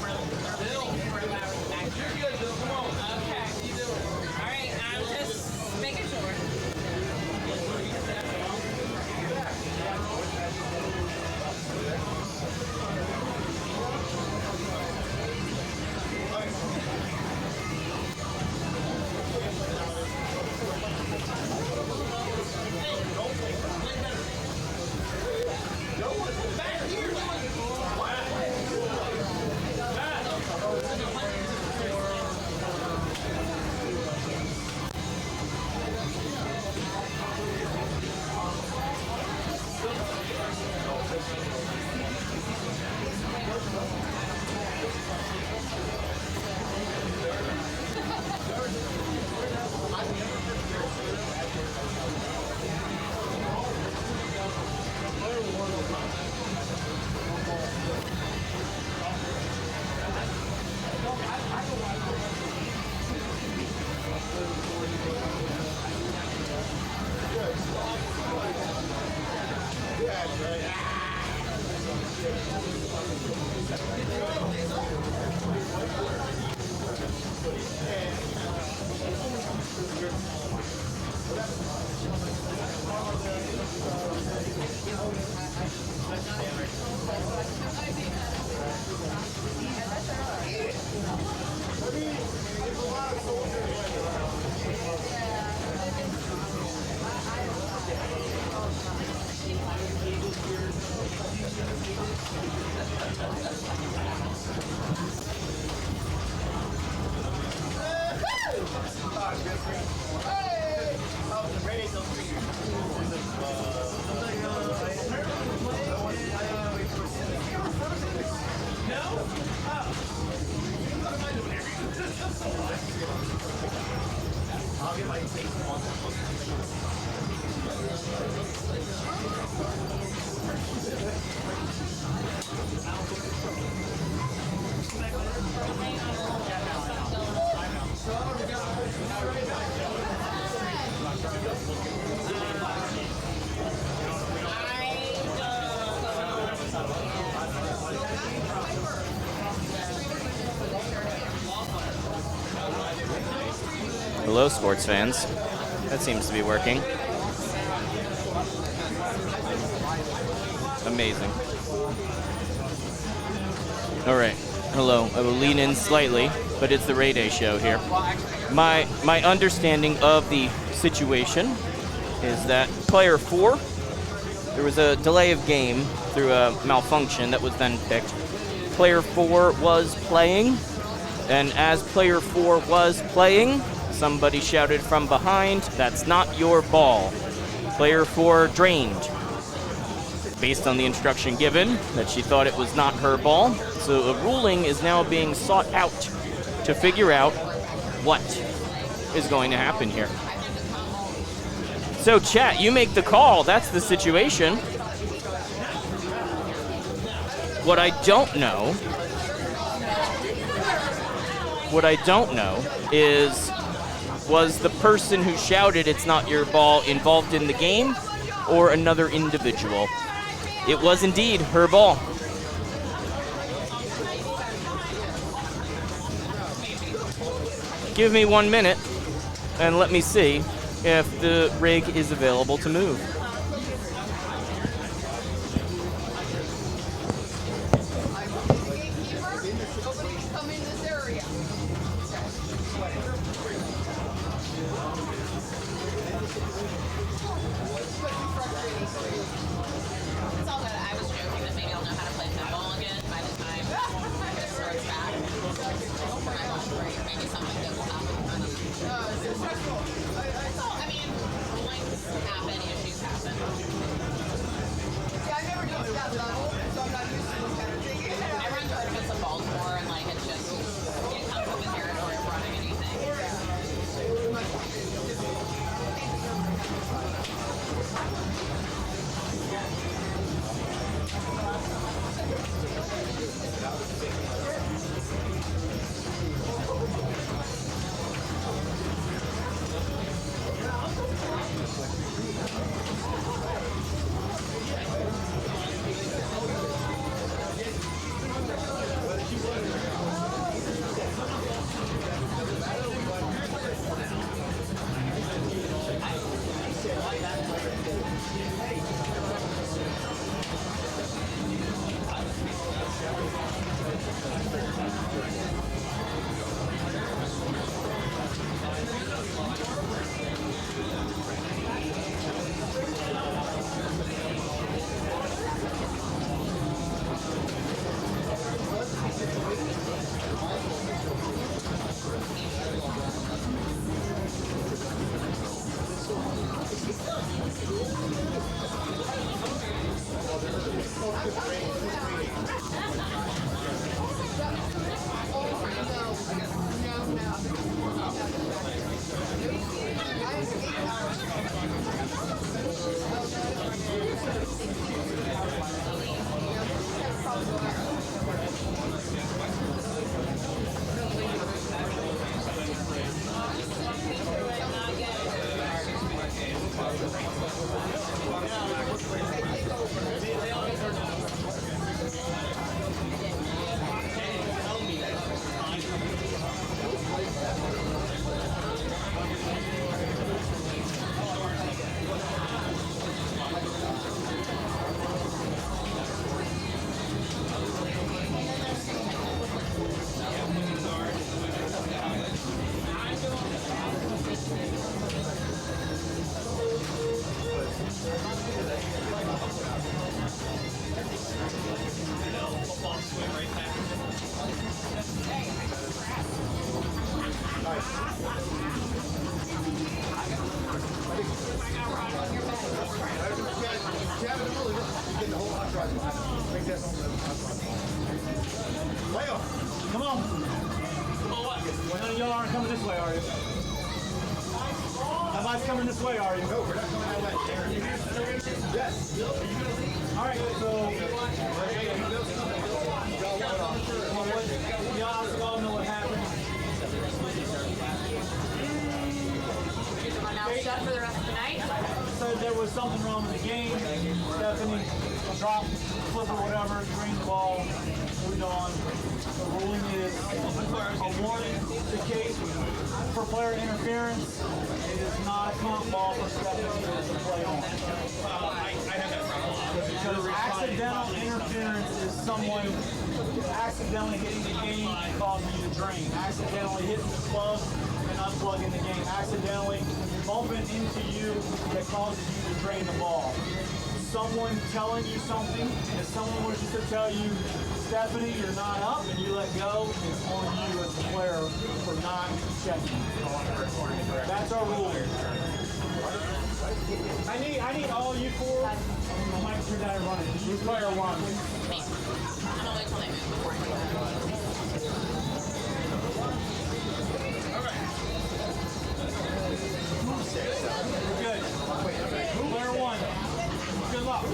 We're limiting who we're allowing back here. You're good, Bill. Come on. Okay. All right. I'm just making sure. Hello, sports fans. That seems to be working. Amazing. All right. Hello. I will lean in slightly, but it's the Ray Day show here. My understanding of the situation is that player 4, there was a delay of game through a malfunction that was then picked. Player 4 was playing, and as player 4 was playing, somebody shouted from behind, "That's not your ball." Player 4 drained, based on the instruction given that she thought it was not her ball. So a ruling is now being sought out to figure out what is going to happen here. So chat, you make the call. That's the situation. What I don't know is, was the person who shouted "it's not your ball" involved in the game or another individual? It was indeed her ball. Give me 1 minute and let me see if the rig is available to move. It's all good. I was joking that maybe I'll know how to play pinball again by the time this starts back. For my ball break, maybe something good will happen. I mean, rulings happen, issues happen. Yeah, I never do that level, so I'm not used to this kind of thing. I run tournaments of Baltimore, and like it's just it comes with the territory of running anything. Come on. None of y'all aren't coming this way, are you? Nobody's coming this way, are you? No, we're not coming that way. Yes. All right, so y'all know what happened. Now shut for the rest of the night. Said there was something wrong with the game. Stephanie dropped, flip or whatever, drained the ball, moved on. The ruling is a warning in case for player interference. It is not a comp ball for Stephanie. It is a play on. Because accidental interference is someone accidentally hitting the game and causing you to drain. Accidentally hitting the plug and unplugging the game. Accidentally bumping into you that causes you to drain the ball. Someone telling you something, if someone was just to tell you, Stephanie, you're not up, and you let go, it's on you as a player for not checking. That's our rule. I need all you four. I might turn that running. Who's player one? Me. I'm gonna wait till they move before I do that. Good. Player one. Good luck.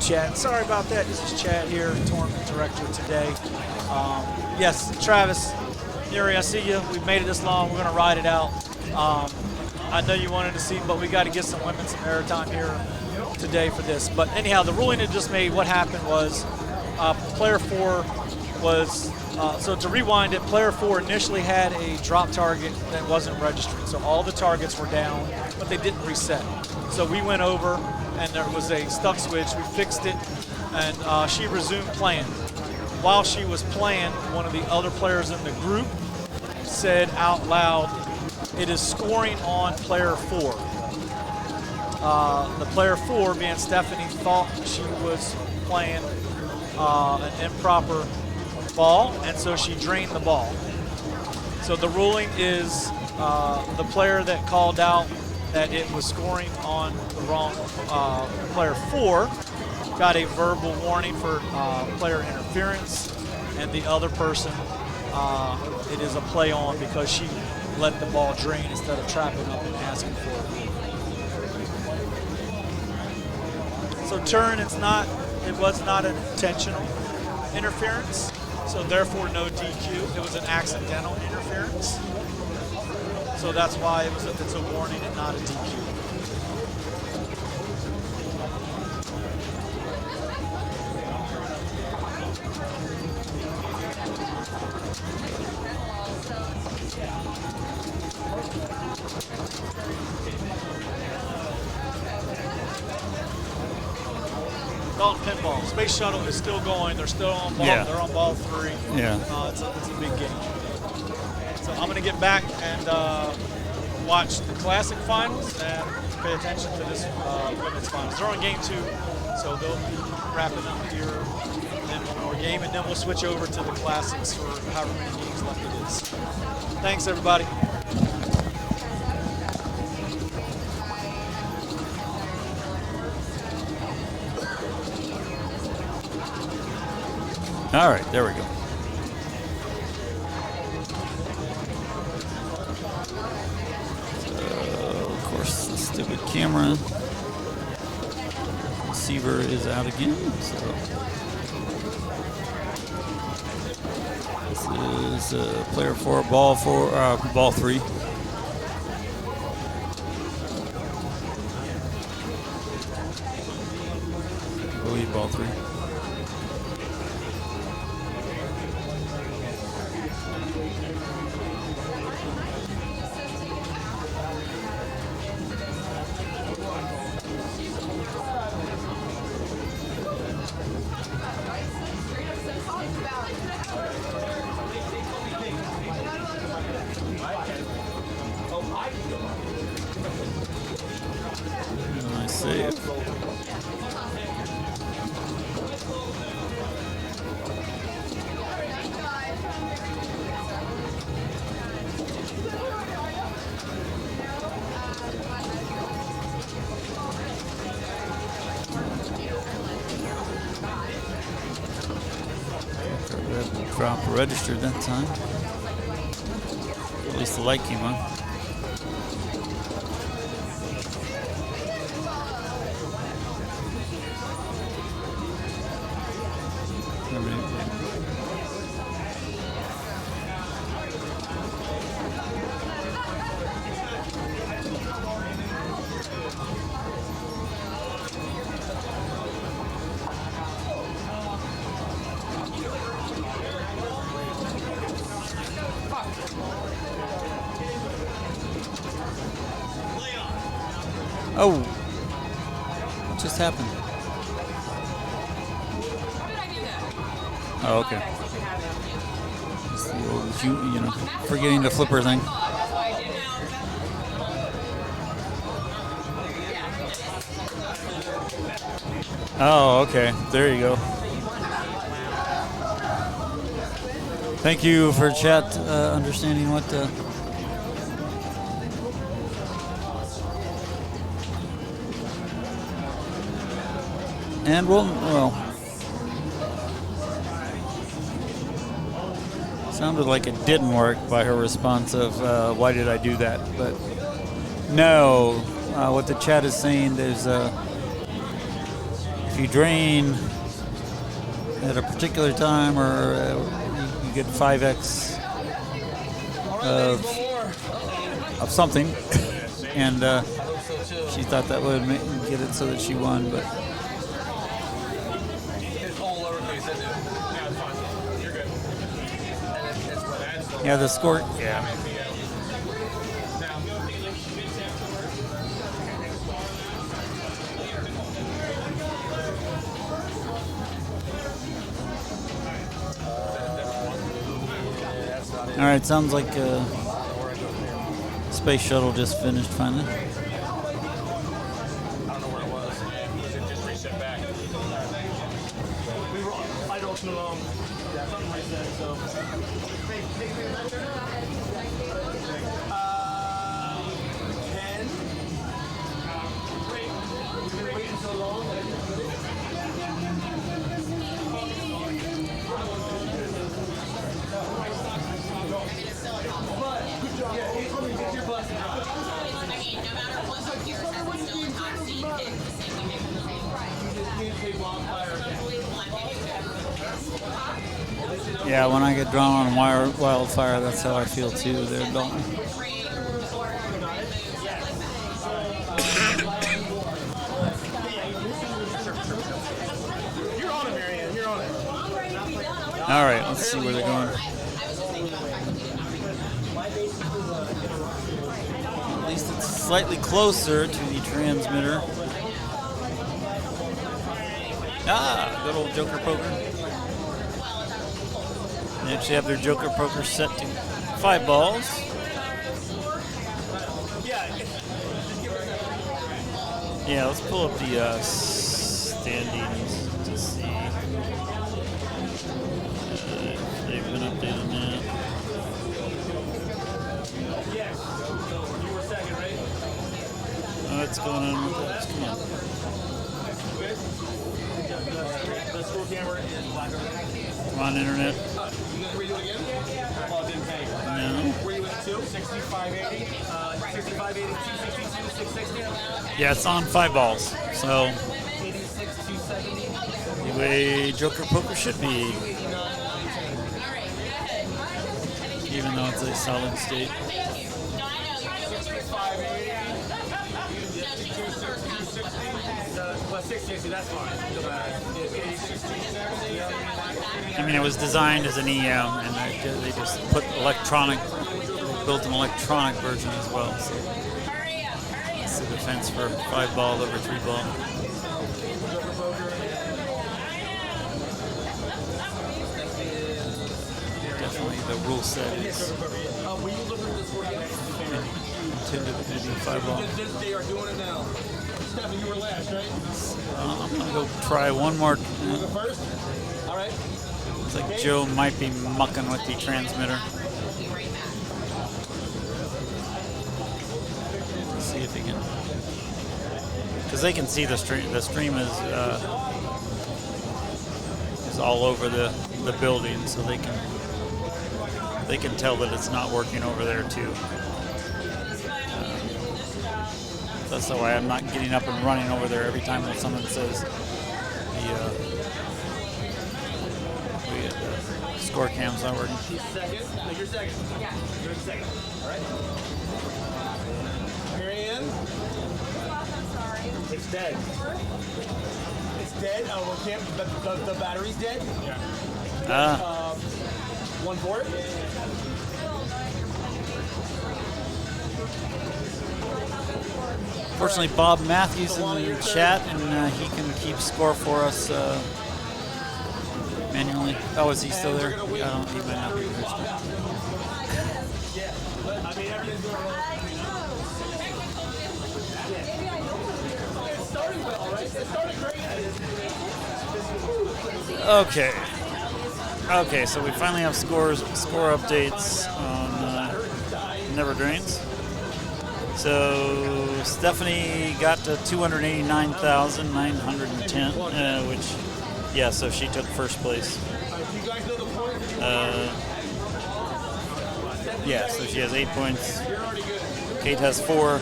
Chad. Sorry about that. This is Chad here, tournament director today. Yes, Travis, Yuri, I see you. We've made it this long. We're going to ride it out. I know you wanted to see, but we got to get some women some airtime here today for this. But anyhow, the ruling it just made, what happened was player 4 was, so to rewind it, player 4 initially had a drop target that wasn't registering. So all the targets were down, but they didn't reset. So we went over, and there was a stuck switch. We fixed it, and she resumed playing. While she was playing, one of the other players in the group said out loud, "It is scoring on player 4." The player 4, being Stephanie, thought she was playing an improper ball, and so she drained the ball. So the ruling is the player that called out that it was scoring on the wrong player 4 got a verbal warning for player interference, and the other person, it is a play on because she let the ball drain instead of trapping up and asking for it. So turn, it was not an intentional interference, so therefore no DQ. It was an accidental interference. So that's why it's a warning and not a DQ. Dalton Pinball. Space Shuttle is still going. They're still on ball. Yeah. They're on ball 3. Yeah. It's a big game. So I'm going to get back and watch the Classic finals and pay attention to this women's finals. They're on game 2, so they'll be wrapping up here. And then one more game, and then we'll switch over to the Classics for however many games left it is. Thanks, everybody. All right, there we go. Of course, the stupid camera. Receiver is out again. So this is player 4, ball 3. believe ball 3. Nice save. Red drop registered that time. At least the light came on. Oh, what just happened? Oh, okay. It's the old, you know, forgetting the flipper thing. Oh, okay. There you go. Thank you for chat understanding what. And well, sounded like it didn't work by her response of why did I do that? But no, what the chat is saying is if you drain at a particular time or you get 5x of something, and she thought that would get it so that she won, but. Yeah, the score. Yeah. All right, sounds like Space Shuttle just finished finally. I don't know where it was. Was it just reset back? We were idle too long. Yeah, something like that. So. 10. We've been waiting so long. Yeah, when I get drawn on wildfire, that's how I feel too. There, Dalton. You're on it, Marianne. You're on it. All right, let's see where they're going. At least it's slightly closer to the transmitter. Ah, good old Joker Poker. They actually have their Joker Poker set to 5 balls. Yeah, let's pull up the standings to see if they've been updated on that. What's going on with that? Come on. Come on, internet. You gonna redo it again? Oh, it didn't pay. No. Where you at 2? 6580, 6580, 262, 660. Yeah, it's on 5 balls. So 86, 270. the way Joker Poker should be. Even though it's a solid state. but 660, that's fine. I mean, it was designed as an EM, and they just put electronic, built an electronic version as well. So it's the defense for 5 ball over 3 ball. Definitely the rule set is intended to be 5 ball. They are doing it now. Stephen, you were last, right? I'm going to go try one more. First? All right. Looks like Joe might be mucking with the transmitter. Let's see if he can, because they can see the stream. The stream is all over the building, so they can tell that it's not working over there too. That's the way I'm not getting up and running over there every time that someone says the score cam's not working. She's second. No, you're second. Yeah. You're in second. All right. Marianne? I'm sorry. It's dead. It's dead? Oh, well, can't, the battery's dead? Yeah. One for it? Fortunately, Bob Matthews in the chat, and he can keep score for us manually. Oh, is he still there? I don't, he might not be there. Okay. Okay, so we finally have score updates on Never Drains. So Stephanie got to 289,910, which, yeah, so she took first place. Yeah, so she has 8 points. Kate has 4.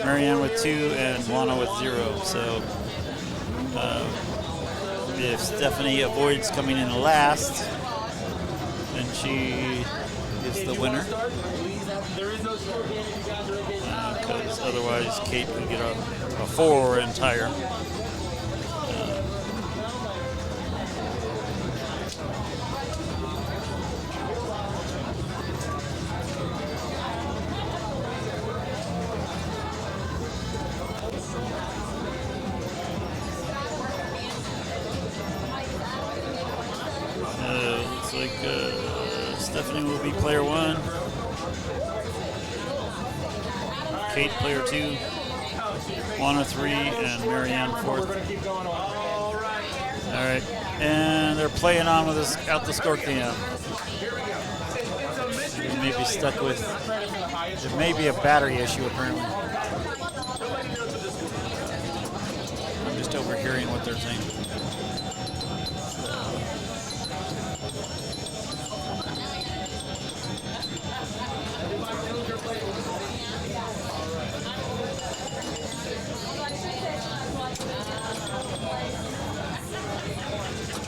Marianne with 2, and Lana with 0. So if Stephanie avoids coming in last, then she is the winner. Because otherwise Kate could get a 4 entire. Looks like Stephanie will be player 1. Kate player 2, Lana 3, and Marianne 4th. All right, and they're playing on with us out the score cam. We may be stuck with. There may be a battery issue apparently. I'm just overhearing what they're saying.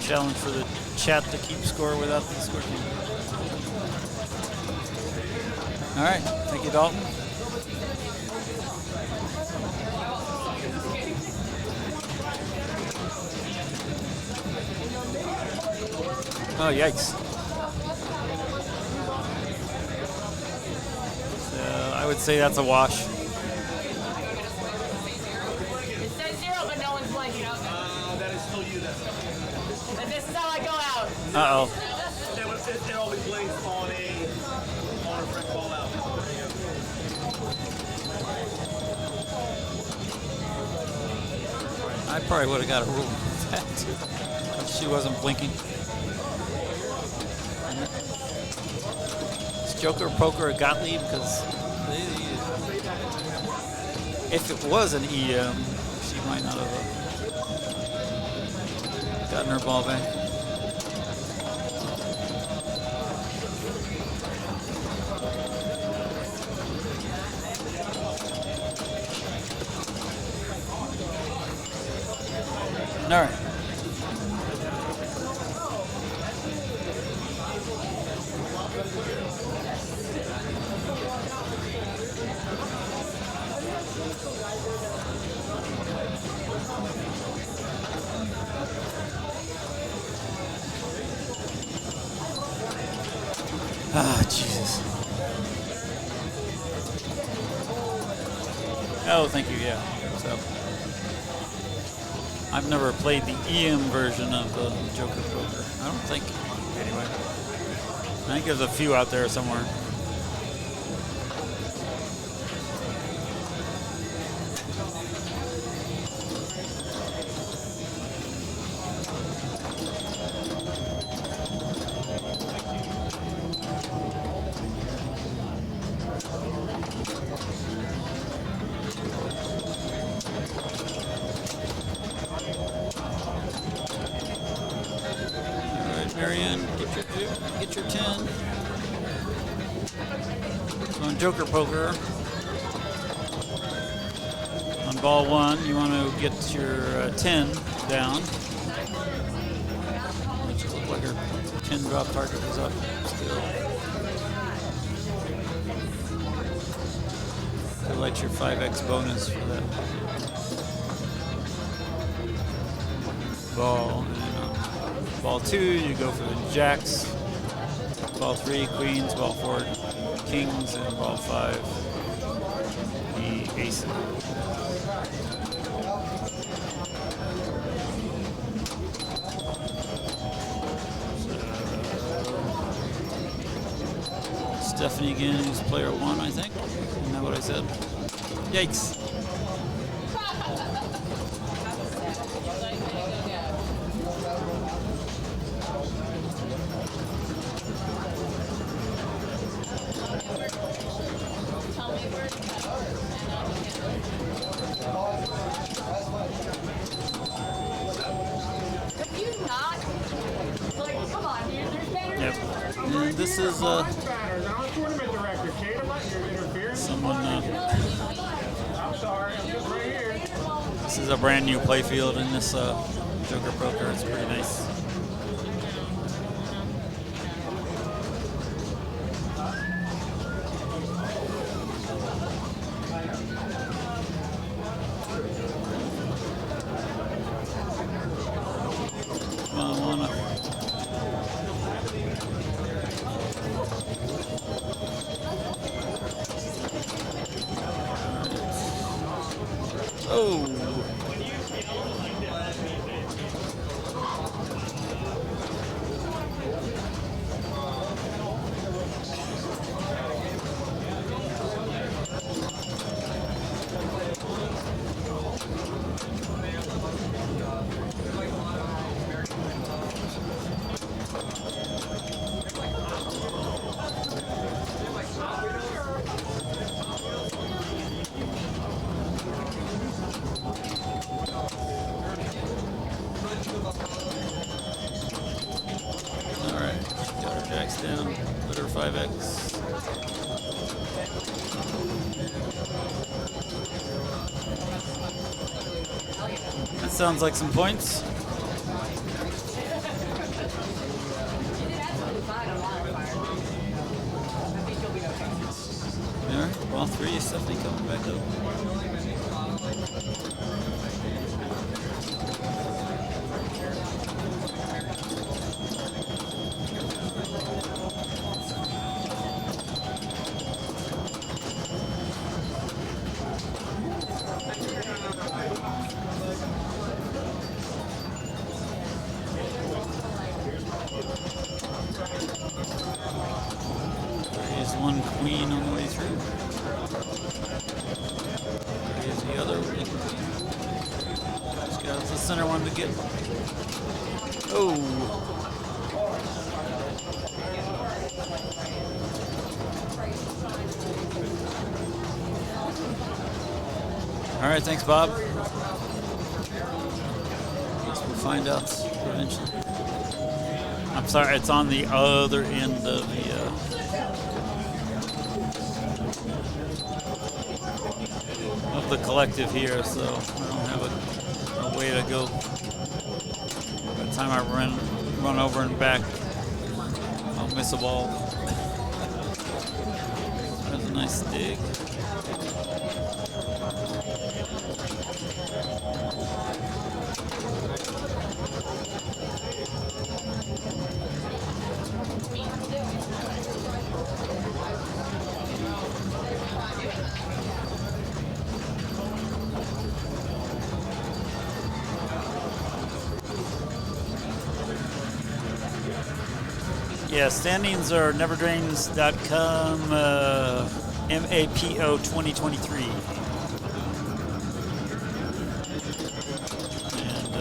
Challenge for the chat to keep score without the score team. All right, thank you, Dalton. Oh, yikes. So I would say that's a wash. It says 0, but no one's blinking. That is still you, that's And this is how I go out. Uh-oh. It always blinks on a friend call out. I probably would have got a rule for that too. She wasn't blinking. Is Joker, Poker, or Gottlieb? Because if it was an EM, she might not have gotten her ball back. All right. Ah, Jesus. Oh, thank you. Yeah. So, I've never played the EM version of the Joker Poker. I don't think. Anyway, I think there's a few out there somewhere. Marianne, get your 10. So on Joker Poker, on ball 1, you want to get your 10 down. Which looks like her 10 drop target is up still. Select your 5x bonus for that ball. Ball 2, you go for the jacks. Ball 3, queens. Ball 4, kings. And ball 5, the aces. Stephanie again is player 1, I think. Isn't that what I said? Yikes. Yep. And this is someone. This is a brand new playfield in this Joker Poker. It's pretty nice. Down, put her 5x. That sounds like some points. There, ball 3 is definitely coming back up. There's one queen on the way through. There's the other one. Just got the center one to get. Oh. All right, thanks, Bob. Guess we'll find out eventually. I'm sorry, it's on the other end of the collective here, so I don't have a way to go. By the time I run over and back, I'll miss a ball. That's a nice dig. Yeah, standings are neverdrains.com, MAPO 2023. And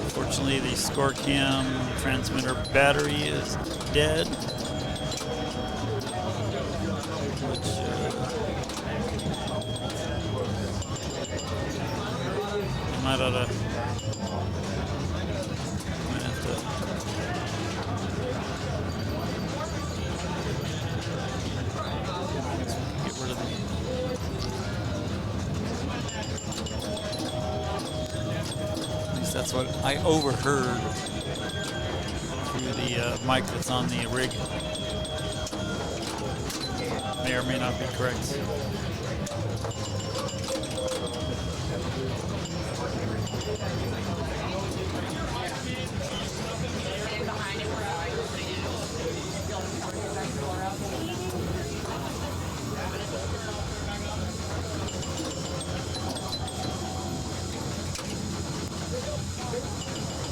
unfortunately, the ScoreCam transmitter battery is dead. Which I might ought to. Might have to. Get rid of At least that's what I overheard through the mic that's on the rig. May or may not be correct.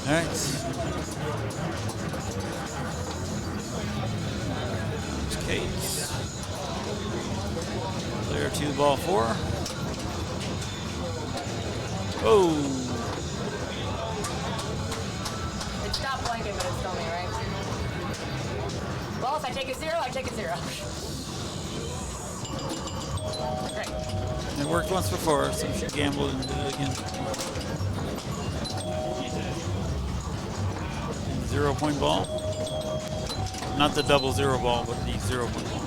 All right. There's Kate. Player 2, ball 4. Oh. It stopped blinking, but it's still me, right? Well, if I take a 0, I take a 0. Great. It worked once before, so she gambled and did it again. 0-point ball. Not the double 0 ball, but the 0-point ball.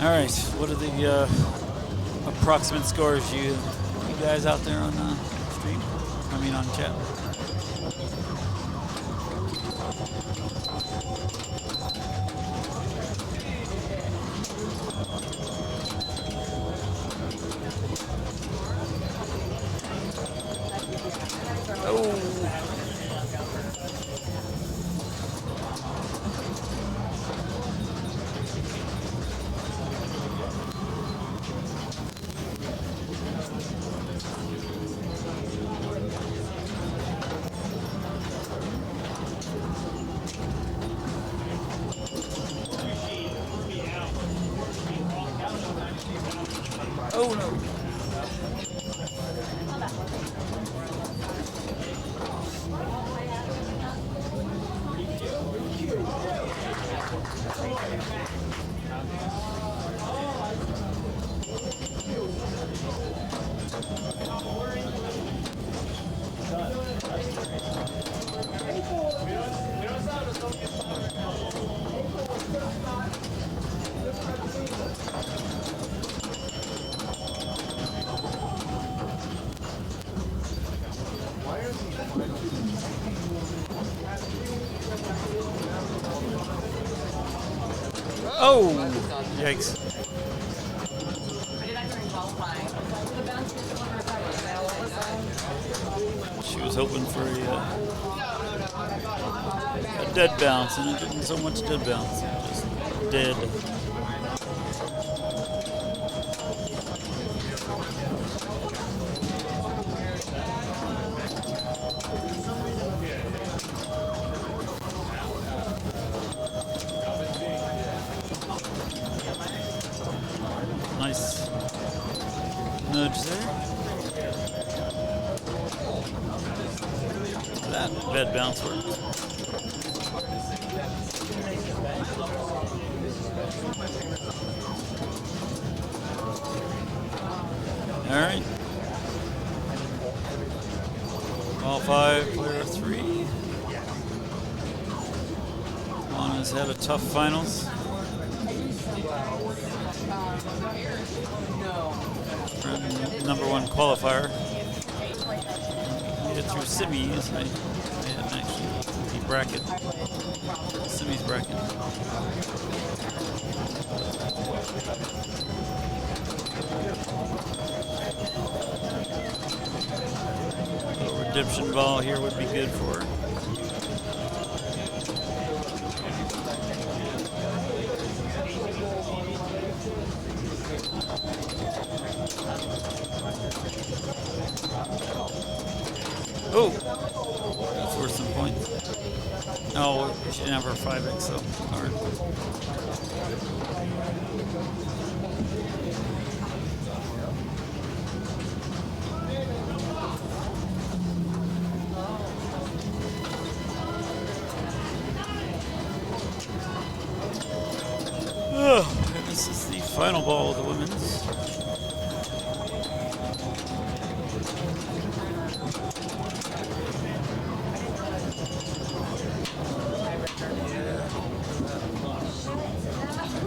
All right, what are the approximate scores you guys out there on stream? I mean on chat. Oh no. Oh, yikes. She was hoping for a dead bounce, and it didn't so much dead bounce, just dead. Nice nudge there. That bed bounce worked. All right. Ball 5, player 3. Lana's had a tough finals. #1 qualifier. Made it through semis. I hadn't actually looked at the bracket. Semis bracket. A little redemption ball here would be good for her. Oh, that's worth some points. Oh, she didn't have her 5X, so sorry. Oh, and this is the final ball of the women's.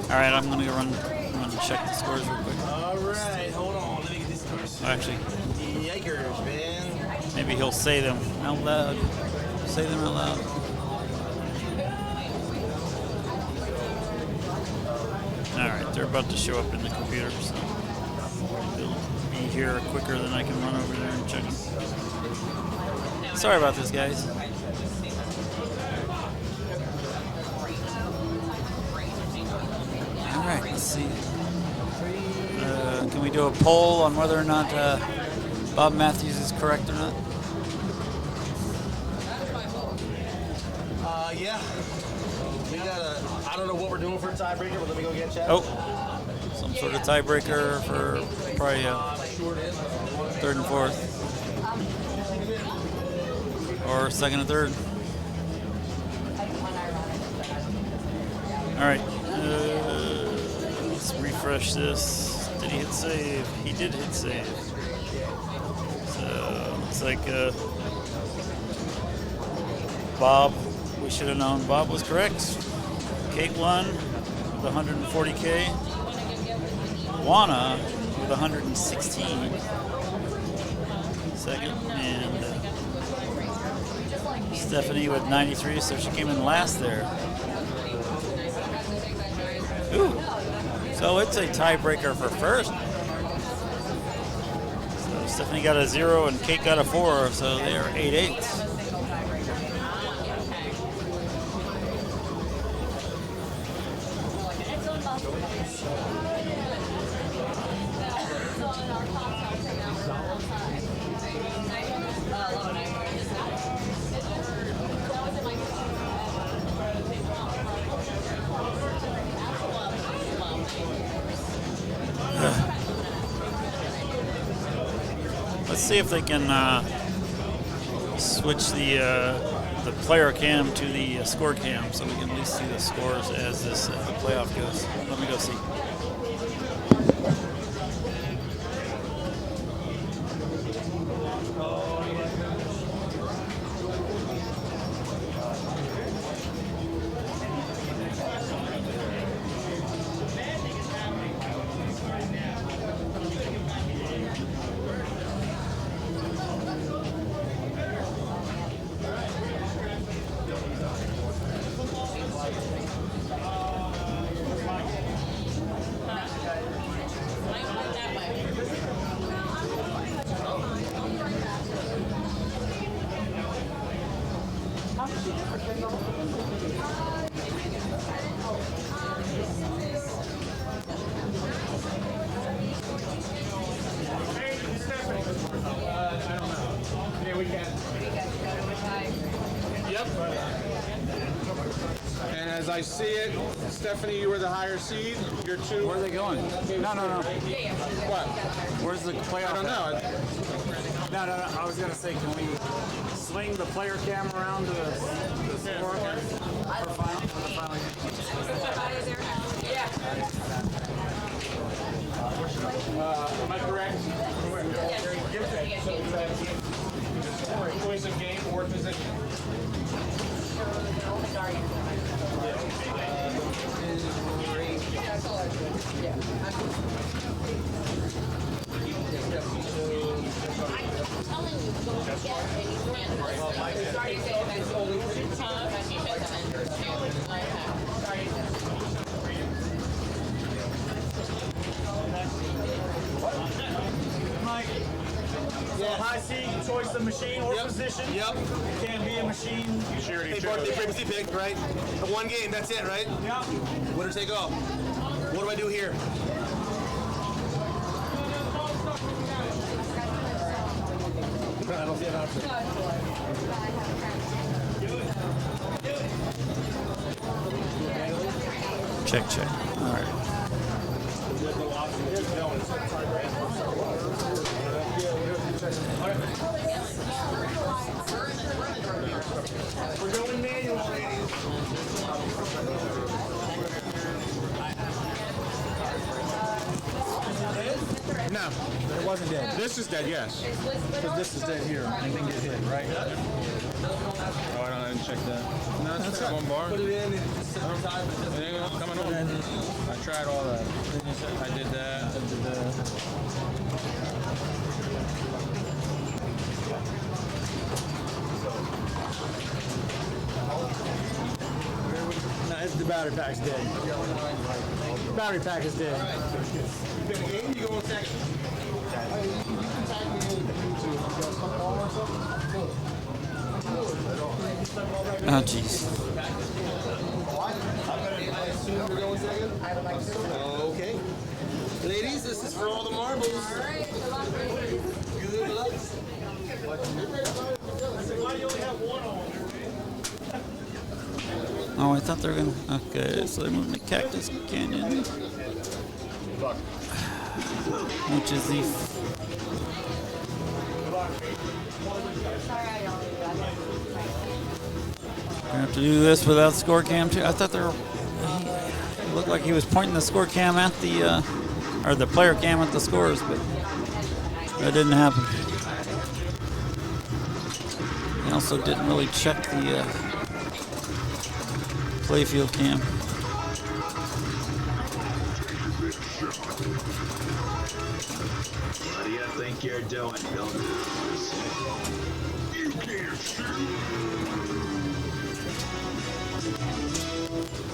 All right, I'm gonna go run and check the scores real quick. All right, hold on. Let me get these scores. Actually, Yikers, man. maybe he'll say them out loud. Say them out loud. All right, they're about to show up in the computer, so they'll be here quicker than I can run over there and check them. Sorry about this, guys. All right, let's see. Can we do a poll on whether or not Bob Matthews is correct or not? Yeah. We got I don't know what we're doing for a tiebreaker, but let me go get chat. Oh, some sort of tiebreaker for probably third and fourth. Or second and third. All right. Let's refresh this. Did he hit save? He did hit save. So looks like Bob, we should have known Bob was correct. Kate won with 140K. Juana with 116. Second. And Stephanie with 93, so she came in last there. Ooh. So it's a tiebreaker for first. So Stephanie got a 0 and Kate got a 4, so they are 8-8. Let's see if they can switch the player cam to the score cam so we can at least see the scores as this playoff goes. Let me go see. And as I see it, Stephanie, you were the higher seed. You're 2. Where are they going? No. What? Where's the playoff? I don't know. No. I was going to say, can we swing the player cam around to the score for the final game? Am I correct? Choice of game or position. Yeah, high seed, choice of machine or position. Yep. It can't be a machine. They previously picked, right? The one game, that's it, right? Yeah. Winner take all. What do I do here? I don't Check, check. All right. We're going manual, ladies. No. It wasn't dead. This is dead, yes. Because this is dead here. I didn't get hit, right? Oh, I didn't check that. No, That's it's right. one bar. Put it in. It ain't coming on. I tried all that. I did that. I did that. No, it's the battery pack's dead. Battery pack is dead. You go on second. Oh, jeez. I assume you're going second? Okay. Ladies, this is for all the marbles. Good luck. Why do you only have one on? Oh, I thought they were gonna. Okay, so they moved to Cactus Canyon, which is the. Gonna have to do this without score cam too. I thought there. It looked like he was pointing the score cam at the, or the player cam at the scores, but that didn't happen. He also didn't really check the playfield cam. What do you think you're doing, Bill? You can't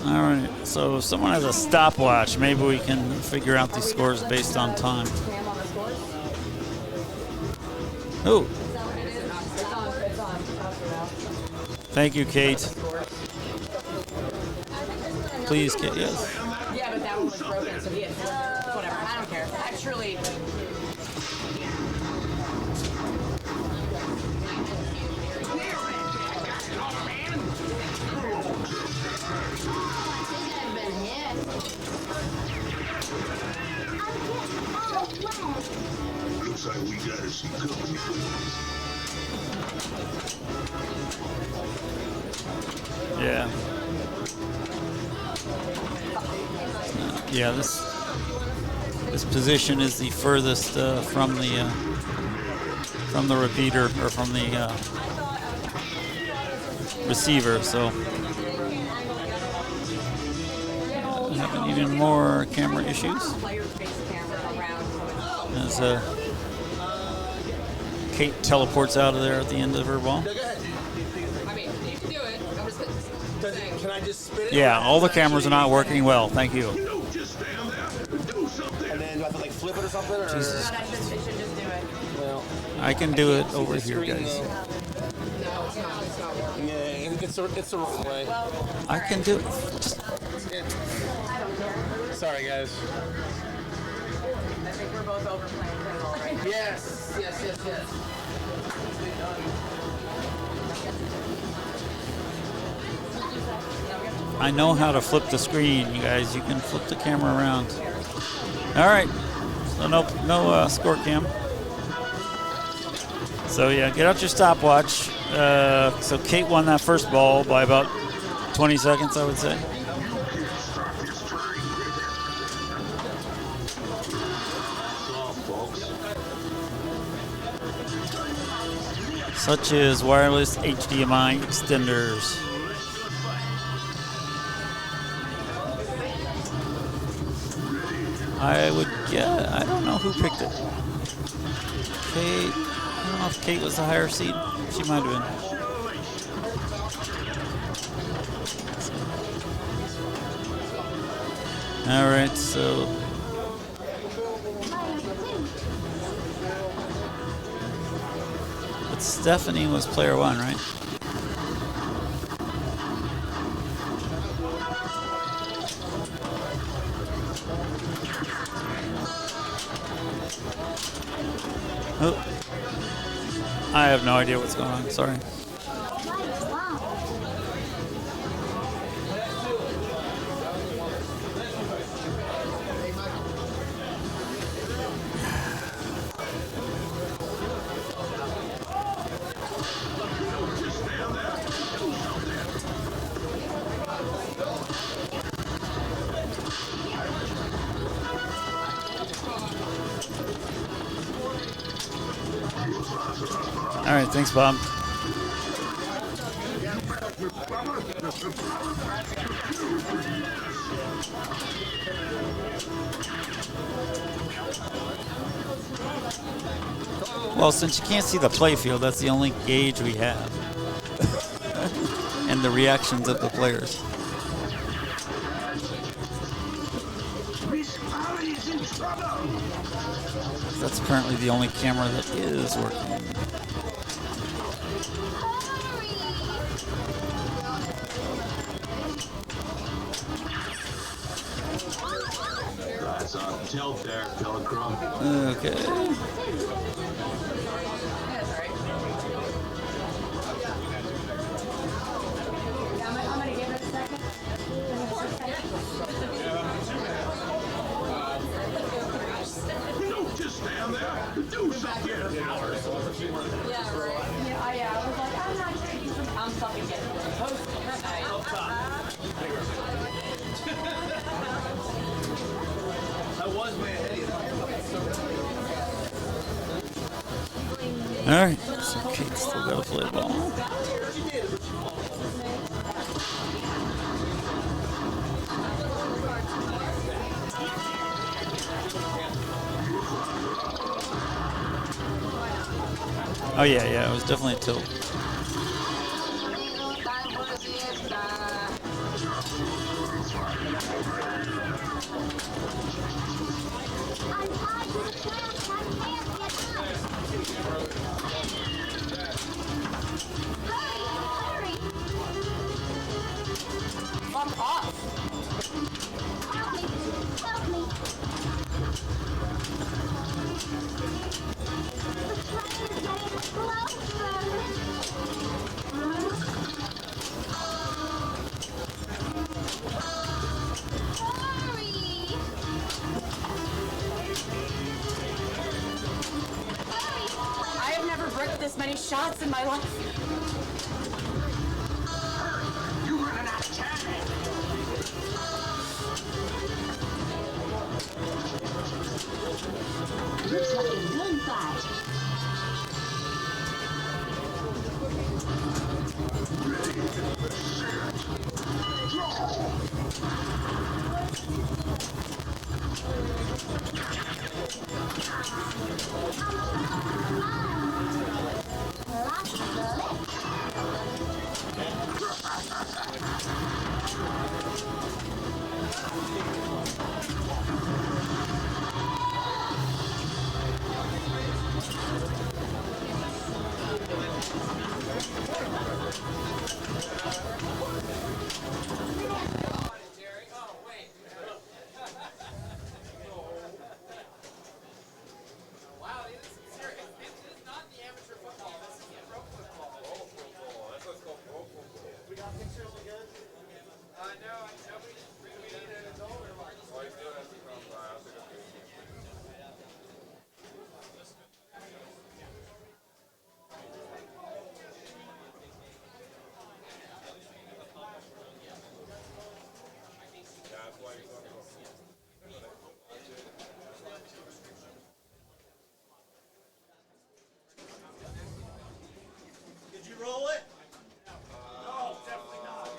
All right, so if someone has a stopwatch, maybe we can figure out these scores based on time. Oh. Thank you, Kate. Please, Kate, yes. Yeah, but that one was broken, so he had whatever. I don't care. Actually. Looks like we gotta see company. Yeah. Yeah, this position is the furthest from the repeater or from the receiver, so having even more camera issues as Kate teleports out of there at the end of her ball. I mean, you can do it. I'm just saying. Can I just spin it? Yeah, all the cameras are not working well. Thank you. And then do I have to like flip it or something? Or? Jesus. No, it should just do it. Well, I can do it over here, guys. No, it's not. It's not working. Yeah, it's the wrong way. I can do it. Sorry, guys. I think we're both overplaying Pinball right now. Yes, yes, yes, yes. I know how to flip the screen, you guys. You can flip the camera around. All right. So no score cam. So yeah, get out your stopwatch. So Kate won that first ball by about 20 seconds, I would say. Such as wireless HDMI extenders. I would guess, I don't know who picked it. Kate, I don't know if Kate was the higher seed. She might have been. All right, so. But Stephanie was player one, right? Oh. I have no idea what's going on. Sorry. All right, thanks, Bob. Well, since you can't see the play field, that's the only gauge we have. And the reactions of the players. That's apparently the only camera that is working. That's on tilt there, Pilgrim. Okay. I'm gonna give it a second. Don't just stand there. Do something. Yeah, right. Yeah, I was like, I'm not taking some. I'm fucking getting toasted tonight. I was way ahead of you. All right. So Kate's still got to play ball. Oh yeah, it was definitely a tilt. Fuck off. Help me. I have never bricked this many shots in my life. You're running out of time. Looks like a gunfight. Did you roll it? No, definitely not.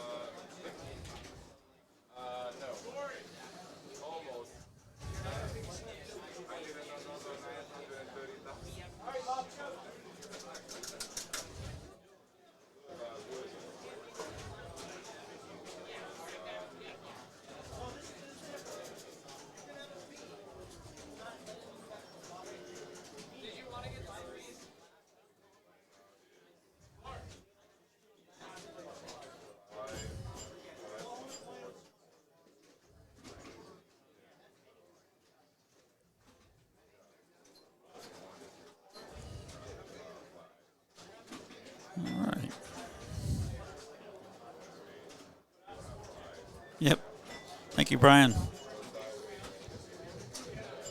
Thank you, Brian.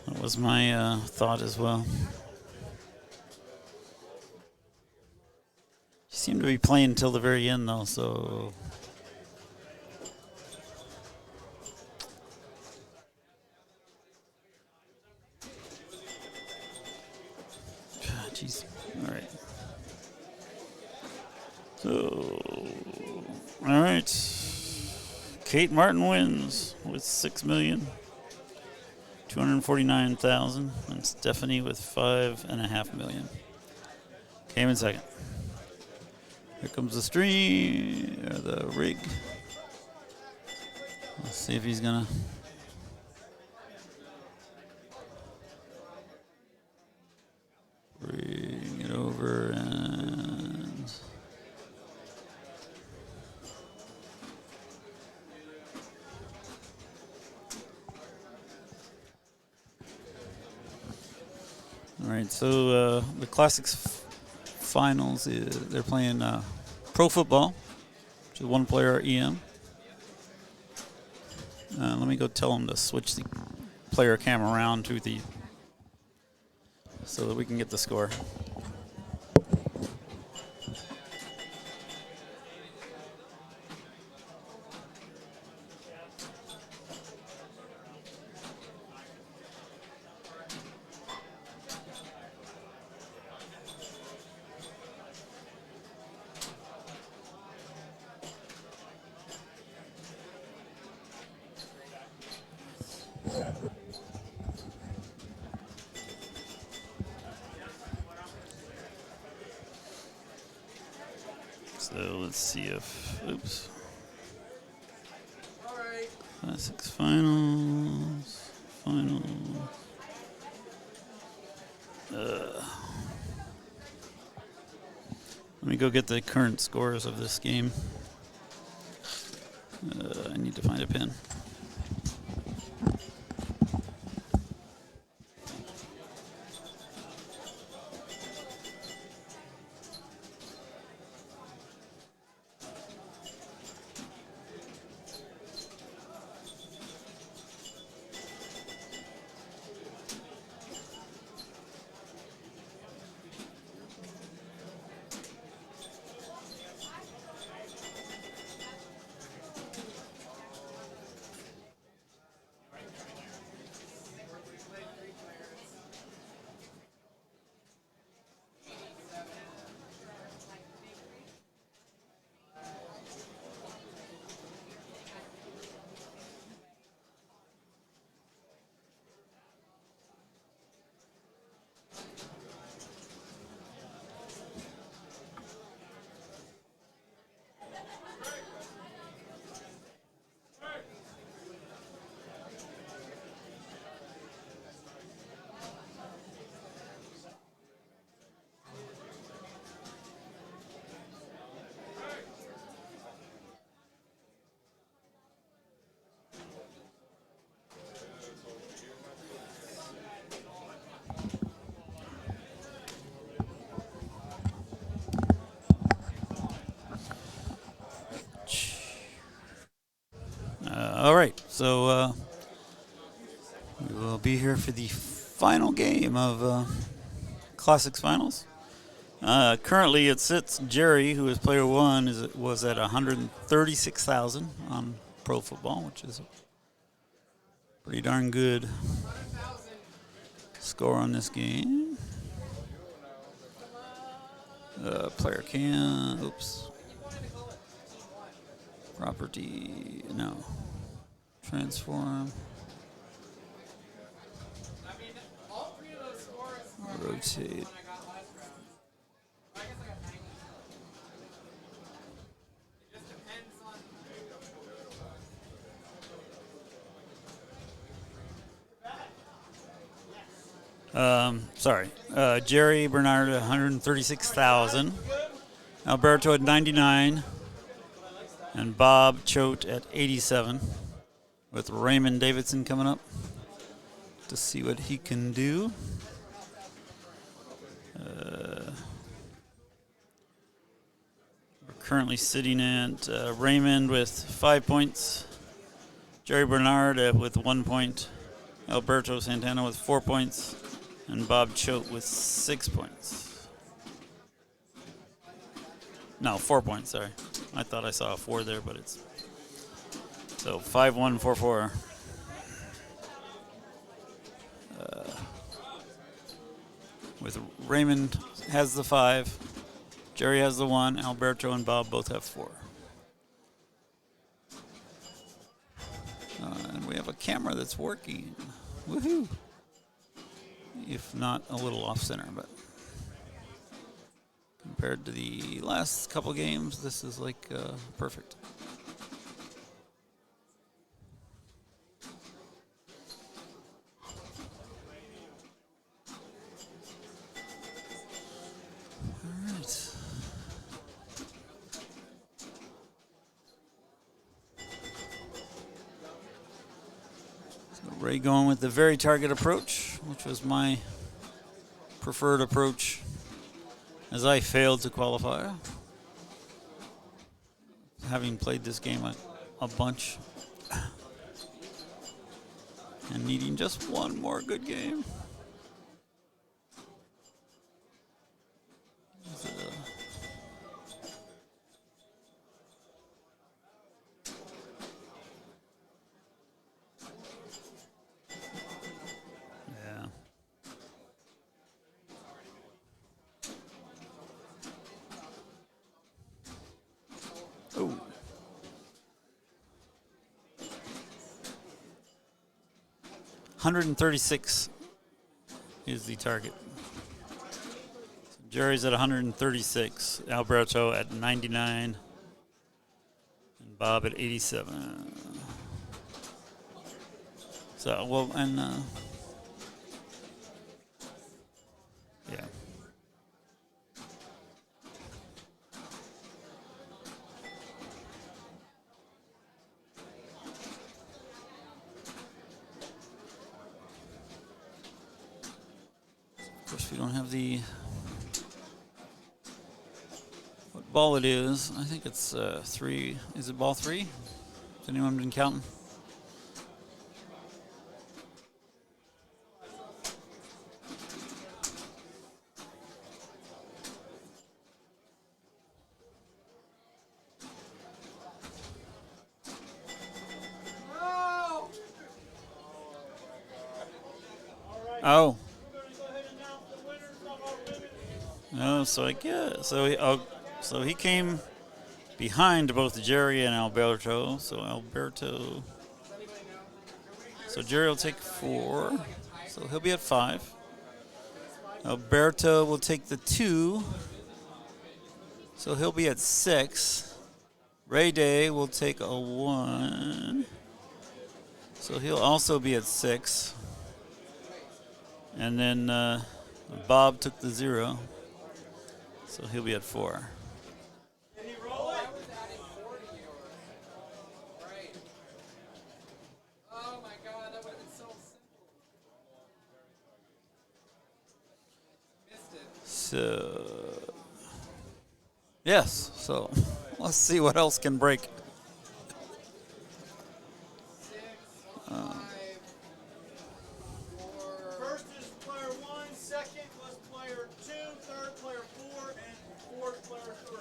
That was my thought as well. You seem to be playing until the very end, though, so. Jeez. All right. So, all right. Kate Martin wins with 6,249,000, and Stephanie with 5.5 million. Came in second. Here comes the stream, or the rig. Let's see if he's gonna. Bring it over and. All right, so the Classics finals, they're playing pro football, which is one player EM. Let me go tell them to switch the player cam around to the, so that we can get the score. So let's see if, oops. Classics finals. Let me go get the current scores of this game. I need to find a pin. All right, so we will be here for the final game of Classics Finals. Currently, it sits Jerry, who is player one, was at 136,000 on Pro Football, which is a pretty darn good score on this game. Player can, oops. Property, no. Transform. Rotate. Sorry. Jerry Bernard, 136,000. Alberto at 99. And Bob Choate at 87. With Raymond Davidson coming up to see what he can do. We're currently sitting at Raymond with 5 points. Jerry Bernard with 1 point. Alberto Santana with 4 points. And Bob Choate with 6 points. No, 4 points, sorry. I thought I saw a 4 there, but it's... So 5-1, 4-4. With Raymond has the 5. Jerry has the 1. Alberto and Bob both have 4. And we have a camera that's working. Woohoo! If not a little off center, but compared to the last couple games, this is like perfect. All right. Ray going with the very target approach, which was my preferred approach as I failed to qualify. Having played this game a bunch and needing just one more good game. Oh. 136 is the target. So Jerry's at 136, Alberto at 99, and Bob at 87. So, well, and yeah. Of course, we don't have the what ball it is. I think it's 3. Is it ball 3? Has anyone been counting? Oh. No, so I guess so he came behind both Jerry and Alberto. So Alberto. So Jerry will take 4. So he'll be at 5. Alberto will take the 2. So he'll be at 6. Ray Day will take a 1. So he'll also be at 6. And then Bob took the 0. So he'll be at 4. So, yes, so let's see what else can break. First is player 1, second was player 2, third player 4, and fourth player 3.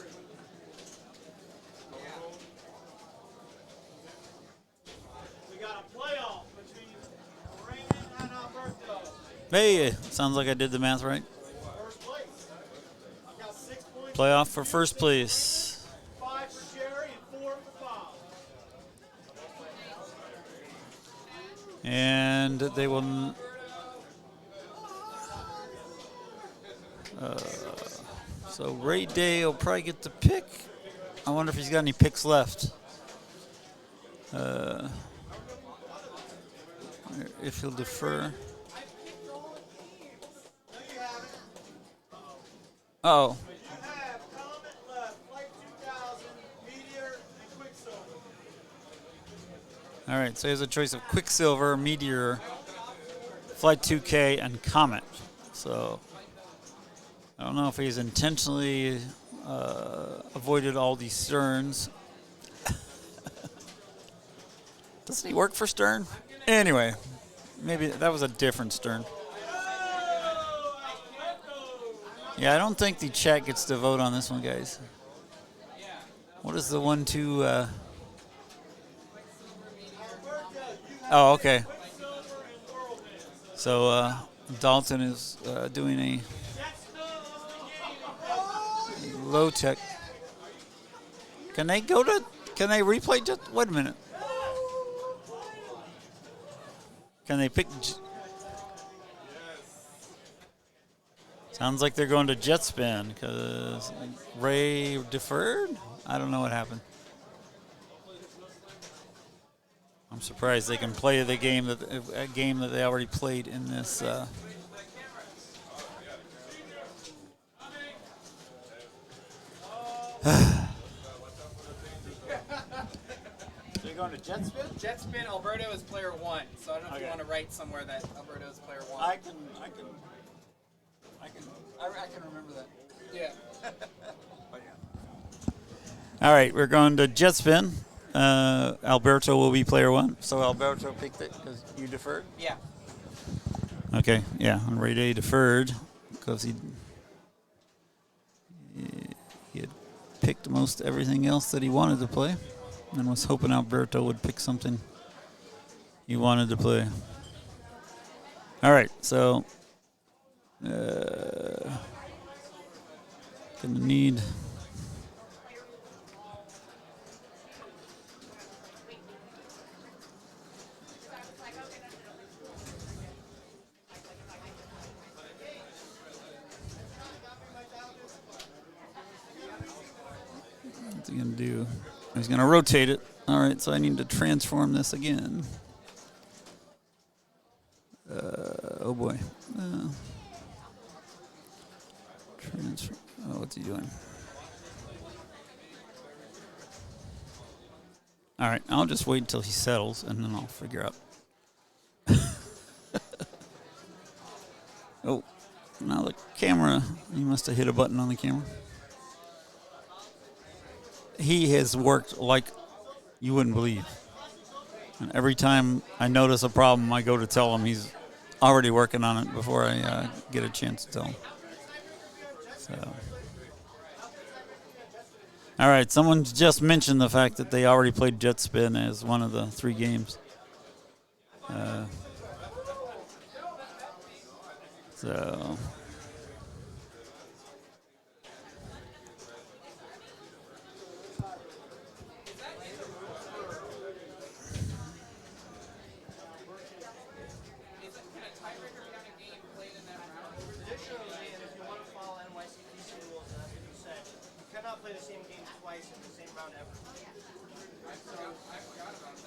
We got a playoff between Raymond and Alberto. Hey, sounds like I did the math right. First place. I've got 6 points. Playoff for first place. 5 for Jerry and 4 for Bob. And they will. So Ray Day will probably get the pick. I wonder if he's got any picks left. If he'll defer. Oh. All right, so he has a choice of Quicksilver, Meteor, Flight 2K, and Comet. So I don't know if he's intentionally avoided all these Sterns. Doesn't he work for Stern? Anyway, maybe that was a different Stern. Yeah, I don't think the chat gets to vote on this one, guys. What is the 1-2? Oh, okay. So Dalton is doing a low tech. Can they go to? Can they replay? Just wait a minute. Can they pick? Sounds like they're going to jet spin because Ray deferred. I don't know what happened. I'm surprised they can play the game that a game that they already played in this. They're going to jet spin? Jet spin, Alberto is player 1. So I don't know if you want to write somewhere that Alberto is player 1. I can remember that. Yeah. All right, we're going to jet spin. Alberto will be player 1. So Alberto picked it because you deferred? Yeah. Okay, yeah, and Ray Day deferred because he had picked most everything else that he wanted to play and was hoping Alberto would pick something he wanted to play. All right, so gonna need what's he gonna do? He's gonna rotate it. All right, so I need to transform this again. Oh boy. Transfer. Oh, what's he doing? All right, I'll just wait until he settles, and then I'll figure out. Oh, now the camera. He must have hit a button on the camera. He has worked like you wouldn't believe. And every time I notice a problem, I go to tell him. He's already working on it before I get a chance to tell him. So. All right, someone just mentioned the fact that they already played jet spin as one of the 3 games. So.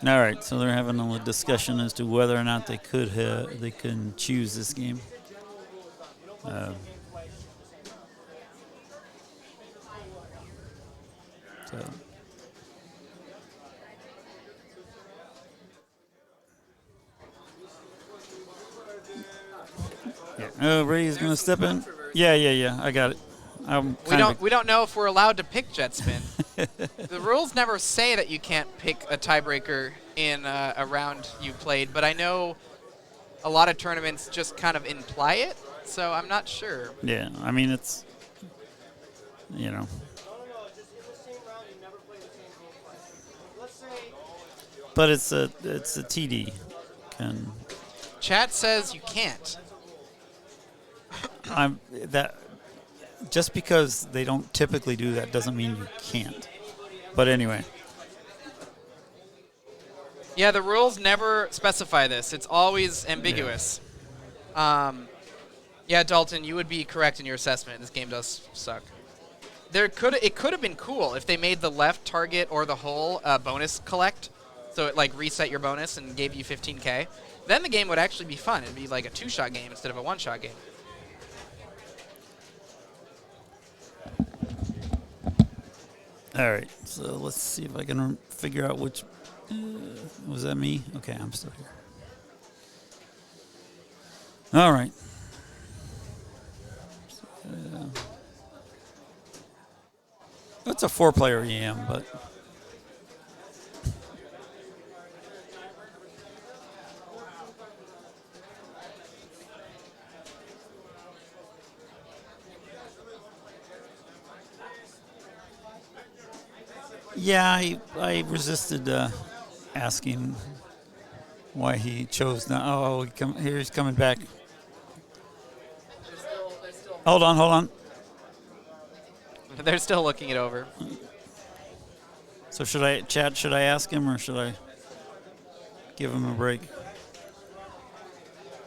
All right, so they're having a discussion as to whether or not they can choose this game. So. Yeah. Oh, Ray's gonna step in. Yeah. I got it. We don't know if we're allowed to pick jet spin. The rules never say that you can't pick a tiebreaker in a round you played, but I know a lot of tournaments just kind of imply it, so I'm not sure. Yeah, I mean it's, you know. But it's a TD. Chat says you can't. Just because they don't typically do that doesn't mean you can't. But anyway. Yeah, the rules never specify this. It's always ambiguous. Yeah, Dalton, you would be correct in your assessment. This game does suck. It could have been cool if they made the left target or the hole bonus collect, so it like reset your bonus and gave you 15K. Then the game would actually be fun. It'd be like a 2-shot game instead of a 1-shot game. All right, so let's see if I can figure out which. Was that me? Okay, I'm still here. All right. It's a 4-player EM, but Yeah, I resisted asking why he chose not. Oh, here he's coming back. Hold on. They're still looking it over. So should I ask him or should I give him a break?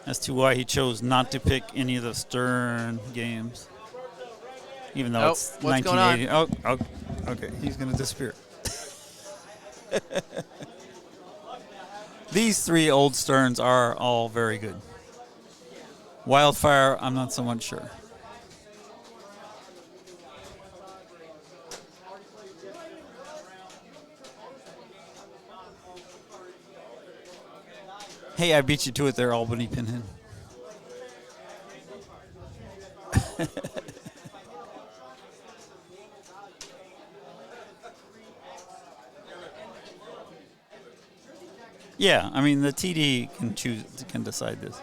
As to why he chose not to pick any of the Stern games. Even though it's what's 1980. going on? Oh, okay. He's going to disappear. These 3 old Sterns are all very good. Wildfire, I'm not so much sure. Hey, I beat you to it there, Albany Pinhead. Yeah, I mean the TD can decide this,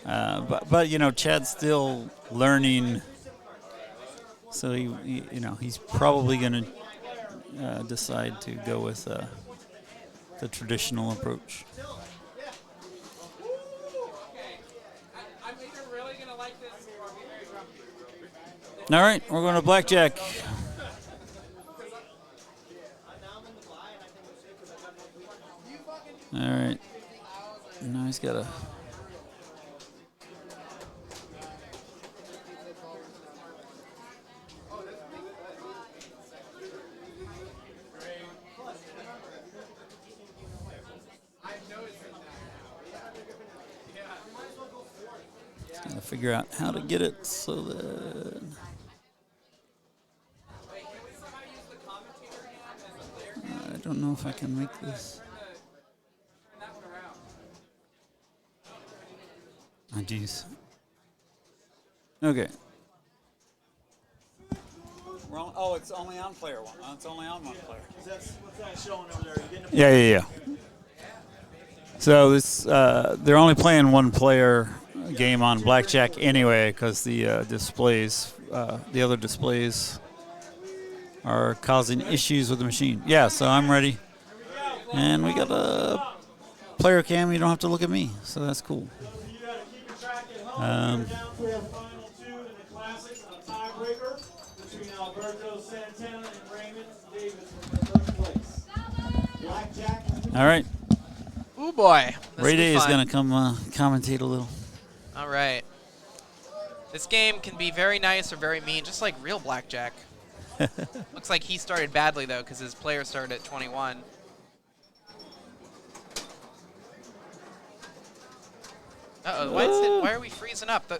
but you know Chad's still learning, so he he's probably going to decide to go with the traditional approach. All right, we're going to blackjack. All right. Now he's got a. Gotta figure out how to get it so that. I don't know if I can make this. Oh, jeez. Okay. It's only on player one. It's only on one player. What's that showing over there? You getting Yeah. So this, they're only playing one player game on blackjack anyway, because the displays, the other displays, are causing issues with the machine. Yeah. So I'm ready, and we got a player cam. You don't have to look at me, so that's cool. All right. Ooh, boy. Ray Day is going to come commentate a little. All right. This game can be very nice or very mean, just like real blackjack. Looks like he started badly, though, because his player started at 21. Uh-oh, why are we freezing up?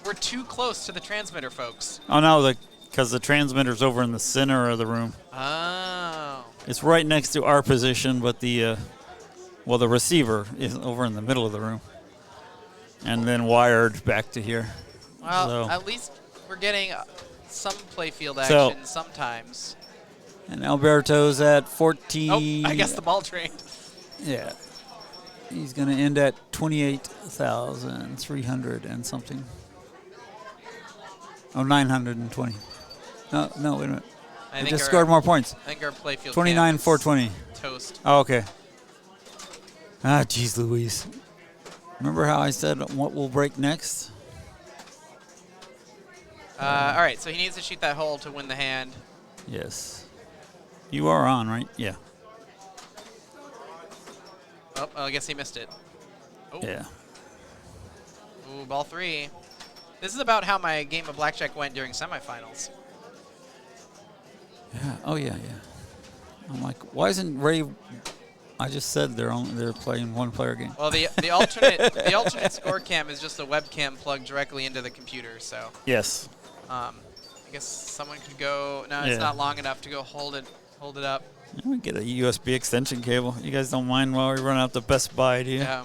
We're too close to the transmitter, folks. Oh, no, because the transmitter's over in the center of the room. Oh. It's right next to our position, but the receiver is over in the middle of the room. And then wired back to here. Well, at least we're getting some playfield action sometimes. And Alberto's at 14. Oh, I guess the ball drained. Yeah. He's going to end at 28,300 and something. Oh, 920. No, wait a minute. I just scored more points. I think our playfield 29,420. Toast. Oh, okay. Ah, geez Louise. Remember how I said what will break next? All right, so he needs to shoot that hole to win the hand. Yes. You are on, right? Yeah. Oh, I guess he missed it. Oh. Yeah. Ooh, ball 3. This is about how my game of blackjack went during semifinals. Yeah. Oh, yeah. I'm like, why isn't Ray? I just said they're playing one player game. Well, the alternate score cam is just a webcam plugged directly into the computer. So. Yes. I guess someone could go. No, it's not long enough to go hold it up. We get a USB extension cable. You guys don't mind while we run out to Best Buy, do you? Yeah.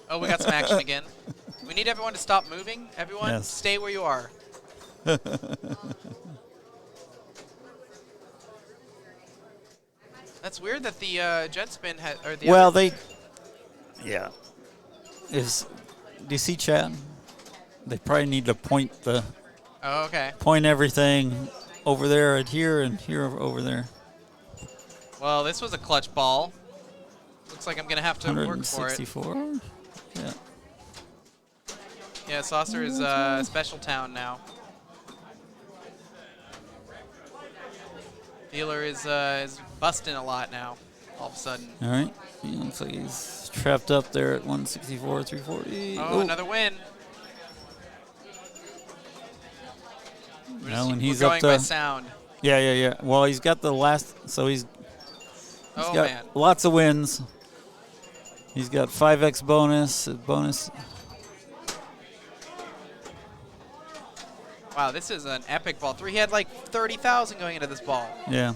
Oh, we got some action again. We need everyone to stop moving. Everyone, stay where you are. That's weird that the jet spin had. Or the Yeah. Do you see Chad? They probably need to point Oh, okay. Point everything over there and here over there. Well, this was a clutch ball. Looks like I'm going to have to work for it. 164? Yeah. Yeah, Saucer is special town now. Dealer is busting a lot now, all of a sudden. All right. He looks like he's trapped up there at 164, 340. Oh, another win. Now when We're he's going up to by sound. Yeah. Well, he's got the last, so he's Oh, got man. lots of wins. He's got 5x bonus. Wow, this is an epic ball. He had like 30,000 going into this ball. Yeah.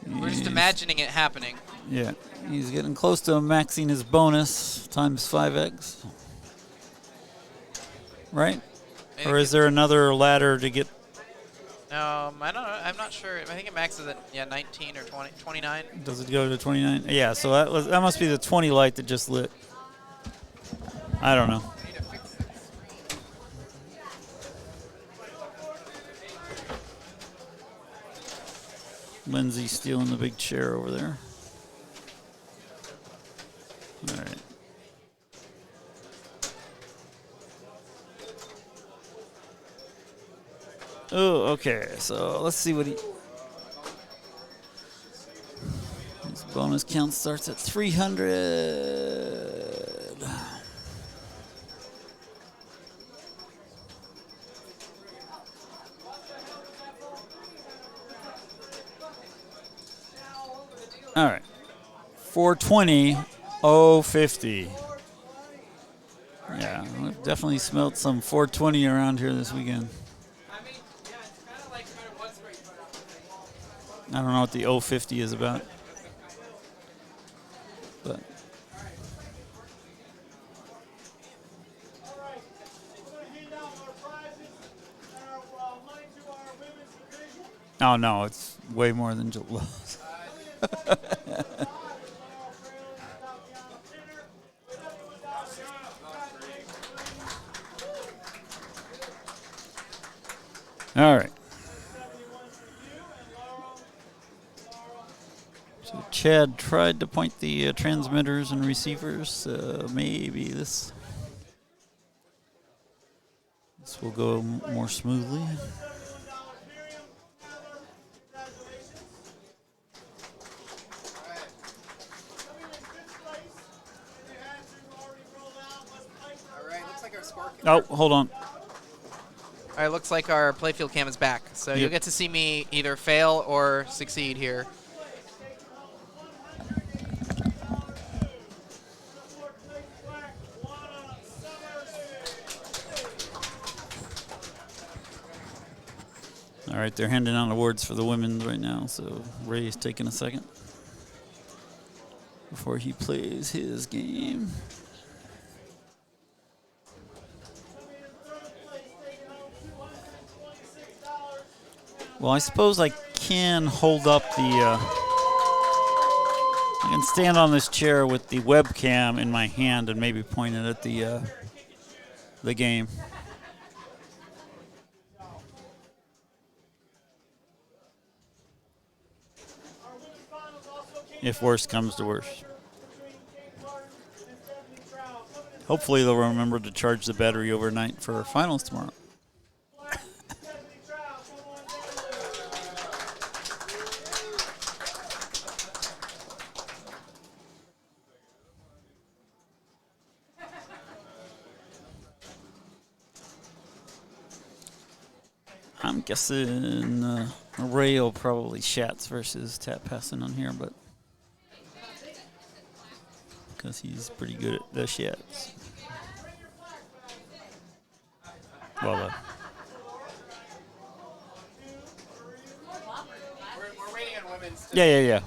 We're just imagining it happening. Yeah, he's getting close to maxing his bonus times 5x. Right? Maybe Or is there another ladder to get? I don't know. I'm not sure. I think it maxes at 19 or 20, 29. Does it go to 29? Yeah, so that must be the 20 light that just lit. I don't know. Lindsay stealing the big chair over there. All right. Oh, okay. So let's see what he. His bonus count starts at 300. All right. 420, 050. Yeah, we've definitely smelt some 420 around here this weekend. I don't know what the 050 is about. But oh no, it's way more than just lows. All right. So Chad tried to point the transmitters and receivers. Maybe this will go more smoothly. Oh, hold on. All right, looks like our playfield cam is back. So Yep. you'll get to see me either fail or succeed here. All right, they're handing out awards for the women's right now, so Ray is taking a second before he plays his game. Well, I suppose I can hold up the. I can stand on this chair with the webcam in my hand and maybe point it at the game. If worse comes to worse. Hopefully they'll remember to charge the battery overnight for finals tomorrow. I'm guessing Ray will probably Shats versus tap passing on here, but because he's pretty good at the Shats. Well, We're waiting on women's. yeah.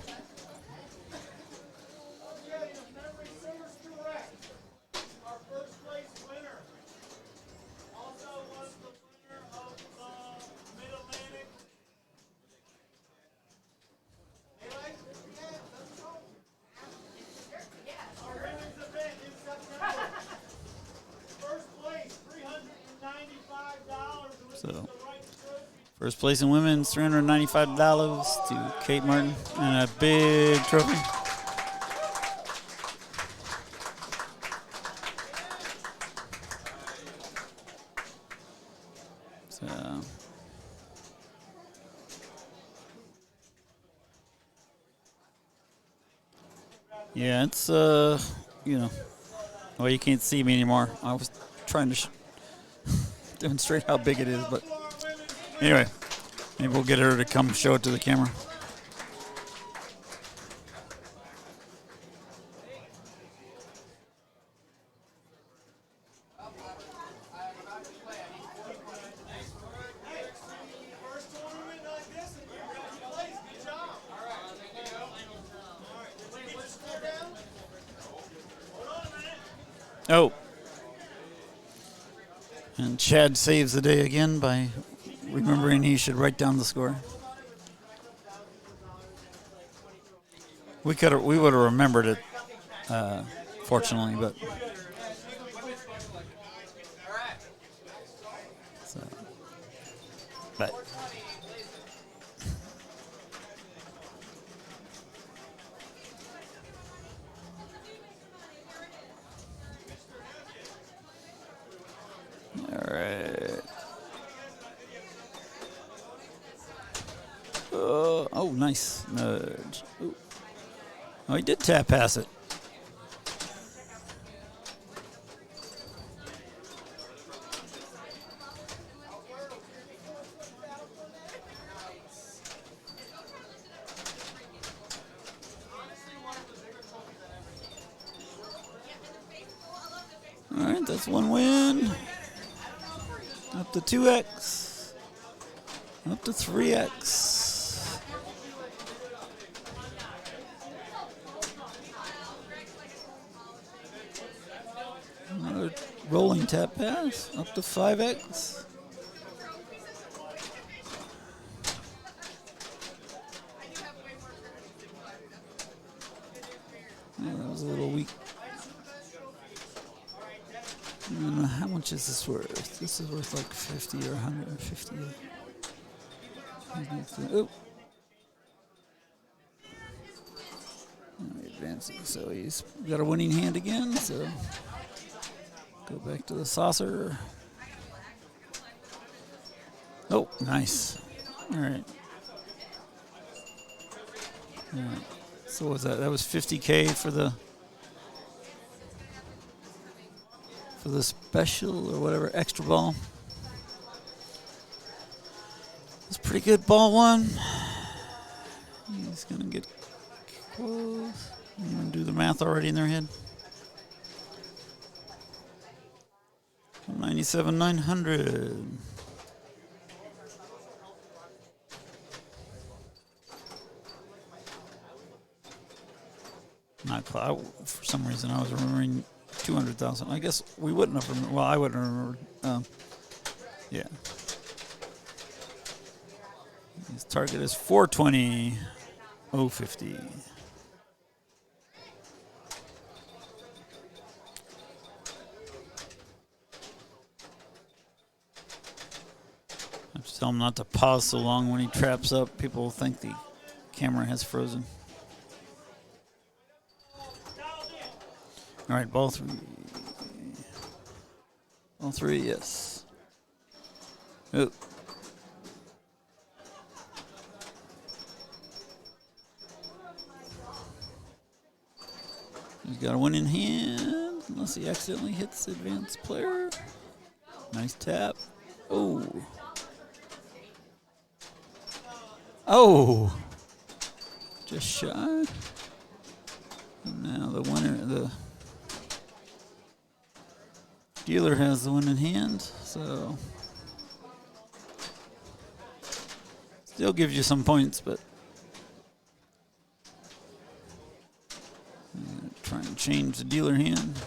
So First place in women's, $395 to Kate Martin, and a big trophy. So, yeah, it's you know, well, you can't see me anymore. I was trying to demonstrate how big it is, but anyway, maybe we'll get her to come show it to the camera. Oh. And Chad saves the day again by remembering he should write down the score. We would have remembered it, fortunately, but so, but all right. Oh, nice nudge. Ooh. Oh, he did tap pass it. All right, that's one win. Up to 2x. Up to 3x. Another rolling tap pass. Up to 5x. Yeah, that was a little weak. And how much is this worth? This is worth like 50 or 150. Oh. Advancing, so he's got a winning hand again, so go back to the saucer. Oh, nice. All right. All right. So what was that? That was 50K for the special or whatever extra ball. It's pretty good ball one. He's gonna get close. I'm gonna do the math already in their head. 97,900. For some reason, I was remembering 200,000. I guess we wouldn't have remembered. Well, I wouldn't have remembered. Yeah. His target is 420. 050. I have to tell him not to pause so long when he traps up. People will think the camera has frozen. All right, ball three. Ball three, yes. Oh. He's got a winning hand, unless he accidentally hits the advanced player. Nice tap. Oh. Oh. Just shy. And now the winner, the dealer has the winning hand, so still gives you some points, but try and change the dealer hand,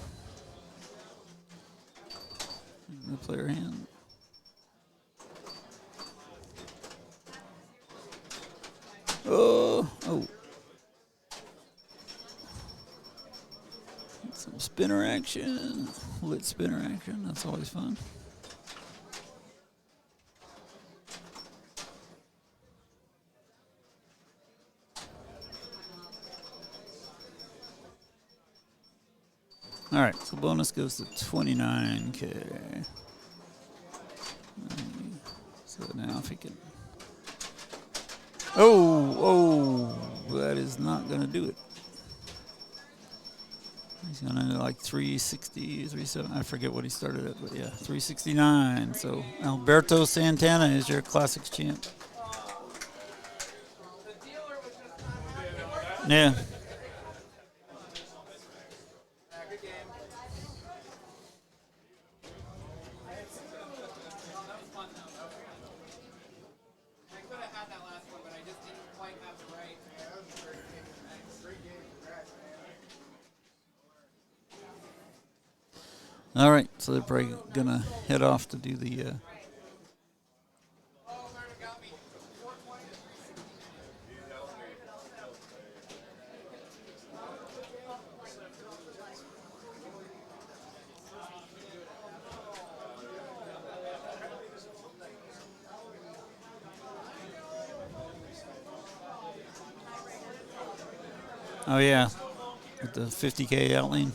the player hand. Oh. Some spinner action, lit spinner action, that's always fun. All right, so bonus goes to 29K. So now if he can... Oh, that is not going to do it. He's going to like 360, 370. I forget what he started at, but yeah, 369. So Alberto Santana is your Classics champ. Yeah. All right, so they're probably gonna head off to do the. Oh yeah, with the 50K outlane.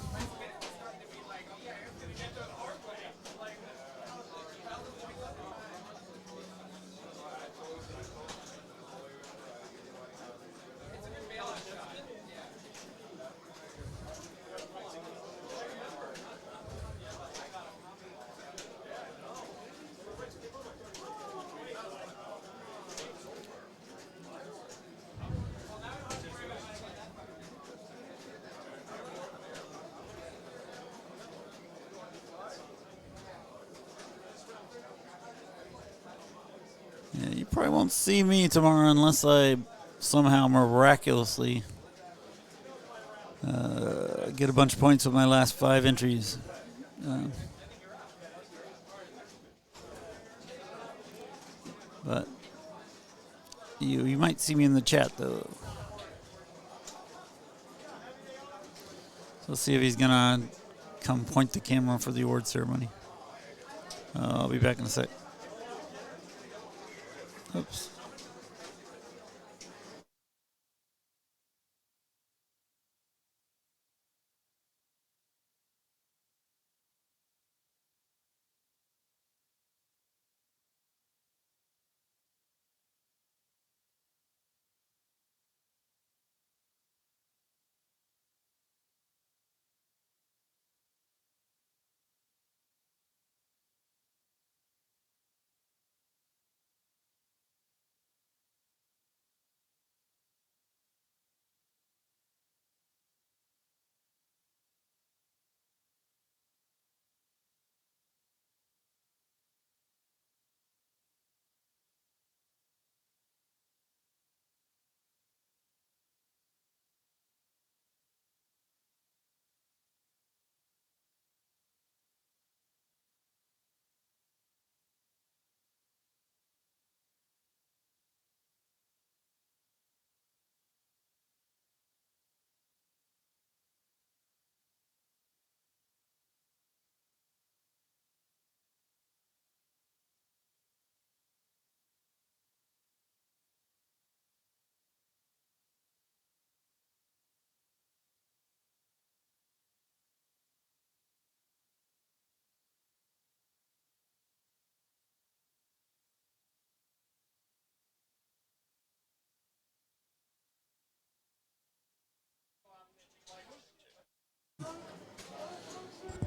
Yeah, you probably won't see me tomorrow unless I somehow miraculously get a bunch of points with my last 5 entries. But you might see me in the chat though. So let's see if he's gonna come point the camera for the award ceremony. I'll be back in a sec. Oops.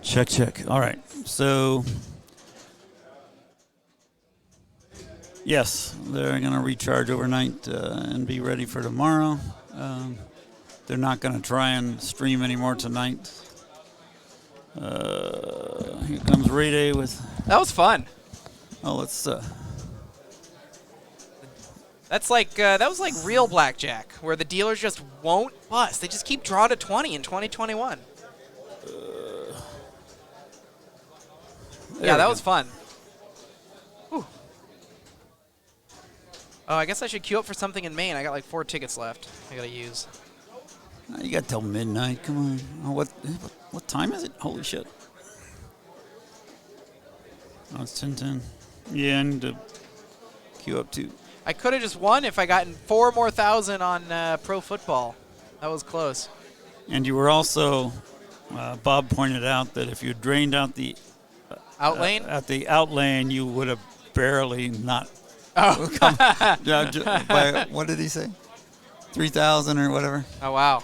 Check. All right. So, yes, they're going to recharge overnight and be ready for tomorrow. They're not going to try and stream anymore tonight. Here comes Ray Day with... That was fun. Oh, let's... That's like that was like real blackjack, where the dealers just won't bust. They just keep draw to 20 in 2021. Yeah, that was fun. Whew. Oh, I guess I should queue up for something in Maine. I got like 4 tickets left. I gotta use. You got till midnight. Come on. Oh, what time is it? Holy shit. Oh, it's 10:10. Yeah, I need to queue up too. I could have just won if I gotten 4 more thousand on pro football. That was close. And you were also Bob pointed out that if you drained out the Out lane? at the out lane, you would have barely not. Oh. By, what did he say? 3,000 or whatever. Oh wow.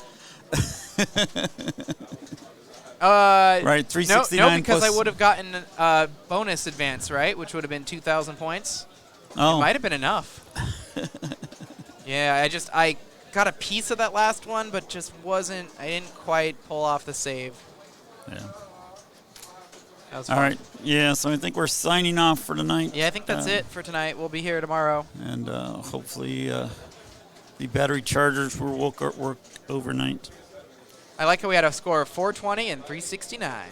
Right, 369. No, because plus, I would have gotten bonus advance, right? Which would have been 2,000 points. Oh. It might have been enough. Yeah, I got a piece of that last one, but just wasn't. I didn't quite pull off the save. Yeah. That was All fun. right. Yeah, so I think we're signing off for tonight. Yeah, I think that's it for tonight. We'll be here tomorrow. And hopefully the battery chargers will work overnight. I like how we had a score of 420 and 369.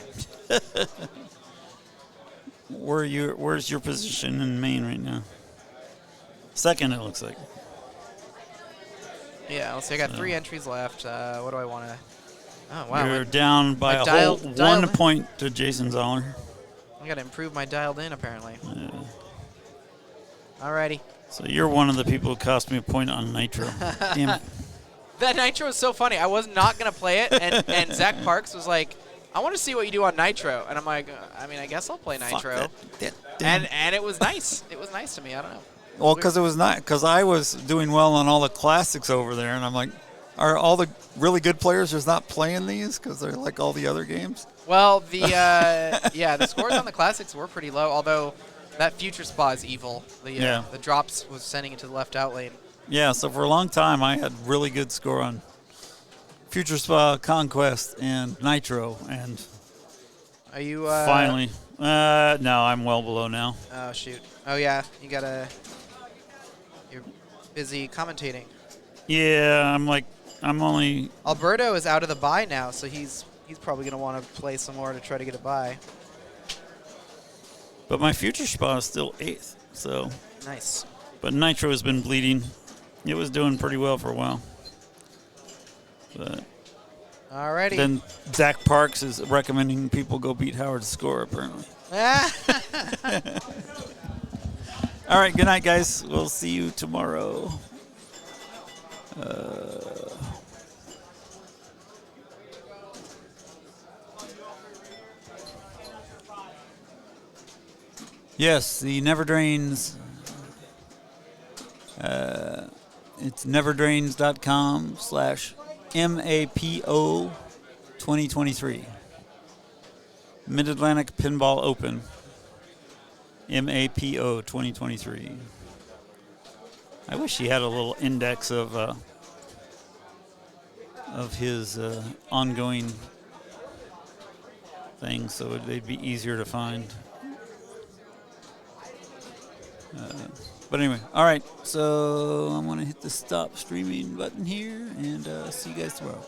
Where's your position in Maine right now? Second, it looks like. Yeah, let's see. I got 3 entries left. What do I want to? Oh wow. You're down by a whole 1 point to Jason Zoller. I got to improve my dialed in apparently. Yeah. Alrighty. So you're one of the people who cost me a point on Nitro. Damn it. That Nitro was so funny. I was not going to play it, and Zach Parks was like, I want to see what you do on Nitro. And I'm like, I mean, I guess I'll play Nitro. And it was nice. It was nice to me. I don't know. Well, because it was not, because I was doing well on all the classics over there, and I'm like, are all the really good players just not playing these because they're like all the other games? Well, the the scores on the classics were pretty low, although that future spa is evil. The drops was sending it to the left out lane. Yeah, so for a long time I had really good score on Future Spa, Conquest, and Nitro, and are you finally? No, I'm well below now. Oh shoot! Oh yeah, you're busy commentating. Yeah, I'm only. Alberto is out of the bye now, so he's probably gonna want to play some more to try to get a bye. But my Future Spa is still 8th, so. Nice. But Nitro has been bleeding. It was doing pretty well for a while. But alrighty. then Zach Parks is recommending people go beat Howard's score, apparently. All right, good night, guys. We'll see you tomorrow. Yes, the Never Drains. It's neverdrains.com/MAPO 2023. Mid-Atlantic Pinball Open. MAPO 2023. I wish he had a little index of his ongoing things so they'd be easier to find. But anyway, all right, so I'm going to hit the stop streaming button here and see you guys tomorrow.